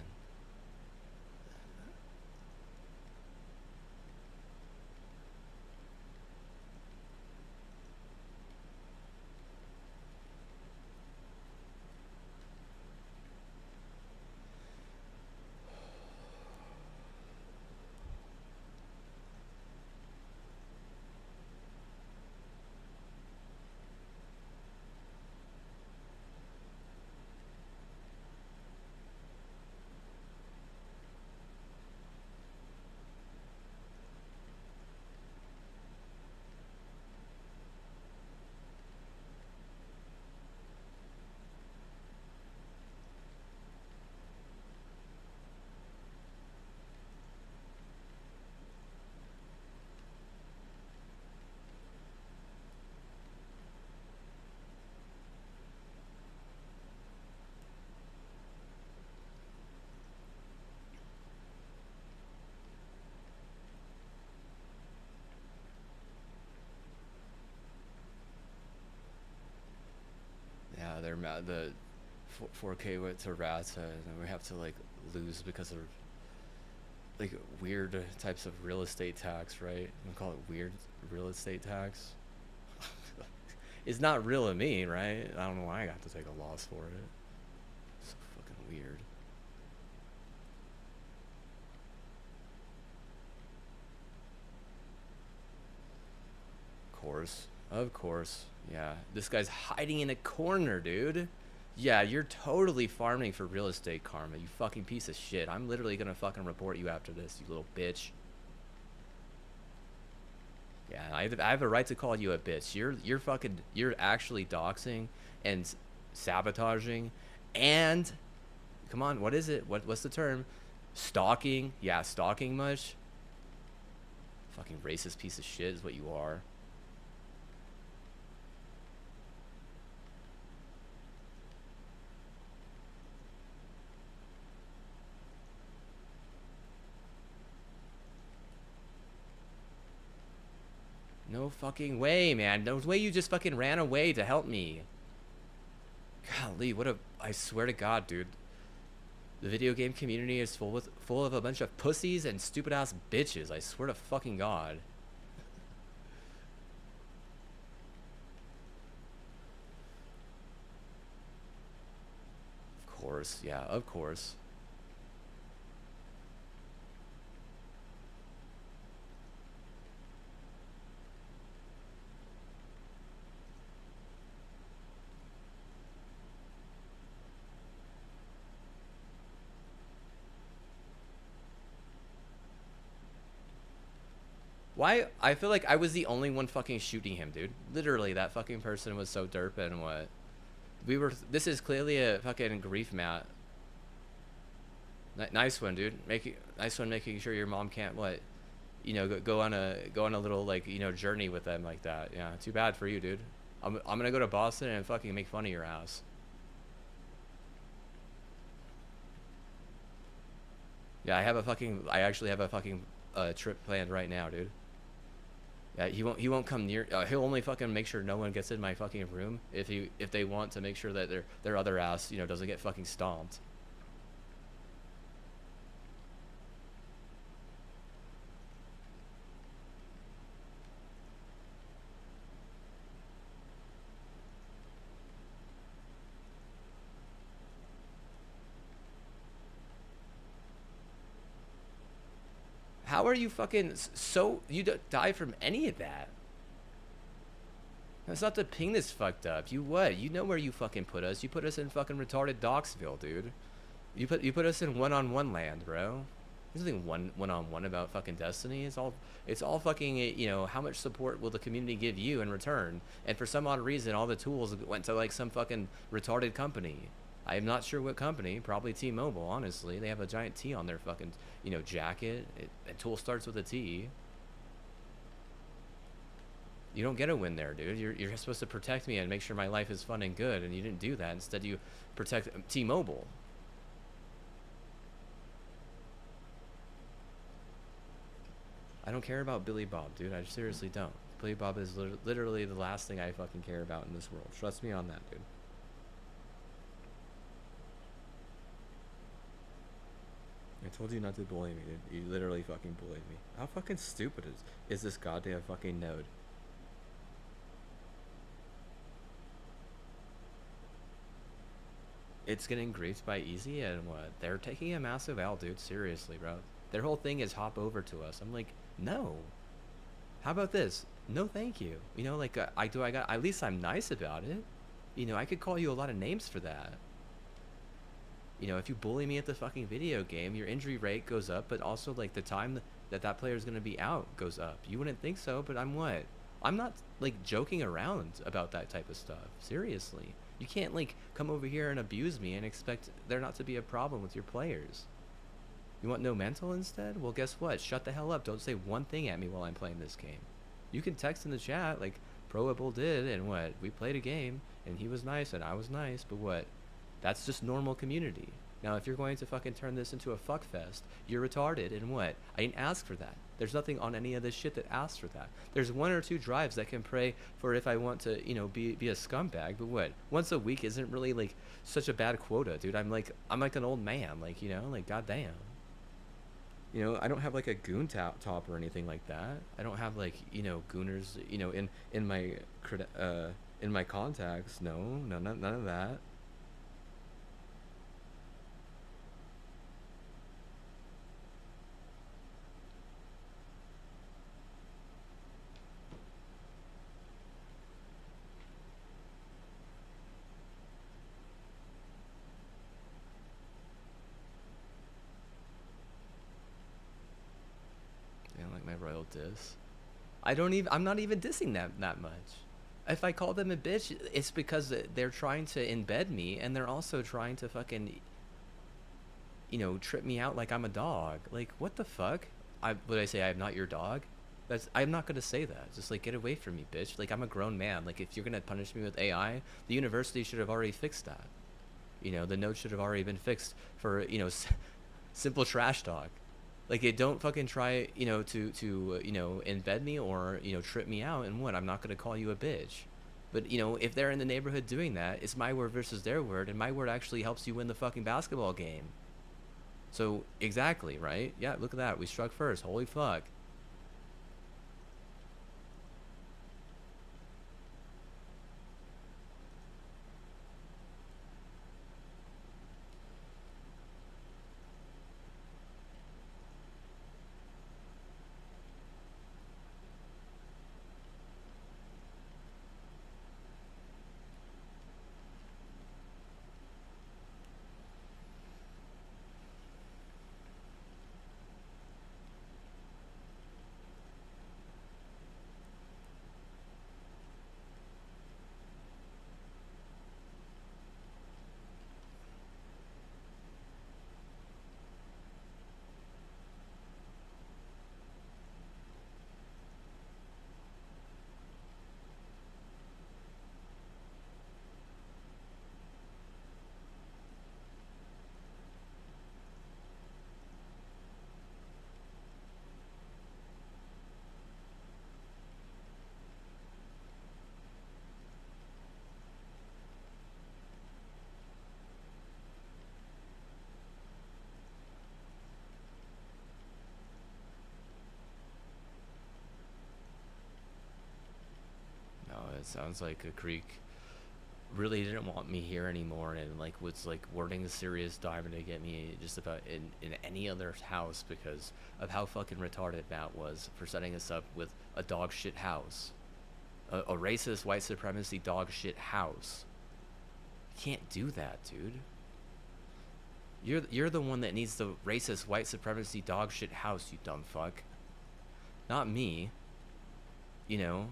S3: the 4K with to Rata, and we have to like lose because of like weird types of real estate tax, right? We call it weird real estate tax. It's not real to me, right? I don't know why I got to take a loss for it. So fucking weird. Of course. Yeah, this guy's hiding in a corner, dude. Yeah, you're totally farming for real estate karma, you fucking piece of shit. I'm literally gonna fucking report you after this, you little bitch. Yeah, I have a right to call you a bitch. You're actually doxing and sabotaging and, come on, what is it? What's the term? Stalking? Yeah, stalking much? Fucking racist piece of shit is what you are. No fucking way, man. No way you just fucking ran away to help me. Golly, I swear to God, dude. The video game community is full of a bunch of pussies and stupid ass bitches. I swear to fucking God. Of course, yeah, of course. Why? I feel like I was the only one fucking shooting him, dude. Literally, that fucking person was so derp and what? This is clearly a fucking grief mat. Nice one, dude. Nice one making sure your mom can't, what? You know, go on a little, like, you know, journey with them like that. Yeah, too bad for you, dude. I'm gonna go to Boston and fucking make fun of your ass. Yeah, I actually have a fucking trip planned right now, dude. Yeah, he won't come near. He'll only fucking make sure no one gets in my fucking room if they want to make sure that their other ass, you know, doesn't get fucking stomped. How are you fucking so you die from any of that? That's not the ping that's fucked up. You what? You know where you fucking put us. You put us in fucking retarded Docksville, dude. You put us in one-on-one land, bro. There's nothing one-on-one about fucking Destiny. It's all fucking, you know, how much support will the community give you in return? And for some odd reason, all the tools went to like some fucking retarded company. I'm not sure what company. Probably T-Mobile, honestly. They have a giant T on their fucking, you know, jacket. And tool starts with a T. You don't get a win there, dude. You're supposed to protect me and make sure my life is fun and good, and you didn't do that. Instead, you protect T-Mobile. I don't care about Billy Bob, dude. I seriously don't. Billy Bob is literally the last thing I fucking care about in this world. Trust me on that, dude. I told you not to bully me, dude. You literally fucking bullied me. How fucking stupid is this goddamn fucking node? It's getting griefed by Easy and what? They're taking a massive L, dude. Seriously, bro. Their whole thing is hop over to us. I'm like, no. How about this? No, thank you. You know, like, at least I'm nice about it. You know, I could call you a lot of names for that. You know, if you bully me at the fucking video game, your injury rate goes up, but also, like, the time that player is going to be out goes up. You wouldn't think so, but I'm what? I'm not, like, joking around about that type of stuff. Seriously. You can't, like, come over here and abuse me and expect there not to be a problem with your players. You want no mental instead? Well, guess what? Shut the hell up. Don't say one thing at me while I'm playing this game. You can text in the chat, like Proable did, and what? We played a game, and he was nice, and I was nice, but what? That's just normal community. Now, if you're going to fucking turn this into a fuck fest, you're retarded, and what? I didn't ask for that. There's nothing on any of this shit that asks for that. There's 1 or 2 drives that can pray for if I want to, be a scumbag. But what? Once a week isn't really like such a bad quota, dude. I'm like an old man, like, like goddamn. I don't have like a goon top or anything like that. I don't have like, gooners, in my in my contacts. No, none of that. They don't like my royal diss. I'm not even dissing that much. If I call them a bitch, it's because they're trying to embed me, and they're also trying to fucking, trip me out like I'm a dog. Like, what the fuck? Would I say I'm not your dog? I'm not gonna say that. Just like, get away from me, bitch. Like, I'm a grown man. Like, if you're gonna punish me with AI, the university should have already fixed that. The note should have already been fixed for, simple trash talk. Like, it don't fucking try, to embed me or, trip me out. And what? I'm not gonna call you a bitch. But, if they're in the neighborhood doing that, it's my word versus their word, and my word actually helps you win the fucking basketball game. So, exactly, right? Yeah, look at that. We struck first. Holy fuck. No, it sounds like a creek really didn't want me here anymore, and like was like wording a serious diamond to get me just about in any other house because of how fucking retarded Matt was for setting us up with a dog shit house, a racist white supremacy dog shit house. You can't do that, dude. You're the one that needs the racist white supremacy dog shit house, you dumb fuck. Not me. You know.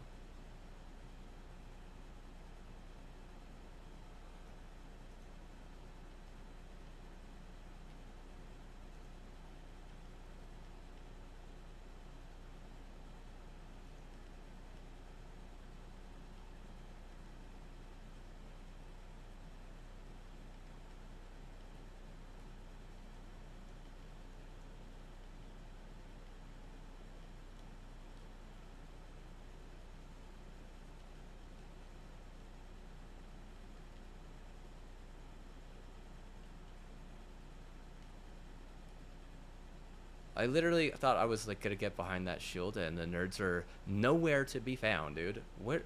S3: I literally thought I was like gonna get behind that shield, and the nerds are nowhere to be found, dude. What?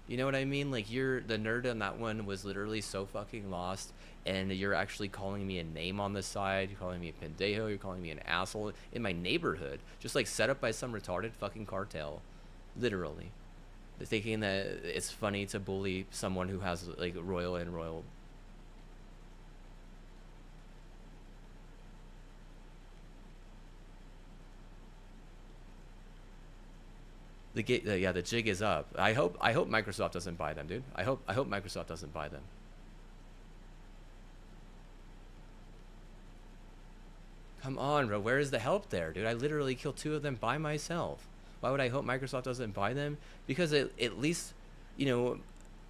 S3: You know what I mean? Like, the nerd on that one was literally so fucking lost, and you're actually calling me a name on the side. You're calling me a pendejo. You're calling me an asshole in my neighborhood, just like set up by some retarded fucking cartel, literally. They're thinking that it's funny to bully someone who has like royal and royal. Yeah, the jig is up. I hope Microsoft doesn't buy them, dude. I hope Microsoft doesn't buy them. Come on, bro. Where is the help there, dude? I literally killed 2 of them by myself. Why would I hope Microsoft doesn't buy them? Because at least, you know,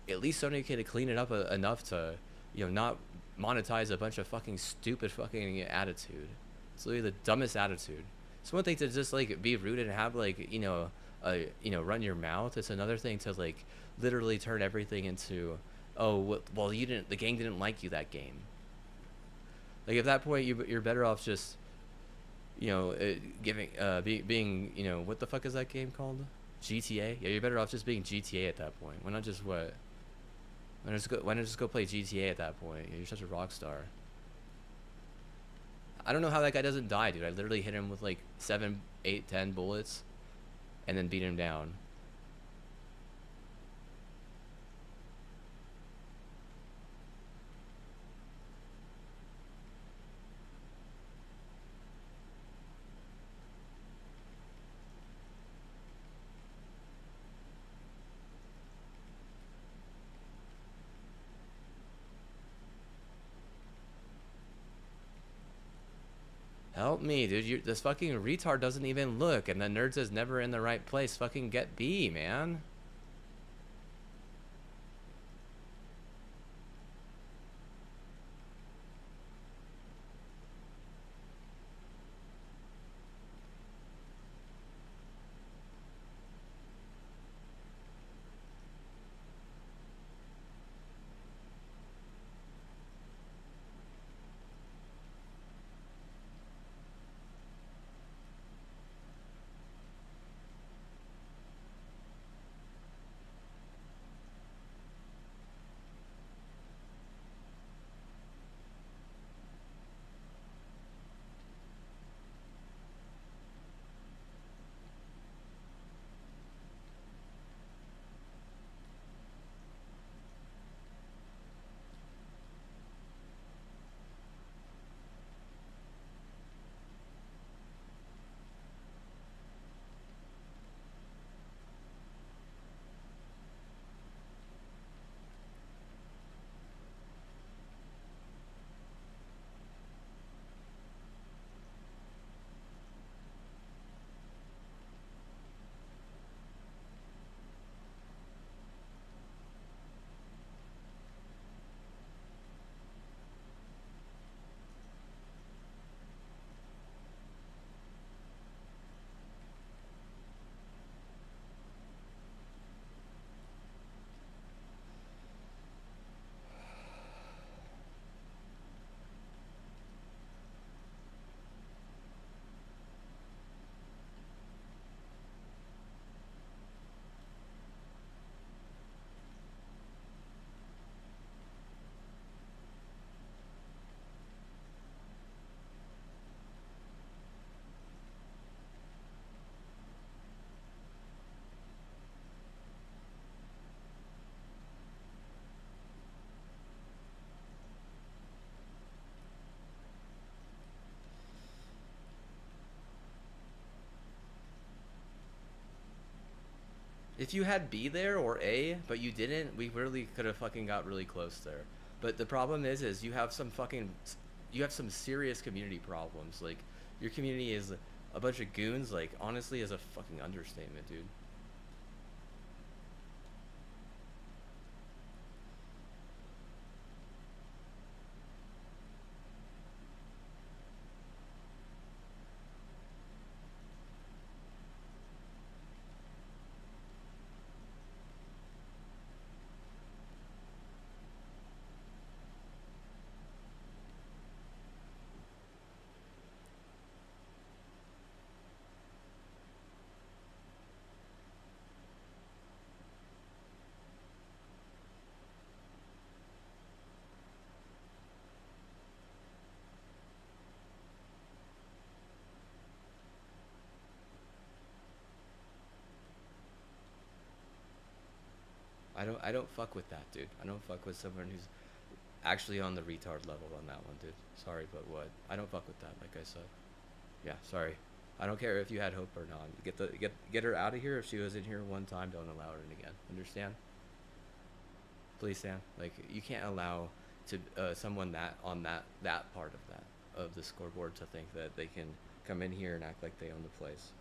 S3: at least Sony can clean it up enough to, not monetize a bunch of fucking stupid fucking attitude. It's literally the dumbest attitude.
S1: It's one thing to just like be rude and have like run your mouth. It's another thing to like literally turn everything into, oh well, you didn't, the gang didn't like you that game. Like at that point, you're better off just giving being what the fuck is that game called? GTA. Yeah, you're better off just being GTA at that point. Why not just what? Why not just go play GTA at that point? You're such a rock star. I don't know how that guy doesn't die, dude. I literally hit him with like 7, 8, 10 bullets, and then beat him down. Help me, dude. This fucking retard doesn't even look, and the nerds is never in the right place. Fucking get B, man. If you had B there or A, but you didn't, we really could have fucking got really close there. But the problem is you have some serious community problems. Like, your community is a bunch of goons. Like, honestly, is a fucking understatement, dude. I don't fuck with that, dude. I don't fuck with someone who's actually on the retard level on that one, dude. Sorry, but what? I don't fuck with that, like I said. Yeah, sorry. I don't care if you had hope or not. Get her out of here. If she was in here one time, don't allow her in again. Understand? Please, Sam. Like, you can't allow to someone that on that part of that of the scoreboard to think that they can come in here and act like they own the place.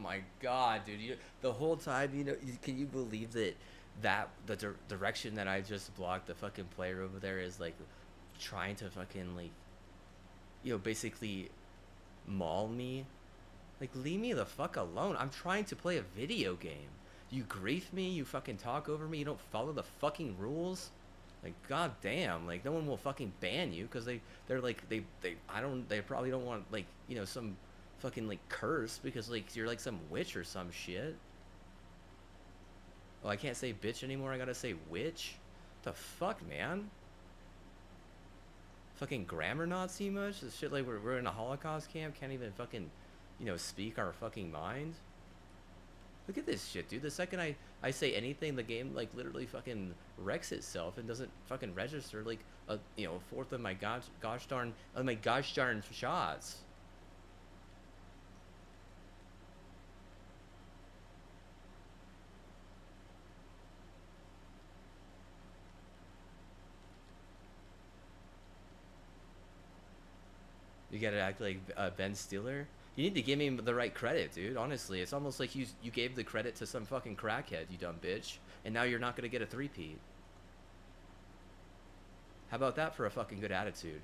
S3: my god, dude! The whole time, can you believe that the direction that I just blocked the fucking player over there is like trying to fucking like, basically maul me. Like, leave me the fuck alone. I'm trying to play a video game. You grief me, you fucking talk over me, you don't follow the fucking rules. Like, god damn, like no one will fucking ban you because they're like they probably don't want like, some fucking like curse because like you're like some witch or some shit. Oh, I can't say bitch anymore, I gotta say witch? What the fuck, man? Fucking grammar Nazi much? This shit like we're in a Holocaust camp, can't even fucking, speak our fucking mind? Look at this shit, dude. The second I say anything, the game like literally fucking wrecks itself and doesn't fucking register like a fourth of my gosh darn shots. You gotta act like Ben Stiller. You need to give me the right credit, dude. Honestly, it's almost like you gave the credit to some fucking crackhead, you dumb bitch, and now you're not gonna get a three-peat. How about that for a fucking good attitude?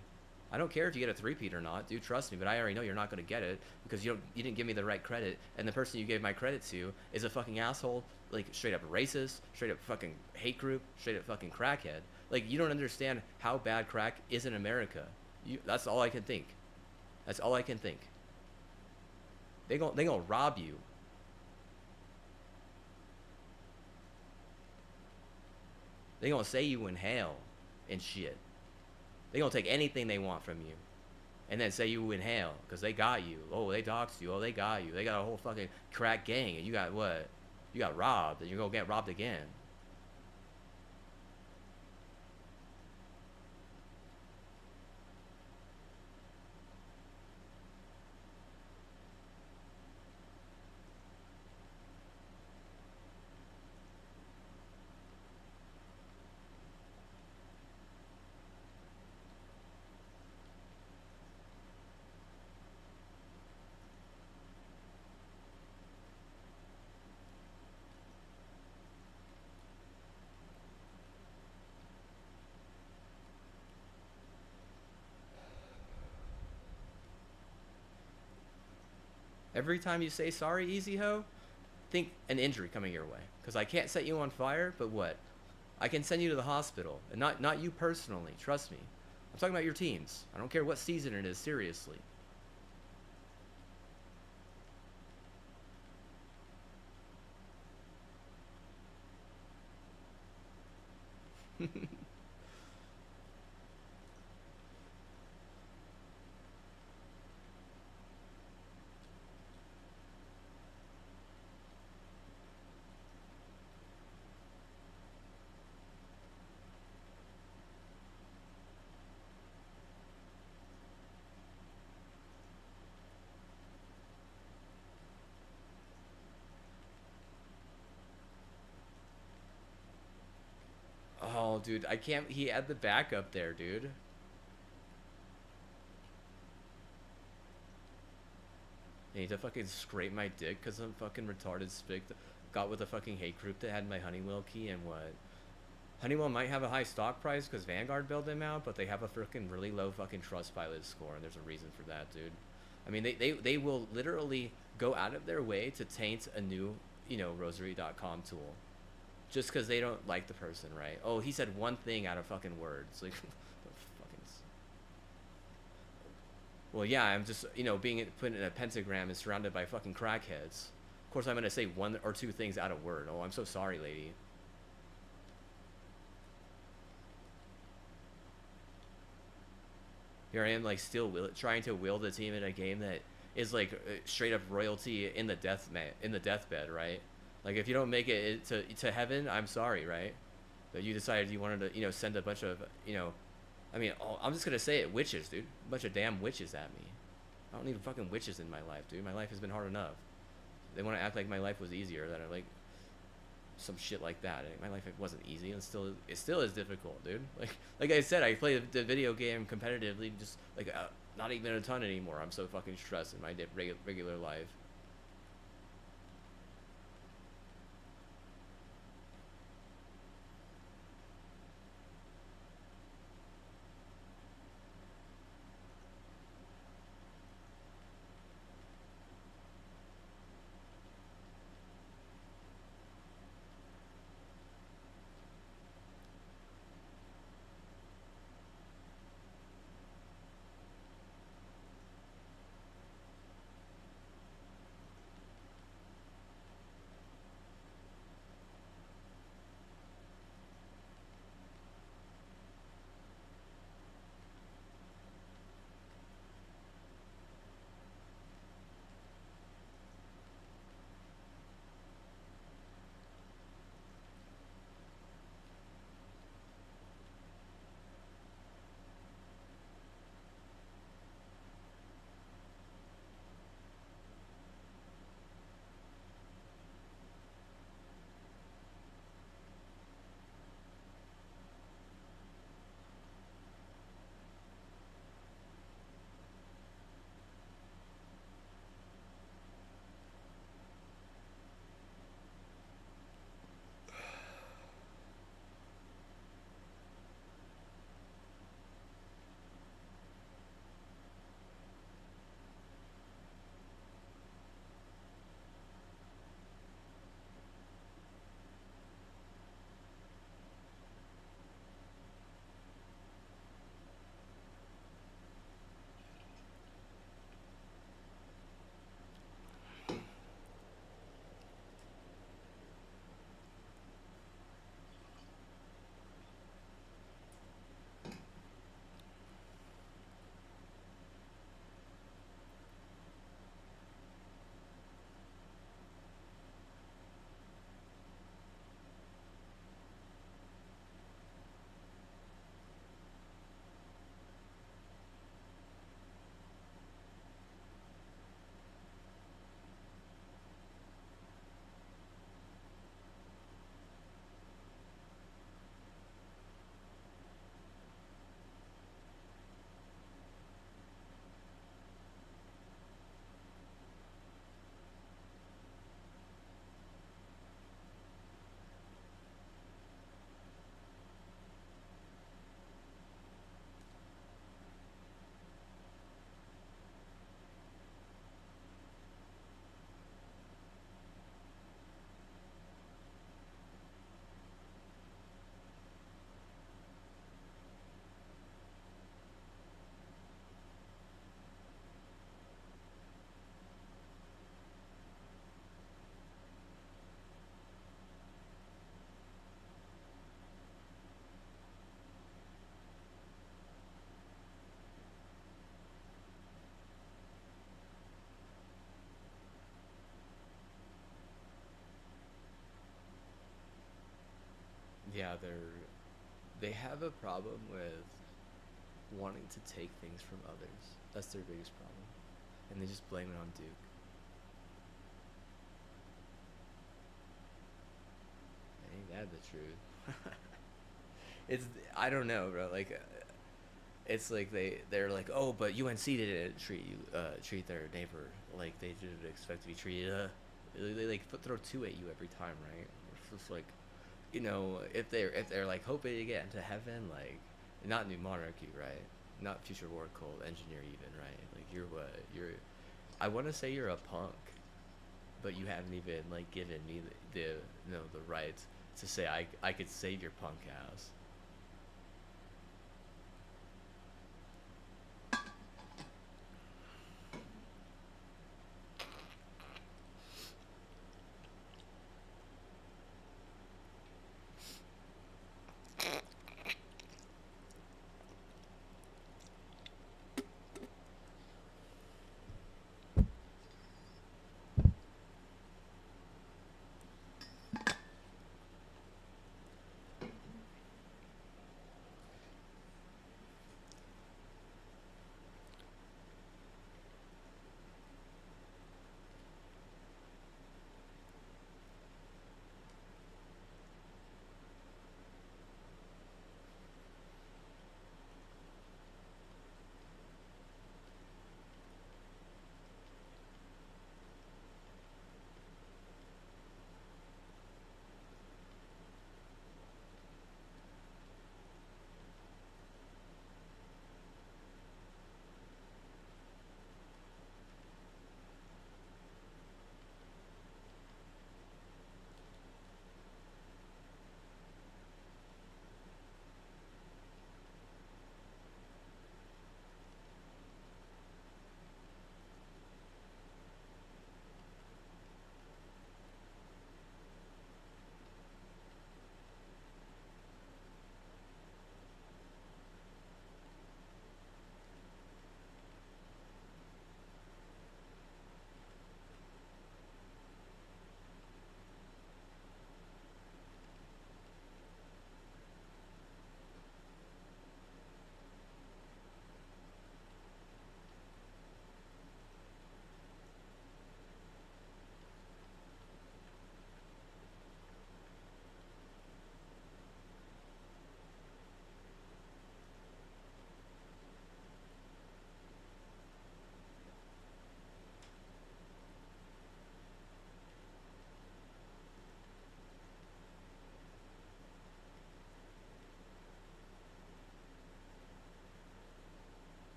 S3: I don't care if you get a three-peat or not, dude. Trust me, but I already know you're not gonna get it because you didn't give me the right credit, and the person you gave my credit to is a fucking asshole, like straight up racist, straight up fucking hate group, straight up fucking crackhead. Like you don't understand how bad crack is in America. That's all I can think. That's all I can think. They gonna rob you. They gonna say you in hell and shit. They gonna take anything they want from you, and then say you in hell because they got you. Oh, they doxed you. Oh, they got you. They got a whole fucking crack gang, and you got what? You got robbed, and you're gonna get robbed again. Every time you say sorry, easy ho, think an injury coming your way. Because I can't set you on fire, but what? I can send you to the hospital. And not you personally, trust me. I'm talking about your teams. I don't care what season it is, seriously. Oh, dude, I can't. He had the backup there, dude. I need to fucking scrape my dick because some fucking retarded spick got with a fucking hate group that had my Honeywell key and what? Honeywell might have a high stock price because Vanguard bailed them out, but they have a freaking really low fucking Trustpilot score, and there's a reason for that, dude. I mean, they will literally go out of their way to taint a new, Rosary.com tool. Just because they don't like the person, right? Oh, he said one thing out of fucking words. Like, fucking. Well, yeah, I'm just, being put in a pentagram and surrounded by fucking crackheads. Of course, I'm gonna say one or two things out of word. Oh, I'm so sorry, lady. Here I am, like, still trying to will the team in a game that is like straight up royalty in the deathbed, right? Like, if you don't make it to heaven, I'm sorry, right? But you decided you wanted to, send a bunch of, I mean, I'm just gonna say it, witches, dude. A bunch of damn witches at me. I don't need fucking witches in my life, dude. My life has been hard enough. They want to act like my life was easier, that I like some shit like that. My life wasn't easy, and it still is difficult, dude. Like I said, I play the video game competitively, just like not even a ton anymore. I'm so fucking stressed in my regular life. Yeah, they have a problem with wanting to take things from others. That's their biggest problem, and they just blame it on Duke. Ain't that the truth? It's I don't know, bro. Like, it's like they're like, oh, but UNC didn't treat their neighbor like they didn't expect to be treated. They like throw two at you every time, right? It's just like, if they're like hoping to get into heaven, like not new monarchy, right? Not future war cult engineer even, right? Like you're what you're. I want to say you're a punk, but you haven't even like given me the right to say I could save your punk ass.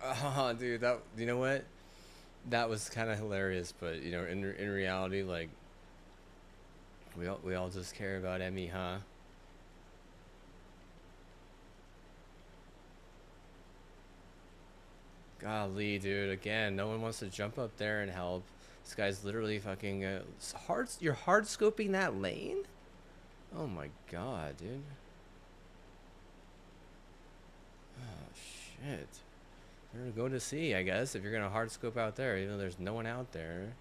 S3: Oh, dude, that you know what? That was kind of hilarious, but in reality, like we all just care about Emmy, huh? Golly, dude, again, no one wants to jump up there and help. This guy's literally fucking hard. You're hard scoping that lane? Oh my god, dude. Oh shit. We're gonna go to sea, I guess, if you're gonna hard scope out there, even though there's no one out there.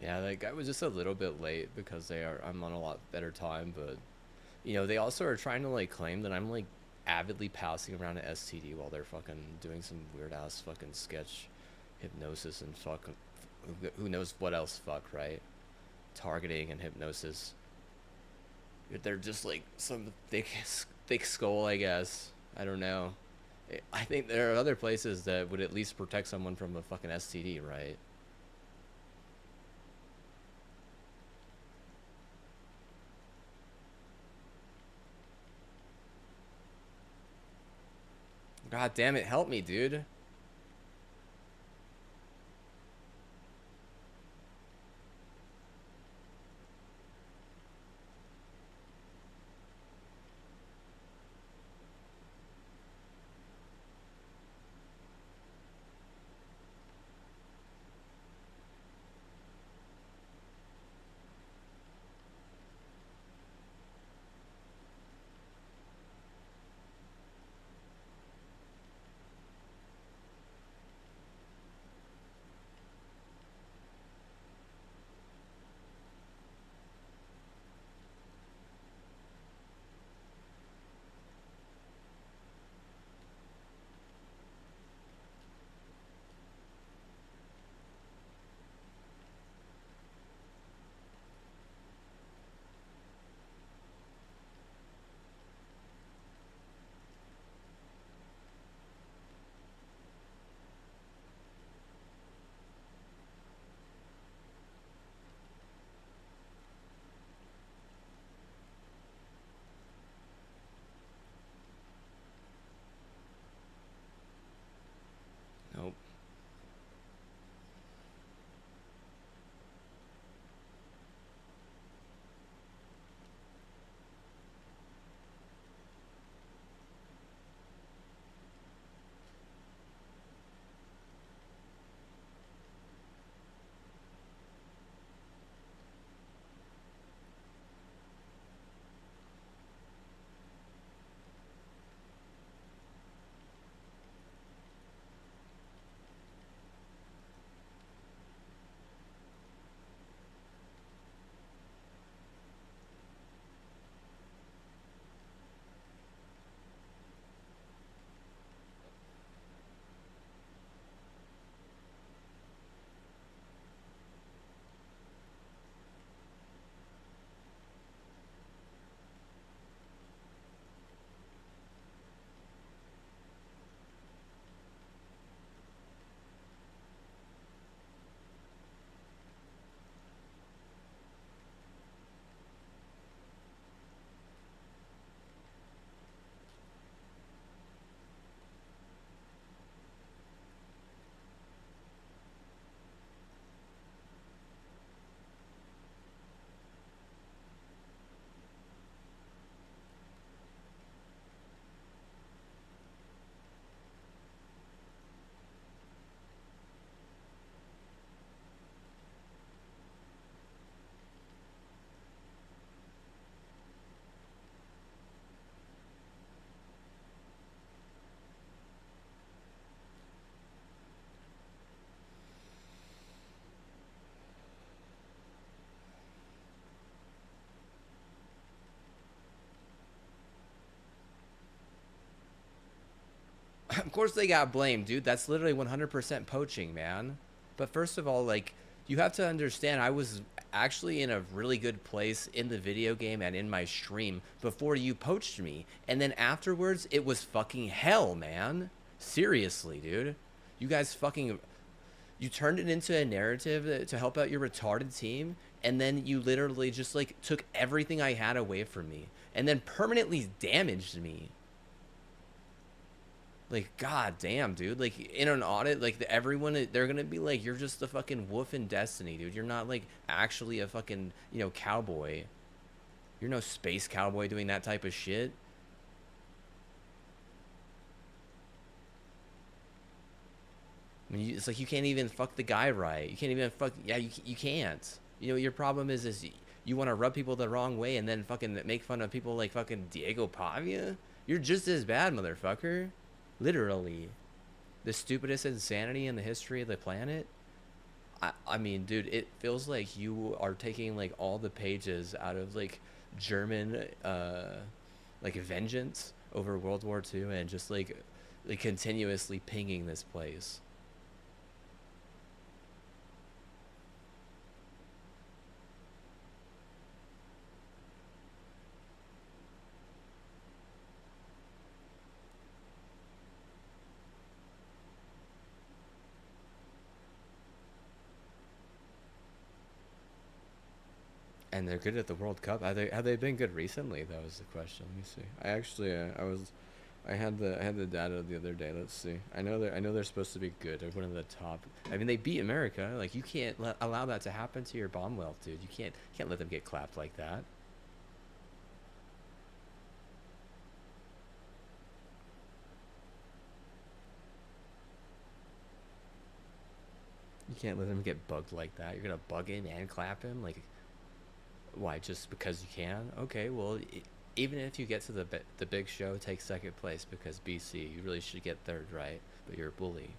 S3: Yeah, that guy was just a little bit late because I'm on a lot better time, but you know, they also are trying to like claim that I'm like avidly passing around an STD while they're fucking doing some weird ass fucking sketch hypnosis and fuck who knows what else fuck, right? Targeting and hypnosis. They're just like some thick skull, I guess. I don't know. I think there are other places that would at least protect someone from a fucking STD, right? God damn it, help me, dude. Nope. Of course they got blamed, dude. That's literally 100% poaching, man. But first of all, like, you have to understand, I was actually in a really good place in the video game and in my stream before you poached me. And then afterwards, it was fucking hell, man. Seriously, dude. You guys fucking... You turned it into a narrative to help out your retarded team, and then you literally just, like, took everything I had away from me. And then permanently damaged me. Like, god damn, dude. Like, in an audit, like, everyone, they're gonna be like, you're just a fucking wolf in destiny, dude. You're not, like, actually a fucking, you know, cowboy. You're no space cowboy doing that type of shit. I mean, it's like you can't even fuck the guy right. You can't even fuck, yeah, you can't. You know, your problem is you want to rub people the wrong way and then fucking make fun of people like fucking Diego Pavia? You're just as bad, motherfucker. Literally. The stupidest insanity in the history of the planet.
S1: I mean, dude, it feels like you are taking like all the pages out of like German like vengeance over World War II and just like continuously pinging this place. And they're good at the World Cup. Have they been good recently? That was the question. Let me see. I actually I had the data the other day. Let's see. I know they're supposed to be good. They're one of the top. I mean, they beat America. Like you can't allow that to happen to your Bombwell, dude. You can't let them get clapped like that. You can't let them get bugged like that. You're gonna bug him and clap him. Like why? Just because you can? Okay. Well, even if you get to the big show, take second place because BC. You really should get third, right? But you're a bully.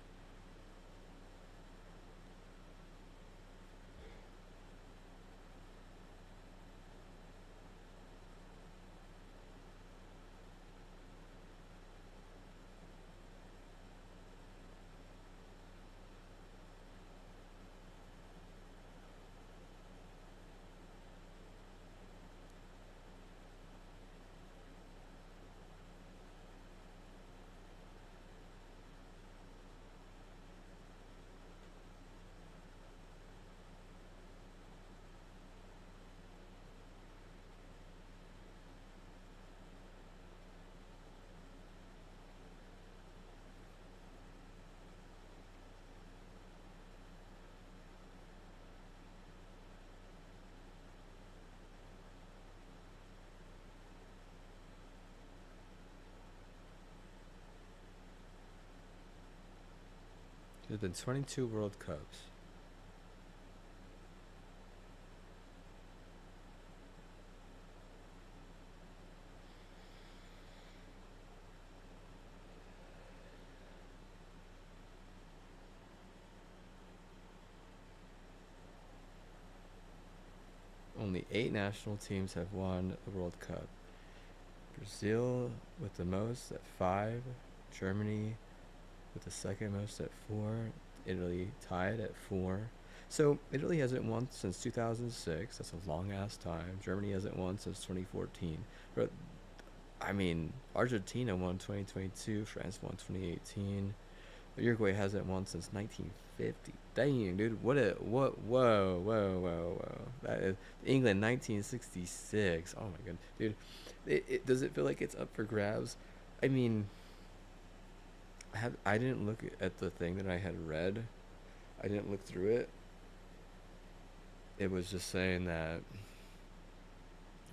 S1: There's been 22 World Cups. Only 8 national teams have won the World Cup. Brazil with the most at 5, Germany with the second most at 4, Italy tied at 4. So Italy hasn't won since 2006. That's a long ass time. Germany hasn't won since 2014. But I mean, Argentina won 2022. France won 2018. Uruguay hasn't won since 1950. Dang, dude. What? Whoa. That is England 1966. Oh my god, dude. Does it feel like it's up for grabs? I mean, I didn't look at the thing that I had read. I didn't look through it. It was just saying that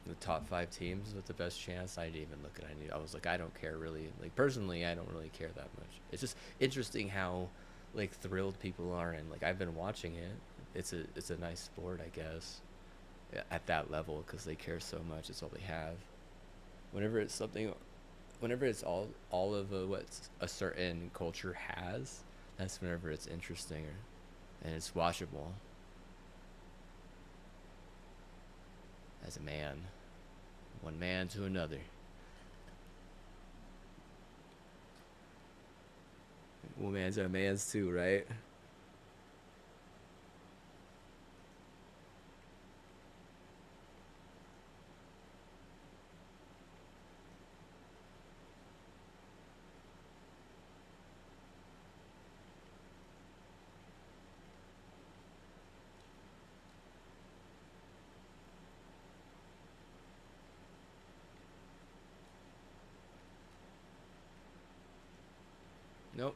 S1: the top 5 teams with the best chance. I didn't even look at any. I was like, I don't care really. Like personally, I don't really care that much. It's just interesting how like thrilled people are, and like I've been watching it. It's a nice sport, I guess, at that level because they care so much. It's all they have. Whenever it's something, whenever it's all of what a certain culture has, that's whenever it's interesting and it's watchable. As a man, one man to another. Woman's are man's too, right?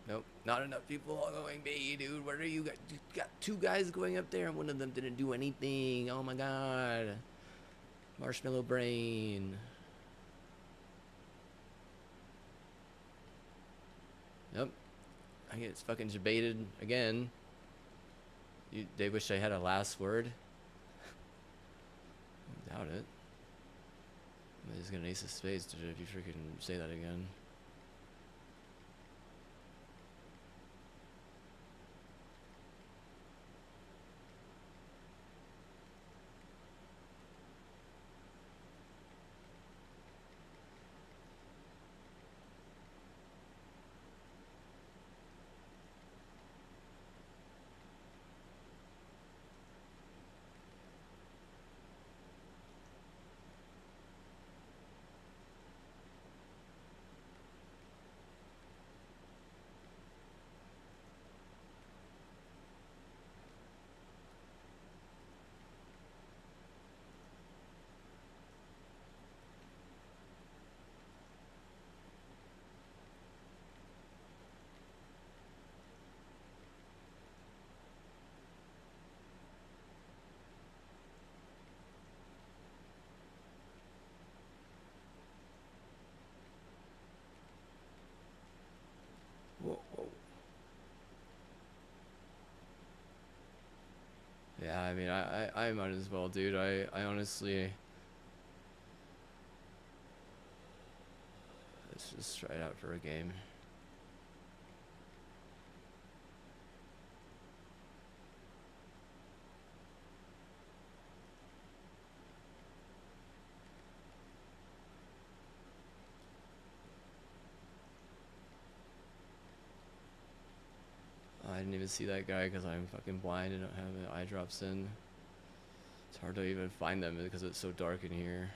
S1: Nope. Not enough people are going B, dude. What are you got? You got 2 guys going up there, and one of them didn't do anything. Oh my god. Marshmallow brain. Nope. I get fucking debated again. They wish I had a last word. I doubt it. He's gonna ace of spades, dude, if you freaking say that again.
S3: I mean, I might as well, dude. I honestly, let's just try it out for a game. I didn't even see that guy because I'm fucking blind and don't have the eye drops in. It's hard to even find them because it's so dark in here.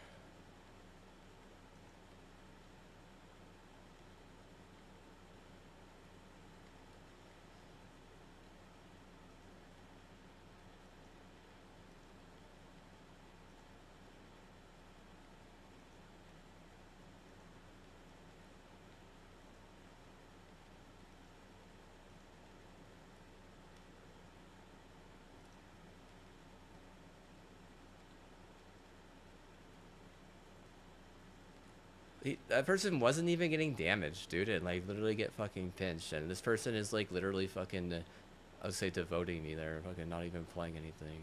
S3: That person wasn't even getting damaged, dude, and like literally get fucking pinched. And this person is like literally fucking, I would say, devoting me there, fucking not even playing anything.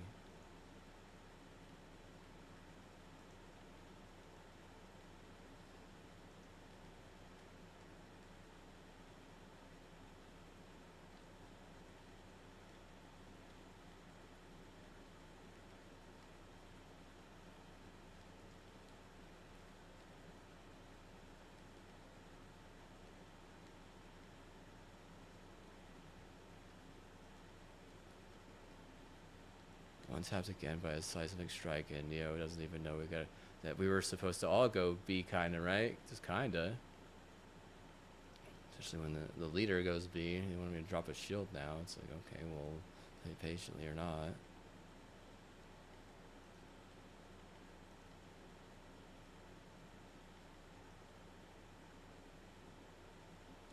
S3: One tapped again by a seismic strike, and Neo doesn't even know that we were supposed to all go B, kinda, right? Just kinda. Especially when the leader goes B, you want me to drop a shield now. It's like, okay, well, play patiently or not.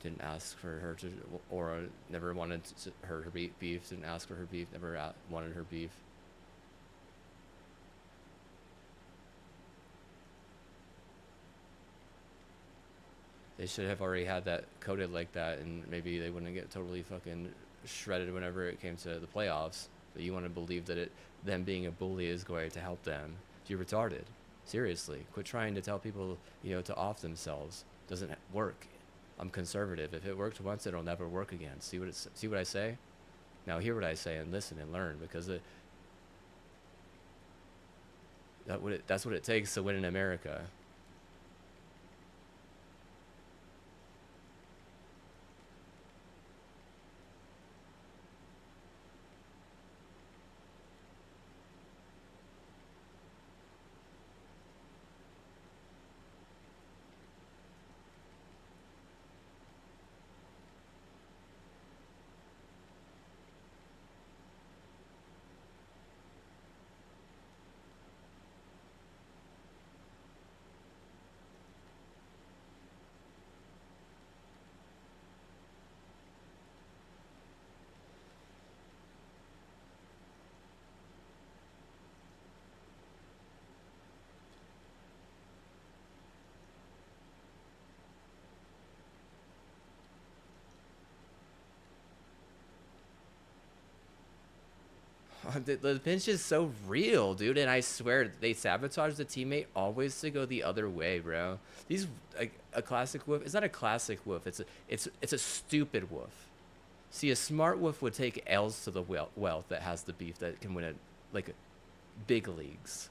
S3: Didn't ask for her to, or never wanted her beef. Didn't ask for her beef. Never wanted her beef. They should have already had that coded like that, and maybe they wouldn't get totally fucking shredded whenever it came to the playoffs. But you want to believe that them being a bully is going to help them. You're retarded. Seriously, quit trying to tell people, to off themselves. Doesn't work. I'm conservative. If it worked once, it'll never work again. See what I say? Now hear what I say and listen and learn, because that's what it takes to win in America. The pinch is so real, dude, and I swear they sabotage the teammate always to go the other way, bro. These like a classic wolf. It's not a classic wolf. It's a stupid wolf. See, a smart wolf would take L's to the wealth that has the beef that can win it, like big leagues,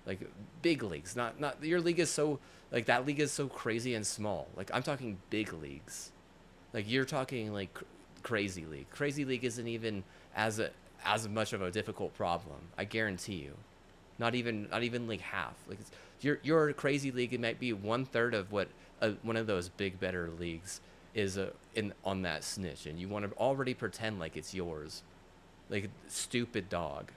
S3: like big leagues. Not your league is so like that league is so crazy and small. Like I'm talking big leagues. Like you're talking like crazy league. Crazy league isn't even as much of a difficult problem. I guarantee you. Not even like half. Like your crazy league, it might be 1/3 of what one of those big better leagues is on that snitch, and you want to already pretend like it's yours, like stupid dog.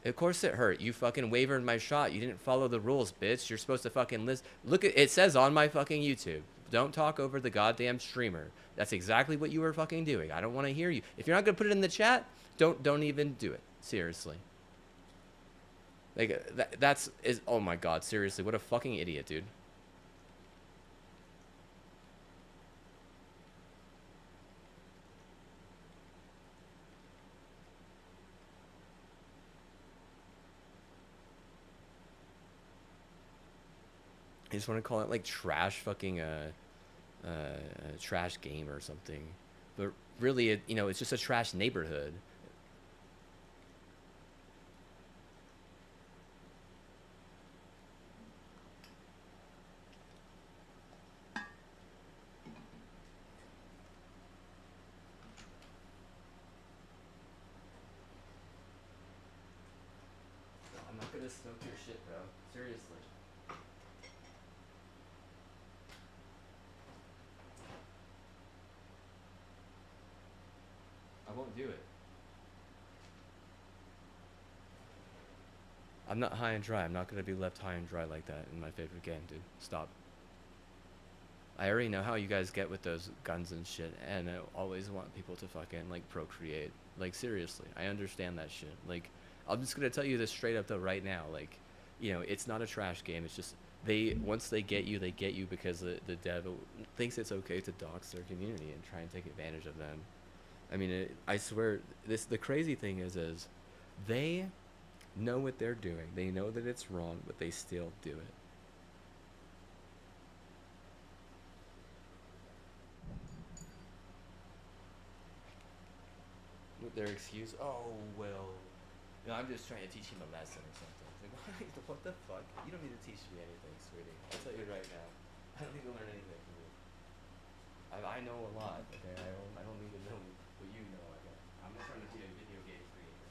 S3: Of course it hurt. You fucking wavered my shot. You didn't follow the rules, bitch. You're supposed to fucking listen. Look at it says on my fucking YouTube.
S1: Don't talk over the goddamn streamer. That's exactly what you were fucking doing. I don't want to hear you. If you're not gonna put it in the chat, don't even do it. Seriously. Like that's oh my god, seriously, what a fucking idiot, dude. I just want to call it like trash fucking trash game or something, but really it's just a trash neighborhood. I'm not gonna smoke your shit, bro. Seriously. I won't do it. I'm not high and dry. I'm not gonna be left high and dry like that in my favorite game, dude. Stop. I already know how you guys get with those guns and shit, and I always want people to fucking like procreate. Like seriously, I understand that shit. Like, I'm just gonna tell you this straight up though right now. Like, it's not a trash game. It's just once they get you because the dev thinks it's okay to dox their community and try and take advantage of them. I mean, I swear, the crazy thing is they know what they're doing. They know that it's wrong, but they still do it. With their excuse, oh well, I'm just trying to teach him a lesson or something. It's like, what the fuck? You don't need to teach me anything, sweetie. I'll tell you right now. I don't need to learn anything from you. I know a lot. Okay, I don't need to know what you know. I guess I'm not trying to be a video game creator.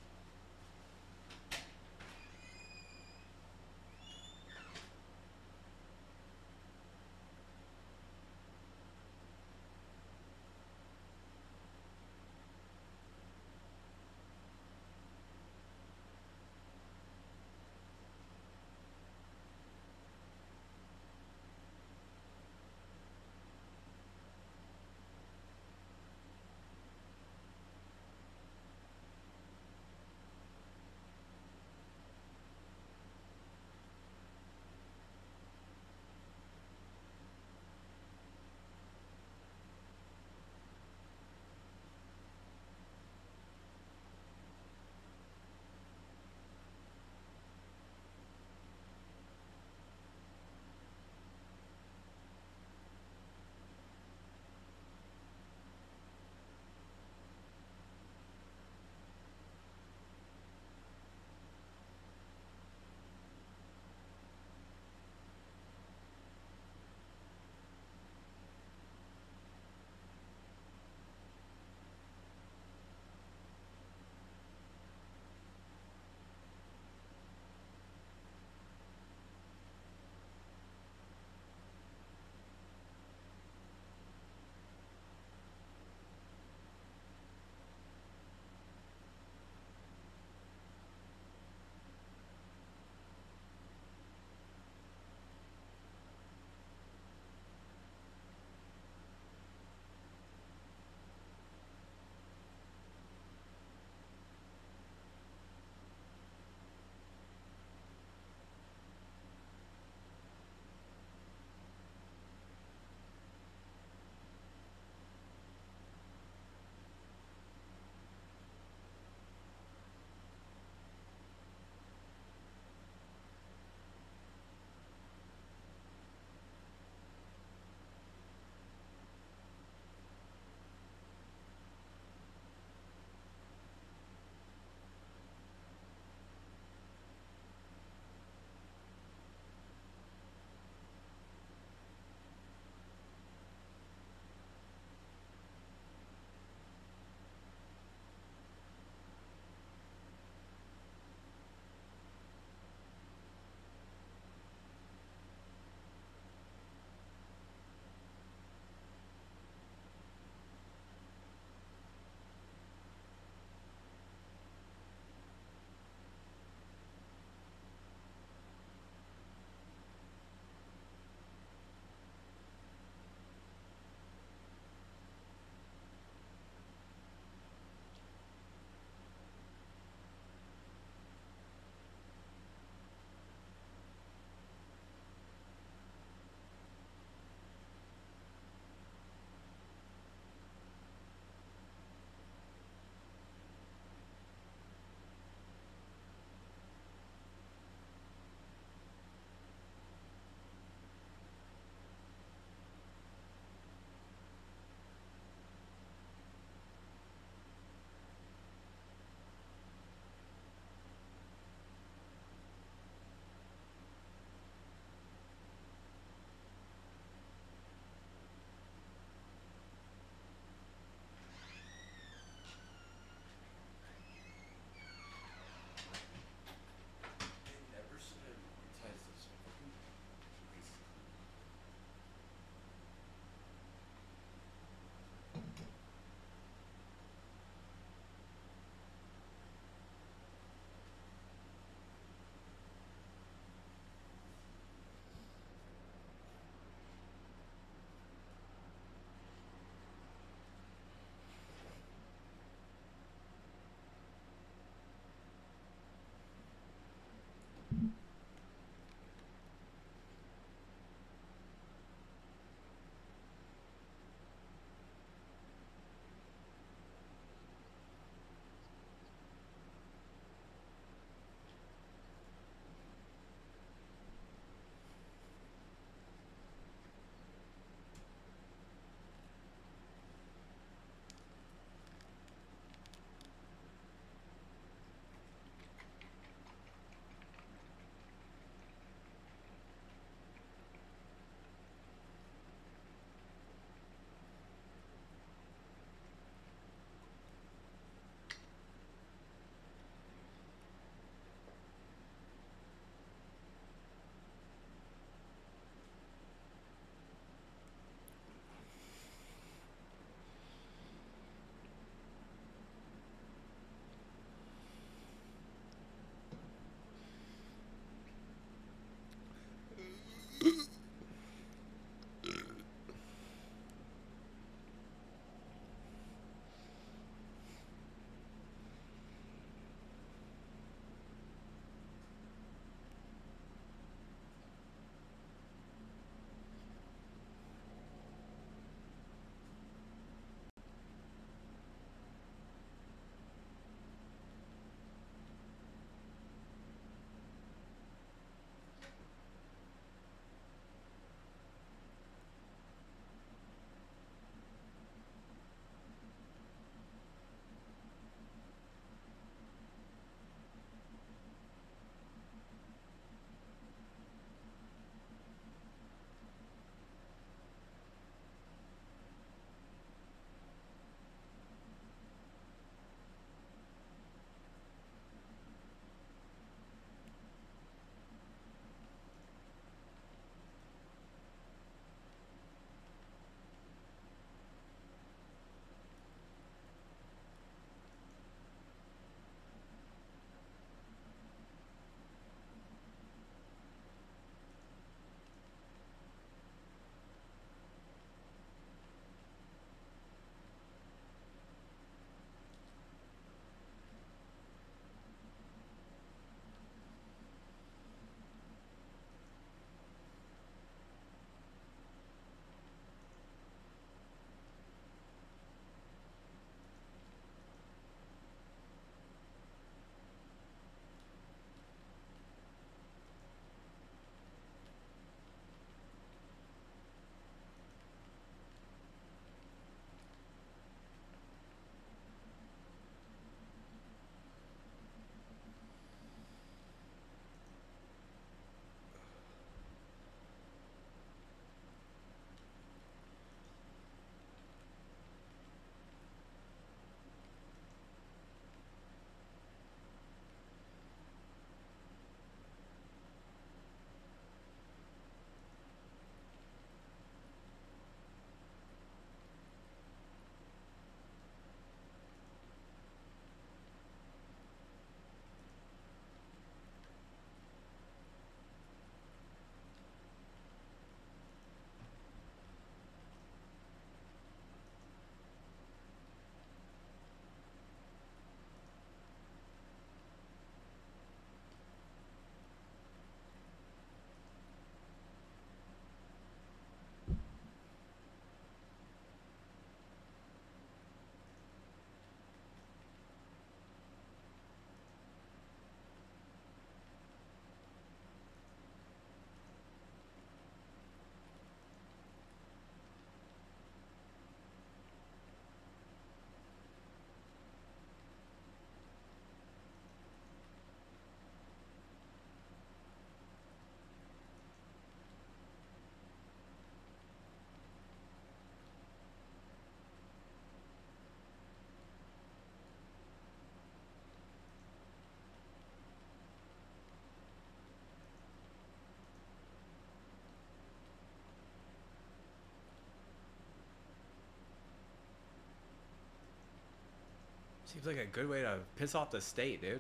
S3: Seems like a good way to piss off the state, dude.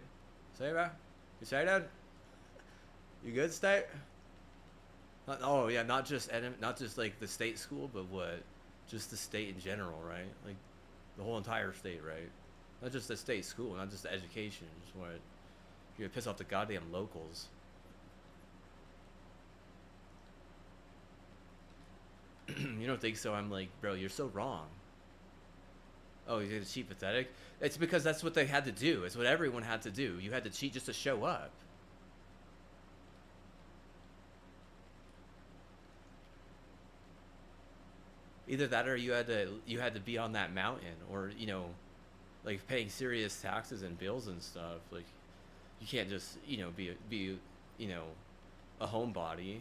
S3: Say, bro? You say, dude? You good, state? Oh yeah, not just like the state school, but what? Just the state in general, right? Like the whole entire state, right? Not just the state school, not just the education. Just what? You're gonna piss off the goddamn locals. You don't think so? I'm like, bro, you're so wrong. Oh, you're gonna cheat pathetic? It's because that's what they had to do. It's what everyone had to do. You had to cheat just to show up. Either that or you had to be on that mountain, or like paying serious taxes and bills and stuff. Like you can't just be a homebody.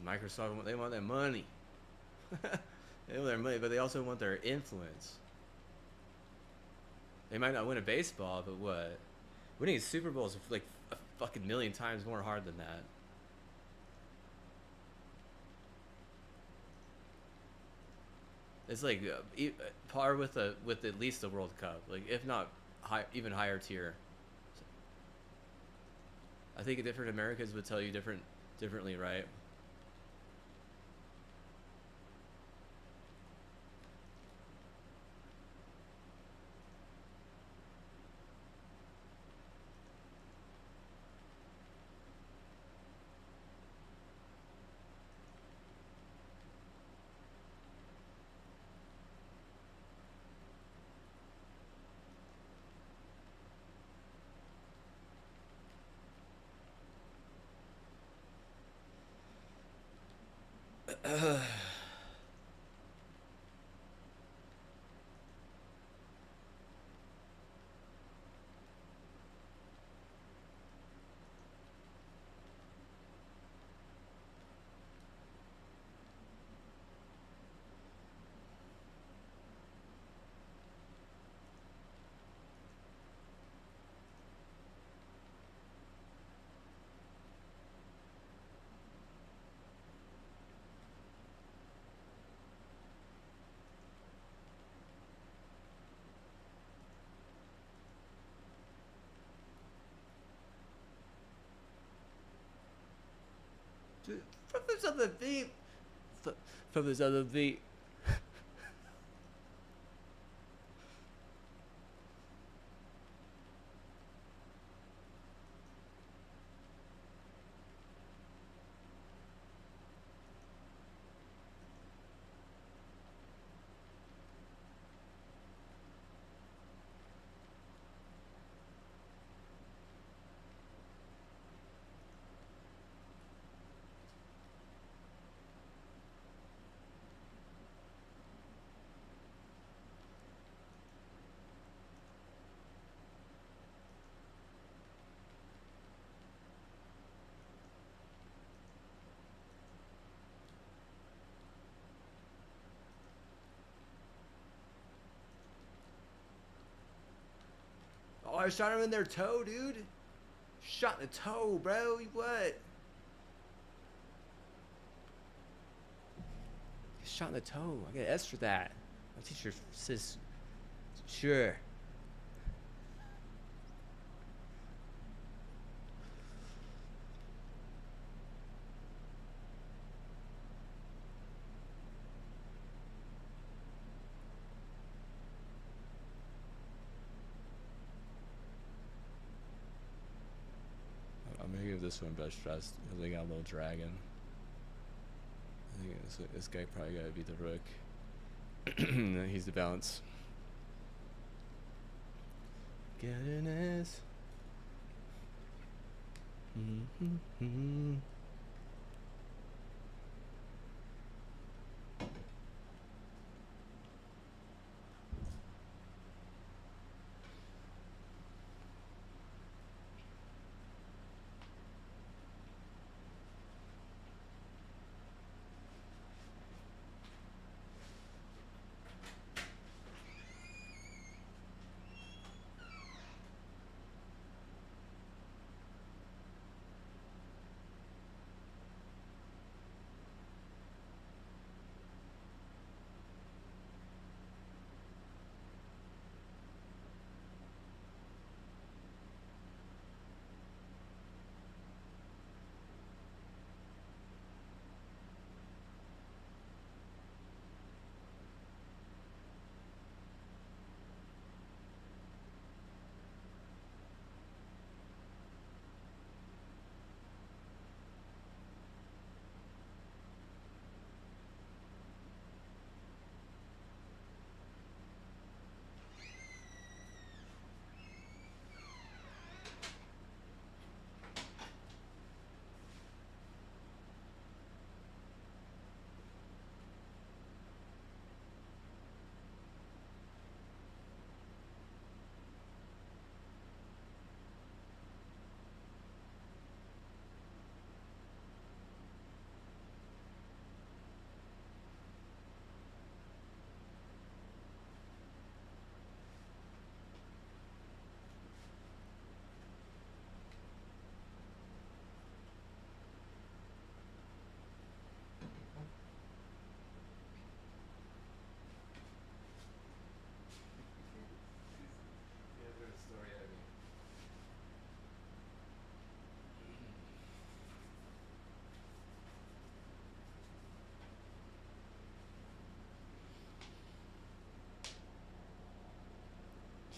S3: Microsoft, they want their money. They want their money, but they also want their influence. They might not win a baseball, but what? Winning a Super Bowl is like a fucking million times more hard than that. It's like par with at least the World Cup, like if not even higher tier. I think different Americans would tell you differently, right? Dude, from this other beat. From this other beat. Oh, I shot him in their toe, dude. Shot in the toe, bro. What? Shot in the toe. I get S for that. My teacher says, sure. I'm gonna give this one best dressed because they got a little dragon. I think this guy probably gotta be the rook. He's the balance. Get an ass.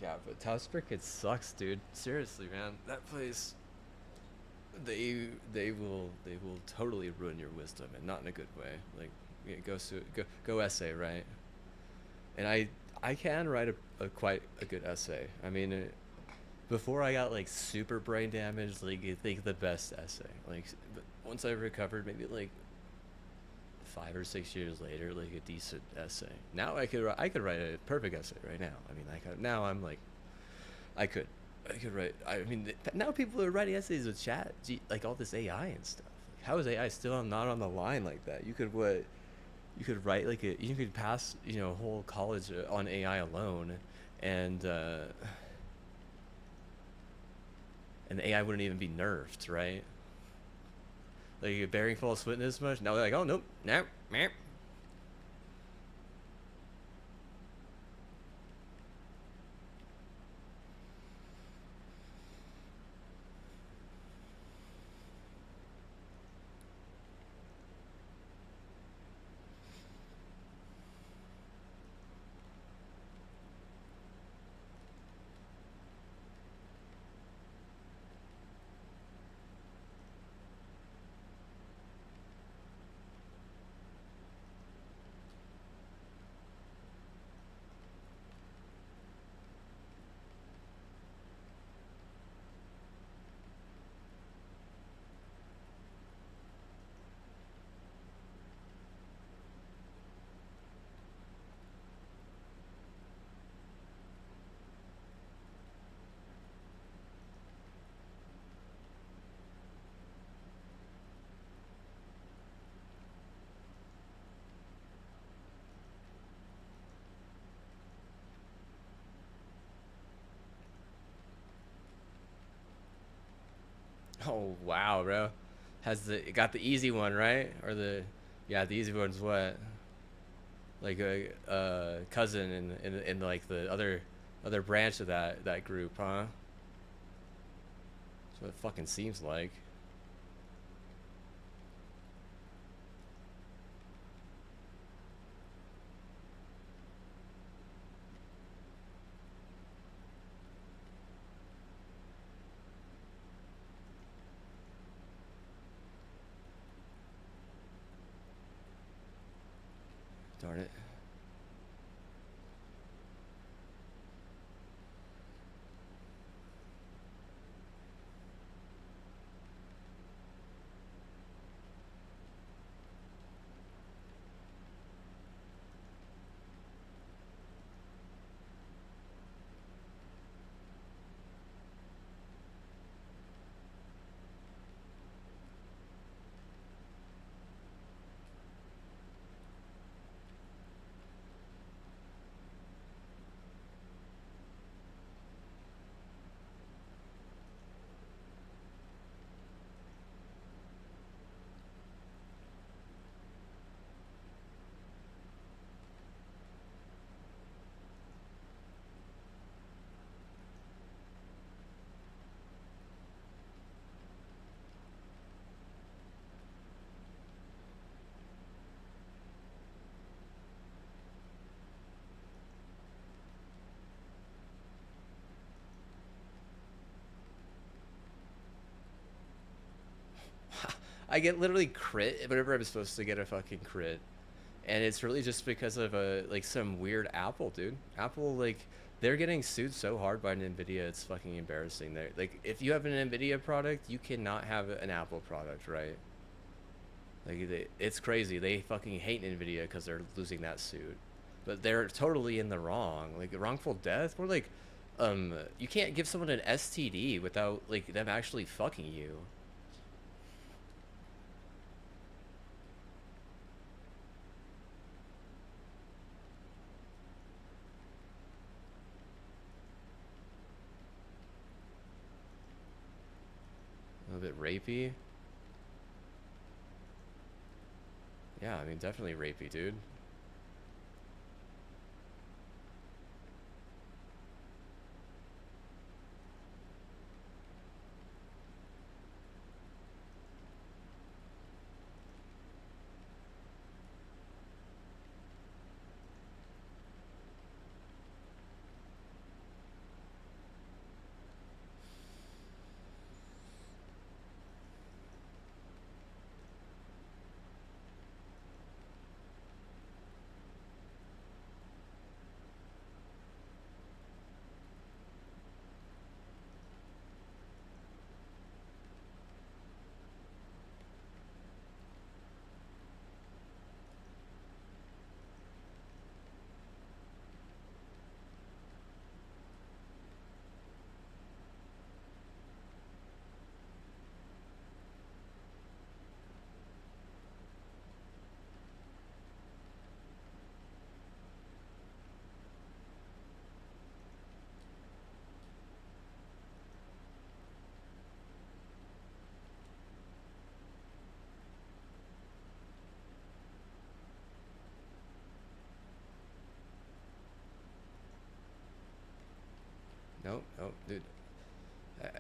S3: Yeah, but Taos Cricket sucks, dude. Seriously, man. That place, they will totally ruin your wisdom, and not in a good way. Like, yeah, go essay, right? And I can write a quite a good essay. I mean, before I got like super brain damaged, like I think the best essay. Like, but once I recovered, maybe like 5 or 6 years later, like a decent essay. Now I could write a perfect essay right now. I mean, now I'm like I could I could write. I mean, now people are writing essays with like all this AI and stuff. Like, how is AI still not on the line like that? You could what? You could write like you could pass a whole college on AI alone, and and the AI wouldn't even be nerfed, right? Like bearing false witness much. Now they're like, oh nope, nope, nope. Oh wow, bro. Has the it got the easy one right or the yeah the easy one's what like a cousin in like the other branch of that group, huh? That's what it fucking seems like. Darn it. I get literally crit whenever I'm supposed to get a fucking crit, and it's really just because of a like some weird Apple dude. Apple like they're getting sued so hard by Nvidia, it's fucking embarrassing. They like if you have an Nvidia product, you cannot have an Apple product, right? Like it's crazy. They fucking hate Nvidia because they're losing that suit, but they're totally in the wrong. Like wrongful death, or like, you can't give someone an STD without like them actually fucking you. A little bit rapey. Yeah, I mean definitely rapey, dude.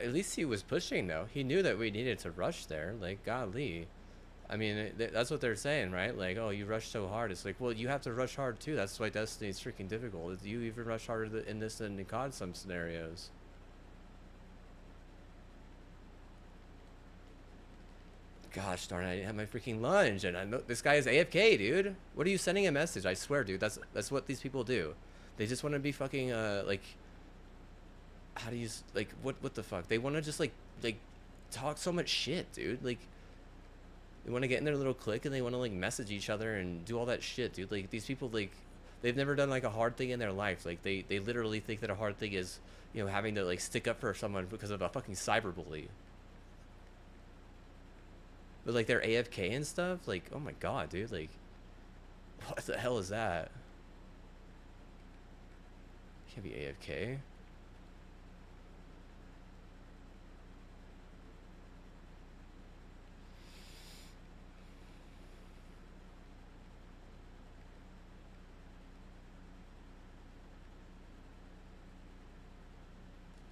S3: at least he was pushing though. He knew that we needed to rush there. Like, golly. I mean, that's what they're saying, right? Like, oh, you rush so hard. It's like, well, you have to rush hard too. That's why Destiny's freaking difficult. You even rush harder in this than in COD some scenarios. Gosh darn it, I didn't have my freaking lunch, and I know this guy is AFK, dude. What are you sending a message? I swear, dude, that's what these people do. They just want to be fucking like, how do you like what the fuck? They want to just like talk so much shit, dude. Like, they want to get in their little clique and they want to like message each other and do all that shit, dude. Like, these people, like, they've never done like a hard thing in their life. Like, they literally think that a hard thing is, you know, having to like stick up for someone because of a fucking cyberbully. But like they're AFK and stuff. Like, oh my god, dude. Like, what the hell is that? Can't be AFK.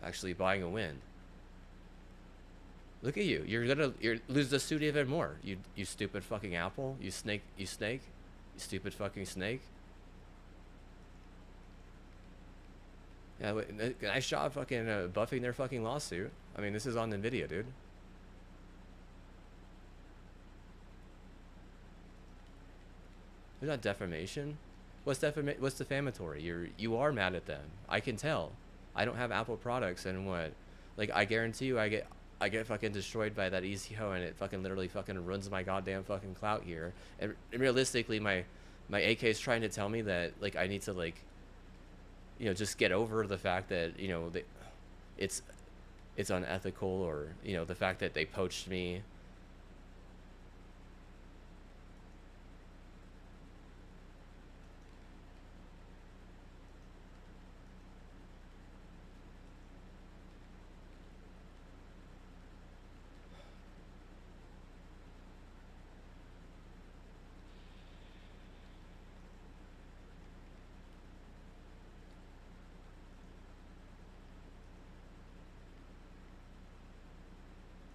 S3: Actually buying a win. Look at you. You're lose the suit even more. You stupid fucking apple. You snake. You stupid fucking snake. Yeah, nice job fucking buffing their fucking lawsuit. I mean, this is on the video, dude. There's not defamation. What's defamatory? You are mad at them. I can tell. I don't have Apple products, and what? Like, I guarantee you, I get fucking destroyed by that ECO, and it fucking literally fucking ruins my goddamn fucking clout here. And realistically, my AK is trying to tell me that, like, I need to, like, you know, just get over the fact that, you know, it's unethical, or, you know, the fact that they poached me.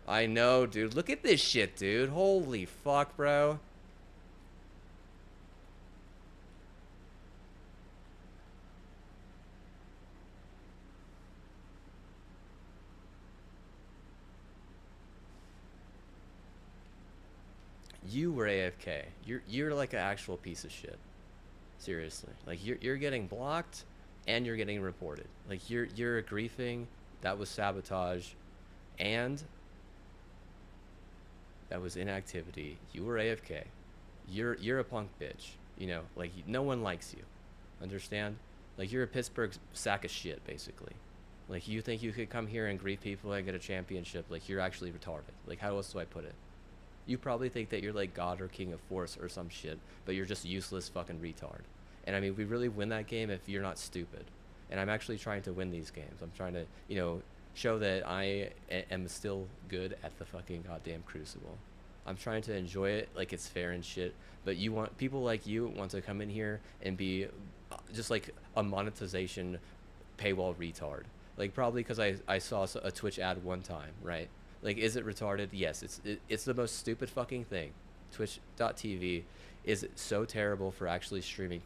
S3: I know, dude. Look at this shit, dude. Holy fuck, bro. You were AFK. You're like an actual piece of shit. Seriously. Like, you're getting blocked and you're getting reported. Like, you're griefing. That was sabotage. And that was inactivity. You were AFK. You're a punk bitch. You know, like, no one likes you. Understand? Like, you're a Pittsburgh sack of shit, basically. Like, you think you could come here and grief people and get a championship? Like, you're actually retarded. Like, how else do I put it? You probably think that you're like God or King of Force or some shit, but you're just useless fucking retard. And I mean, we really win that game if you're not stupid. And I'm actually trying to win these games. I'm trying to, you know, show that I am still good at the fucking goddamn Crucible. I'm trying to enjoy it like it's fair and shit. But you want, people like you want to come in here and be just like a monetization paywall retard. Like, probably because I saw a Twitch ad one time, right? Like, is it retarded? Yes, it's the most stupid fucking thing. Twitch.tv is so terrible for actually streaming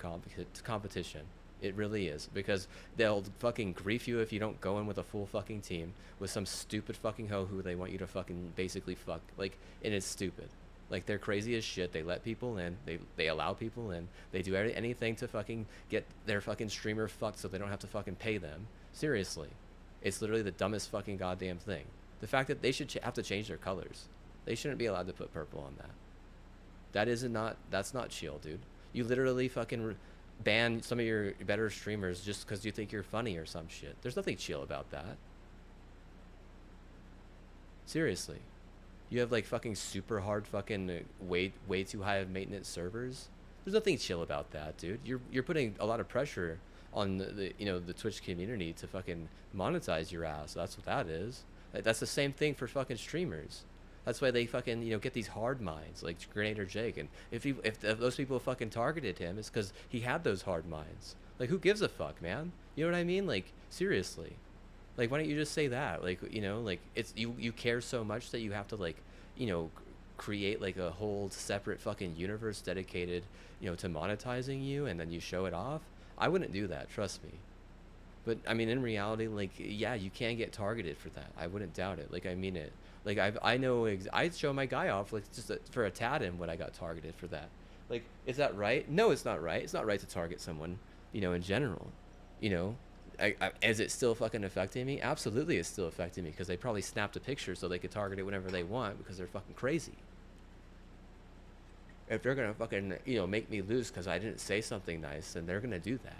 S3: competition. It really is, because they'll fucking grief you if you don't go in with a full fucking team with some stupid fucking hoe who they want you to fucking basically fuck. Like, and it's stupid. Like, they're crazy as shit. They let people in. They allow people in. They do anything to fucking get their fucking streamer fucked so they don't have to fucking pay them. Seriously. It's literally the dumbest fucking goddamn thing. The fact that they should have to change their colors. They shouldn't be allowed to put purple on that. That's not chill, dude. You literally fucking ban some of your better streamers just because you think you're funny or some shit. There's nothing chill about that. Seriously. You have like fucking super hard fucking way too high of maintenance servers. There's nothing chill about that, dude. You're putting a lot of pressure on the you know, the Twitch community to fucking monetize your ass. That's what that is. That's the same thing for fucking streamers. That's why they fucking, you know, get these hard minds like Grenader Jake. And if those people fucking targeted him, it's because he had those hard minds. Like, who gives a fuck, man? You know what I mean? Like, seriously.
S1: Like, why don't you just say that? Like, you know, like it's you care so much that you have to like, you know, create like a whole separate fucking universe dedicated, you know, to monetizing you, and then you show it off. I wouldn't do that, trust me. But I mean, in reality, like, yeah, you can get targeted for that. I wouldn't doubt it. Like, I mean it. Like, I know I show my guy off like just for a tad in when I got targeted for that. Like, is that right? No, it's not right. It's not right to target someone, you know, in general. You know, is it still fucking affecting me? Absolutely, it's still affecting me because they probably snapped a picture so they could target it whenever they want because they're fucking crazy. If they're gonna fucking, you know, make me lose because I didn't say something nice, then they're gonna do that.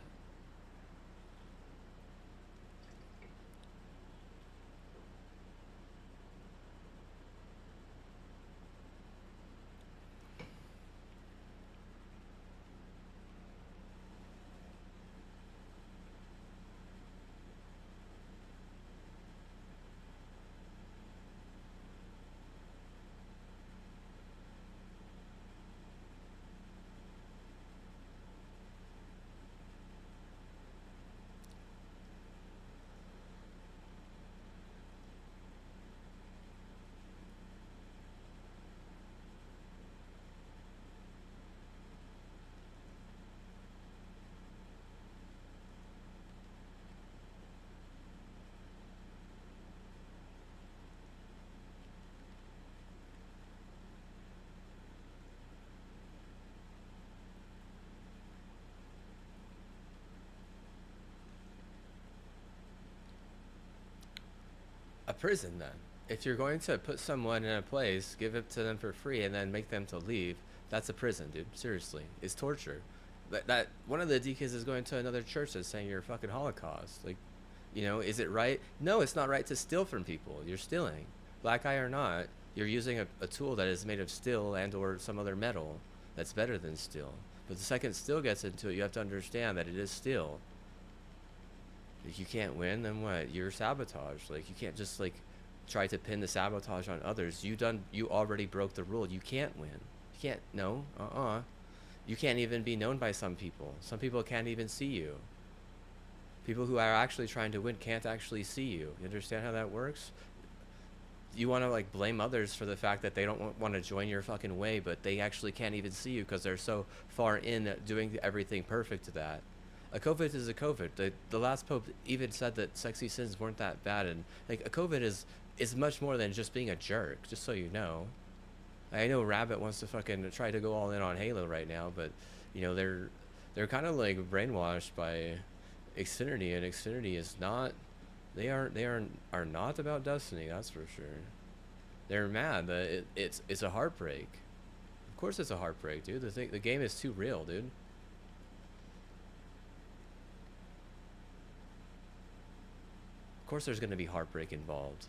S1: A prison then. If you're going to put someone in a place, give it to them for free, and then make them to leave, that's a prison, dude. Seriously, it's torture. That one of the deacons is going to another church that's saying you're a fucking Holocaust. Like, you know, is it right? No, it's not right to steal from people. You're stealing, black eye or not. You're using a tool that is made of steel and or some other metal that's better than steel. But the second steel gets into it, you have to understand that it is steel. If you can't win, then what? You're sabotaged. Like, you can't just like try to pin the sabotage on others. You already broke the rule. You can't win. You can't. No. You can't even be known by some people. Some people can't even see you. People who are actually trying to win can't actually see you. You understand how that works? You want to like blame others for the fact that they don't want to join your fucking way, but they actually can't even see you because they're so far in doing everything perfect to that. A COVID is a COVID. The last pope even said that sexy sins weren't that bad, and like a COVID is much more than just being a jerk. Just so you know, I know Rabbit wants to fucking try to go all in on Halo right now, but you know they're kind of like brainwashed by Xfinity, and Xfinity is not. Are not about Destiny. That's for sure. They're mad that it's a heartbreak. Of course it's a heartbreak, dude. The game is too real, dude. Of course there's gonna be heartbreak involved.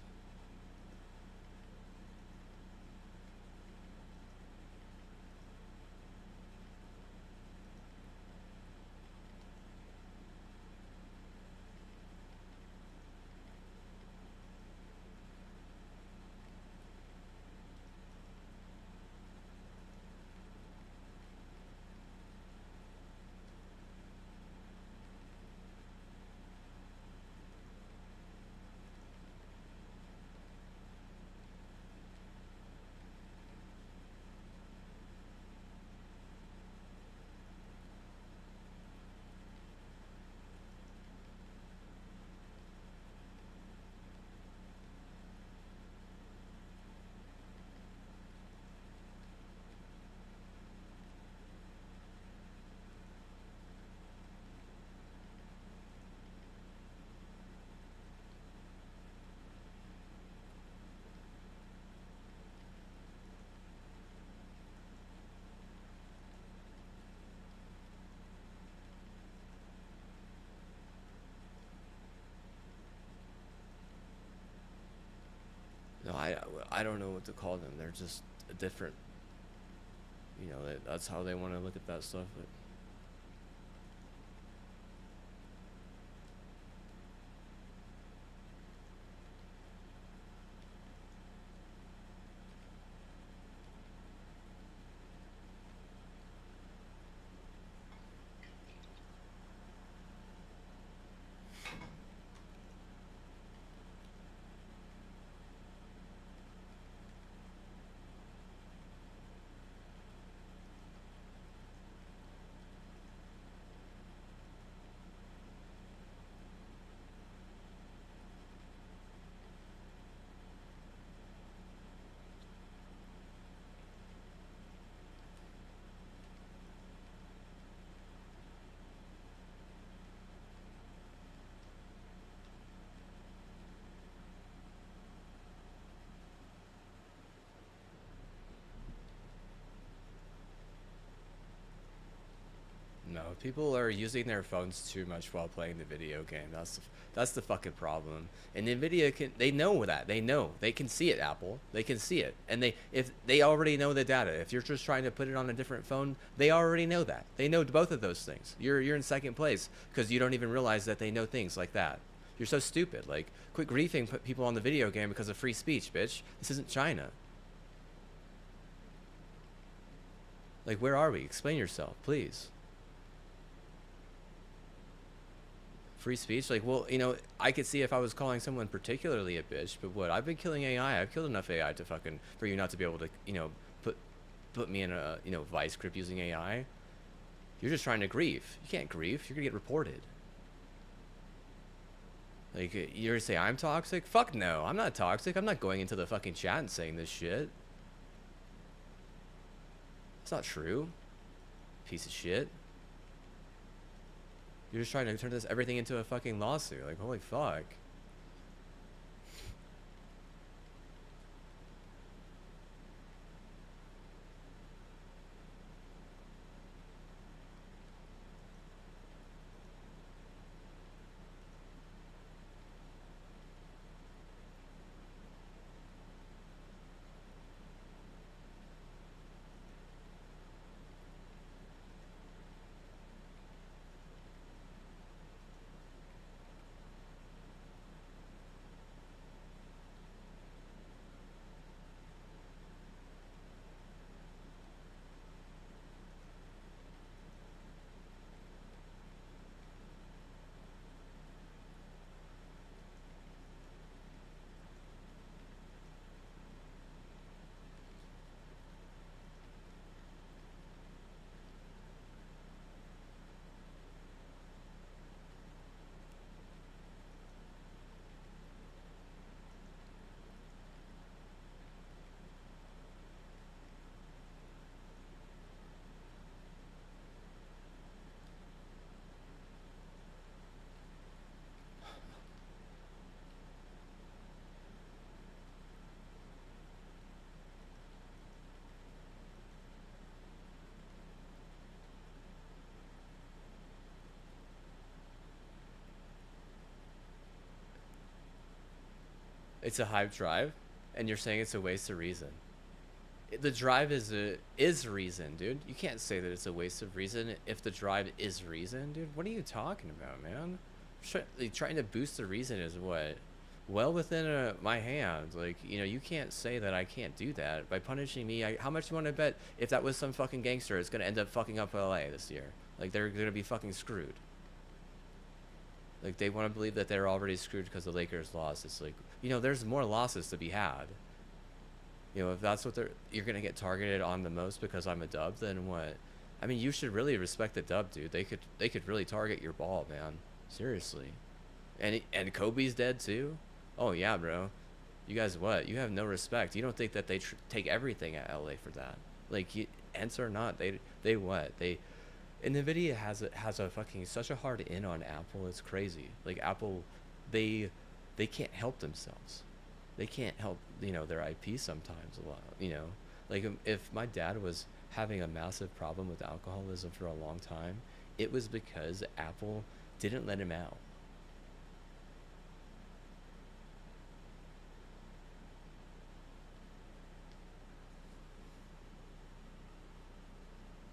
S1: No, I don't know what to call them. They're just a different. You know, that's how they want to look at that stuff. But
S3: People are using their phones too much while playing the video game. That's the fucking problem. And Nvidia they know that. They can see it, Apple. They can see it. And if they already know the data. If you're just trying to put it on a different phone, they already know that. They know both of those things. You're in second place because you don't even realize that they know things like that. You're so stupid. Like, quit griefing people on the video game because of free speech, bitch. This isn't China. Like, where are we? Explain yourself, please. Free speech? Like, well, I could see if I was calling someone particularly a bitch, but what? I've been killing AI. I've killed enough AI to for you not to be able to, put me in a, vice grip using AI. You're just trying to grief. You can't grief. You're gonna get reported. Like, you're gonna say I'm toxic? Fuck no, I'm not toxic. I'm not going into the fucking chat and saying this shit. It's not true. Piece of shit. You're just trying to turn everything into a fucking lawsuit. Like, holy fuck. It's a hype drive, and you're saying it's a waste of reason. The drive is reason, dude. You can't say that it's a waste of reason if the drive is reason, dude. What are you talking about, man? Trying to boost the reason is what? Well within my hands. Like, you can't say that I can't do that by punishing me. How much do you want to bet if that was some fucking gangster, it's gonna end up fucking up LA this year? Like, they're gonna be fucking screwed. Like, they want to believe that they're already screwed because the Lakers lost. It's like, there's more losses to be had. If that's what you're gonna get targeted on the most because I'm a dub, then what? I mean, you should really respect the dub, dude. They could really target your ball, man. Seriously. And Kobe's dead too. Oh yeah, bro. You guys, what? You have no respect. You don't think that they take everything at LA for that? Like, answer or not, they what? And Nvidia has a fucking such a hard in on Apple. It's crazy. Like, Apple, they can't help themselves. They can't help their IP sometimes a lot. Like, if my dad was having a massive problem with alcoholism for a long time, it was because Apple didn't let him out.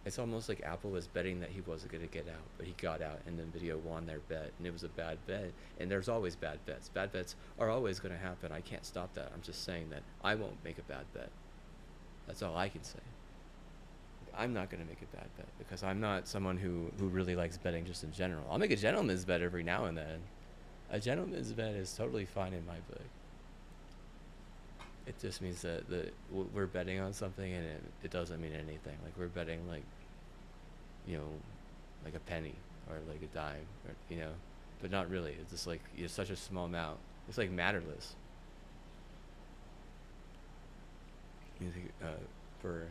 S3: It's almost like Apple was betting that he wasn't going to get out, but he got out, and Nvidia won their bet, and it was a bad bet. And there's always bad bets. Bad bets are always going to happen. I can't stop that. I'm just saying that I won't make a bad bet. That's all I can say. I'm not going to make a bad bet because I'm not someone who really likes betting just in general. I'll make a gentleman's bet every now and then. A gentleman's bet is totally fine in my book. It just means that we're betting on something, and it doesn't mean anything. Like, we're betting like a penny or like a dime, or but not really. It's just like such a small amount. It's like matterless. For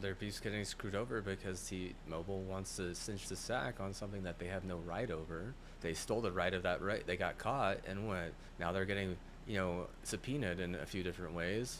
S3: their beef's getting screwed over because T-Mobile wants to cinch the sack on something that they have no right over. They stole the right of that right. They got caught, and what? Now they're getting, subpoenaed in a few different ways.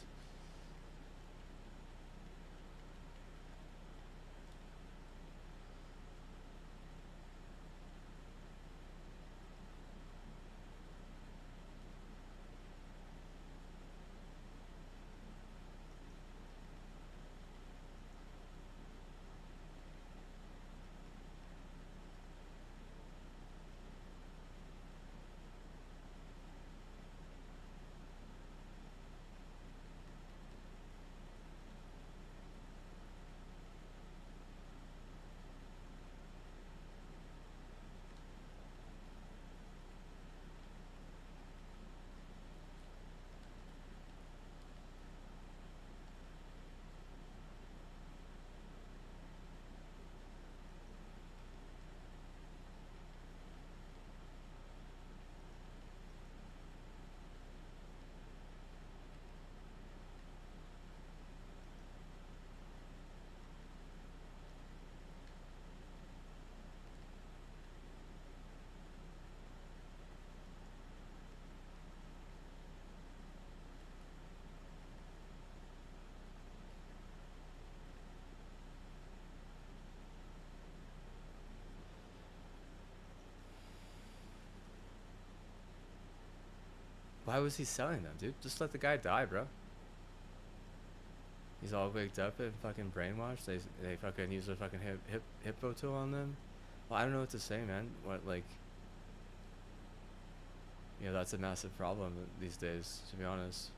S3: Why was he selling them, dude? Just let the guy die, bro. He's all waked up and fucking brainwashed. They fucking use a fucking hippo tool on them. Well, I don't know what to say, man. What, like, that's a massive problem these days, to be honest.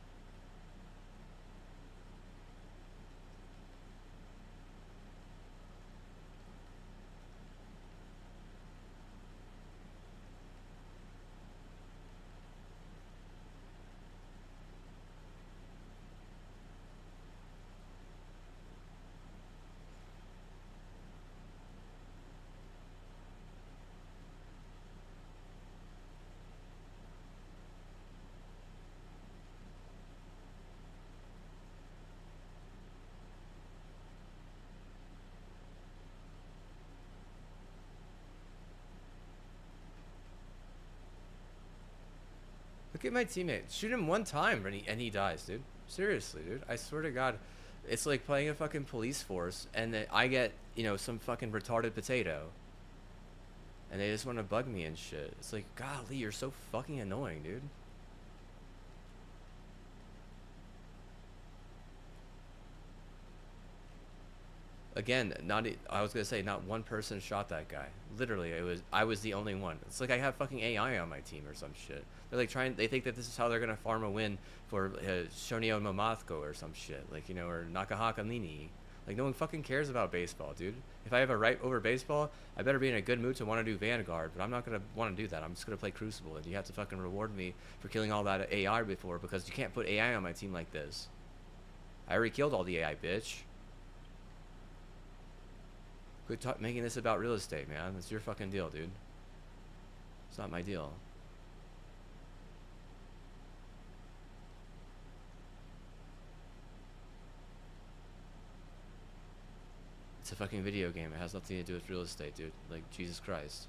S3: Look at my teammate. Shoot him one time and he dies, dude. Seriously, dude. I swear to God. It's like playing a fucking police force and then I get, some fucking retarded potato. And they just want to bug me and shit. It's like, golly, you're so fucking annoying, dude. Again, I was gonna say not one person shot that guy. Literally, I was the only one. It's like I have fucking AI on my team or some shit. They're like they think that this is how they're gonna farm a win for Shonio Momothko or some shit, like, or Nakahaka Nini. Like, no one fucking cares about baseball, dude. If I have a right over baseball, I better be in a good mood to want to do Vanguard, but I'm not gonna want to do that. I'm just gonna play Crucible, and you have to fucking reward me for killing all that AI before, because you can't put AI on my team like this. I already killed all the AI, bitch. Quit making this about real estate, man. That's your fucking deal, dude. It's not my deal. It's a fucking video game. It has nothing to do with real estate, dude. Like, Jesus Christ.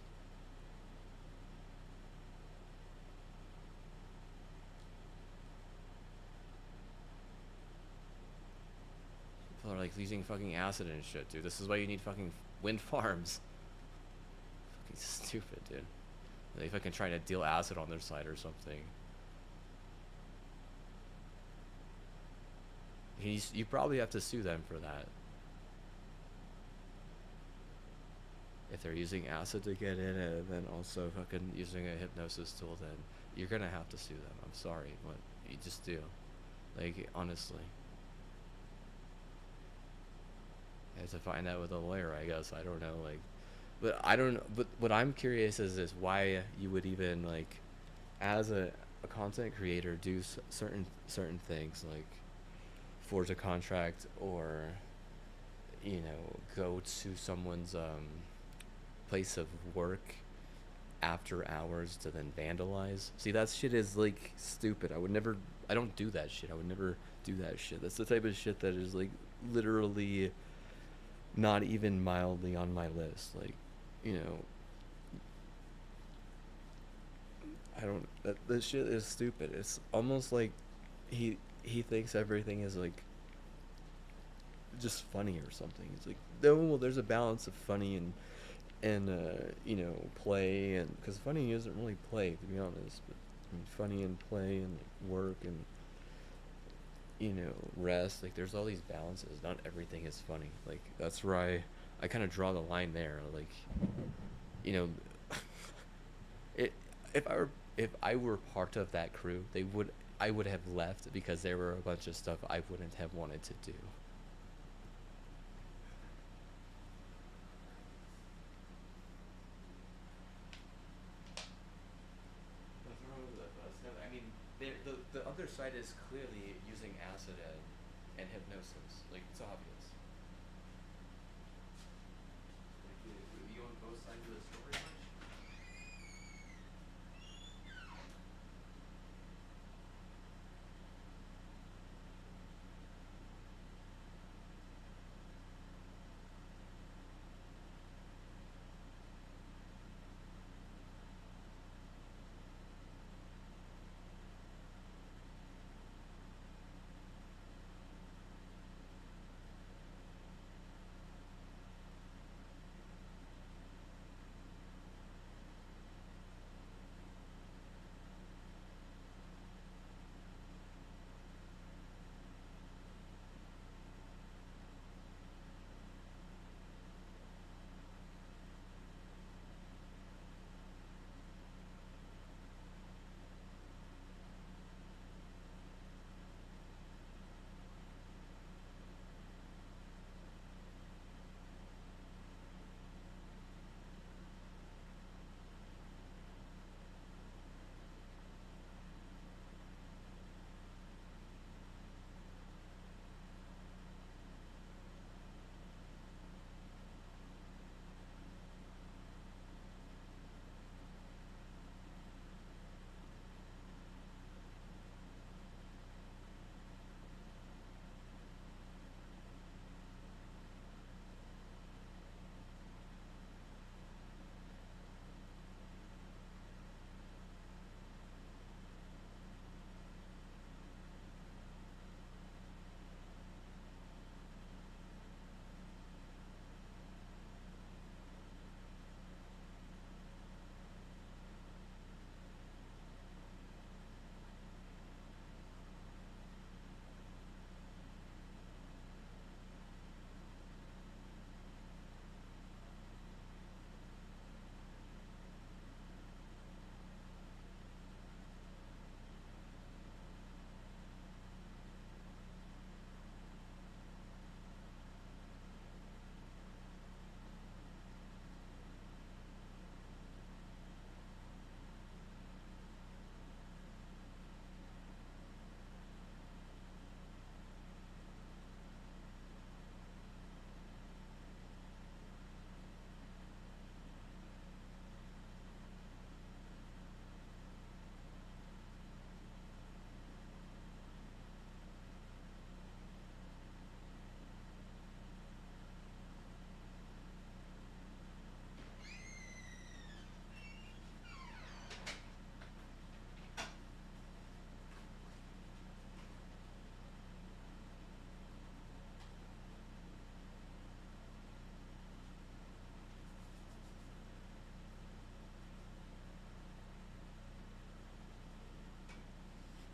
S3: People are like using fucking acid and shit, dude. This is why you need fucking wind farms. Fucking stupid, dude. They fucking trying to deal acid on their side or something. You probably have to sue them for that. If they're using acid to get in and then also fucking using a hypnosis tool, then you're gonna have to sue them. I'm sorry, but you just do. Like, honestly. I have to find out with a lawyer, I guess. I don't know, like, but what I'm curious is why you would even, like, as a content creator, do certain things, like forge a contract or, go to someone's place of work after hours to then vandalize. See, that shit is, like, stupid. I don't do that shit. I would never do that shit. That's the type of shit that is, like, literally not even mildly on my list. Like, you know, I don't. That this shit is stupid. It's almost like he thinks everything is like just funny or something. He's like, no, well, there's a balance of funny and you know, play, and because funny isn't really play, to be honest. But I mean, funny and play and work and, you know, rest. Like, there's all these balances. Not everything is funny. Like, that's where I kind of draw the line there. Like, you know, it if I were part of that crew, I would have left because there were a bunch of stuff I wouldn't have wanted to do. What's wrong with that bus? No, I mean, the other side is clearly using acid and hypnosis. Like, it's obvious. Like, you on both sides of the story much?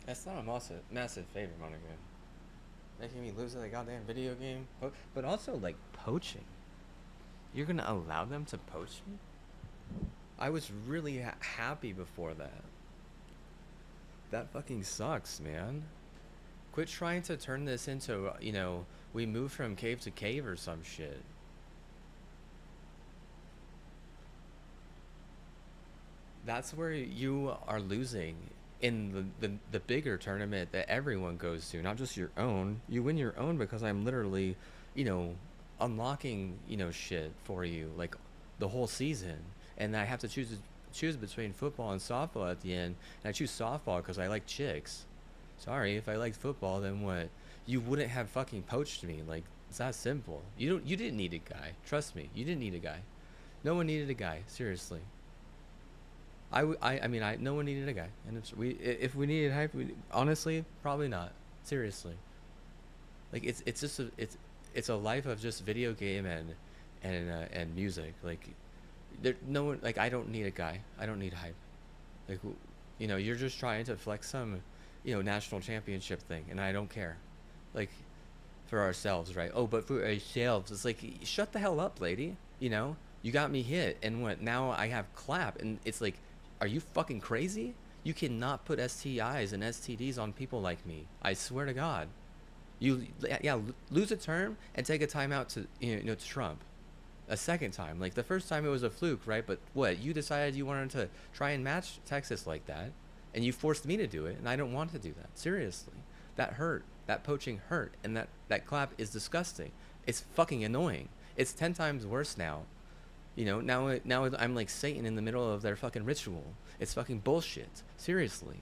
S3: That's not a massive favor, Monica. Making me lose the goddamn video game. But also, like, poaching. You're gonna allow them to poach me? I was really happy before that. That fucking sucks, man. Quit trying to turn this into, you know, we move from cave to cave or some shit. That's where you are losing in the bigger tournament that everyone goes to, not just your own. You win your own because I'm literally, you know, unlocking, you know, shit for you like the whole season, and I have to choose between football and softball at the end, and I choose softball because I like chicks. Sorry, if I liked football, then what? You wouldn't have fucking poached me. Like, It's that simple. You didn't need a guy. Trust me, you didn't need a guy. No one needed a guy. Seriously. No one needed a guy. And if we needed hype, honestly, probably not. Seriously. Like it's just it's a life of just video game and music. Like there no one like I don't need a guy. I don't need hype. Like you're just trying to flex some national championship thing, and I don't care. Like for ourselves, right? Oh, but for ourselves, it's like shut the hell up, lady. You got me hit, and what? Now I have clap, and it's like, are you fucking crazy? You cannot put STIs and STDs on people like me. I swear to God. Lose a term and take a timeout to Trump. A second time, like the first time it was a fluke, right? But what? You decided you wanted to try and match Texas like that, and you forced me to do it, and I don't want to do that. Seriously, that hurt. That poaching hurt, and that clap is disgusting. It's fucking annoying. It's 10 times worse now. Now I'm like Satan in the middle of their fucking ritual. It's fucking bullshit. Seriously.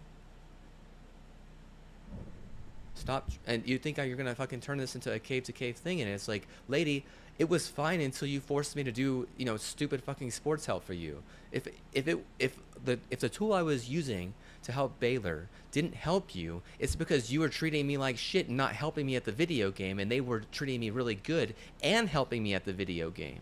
S3: Stop. And you think you're gonna fucking turn this into a cave to cave thing, and it's like, lady, it was fine until you forced me to do stupid fucking sports help for you. If the tool I was using to help Baylor didn't help you, it's because you were treating me like shit and not helping me at the video game, and they were treating me really good and helping me at the video game.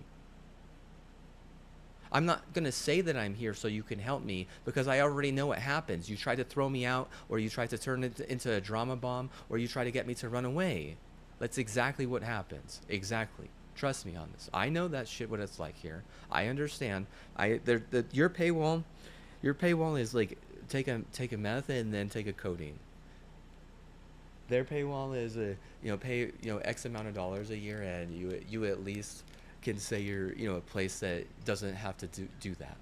S3: I'm not going to say that I'm here so you can help me, because I already know what happens. You try to throw me out, or you try to turn it into a drama bomb, or you try to get me to run away. That's exactly what happens. Exactly. Trust me on this. I know that shit what it's like here. I understand. Your paywall is like take a meth and then take a codeine. Their paywall is pay X amount of dollars a year, and you at least can say you're a place that doesn't have to do that.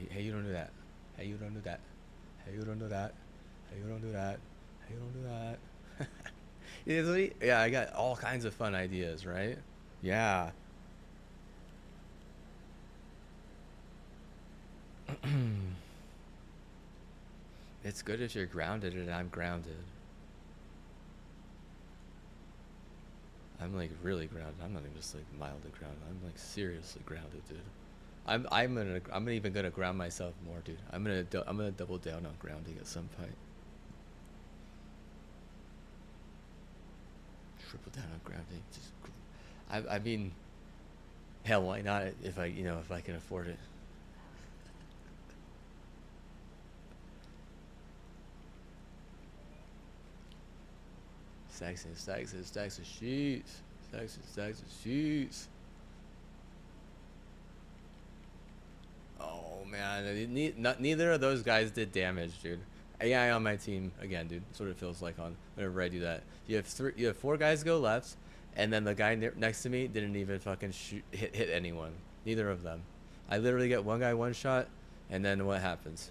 S3: Hey, you don't do that. Hey, you don't do that. Hey, you don't do that. Hey, you don't do that. Hey, you don't do that. Yeah, I got all kinds of fun ideas, right? Yeah. It's good if you're grounded, and I'm grounded. I'm like really grounded. I'm not even just like mildly grounded. I'm like seriously grounded, dude. I'm even gonna ground myself more, dude. I'm gonna double down on grounding at some point. Triple down on grounding. I mean, hell, why not? If I can afford it. Stacks and stacks and stacks of sheets. Stacks and stacks of sheets. Oh man, neither of those guys did damage, dude. AI on my team again, dude. That's what it feels like on whenever I do that. You have 4 guys go left, and then the guy next to me didn't even fucking hit anyone. Neither of them. I literally get one guy one shot, and then what happens?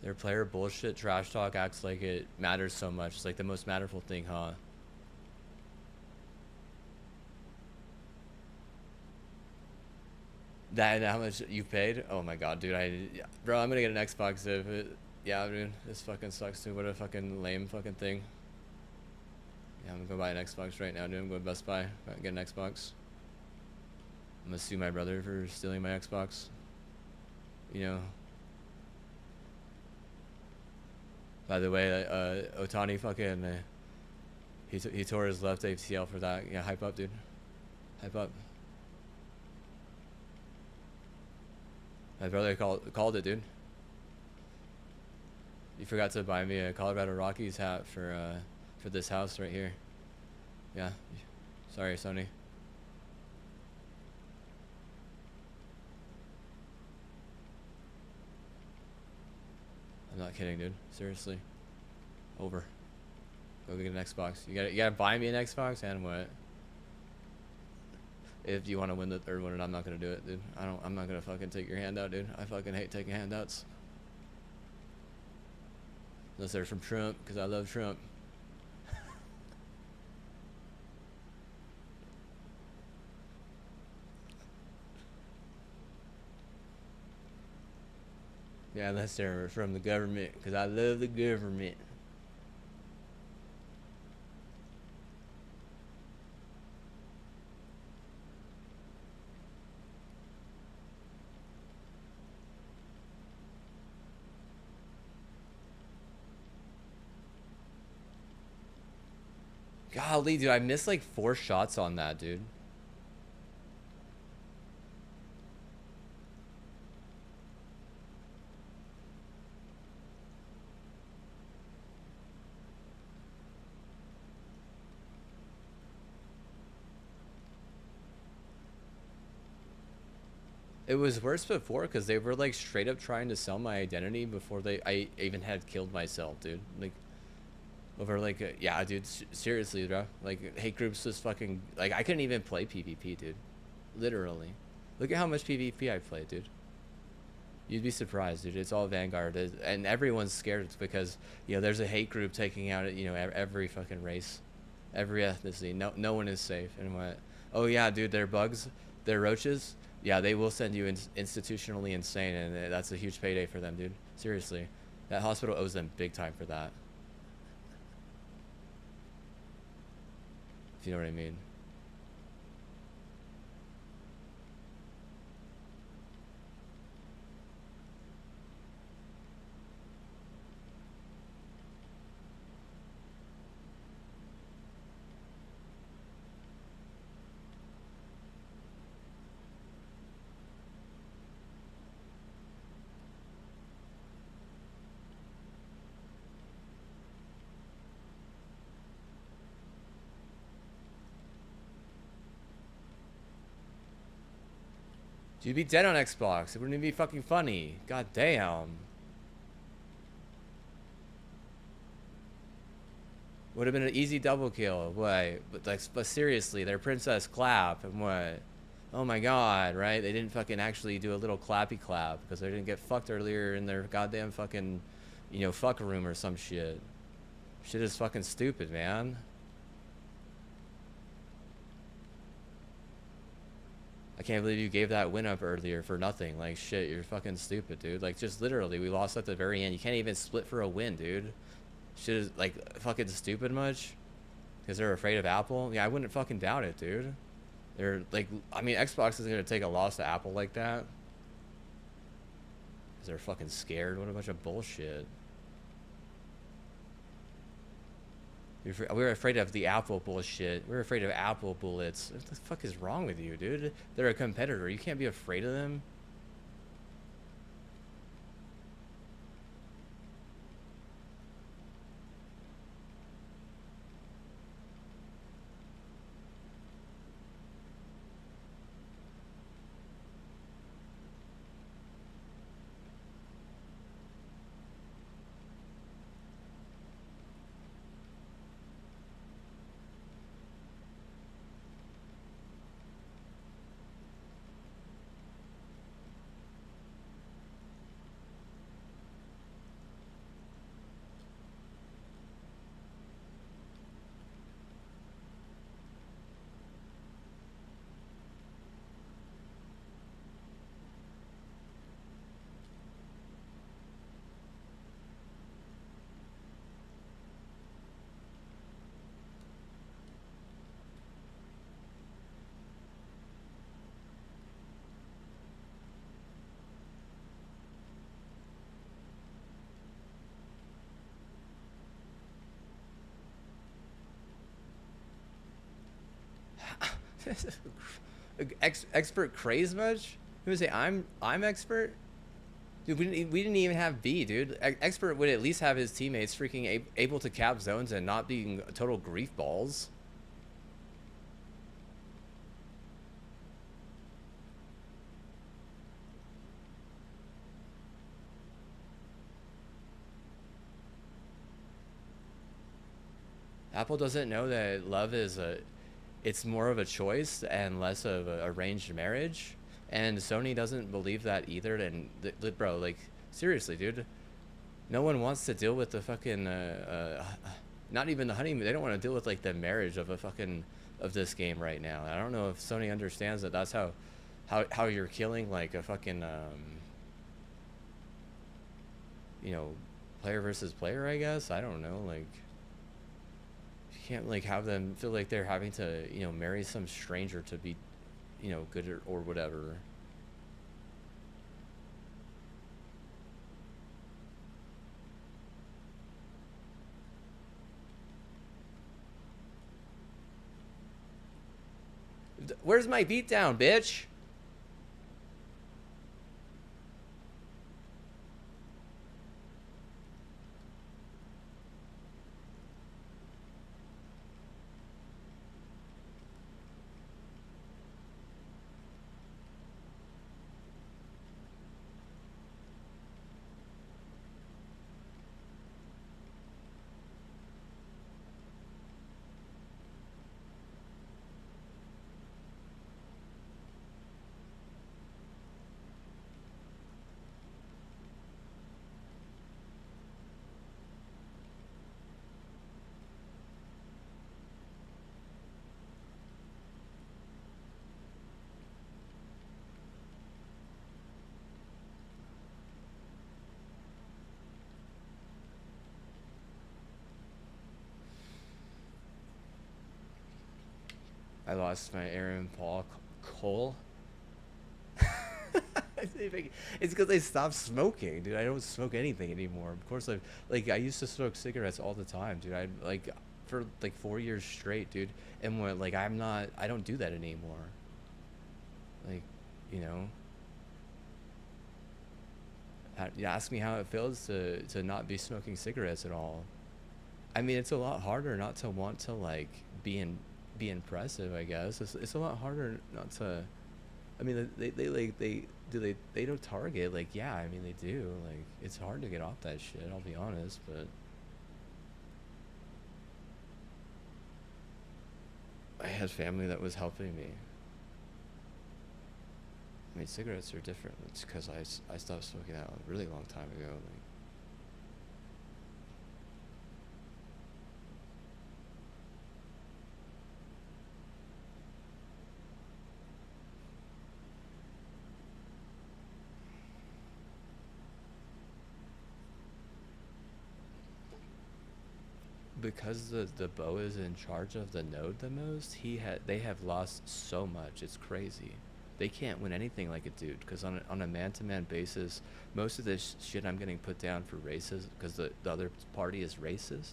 S3: Their player bullshit trash talk acts like it matters so much. It's like the most matterful thing, huh? That how much you paid? Oh my god, dude! Bro, I'm gonna get an Xbox if it. Yeah, dude, this fucking sucks, dude. What a fucking lame fucking thing. Yeah, I'm gonna go buy an Xbox right now, dude. I'm going to Best Buy, get an Xbox. I'm gonna sue my brother for stealing my Xbox. By the way, Otani fucking, he tore his left ACL for that. Yeah, hype up, dude. Hype up. My brother called it, dude. You forgot to buy me a Colorado Rockies hat for this house right here. Yeah, sorry, Sony. not kidding, dude. Seriously. Over. Go get an Xbox. You gotta buy me an Xbox and what? If you want to win the third one, and I'm not gonna do it, dude. I'm not gonna fucking take your handout, dude. I fucking hate taking handouts. Unless they're from Trump, because I love Trump. Yeah, unless they're from the government, because I love the government. Golly, dude, I missed like 4 shots on that, dude. It was worse before because they were like straight up trying to sell my identity before I even had killed myself, dude. Like over like yeah, dude. Seriously, bro. Like hate groups just fucking like I couldn't even play PvP, dude. Literally. Look at how much PvP I played, dude. You'd be surprised, dude. It's all Vanguard, and everyone's scared because you know there's a hate group taking out you know every fucking race, every ethnicity. No one is safe. And what? Oh yeah, dude. They're bugs. They're roaches. Yeah, they will send you institutionally insane, and that's a huge payday for them, dude. Seriously, that hospital owes them big time for that. If you know what I mean. You'd be dead on Xbox. It wouldn't even be fucking funny. God damn. Would have been an easy double kill. What? But seriously, their princess clap and what? Oh my god, right? They didn't fucking actually do a little clappy clap because they didn't get fucked earlier in their goddamn fucking, you know, fuck room or some shit. Shit is fucking stupid, man. I can't believe you gave that win up earlier for nothing. Like, shit, you're fucking stupid, dude. Like, just literally, we lost at the very end. You can't even split for a win, dude. Shit is, like, fucking stupid much? Because they're afraid of Apple? Yeah, I wouldn't fucking doubt it, dude. They're, like, I mean, Xbox is gonna take a loss to Apple like that. Because they're fucking scared. What a bunch of bullshit. We were afraid of the Apple bullshit. We were afraid of Apple bullets. What the fuck is wrong with you, dude? They're a competitor. You can't be afraid of them. Expert craze much? Who would say I'm expert? Dude, we didn't even have B, dude. Expert would at least have his teammates freaking able to cap zones and not being total grief balls.
S1: Apple doesn't know that love is it's more of a choice and less of a arranged marriage, and Sony doesn't believe that either. And bro, like seriously, dude, no one wants to deal with the fucking not even the honeymoon. They don't want to deal with like the marriage of a fucking of this game right now. I don't know if Sony understands that that's how you're killing like a fucking you know, player versus player, I guess. I don't know, like you can't like have them feel like they're having to, you know, marry some stranger to be, you know, good or whatever. Where's my beatdown, bitch? I lost my Aaron Paul Cole. It's because I stopped smoking, dude. I don't smoke anything anymore. Of course, I used to smoke cigarettes all the time, dude. I like for like 4 years straight, dude. And when like I don't do that anymore. Like, you know, you ask me how it feels to not be smoking cigarettes at all. I mean, it's a lot harder not to want to like be impressive, I guess. It's a lot harder not to. I mean, they like they don't target like yeah. I mean, they do like it's hard to get off that shit. I'll be honest, but I had family that was helping me. I mean, cigarettes are different. It's because I stopped smoking that a really long time ago. Like, because the Bo is in charge of the node the most, they have lost so much. It's crazy. They can't win anything like a dude because on a man-to-man basis, most of this shit I'm getting put down for racist because the other party is racist,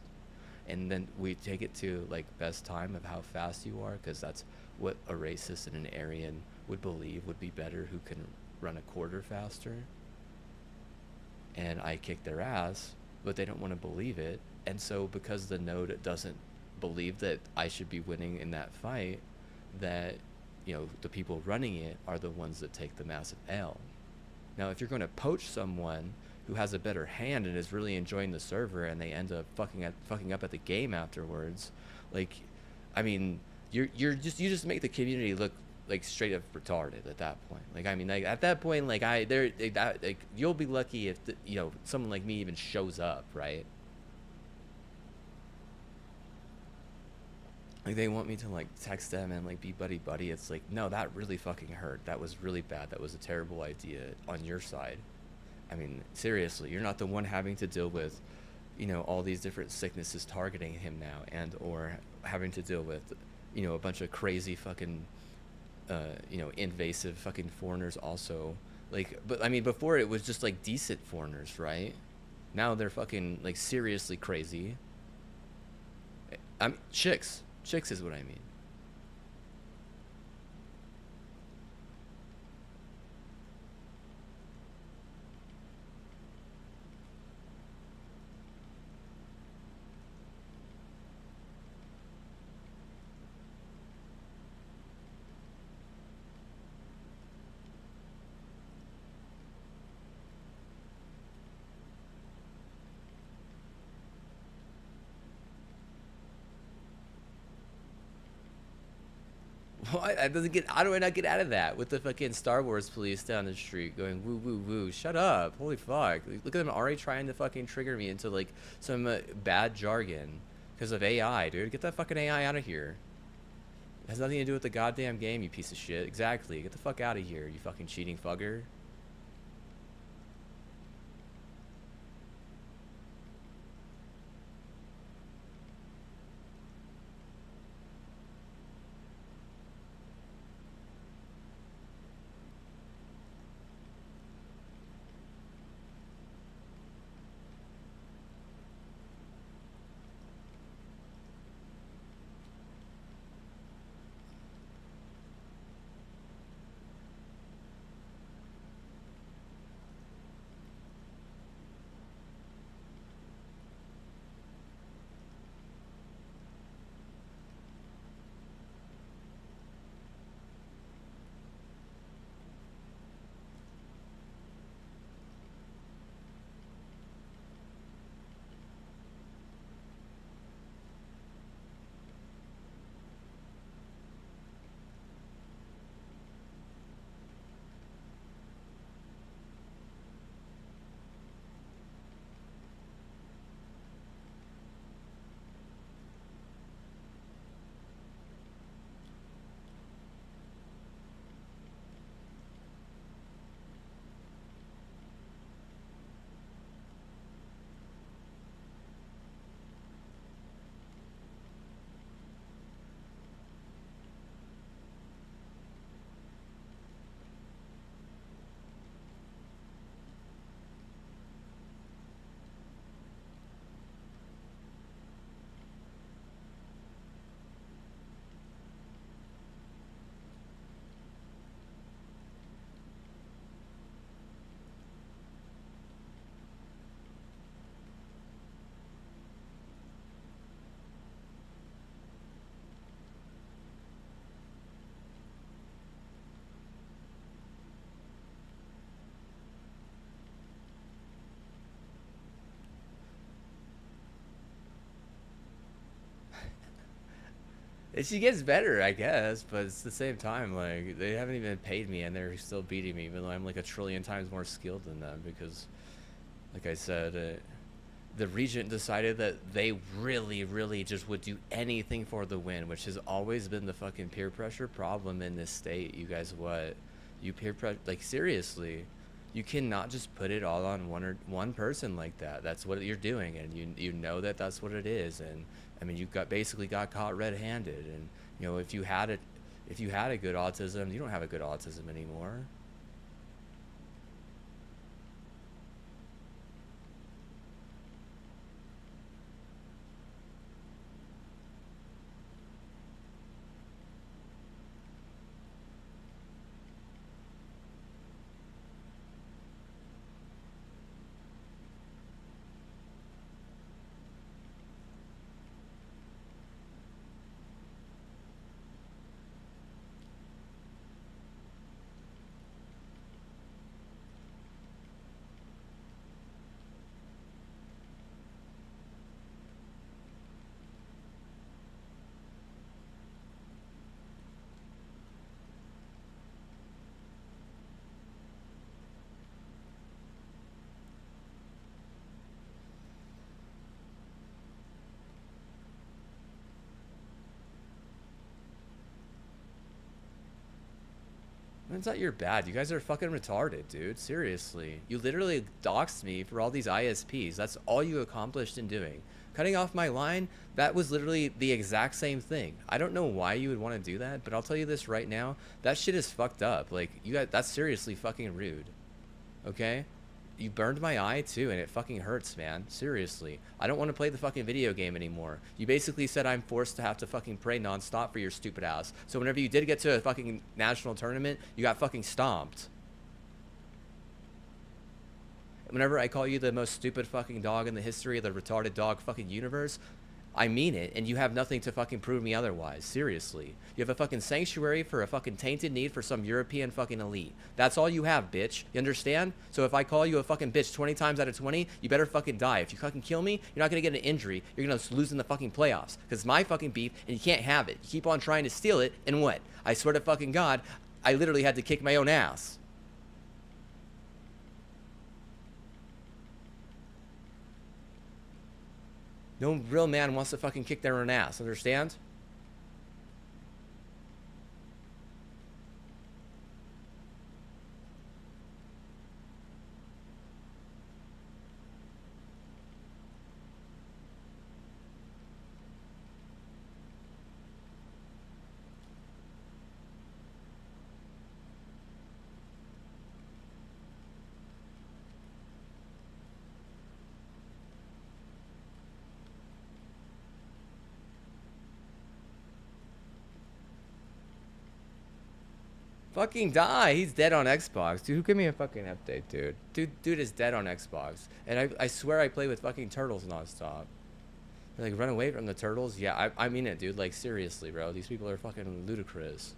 S1: and then we take it to like best time of how fast you are because that's what a racist and an Aryan would believe would be better, who can run a quarter faster, and I kick their ass, but they don't want to believe it. And so because the node doesn't believe that I should be winning in that fight, that, you know, the people running it are the ones that take the massive L. Now, if you're going to poach someone who has a better hand and is really enjoying the server and they end up fucking up at the game afterwards, like, I mean, you just make the community look like straight up retarded at that point. Like, I mean, like at that point, like you'll be lucky if you know, someone like me even shows up, right? Like they want me to like text them and like be buddy buddy. It's like, no, that really fucking hurt. That was really bad. That was a terrible idea on your side. I mean, seriously, you're not the one having to deal with, you know, all these different sicknesses targeting him now, and or having to deal with, you know, a bunch of crazy fucking you know, invasive fucking foreigners also. Like, but I mean, before it was just like decent foreigners, right? Now they're fucking like seriously crazy. I'm chicks. Chicks is what I mean.
S3: What? That doesn't get. How do I not get out of that with the fucking Star Wars police down the street going woo woo woo? Shut up! Holy fuck! Look at them already trying to fucking trigger me into like some bad jargon because of AI, dude. Get that fucking AI out of here. It has nothing to do with the goddamn game, you piece of shit. Exactly. Get the fuck out of here, you fucking cheating fugger. She gets better, I guess, but it's the same time, like, they haven't even paid me and they're still beating me, even though I'm like a trillion times more skilled than them because, like I said, the regent decided that they really, really just would do anything for the win, which has always been the fucking peer pressure problem in this state. You guys, what? You peer pressure, like, seriously. You cannot just put it all on one person like that. That's what you're doing, and you know that that's what it is. And I mean, you basically got caught red-handed. And you know, if you had a good autism, you don't have a good autism anymore. It's not your bad. You guys are fucking retarded, dude. Seriously. You literally doxed me for all these ISPs. That's all you accomplished in doing. Cutting off my line, that was literally the exact same thing. I don't know why you would want to do that, but I'll tell you this right now. That shit is fucked up. Like, you guys, that's seriously fucking rude. Okay? You burned my eye too, and it fucking hurts, man. Seriously. I don't want to play the fucking video game anymore. You basically said I'm forced to have to fucking pray nonstop for your stupid ass. So whenever you did get to a fucking national tournament, you got fucking stomped. Whenever I call you the most stupid fucking dog in the history of the retarded dog fucking universe, I mean it, and you have nothing to fucking prove me otherwise. Seriously. You have a fucking sanctuary for a fucking tainted need for some European fucking elite. That's all you have, bitch. You understand? So if I call you a fucking bitch 20 times out of 20, you better fucking die. If you fucking kill me, you're not gonna get an injury. You're gonna lose in the fucking playoffs. Because it's my fucking beef, and you can't have it. You keep on trying to steal it, and what? I swear to fucking God, I literally had to kick my own ass. No real man wants to fucking kick their own ass, understand? Fucking die. He's dead on Xbox. Dude, who give me a fucking update, dude? Dude is dead on Xbox. And I swear I play with fucking turtles nonstop. Like, run away from the turtles? Yeah, I mean it, dude. Like, seriously, bro. These people are fucking ludicrous.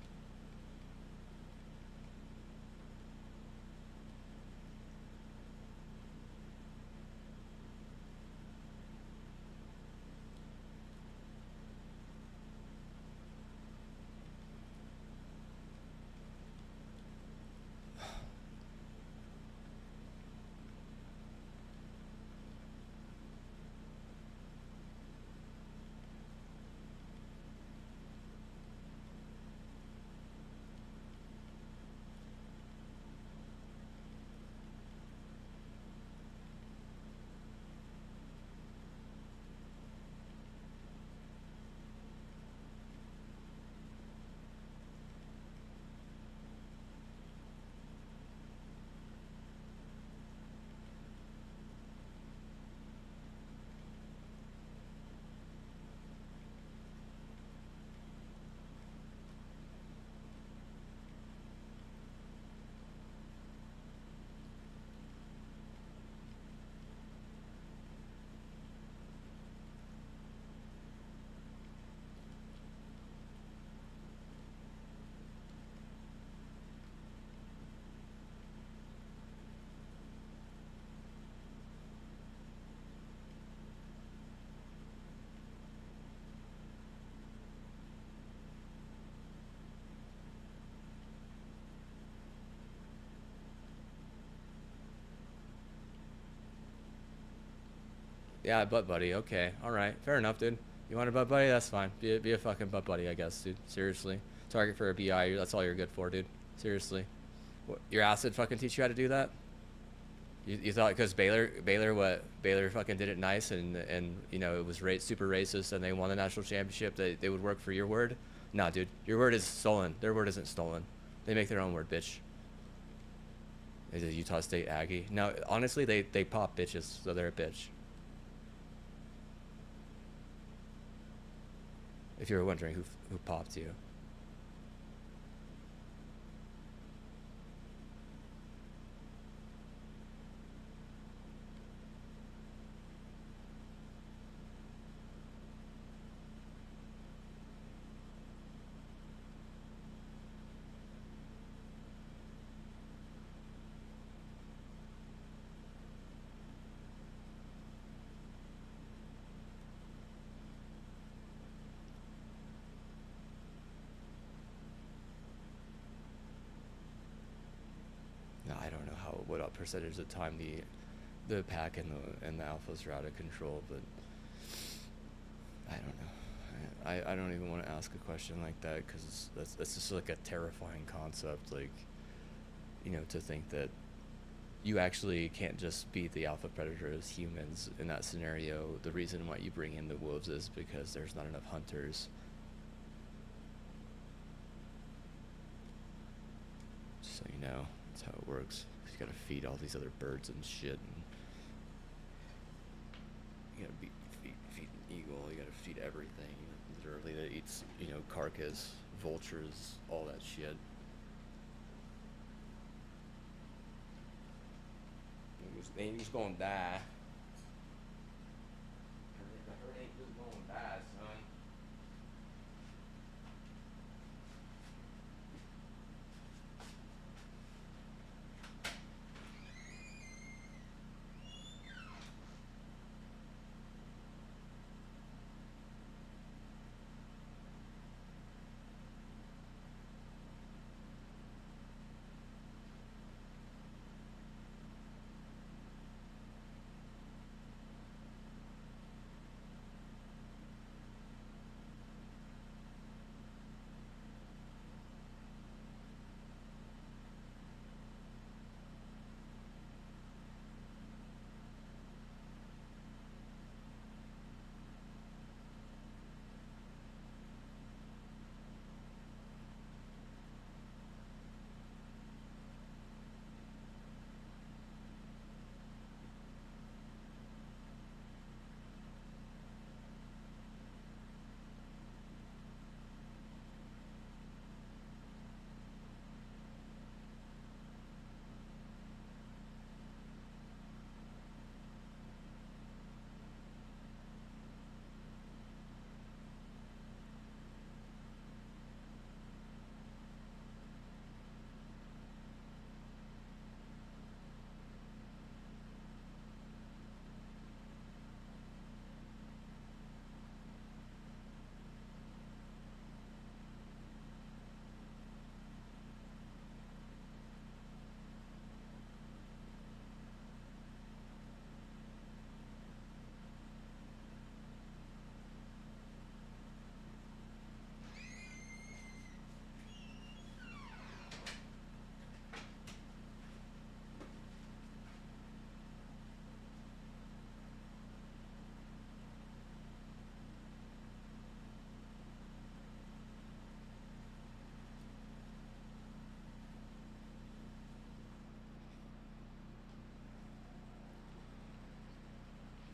S3: Yeah, butt buddy. Okay. Alright. Fair enough, dude. You want a butt buddy? That's fine. Be a fucking butt buddy, I guess, dude. Seriously. Target for a BI. That's all you're good for, dude. Seriously. What, your acid fucking teach you how to do that? You thought because Baylor fucking did it nice and you know it was super racist and they won the national championship that they would work for your word? Nah, dude, your word is stolen. Their word isn't stolen. They make their own word, bitch. Is it Utah State Aggie? No, honestly, they pop bitches, so they're a bitch. If you were wondering who popped you. No, I don't know what percentage of the time the pack and the alphas are out of control, but I don't know. I don't even want to ask a question like that because that's just like a terrifying concept. Like, you know, to think that you actually can't just beat the alpha predator as humans in that scenario. The reason why you bring in the wolves is because there's not enough hunters. Just so you know, that's how it works. You gotta feed all these other birds and shit. And you gotta feed an eagle. You gotta feed everything. Literally, that eats, you know, carcass, vultures, all that shit. They ain't just gonna die. The herd ain't just gonna die.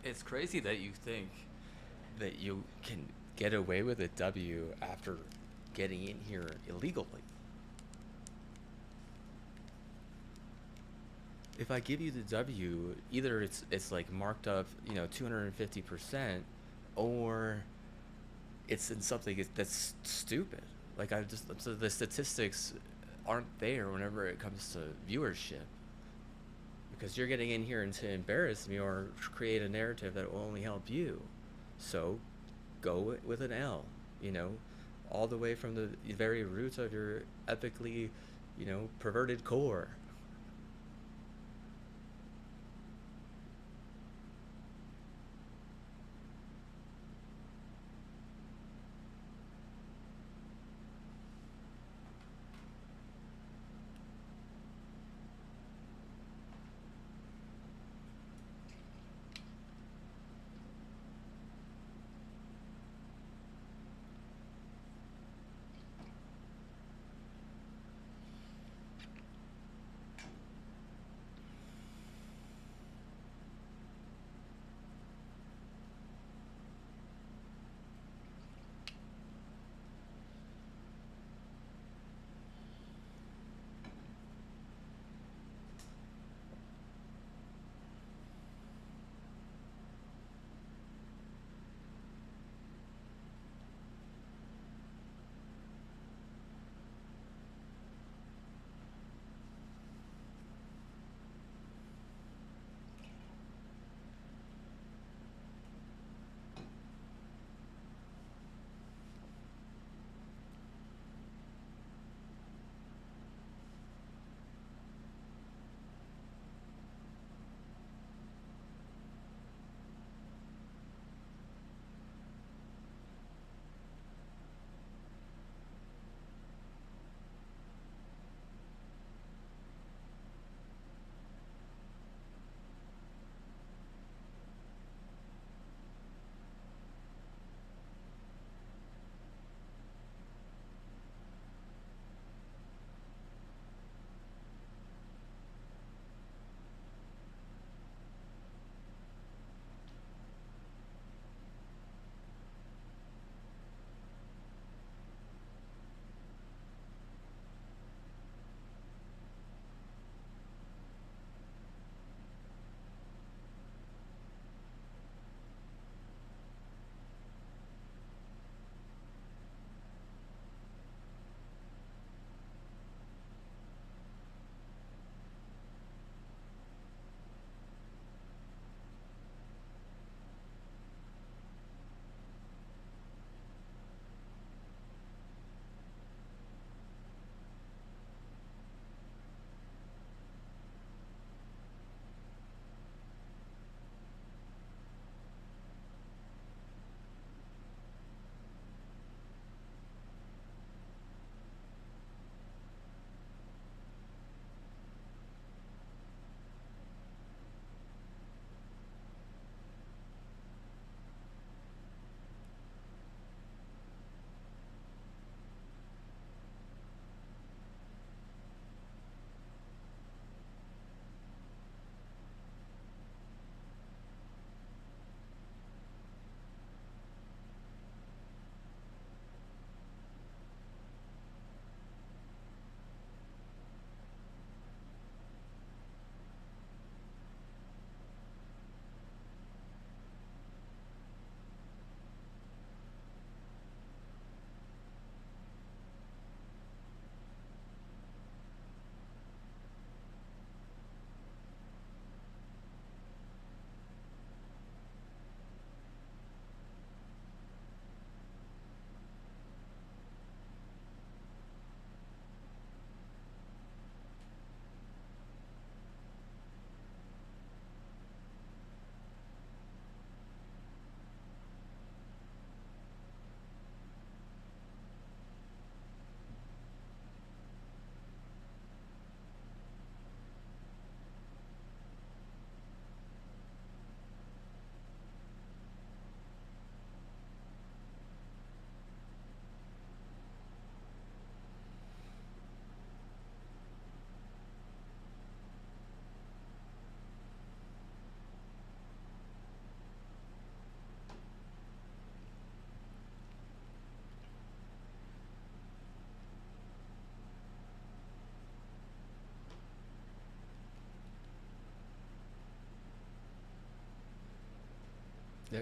S3: It's crazy that you think.
S1: that you can get away with a W after getting in here illegally. If I give you the W, either it's like marked up, 250%, or it's in something that's stupid. Like I just so the statistics aren't there whenever it comes to viewership, because you're getting in here and to embarrass me or create a narrative that will only help you. So go with an L, you know, all the way from the very roots of your epically, perverted core.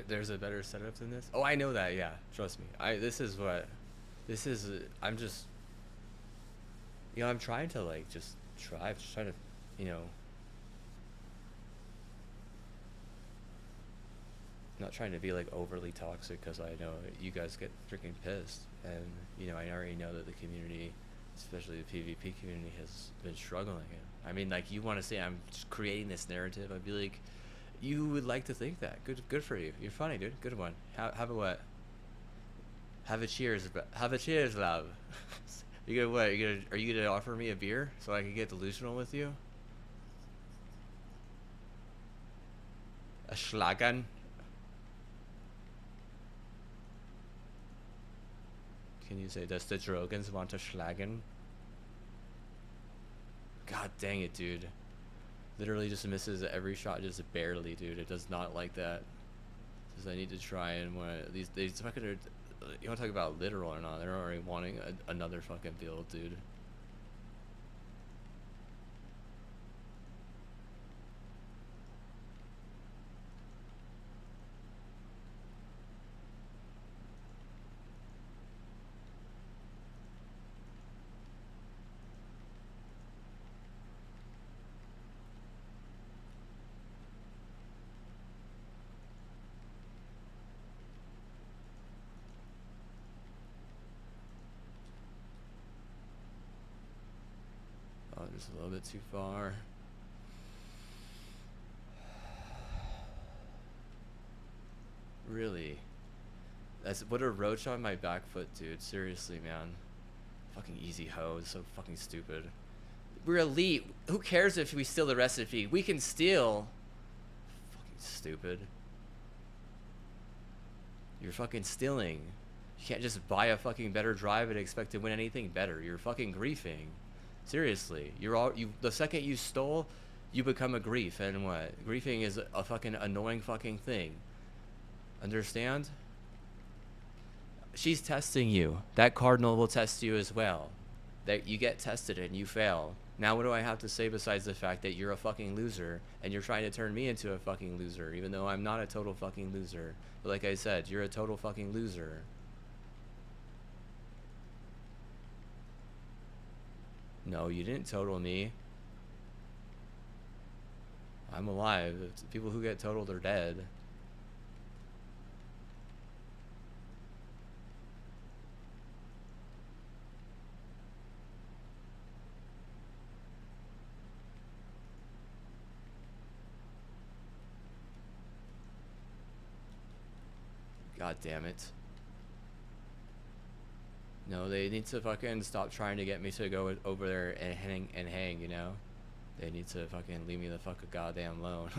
S3: There's a better setup than this. Oh, I know that. Yeah, trust me. This is what, this is. I'm just, I'm trying to like just try. I'm just trying to, you know, not trying to be like overly toxic because I know you guys get freaking pissed, and I already know that the community, especially the PvP community, has been struggling. I mean, like, you want to say I'm just creating this narrative? I'd be like, you would like to think that. Good for you. You're funny, dude. Good one. Have a what? Have a cheers. Have a cheers, love. You gonna what? Are you gonna offer me a beer so I can get delusional with you? A schlagen? Can you say, does the Drogans want a schlagen? God dang it, dude. Literally just misses every shot just barely, dude. It does not like that. Says I need to try and what these fucking are, you want to talk about literal or not? They're already wanting another fucking build, dude. Oh, just a little bit too far. Really? That's what a roach on my back foot, dude. Seriously, man. Fucking easy hoe. It's so fucking stupid. We're elite. Who cares if we steal the recipe? We can steal. Fucking stupid. You're fucking stealing. You can't just buy a fucking better drive and expect to win anything better. You're fucking griefing. Seriously. The second you stole, you become a grief. And what? Griefing is a fucking annoying fucking thing. Understand? She's testing you. That cardinal will test you as well. That you get tested and you fail. Now what do I have to say besides the fact that you're a fucking loser and you're trying to turn me into a fucking loser, even though I'm not a total fucking loser. But like I said, you're a total fucking loser. No, you didn't total me. I'm alive. People who get totaled are dead. God damn it. No, they need to fucking stop trying to get me to go over there and hang, you know? They need to fucking leave me the fuck goddamn alone.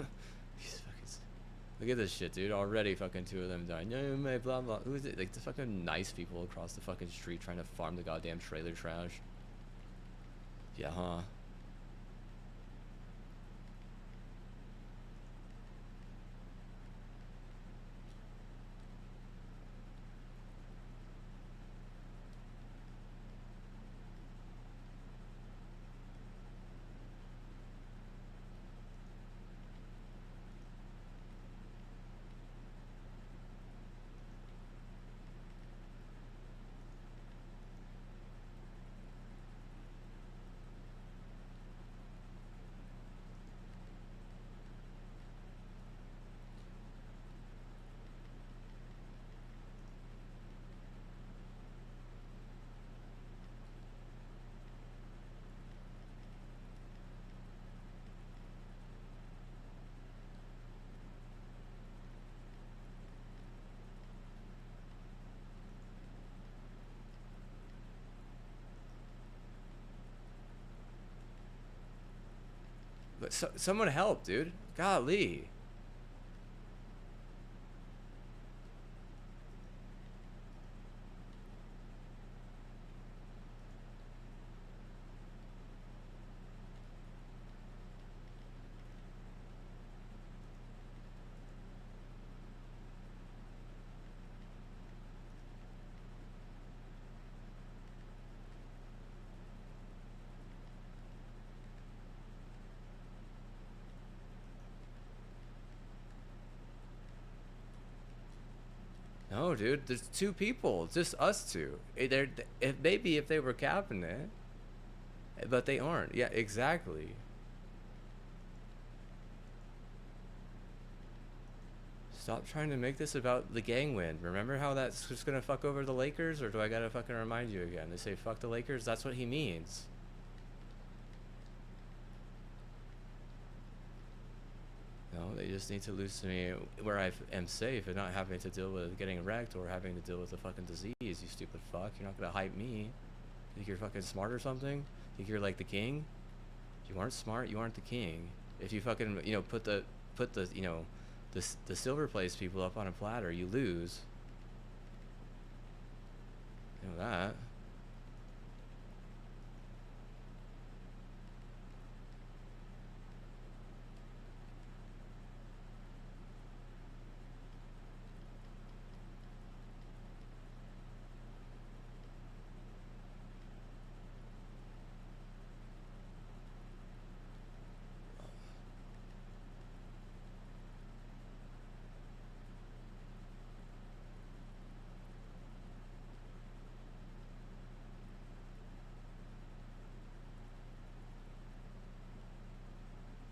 S3: Look at this shit, dude. Already fucking 2 of them dying. No, my blah blah. Who is it? Like the fucking nice people across the fucking street trying to farm the goddamn trailer trash. Yeah, huh? But someone help, dude. Golly. dude. There's two people, just us two. They're, if maybe if they were cabinet, but they aren't. Yeah, exactly. Stop trying to make this about the gang win. Remember how that's just gonna fuck over the Lakers, or do I gotta fucking remind you again? They say fuck the Lakers. That's what he means. No, they just need to lose to me where I am safe and not having to deal with getting wrecked or having to deal with a fucking disease, you stupid fuck. You're not gonna hype me. Think you're fucking smart or something? Think you're like the king? If you aren't smart, you aren't the king. If you fucking, you know, put the, you know, the silver place people up on a platter, you lose. You know that.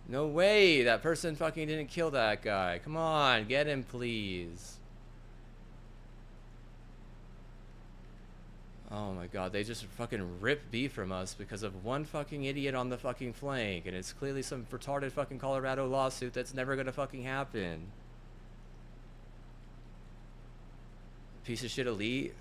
S3: No way, that person fucking didn't kill that guy. Come on, get him, please. Oh my god, they just fucking rip beef from us because of one fucking idiot on the fucking flank, and it's clearly some retarded fucking Colorado lawsuit that's never gonna fucking happen. Piece of shit elite.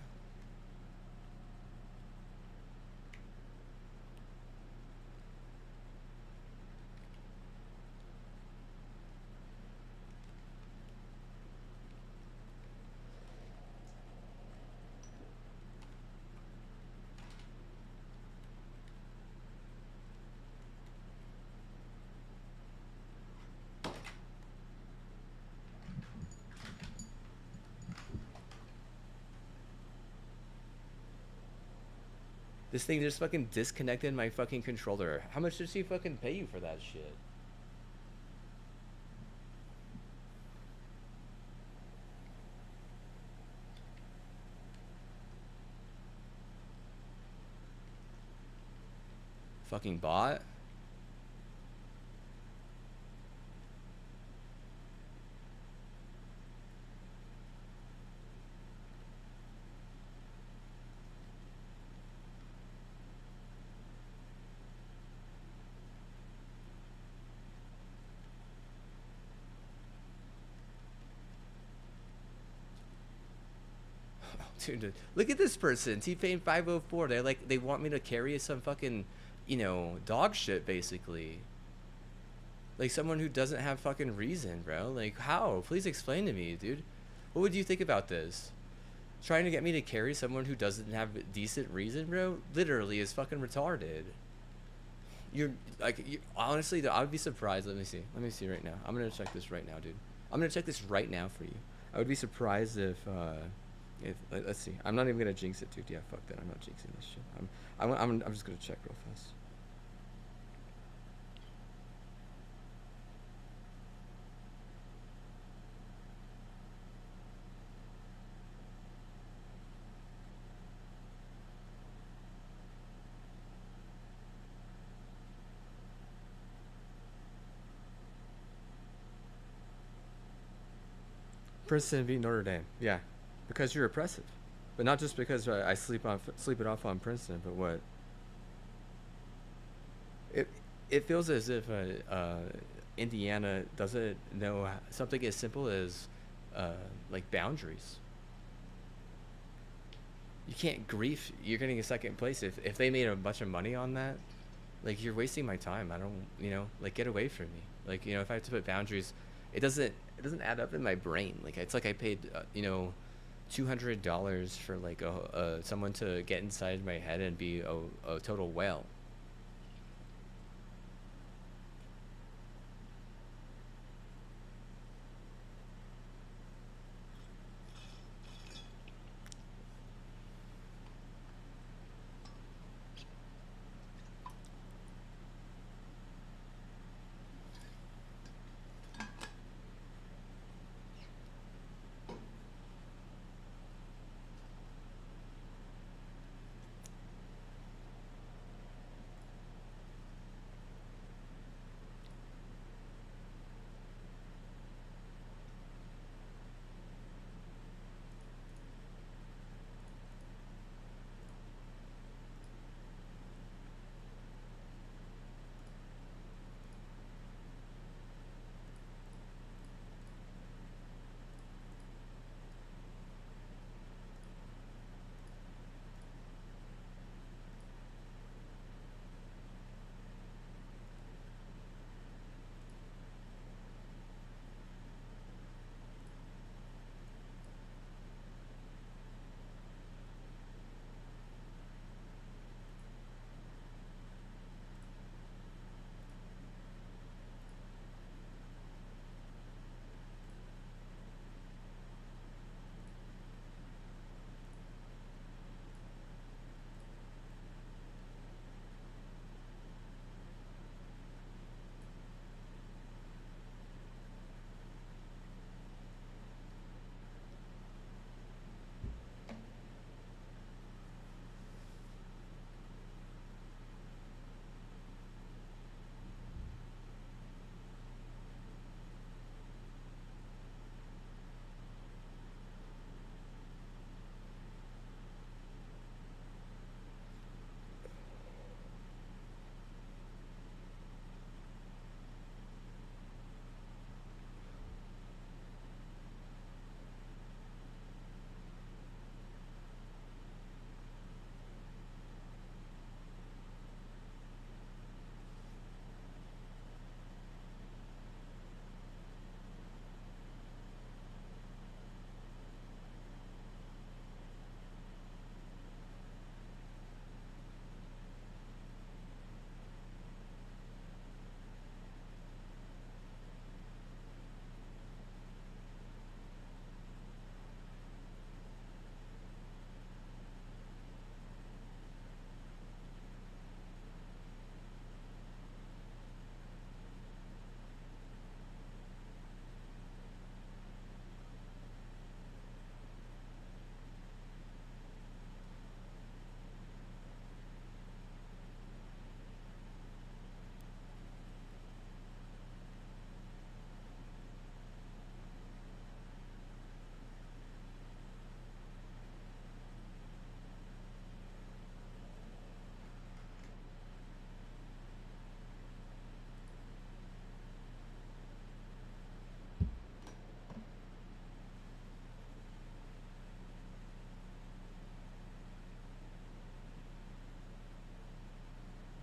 S3: This thing just fucking disconnected my fucking controller. How much did she fucking pay you for that shit? Fucking bot? Dude, look at this person. T-Pain 504. They want me to carry some fucking, you know, dog shit basically. Like someone who doesn't have fucking reason, bro. Like how? Please explain to me, dude. What would you think about this? Trying to get me to carry someone who doesn't have decent reason, bro, literally is fucking retarded. You're like, honestly, I would be surprised. Let me see. Let me see right now. I'm gonna check this right now, dude. I'm gonna check this right now for you. I would be surprised if let's see. I'm not even gonna jinx it, dude. Yeah, fuck that. I'm not jinxing this shit. I'm just gonna check real fast. Princeton beat Notre Dame. Yeah, because you're oppressive, but not just because I sleep it off on Princeton, but what? It it feels as if Indiana doesn't know something as simple as like boundaries. You can't grief. You're getting a second place if they made a bunch of money on that. Like you're wasting my time. I don't, you know, like get away from me. Like, you know, if I have to put boundaries, it doesn't add up in my brain. Like it's like I paid you know, $200 for like someone to get inside my head and be a total whale.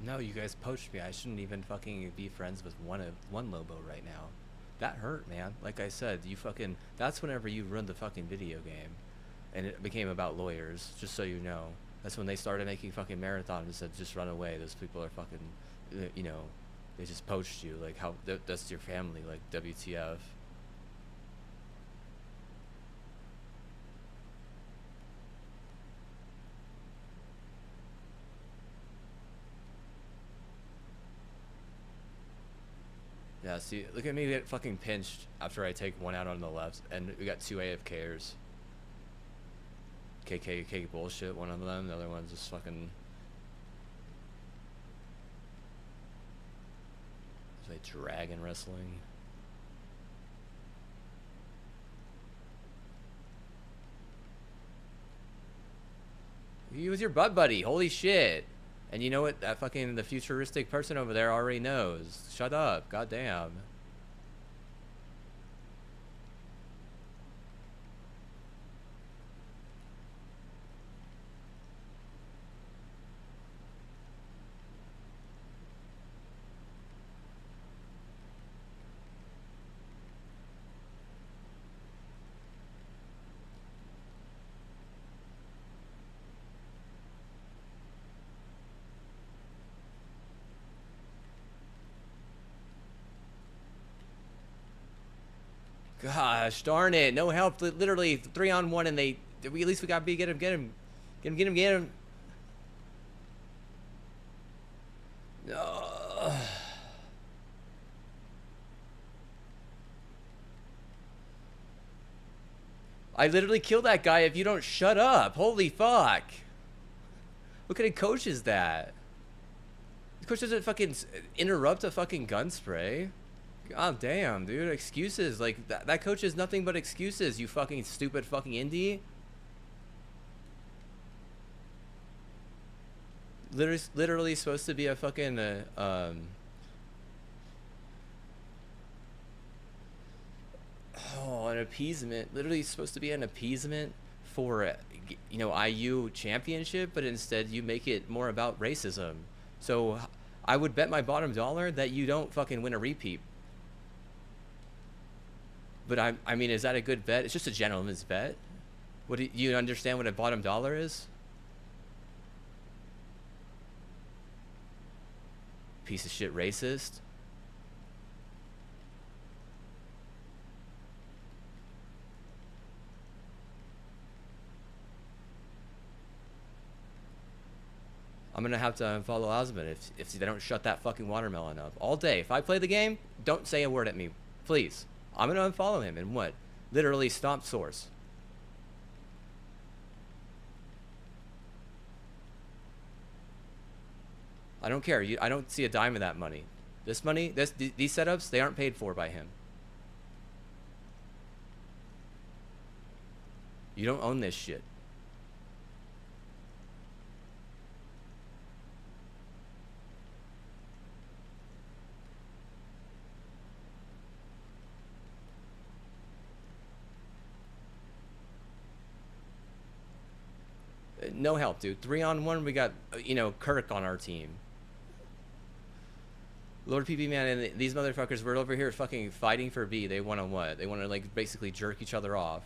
S3: No, you guys poached me. I shouldn't even fucking be friends with one Lobo right now. That hurt, man. Like I said, you fucking. That's whenever you ruined the fucking video game, and it became about lawyers. Just so you know, that's when they started making fucking marathons and said just run away. Those people are fucking, you know, they just poached you. Like how that's your family. Like WTF. Yeah, see, look at me get fucking pinched after I take one out on the left, and we got two AFKers. KKK bullshit, one of them, the other one's just fucking... It's like dragon wrestling. You with your butt buddy, holy shit. And you know what? That fucking, the futuristic person over there already knows. Shut up, goddamn. Gosh darn it, no help, literally 3-on-1, and they, at least we gotta be, get him. No. I literally killed that guy if you don't shut up, holy fuck. What kind of coach is that? The coach doesn't fucking interrupt a fucking gun spray. God damn, dude. Excuses. Like, that coach is nothing but excuses, you fucking stupid fucking indie. Literally supposed to be a fucking, an appeasement. Literally supposed to be an appeasement for, you know, IU championship, but instead you make it more about racism. So, I would bet my bottom dollar that you don't fucking win a repeat. But I mean, is that a good bet? It's just a gentleman's bet. What do you understand what a bottom dollar is? Piece of shit racist. I'm gonna have to unfollow Osmond if they don't shut that fucking watermelon up all day. If I play the game, don't say a word at me, please. I'm gonna unfollow him and what? Literally stomp source. I don't care. I don't see a dime of that money. This money, these setups, they aren't paid for by him. You don't own this shit. No help, dude. 3-on-1, we got, you know, Kirk on our team. Lord PB, man, and these motherfuckers were over here fucking fighting for B. They want to what? They want to, like, basically jerk each other off.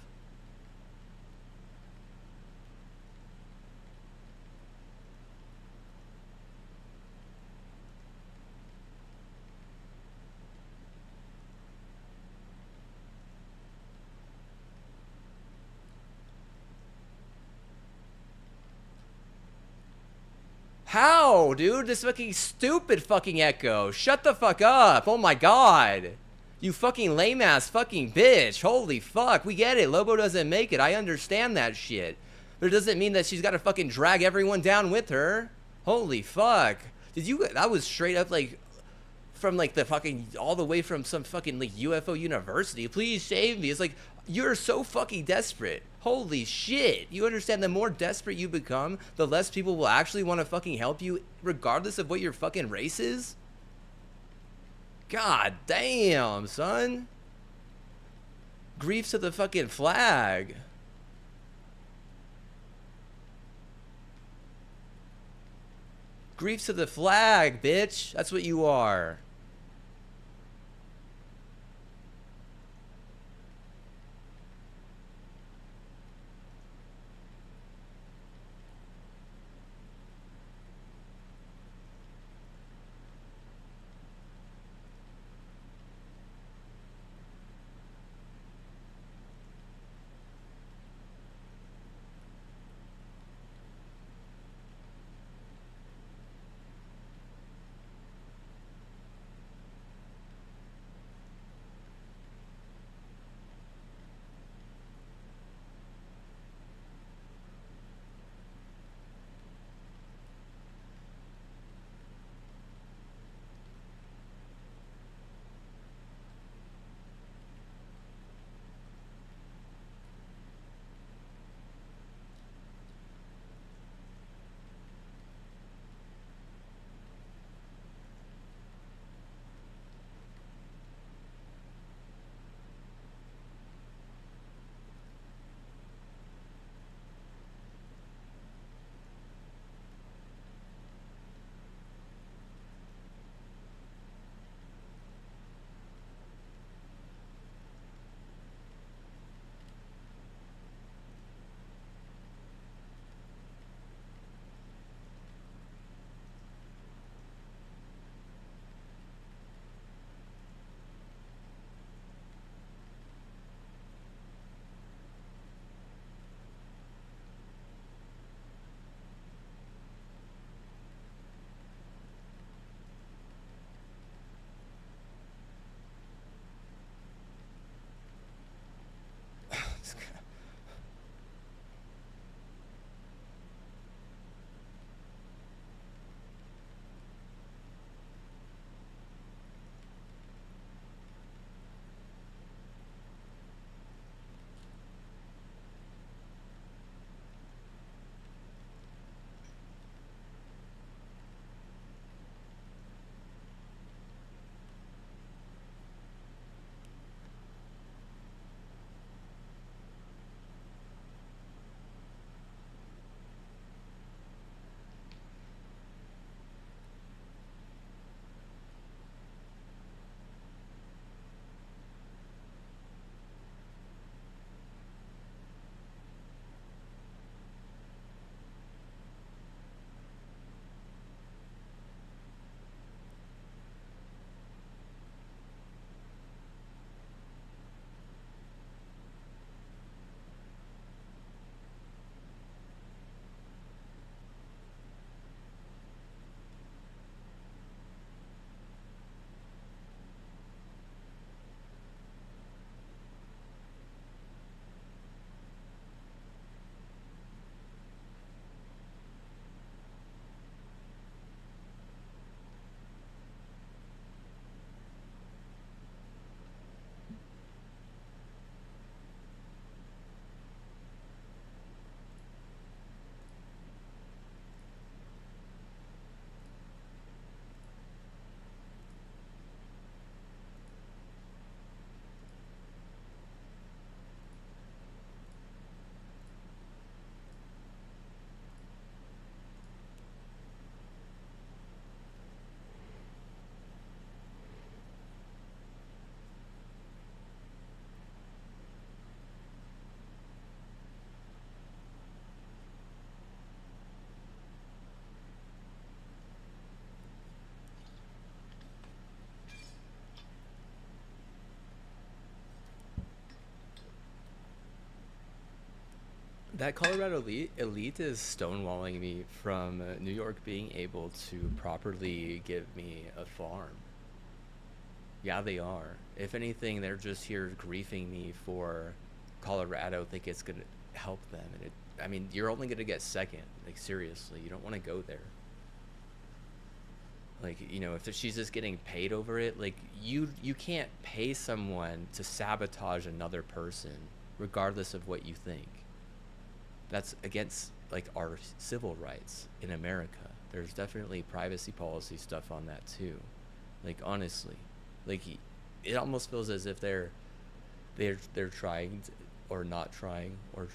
S3: How, dude? This fucking stupid fucking echo. Shut the fuck up. Oh my god. You fucking lame ass fucking bitch. Holy fuck. We get it. Lobo doesn't make it. I understand that shit. But it doesn't mean that she's got to fucking drag everyone down with her. Holy fuck. Did you... That was straight up like... From like the fucking... All the way from some fucking like UFO university. Please save me. It's like... You're so fucking desperate. Holy shit. You understand the more desperate you become, the less people will actually want to fucking help you, regardless of what your fucking race is? God damn, son. Grief to the fucking flag. grief to the flag, bitch. That's what you are. That Colorado elite is stonewalling me from New York being able to properly give me a farm. Yeah, they are. If anything, they're just here griefing me for Colorado. Think it's gonna help them, and I mean, you're only gonna get second. Like seriously, you don't want to go there. Like if she's just getting paid over it, like you can't pay someone to sabotage another person, regardless of what you think. That's against like our civil rights in America. There's definitely privacy policy stuff on that too. Like honestly, like it almost feels as if they're trying to, or not trying, or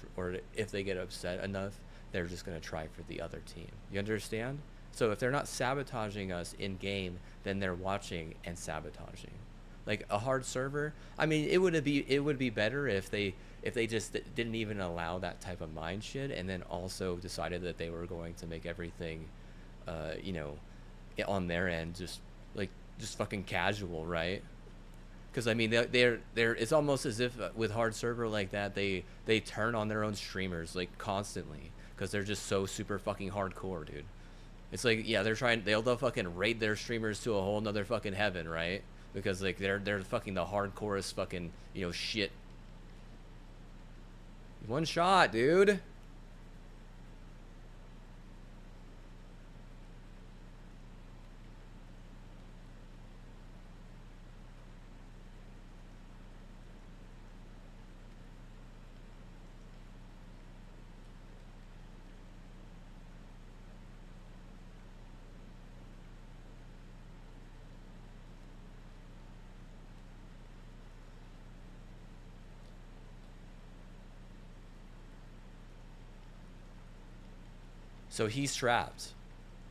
S3: if they get upset enough, they're just gonna try for the other team. You understand?
S1: So if they're not sabotaging us in game, then they're watching and sabotaging. Like a hard server, I mean, it would be better if they just didn't even allow that type of mind shit, and then also decided that they were going to make everything, you know, on their end just like just fucking casual, right? Because I mean, they're it's almost as if with hard server like that, they turn on their own streamers like constantly because they're just so super fucking hardcore, dude. It's like, yeah, they'll fucking raid their streamers to a whole nother fucking heaven, right? Because like they're fucking the hardcorest fucking, you know, shit. One shot, dude. So he's trapped.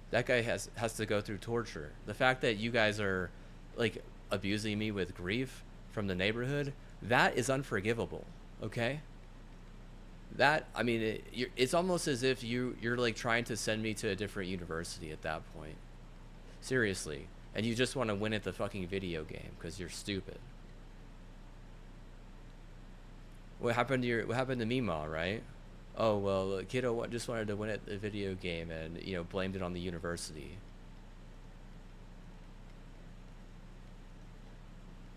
S1: That guy has to go through torture. The fact that you guys are like abusing me with grief from the neighborhood, that is unforgivable. Okay? That, I mean, it's almost as if you're like trying to send me to a different university at that point. Seriously. And you just want to win at the fucking video game because you're stupid. What happened to Mima, right? Oh, well, kiddo just wanted to win at the video game and, you know, blamed it on the university.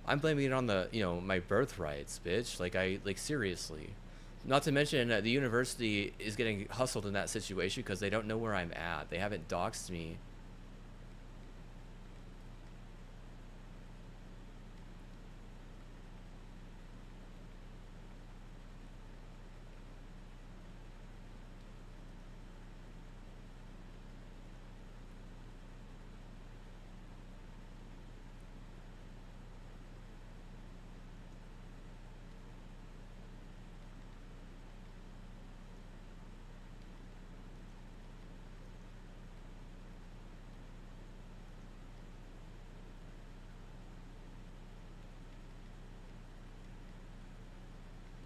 S1: I'm blaming it on the, you know, my birthrights, bitch. Like, seriously. Not to mention the university is getting hustled in that situation because they don't know where I'm at. They haven't doxed me.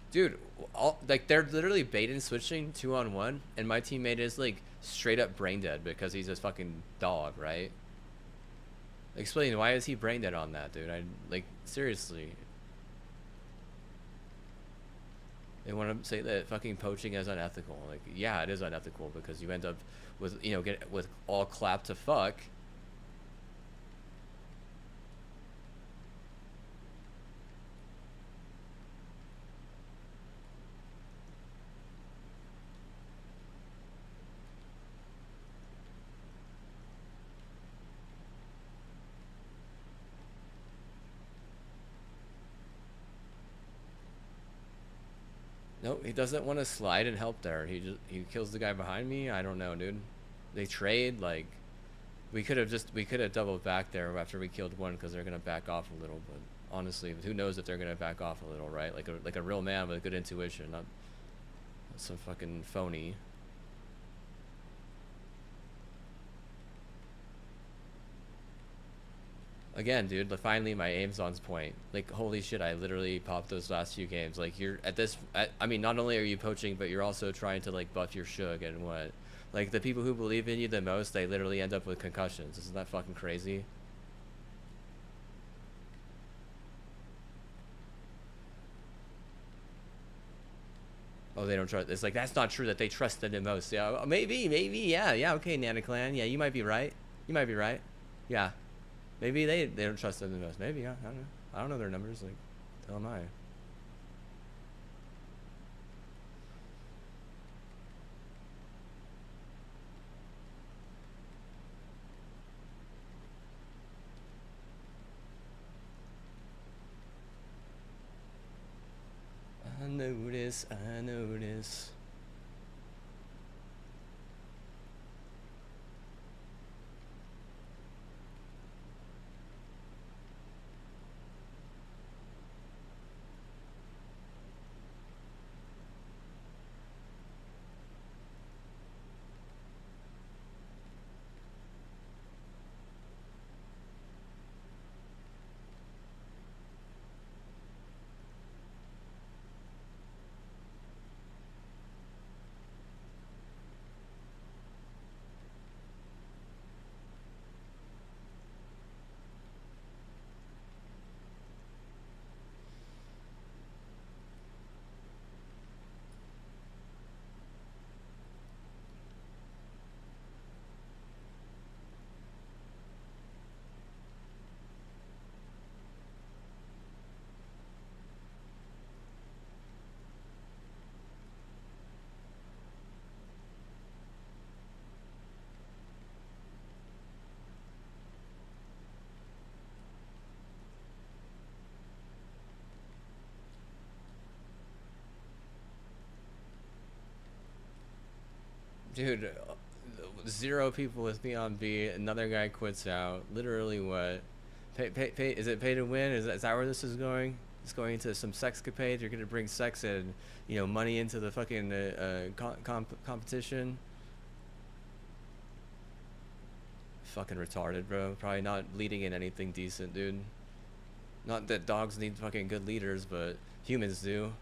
S1: Dude, like they're literally bait and switching 2-on-1, and my teammate is like straight up brain dead because he's a fucking dog, right? Explain, why is he brain dead on that, dude? I like, seriously. They want to say that fucking poaching is unethical. Like, yeah, it is unethical because you end up with, you know, get with all clap to fuck. No, he doesn't want to slide and help there. He kills the guy behind me. I don't know, dude. They trade like we could have doubled back there after we killed one because they're gonna back off a little. But honestly, who knows if they're gonna back off a little, right? Like a real man with good intuition, not some fucking phony. Again, dude, finally my aim's on point. Like, holy shit, I literally popped those last few games. Like, you're at this, I mean, not only are you poaching, but you're also trying to, like, buff your shug and what? Like, the people who believe in you the most, they literally end up with concussions. Isn't that fucking crazy? Oh, they don't trust. It's like, that's not true that they trusted the most. Yeah, maybe, yeah, okay, Nana Clan. Yeah, you might be right. You might be right. Yeah. Maybe they don't trust them the most. Maybe, yeah, I don't know. I don't know their numbers. Like, hell am I? I notice.
S3: Dude, 0 people with me on B. Another guy quits out. Literally what? Pay. Is it pay to win? Is that where this is going? It's going into some sexcapade. You're gonna bring sex and money into the fucking competition. Fucking retarded, bro. Probably not leading in anything decent, dude. Not that dogs need fucking good leaders, but humans do.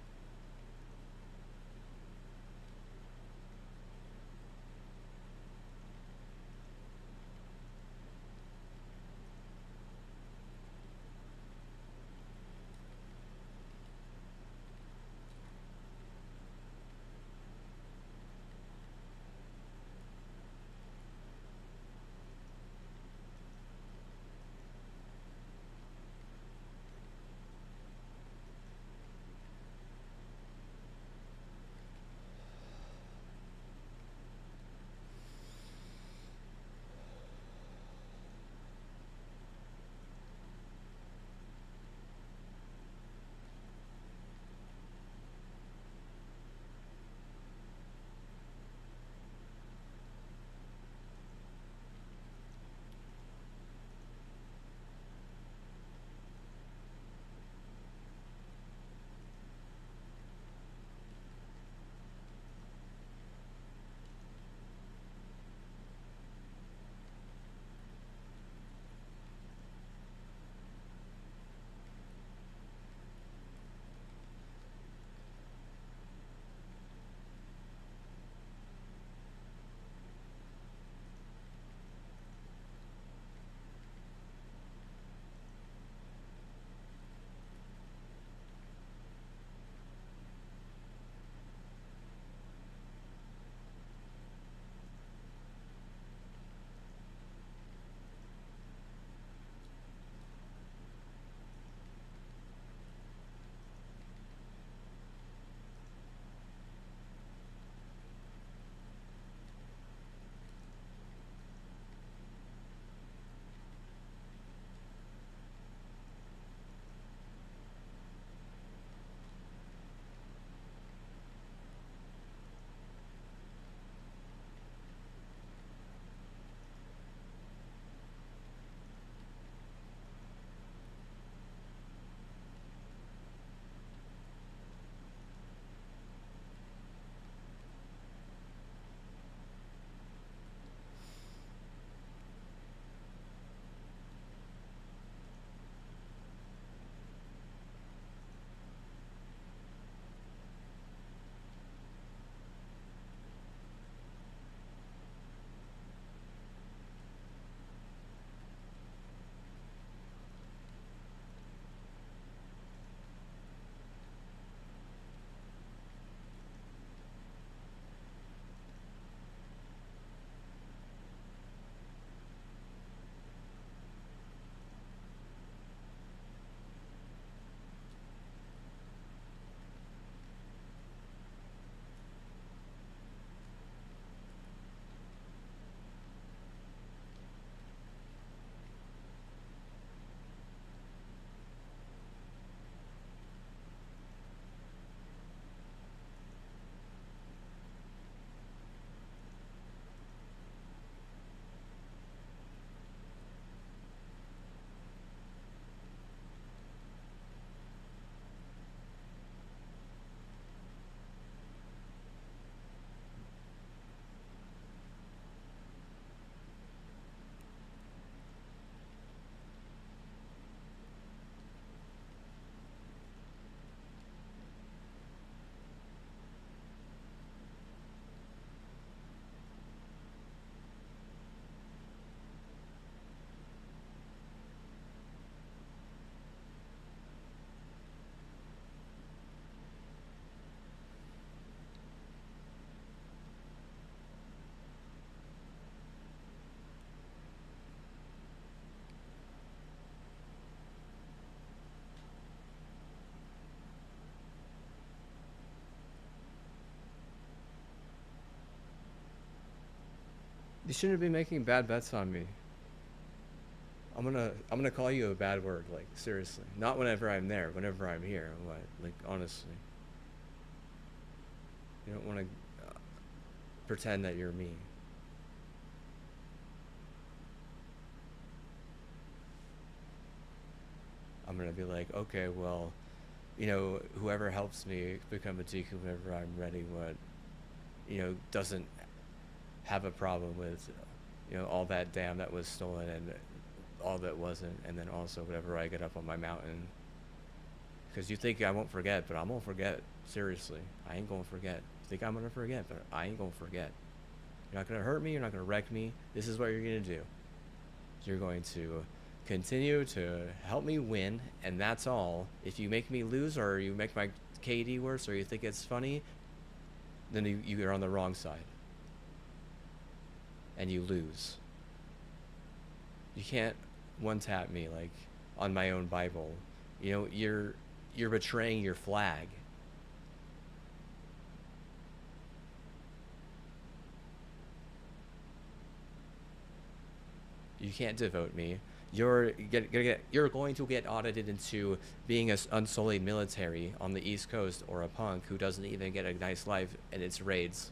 S3: You shouldn't be making bad bets on me. I'm gonna call you a bad word, like seriously. Not whenever I'm there, whenever I'm here. What? Like honestly. You don't want to. pretend that you're me. I'm gonna be like, okay, well, whoever helps me become a deacon whenever I'm ready, doesn't have a problem with, all that dam that was stolen and all that wasn't, and then also whenever I get up on my mountain. Because you think I won't forget, but I'm gonna forget. Seriously, I ain't gonna forget. You think I'm gonna forget, but I ain't gonna forget. You're not gonna hurt me. You're not gonna wreck me. This is what you're gonna do. You're going to continue to help me win, and that's all. If you make me lose, or you make my KD worse, or you think it's funny, then you're on the wrong side, and you lose. You can't one tap me like on my own Bible. You're betraying your flag. You can't devote me. You're going to get audited into being an unsullied military on the East Coast, or a punk who doesn't even get a nice life and its raids.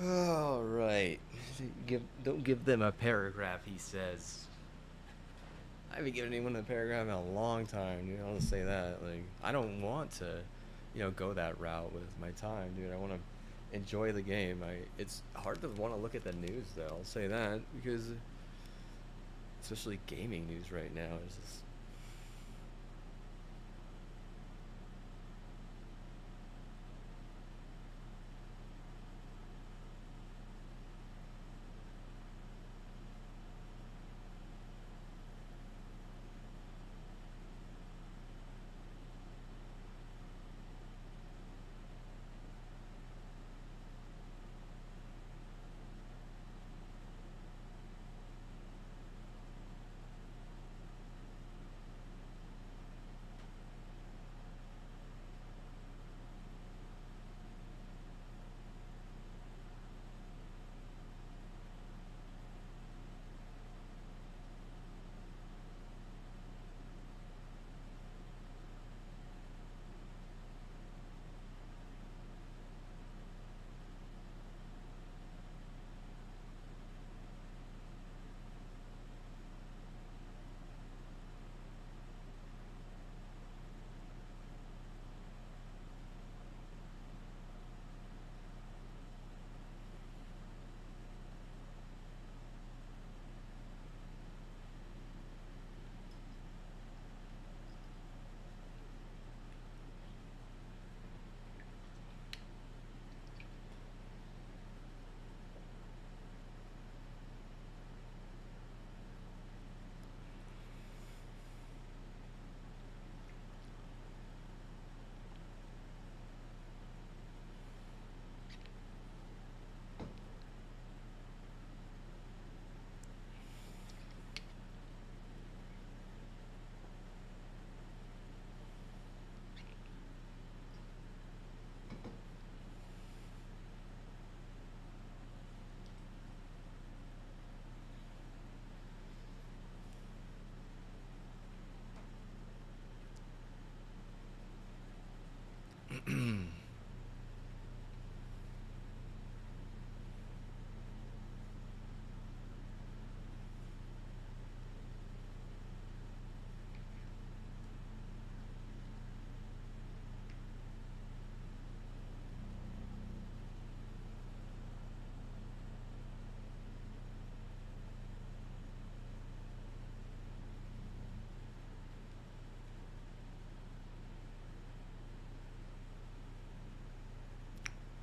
S3: All right. Don't give them a paragraph, he says. I haven't given anyone a paragraph in a long time, dude. I'll just say that. Like, I don't want to, go that route with my time, dude. I want to enjoy the game. It's hard to want to look at the news, though. I'll say that because, especially gaming news right now, is just.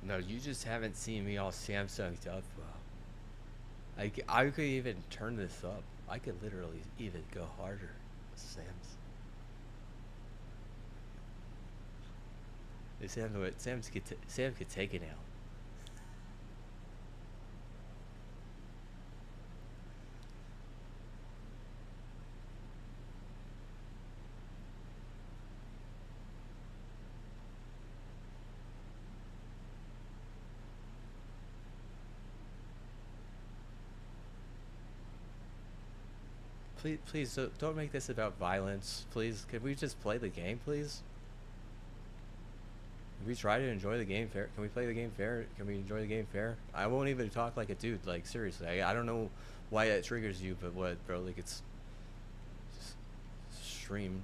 S3: No, you just haven't seen me all Samsunged up, bro. I could even turn this up. I could literally even go harder, Sam's. Sam could take it now. Please don't make this about violence. Please, could we just play the game, please? Can we try to enjoy the game fair? Can we play the game fair? Can we enjoy the game fair? I won't even talk like a dude. Like, seriously, I don't know why that triggers you, but what, bro? Like, it's just stream.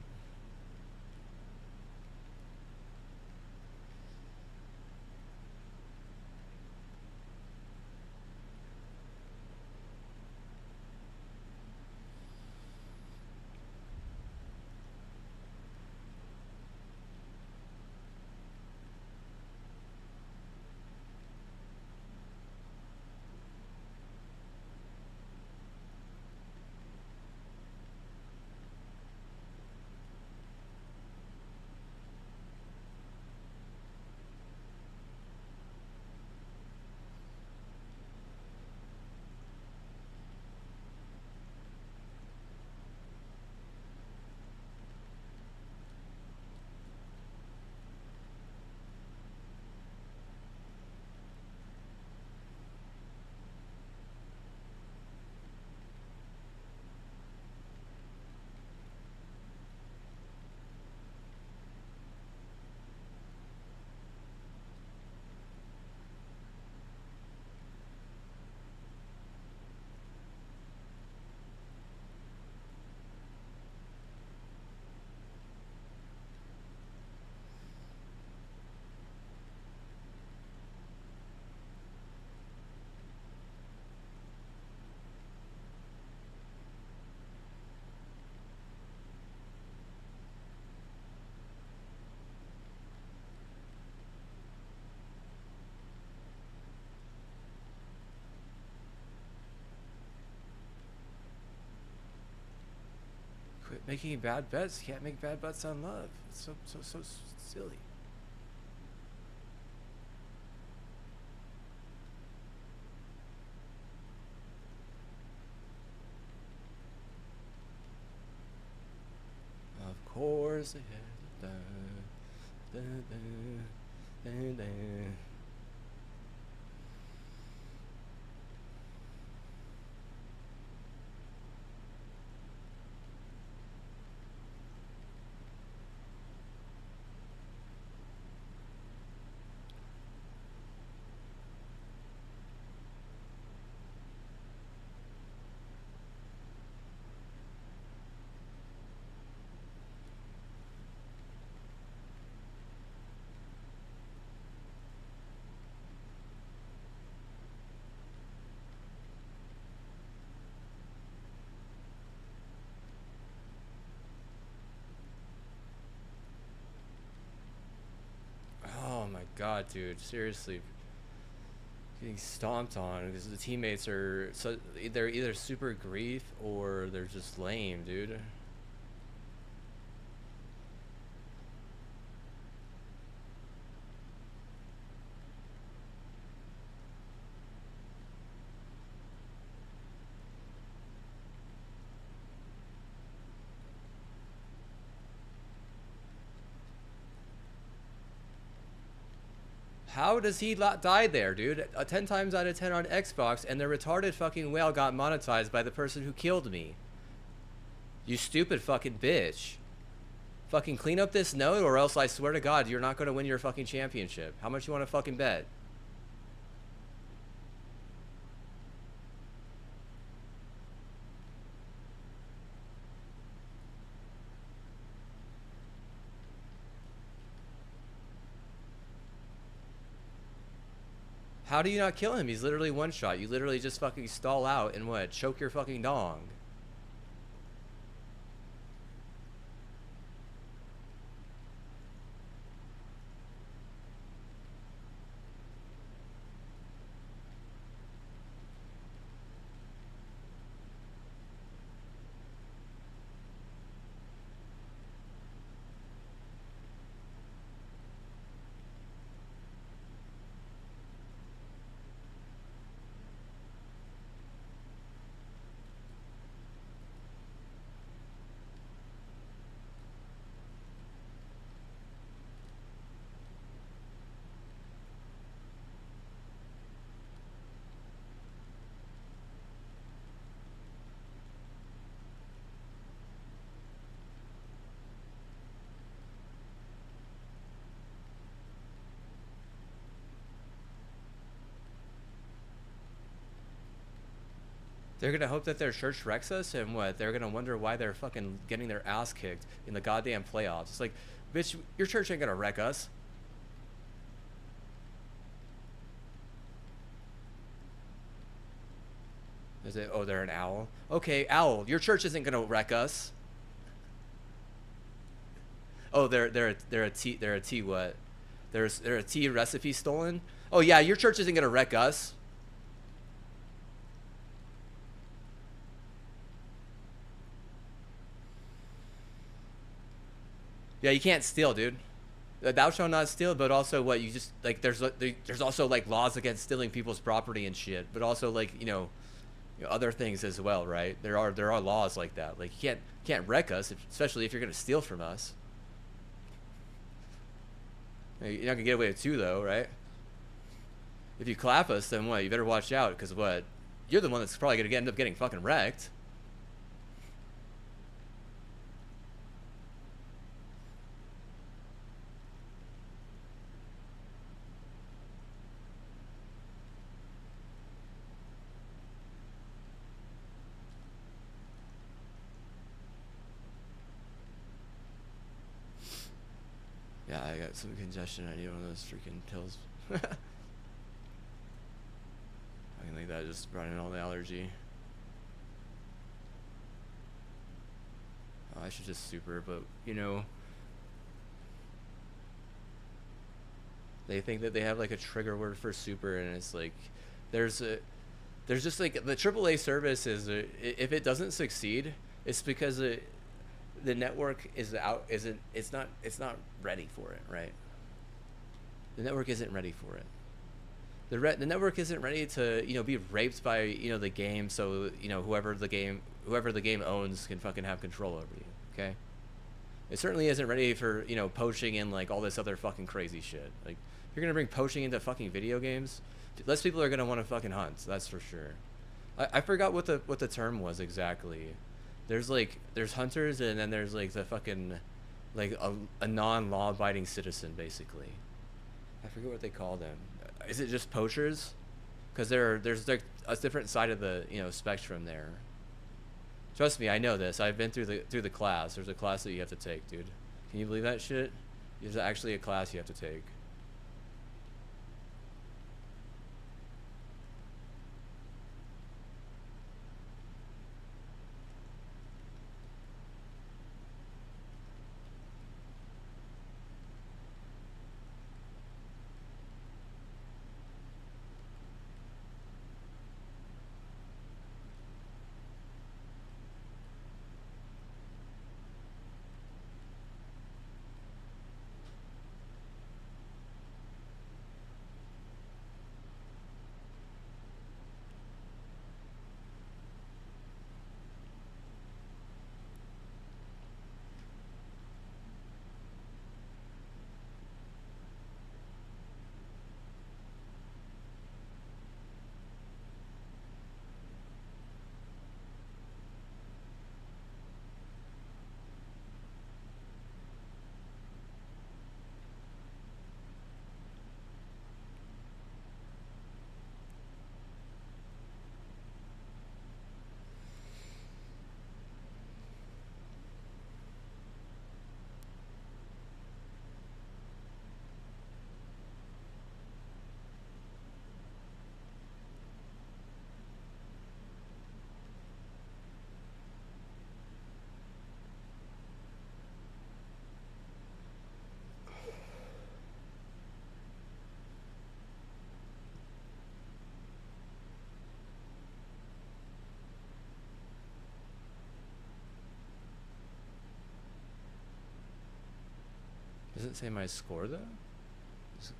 S3: making bad bets. You can't make bad bets on love. It's so silly. Of course, yeah. Da, da, da, da, da. Oh my god, dude! Seriously, getting stomped on because the teammates are so they're either super grief or they're just lame, dude. How does he die there, dude? 10 times out of 10 on Xbox, and the retarded fucking whale got monetized by the person who killed me. You stupid fucking bitch. Fucking clean up this node, or else I swear to God, you're not gonna win your fucking championship. How much you wanna fucking bet? How do you not kill him? He's literally one shot. You literally just fucking stall out and what? Choke your fucking dong. They're gonna hope that their church wrecks us, and what? They're gonna wonder why they're fucking getting their ass kicked in the goddamn playoffs. It's like, bitch, your church ain't gonna wreck us. Is it? Oh, they're an owl. Okay, owl. Your church isn't gonna wreck us. Oh, they're a tea what? They're a tea recipe stolen. Oh yeah, your church isn't gonna wreck us. Yeah, you can't steal, dude. Thou shalt not steal, but also what you just like. There's also like laws against stealing people's property and shit, but also like other things as well, right? There are laws like that. Like you can't wreck us, especially if you're gonna steal from us. You're not gonna get away with two though, right? If you clap us, then what? You better watch out, because what? You're the one that's probably gonna end up getting fucking wrecked. Yeah, I got some congestion. I need one of those freaking pills. I can think that just brought in all the allergy. Oh, I should just super, but they think that they have like a trigger word for super, and it's like there's just like the AAA service is if it doesn't succeed, it's because
S1: the network is out isn't it's not ready for it, right? The network isn't ready for it. The network isn't ready to, you know, be raped by, you know, the game, so, you know, whoever the game owns can fucking have control over you. Okay. It certainly isn't ready for, you know, poaching and like all this other fucking crazy shit. Like, if you're gonna bring poaching into fucking video games, less people are gonna want to fucking hunt. That's for sure. I forgot what the term was exactly. There's hunters, and then there's like the fucking like a non-law abiding citizen, basically. I forget what they call them. Is it just poachers? Because there's like a different side of the, you know, spectrum there. Trust me, I know this. I've been through the class. There's a class that you have to take, dude. Can you believe that shit? There's actually a class you have to take. Does it say my score though? Is-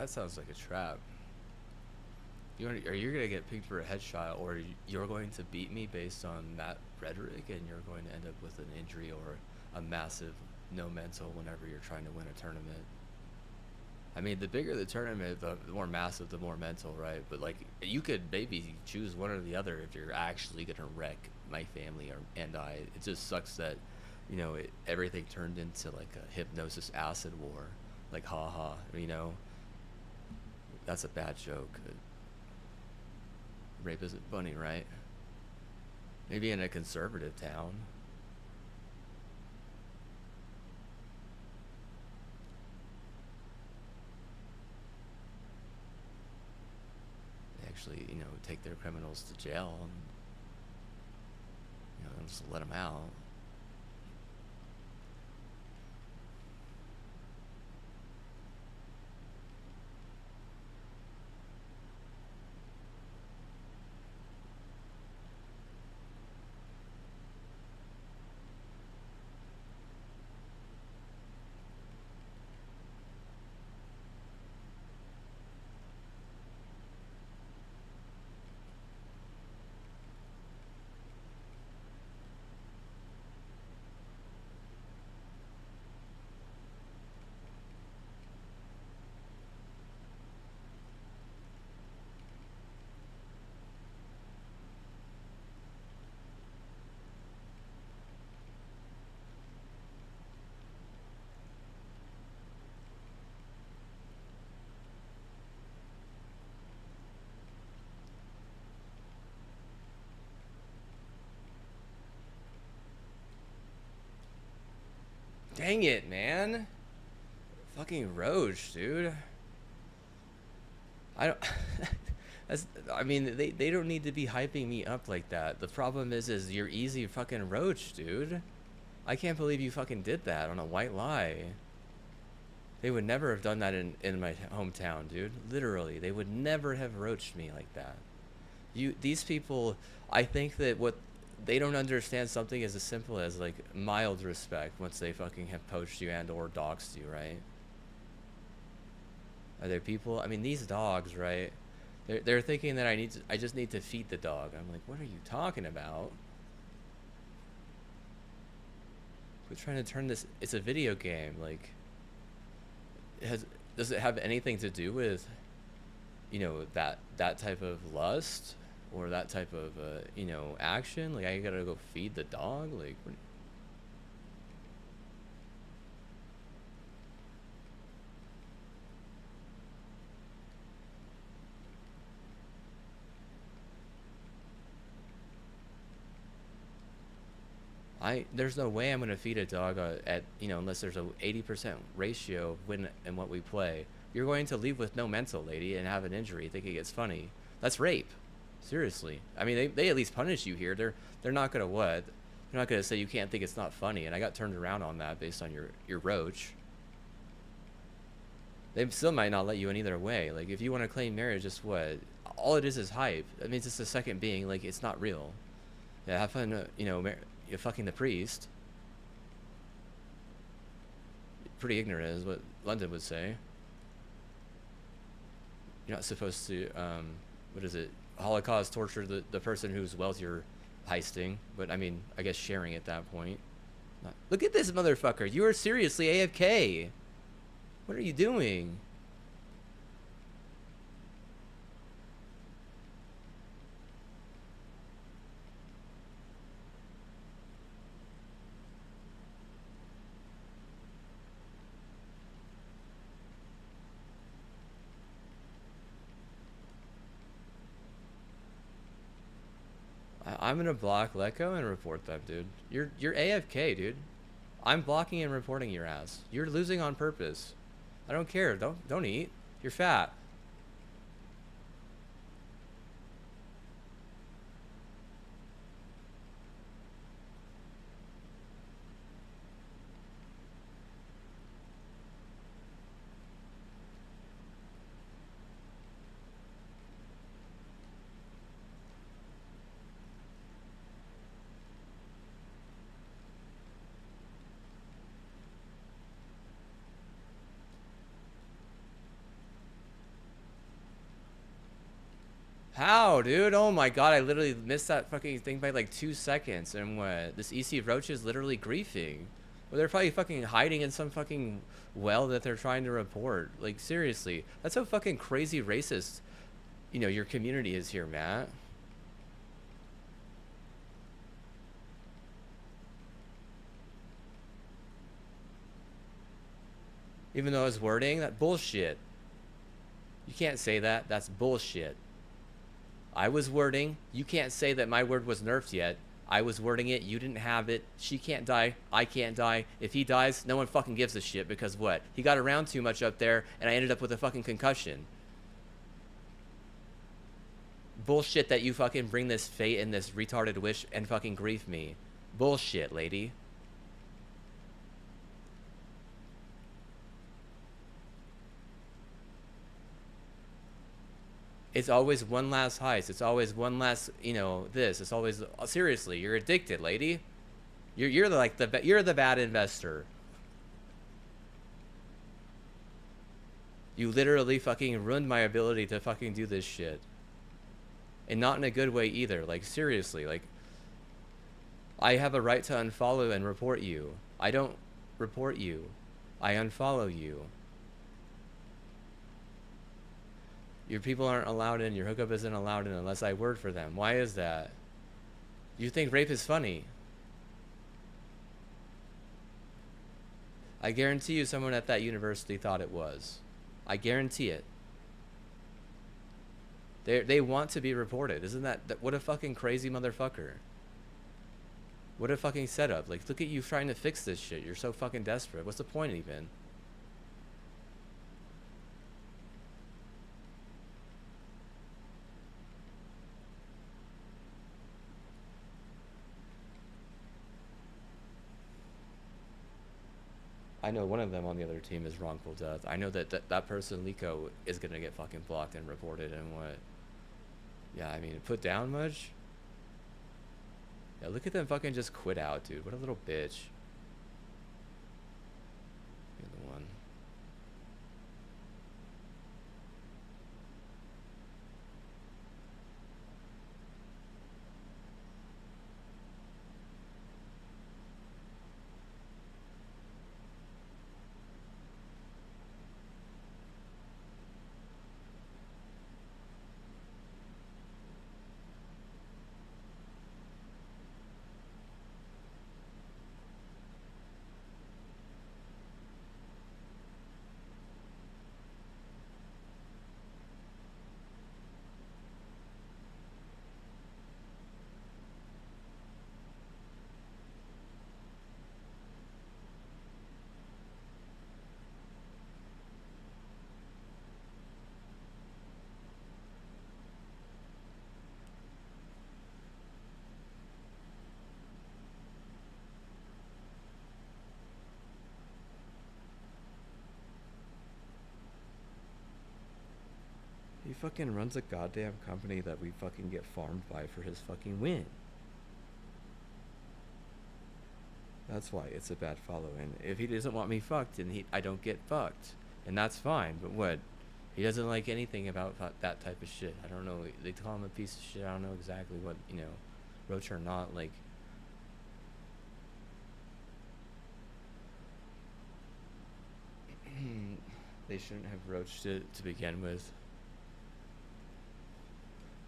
S3: That sounds like a trap. Are you gonna get picked for a headshot, or you're going to beat me based on that rhetoric, and you're going to end up with an injury or a massive no mental whenever you're trying to win a tournament? I mean, the bigger the tournament, the more massive, the more mental, right? But like, you could maybe choose one or the other if you're actually gonna wreck my family and I. It just sucks that, everything turned into like a hypnosis acid war. Like, haha, that's a bad joke. Rape isn't funny, right? Maybe in a conservative town. They actually, take their criminals to jail and, just let them out. Dang it, man. Fucking Roach, dude. I don't. I mean, they don't need to be hyping me up like that. The problem is you're easy fucking Roach, dude. I can't believe you fucking did that on a white lie. They would never have done that in my hometown, dude. Literally, they would never have roached me like that. These people, I think that what they don't understand something as simple as like mild respect once they fucking have poached you and or doxed you, right? Are there people? I mean, these dogs, right? They're thinking that I just need to feed the dog. I'm like, what are you talking about? We're trying to turn this. It's a video game. Like, does it have anything to do with, that type of lust or that type of action? Like, I gotta go feed the dog. Like, there's no way I'm gonna feed a dog at unless there's a 80% ratio of win and what we play. You're going to leave with no mental, lady, and have an injury thinking it's funny. That's rape. Seriously. I mean, they at least punish you here. They're not gonna what? They're not gonna say you can't think it's not funny. And I got turned around on that based on your roach. They still might not let you in either way. Like, if you want to claim marriage, just what? All it is hype. That means it's the second being. Like, it's not real. Yeah, have fun. You're fucking the priest. Pretty ignorant is what London would say. You're not supposed to, what is it? Holocaust torture the person whose wealth you're heisting. But I mean, I guess sharing at that point. Look at this motherfucker. You are seriously AFK. What are you doing? I'm gonna block Lecco and report them, dude. You're AFK, dude. I'm blocking and reporting your ass. You're losing on purpose. I don't care. Don't eat. You're fat.
S1: Wow, dude. Oh my god, I literally missed that fucking thing by like 2 seconds. And what? This EC Roach is literally griefing. Well, they're probably fucking hiding in some fucking well that they're trying to report. Like, seriously. That's how fucking crazy racist, you know, your community is here, Matt. Even though it's wording, that bullshit. You can't say that. That's bullshit. I was wording. You can't say that my word was nerfed yet. I was wording it. You didn't have it. She can't die. I can't die. If he dies, no one fucking gives a shit because what? He got around too much up there and I ended up with a fucking concussion. Bullshit that you fucking bring this fate and this retarded wish and fucking grief me. Bullshit, lady. It's always one last heist. It's always one last, you know, this. It's always, seriously, you're addicted, lady. You're like you're the bad investor. You literally fucking ruined my ability to fucking do this shit. And not in a good way either. Like, seriously, like, I have a right to unfollow and report you. I don't report you. I unfollow you. Your people aren't allowed in. Your hookup isn't allowed in unless I word for them. Why is that? You think rape is funny? I guarantee you someone at that university thought it was. I guarantee it. They want to be reported. Isn't that what a fucking crazy motherfucker. What a fucking setup. Like, look at you trying to fix this shit. You're so fucking desperate. What's the point even? I know one of them on the other team is wrongful death. I know that person, Liko, is gonna get fucking blocked and reported and what? Yeah, I mean, put down much? Yeah, look at them fucking just quit out, dude. What a little bitch. You're the one. He fucking runs a goddamn company that we fucking get farmed by for his fucking win. That's why it's a bad follow. And if he doesn't want me fucked, then I don't get fucked. And that's fine. But what? He doesn't like anything about that type of shit. I don't know. They call him a piece of shit. I don't know exactly what, you know, roach or not. Like, they shouldn't have roached it to begin with.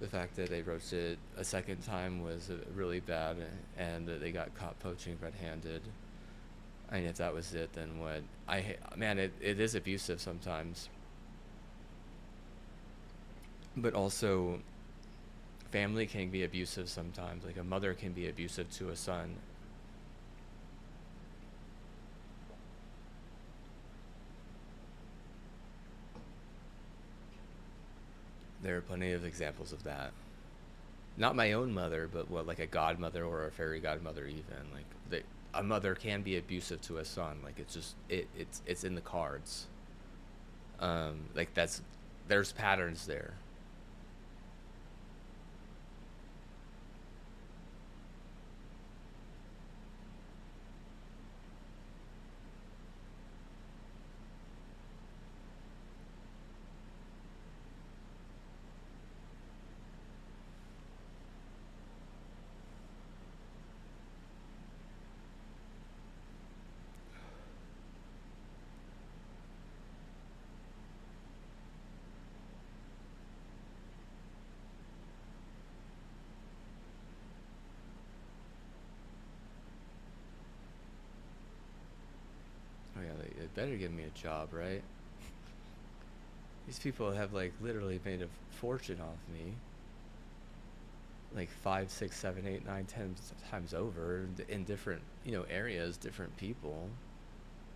S1: The fact that they roached it a second time was really bad, and that they got caught poaching red-handed. I mean, if that was it, then what? Man, it is abusive sometimes. But also, family can be abusive sometimes. Like, a mother can be abusive to a son. There are plenty of examples of that. Not my own mother, but what, like a godmother or a fairy godmother even. Like, a mother can be abusive to a son. Like, it's just, it's in the cards. Like, there's patterns there.
S3: better give me a job, right? These people have like literally made a fortune off me. Like 5, 6, 7, 8, 9, 10 times over in different, areas, different people.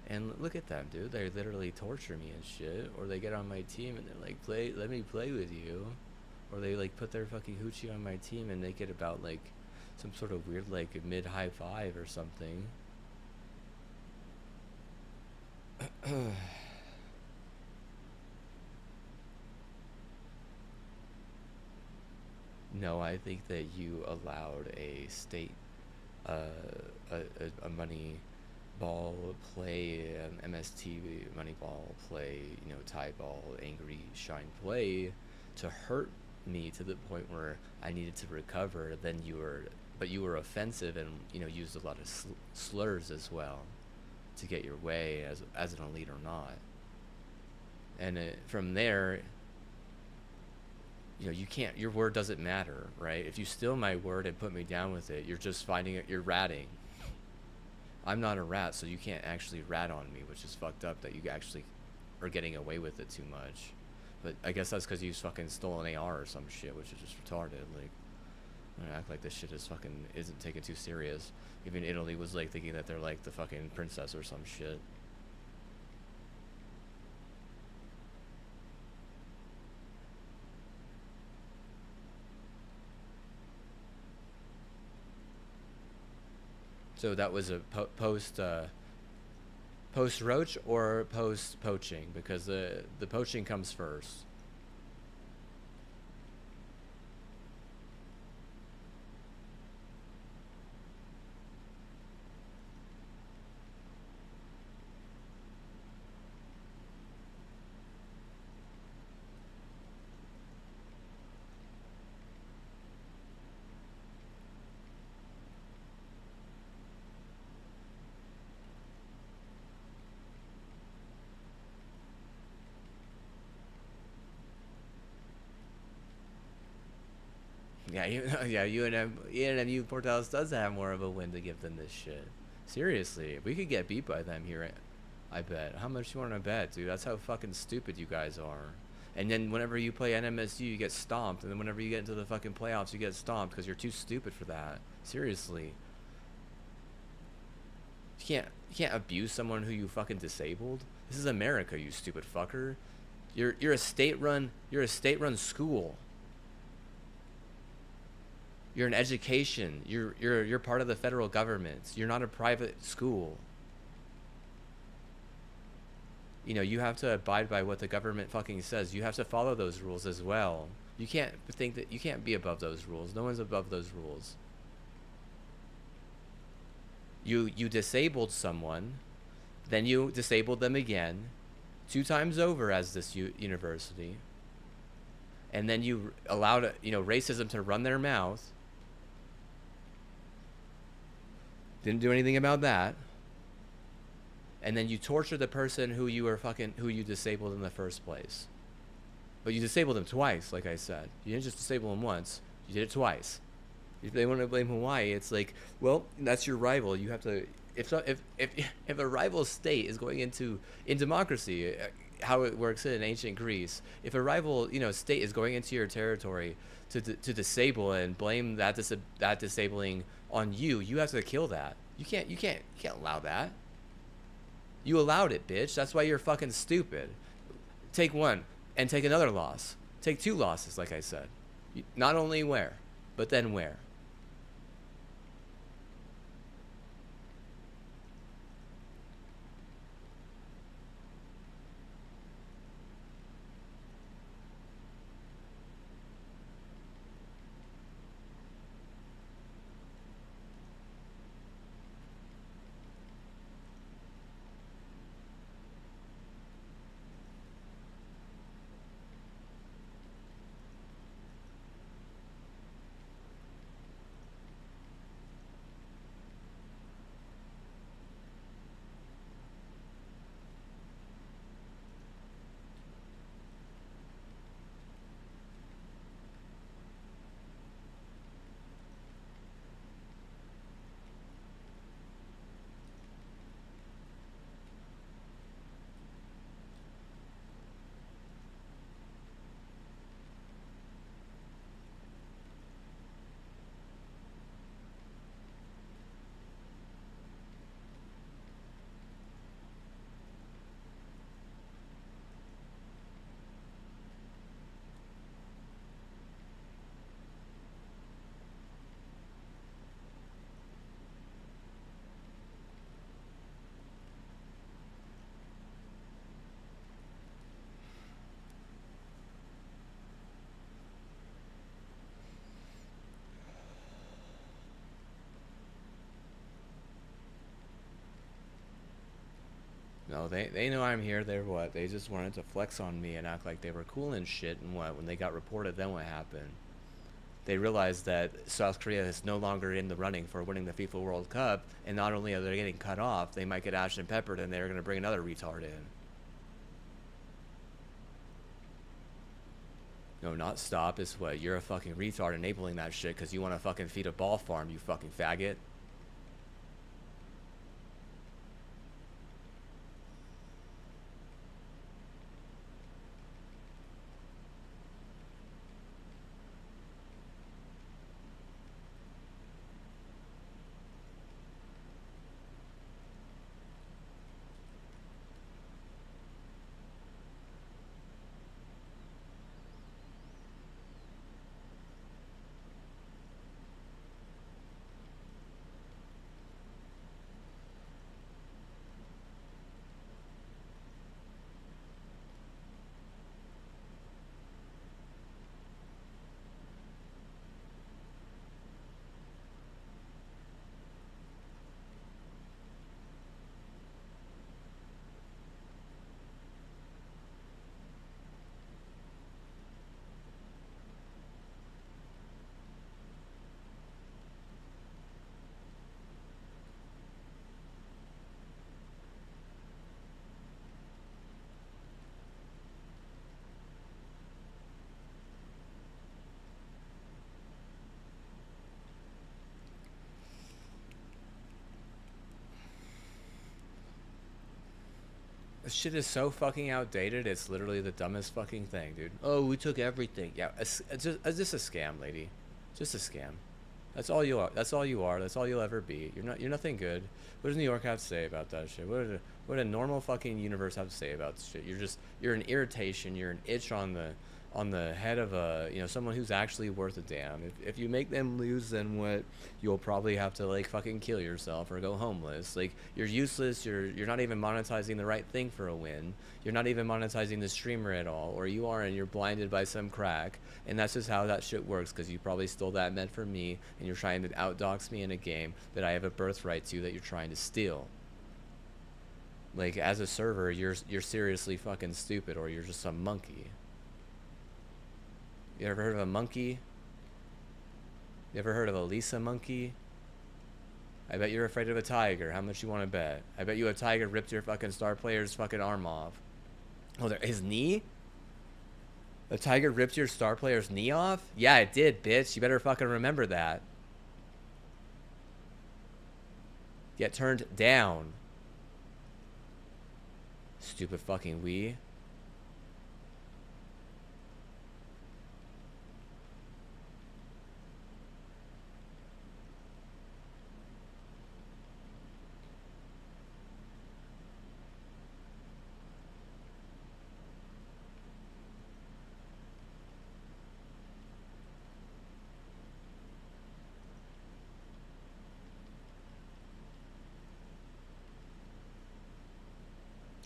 S3: And look at them, dude. They literally torture me and shit. Or they get on my team and they're like, let me play with you. Or they like put their fucking hoochie on my team and make it about like some sort of weird like mid high five or something. No, I think that you allowed a state, uh, a money ball play, MST money ball play, tie ball, angry shine play, to hurt me to the point where I needed to recover. Then but you were offensive and used a lot of slurs as well to get your way as an elite or not. And from there, you can't, your word doesn't matter, right? If you steal my word and put me down with it, you're just finding it, you're ratting. I'm not a rat, so you can't actually rat on me, which is fucked up that you actually are getting away with it too much. But I guess that's because you fucking stole an AR or some shit, which is just retarded. Like, I don't act like this shit is fucking isn't taken too serious. Even Italy was like thinking that they're like the fucking princess or some shit. So that was a post roach or post poaching, because the poaching comes first. Yeah, UNMU Portales does have more of a win to give than this shit. Seriously, we could get beat by them here. I bet. How much you want to bet, dude? That's how fucking stupid you guys are. And then whenever you play NMSU, you get stomped. And then whenever you get into the fucking playoffs, you get stomped because you're too stupid for that. Seriously. You can't abuse someone who you fucking disabled. This is America, you stupid fucker. You're a state-run school. You're an education. You're part of the federal government. You're not a private school. You have to abide by what the government fucking says. You have to follow those rules as well. You can't think that you can't be above those rules. No one's above those rules. You disabled someone, then you disabled them again, 2 times over as this university, and then you allowed racism to run their mouth. Didn't do anything about that. And then you torture the person who you disabled in the first place. But you disabled them twice, like I said. You didn't just disable them once. You did it twice. If they want to blame Hawaii, it's like, well, that's your rival. You have to, if a rival state is going in democracy, how it works in ancient Greece, if a rival state is going into your territory to disable and blame that disabling on you, you have to kill that. You can't allow that. You allowed it, bitch. That's why you're fucking stupid. Take one and take another loss. Take 2 losses, like I said. Not only where, but then where.
S1: No, they know I'm here. They're what? They just wanted to flex on me and act like they were cool and shit. And what? When they got reported, then what happened? They realized that South Korea is no longer in the running for winning the FIFA World Cup, and not only are they getting cut off, they might get ashed and peppered, and they're going to bring another retard in. No, not stop. It's what? You're a fucking retard enabling that shit because you want to fucking feed a ball farm, you fucking faggot. This shit is so fucking outdated. It's literally the dumbest fucking thing, dude. Oh, we took everything. Yeah, it's just a scam, lady. Just a scam. That's all you are. That's all you are. That's all you'll ever be. You're not. You're nothing good. What does New York have to say about that shit? What a normal fucking universe have to say about this shit? You're just. You're an irritation. You're an itch on the head of a, you know, someone who's actually worth a damn. If you make them lose, then what? You'll probably have to like fucking kill yourself or go homeless. Like, you're useless. You're not even monetizing the right thing for a win. You're not even monetizing the streamer at all, or you are, and you're blinded by some crack. And that's just how that shit works, because you probably stole that med from me, and you're trying to outdox me in a game that I have a birthright to that you're trying to steal. Like, as a server, you're seriously fucking stupid, or you're just some monkey. You ever heard of a monkey? You ever heard of a Lisa monkey? I bet you're afraid of a tiger. How much you want to bet? I bet you a tiger ripped your fucking star player's fucking arm off. Oh, his knee? A tiger ripped your star player's knee off? Yeah, it did, bitch. You better fucking remember that. Get turned down. Stupid fucking wee.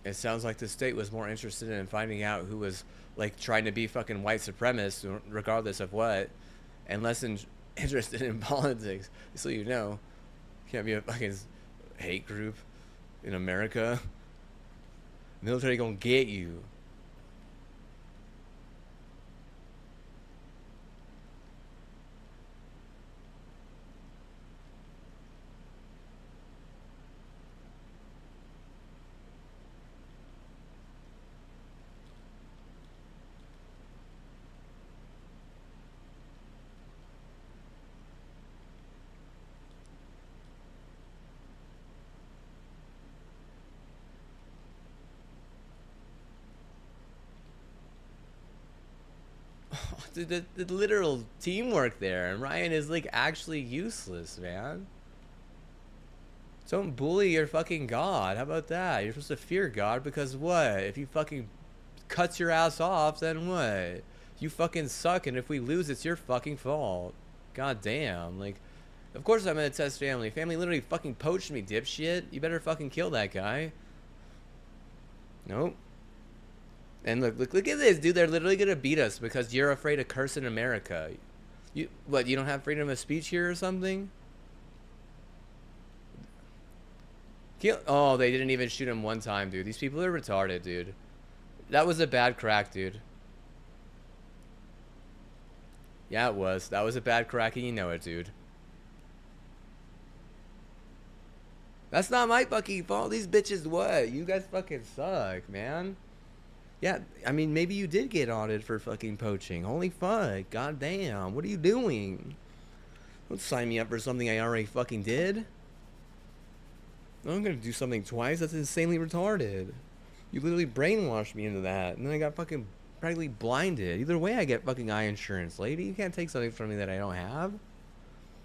S1: It sounds like the state was more interested in finding out who was like trying to be fucking white supremacist, regardless of what, and less interested in politics. So you know, you can't be a fucking hate group in America. Military gonna get you. Dude, the literal teamwork there, and Ryan is like actually useless, man. Don't bully your fucking god. How about that? You're supposed to fear God because what? If he fucking cuts your ass off, then what? You fucking suck, and if we lose, it's your fucking fault. God damn. Like, of course I'm gonna test family. Family literally fucking poached me, dipshit. You better fucking kill that guy. Nope. And look at this, dude. They're literally gonna beat us because you're afraid of cursing America. You what? You don't have freedom of speech here or something?
S3: Oh, they didn't even shoot him one time, dude. These people are retarded, dude. That was a bad crack, dude. Yeah, it was. That was a bad crack, and you know it, dude. That's not my fucking fault. These bitches what? You guys fucking suck, man. Yeah, I mean, maybe you did get audited for fucking poaching. Holy fuck. God damn. What are you doing? Don't sign me up for something I already fucking did. I'm gonna do something twice. That's insanely retarded. You literally brainwashed me into that. And then I got fucking practically blinded. Either way, I get fucking eye insurance, lady. You can't take something from me that I don't have.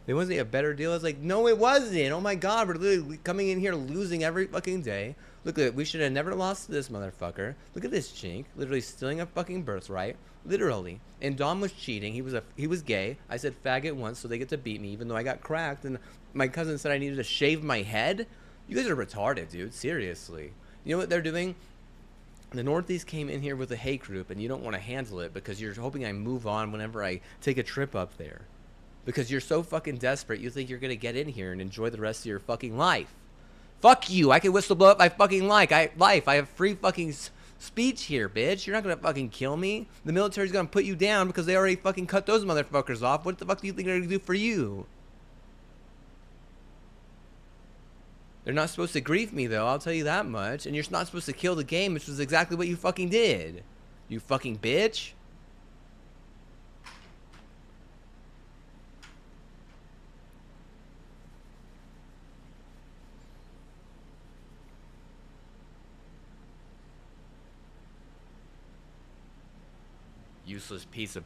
S3: It wasn't a better deal. I was like, no, it wasn't. Oh my god, we're literally coming in here losing every fucking day. Look at it. We should have never lost to this motherfucker. Look at this chink, literally stealing a fucking birthright, literally. And Dom was cheating. He was gay. I said faggot once, so they get to beat me, even though I got cracked. And my cousin said I needed to shave my head. You guys are retarded, dude. Seriously. You know what they're doing? The Northeast came in here with a hate group, and you don't want to handle it because you're hoping I move on whenever I take a trip up there. Because you're so fucking desperate, you think you're gonna get in here and enjoy the rest of your fucking life. Fuck you! I can whistle blow up my fucking life. I have free fucking speech here, bitch. You're not gonna fucking kill me. The military's gonna put you down because they already fucking cut those motherfuckers off. What the fuck do you think they're gonna do for you? They're not supposed to grief me, though. I'll tell you that much. And you're not supposed to kill the game, which was exactly what you fucking did. You fucking bitch. Useless piece of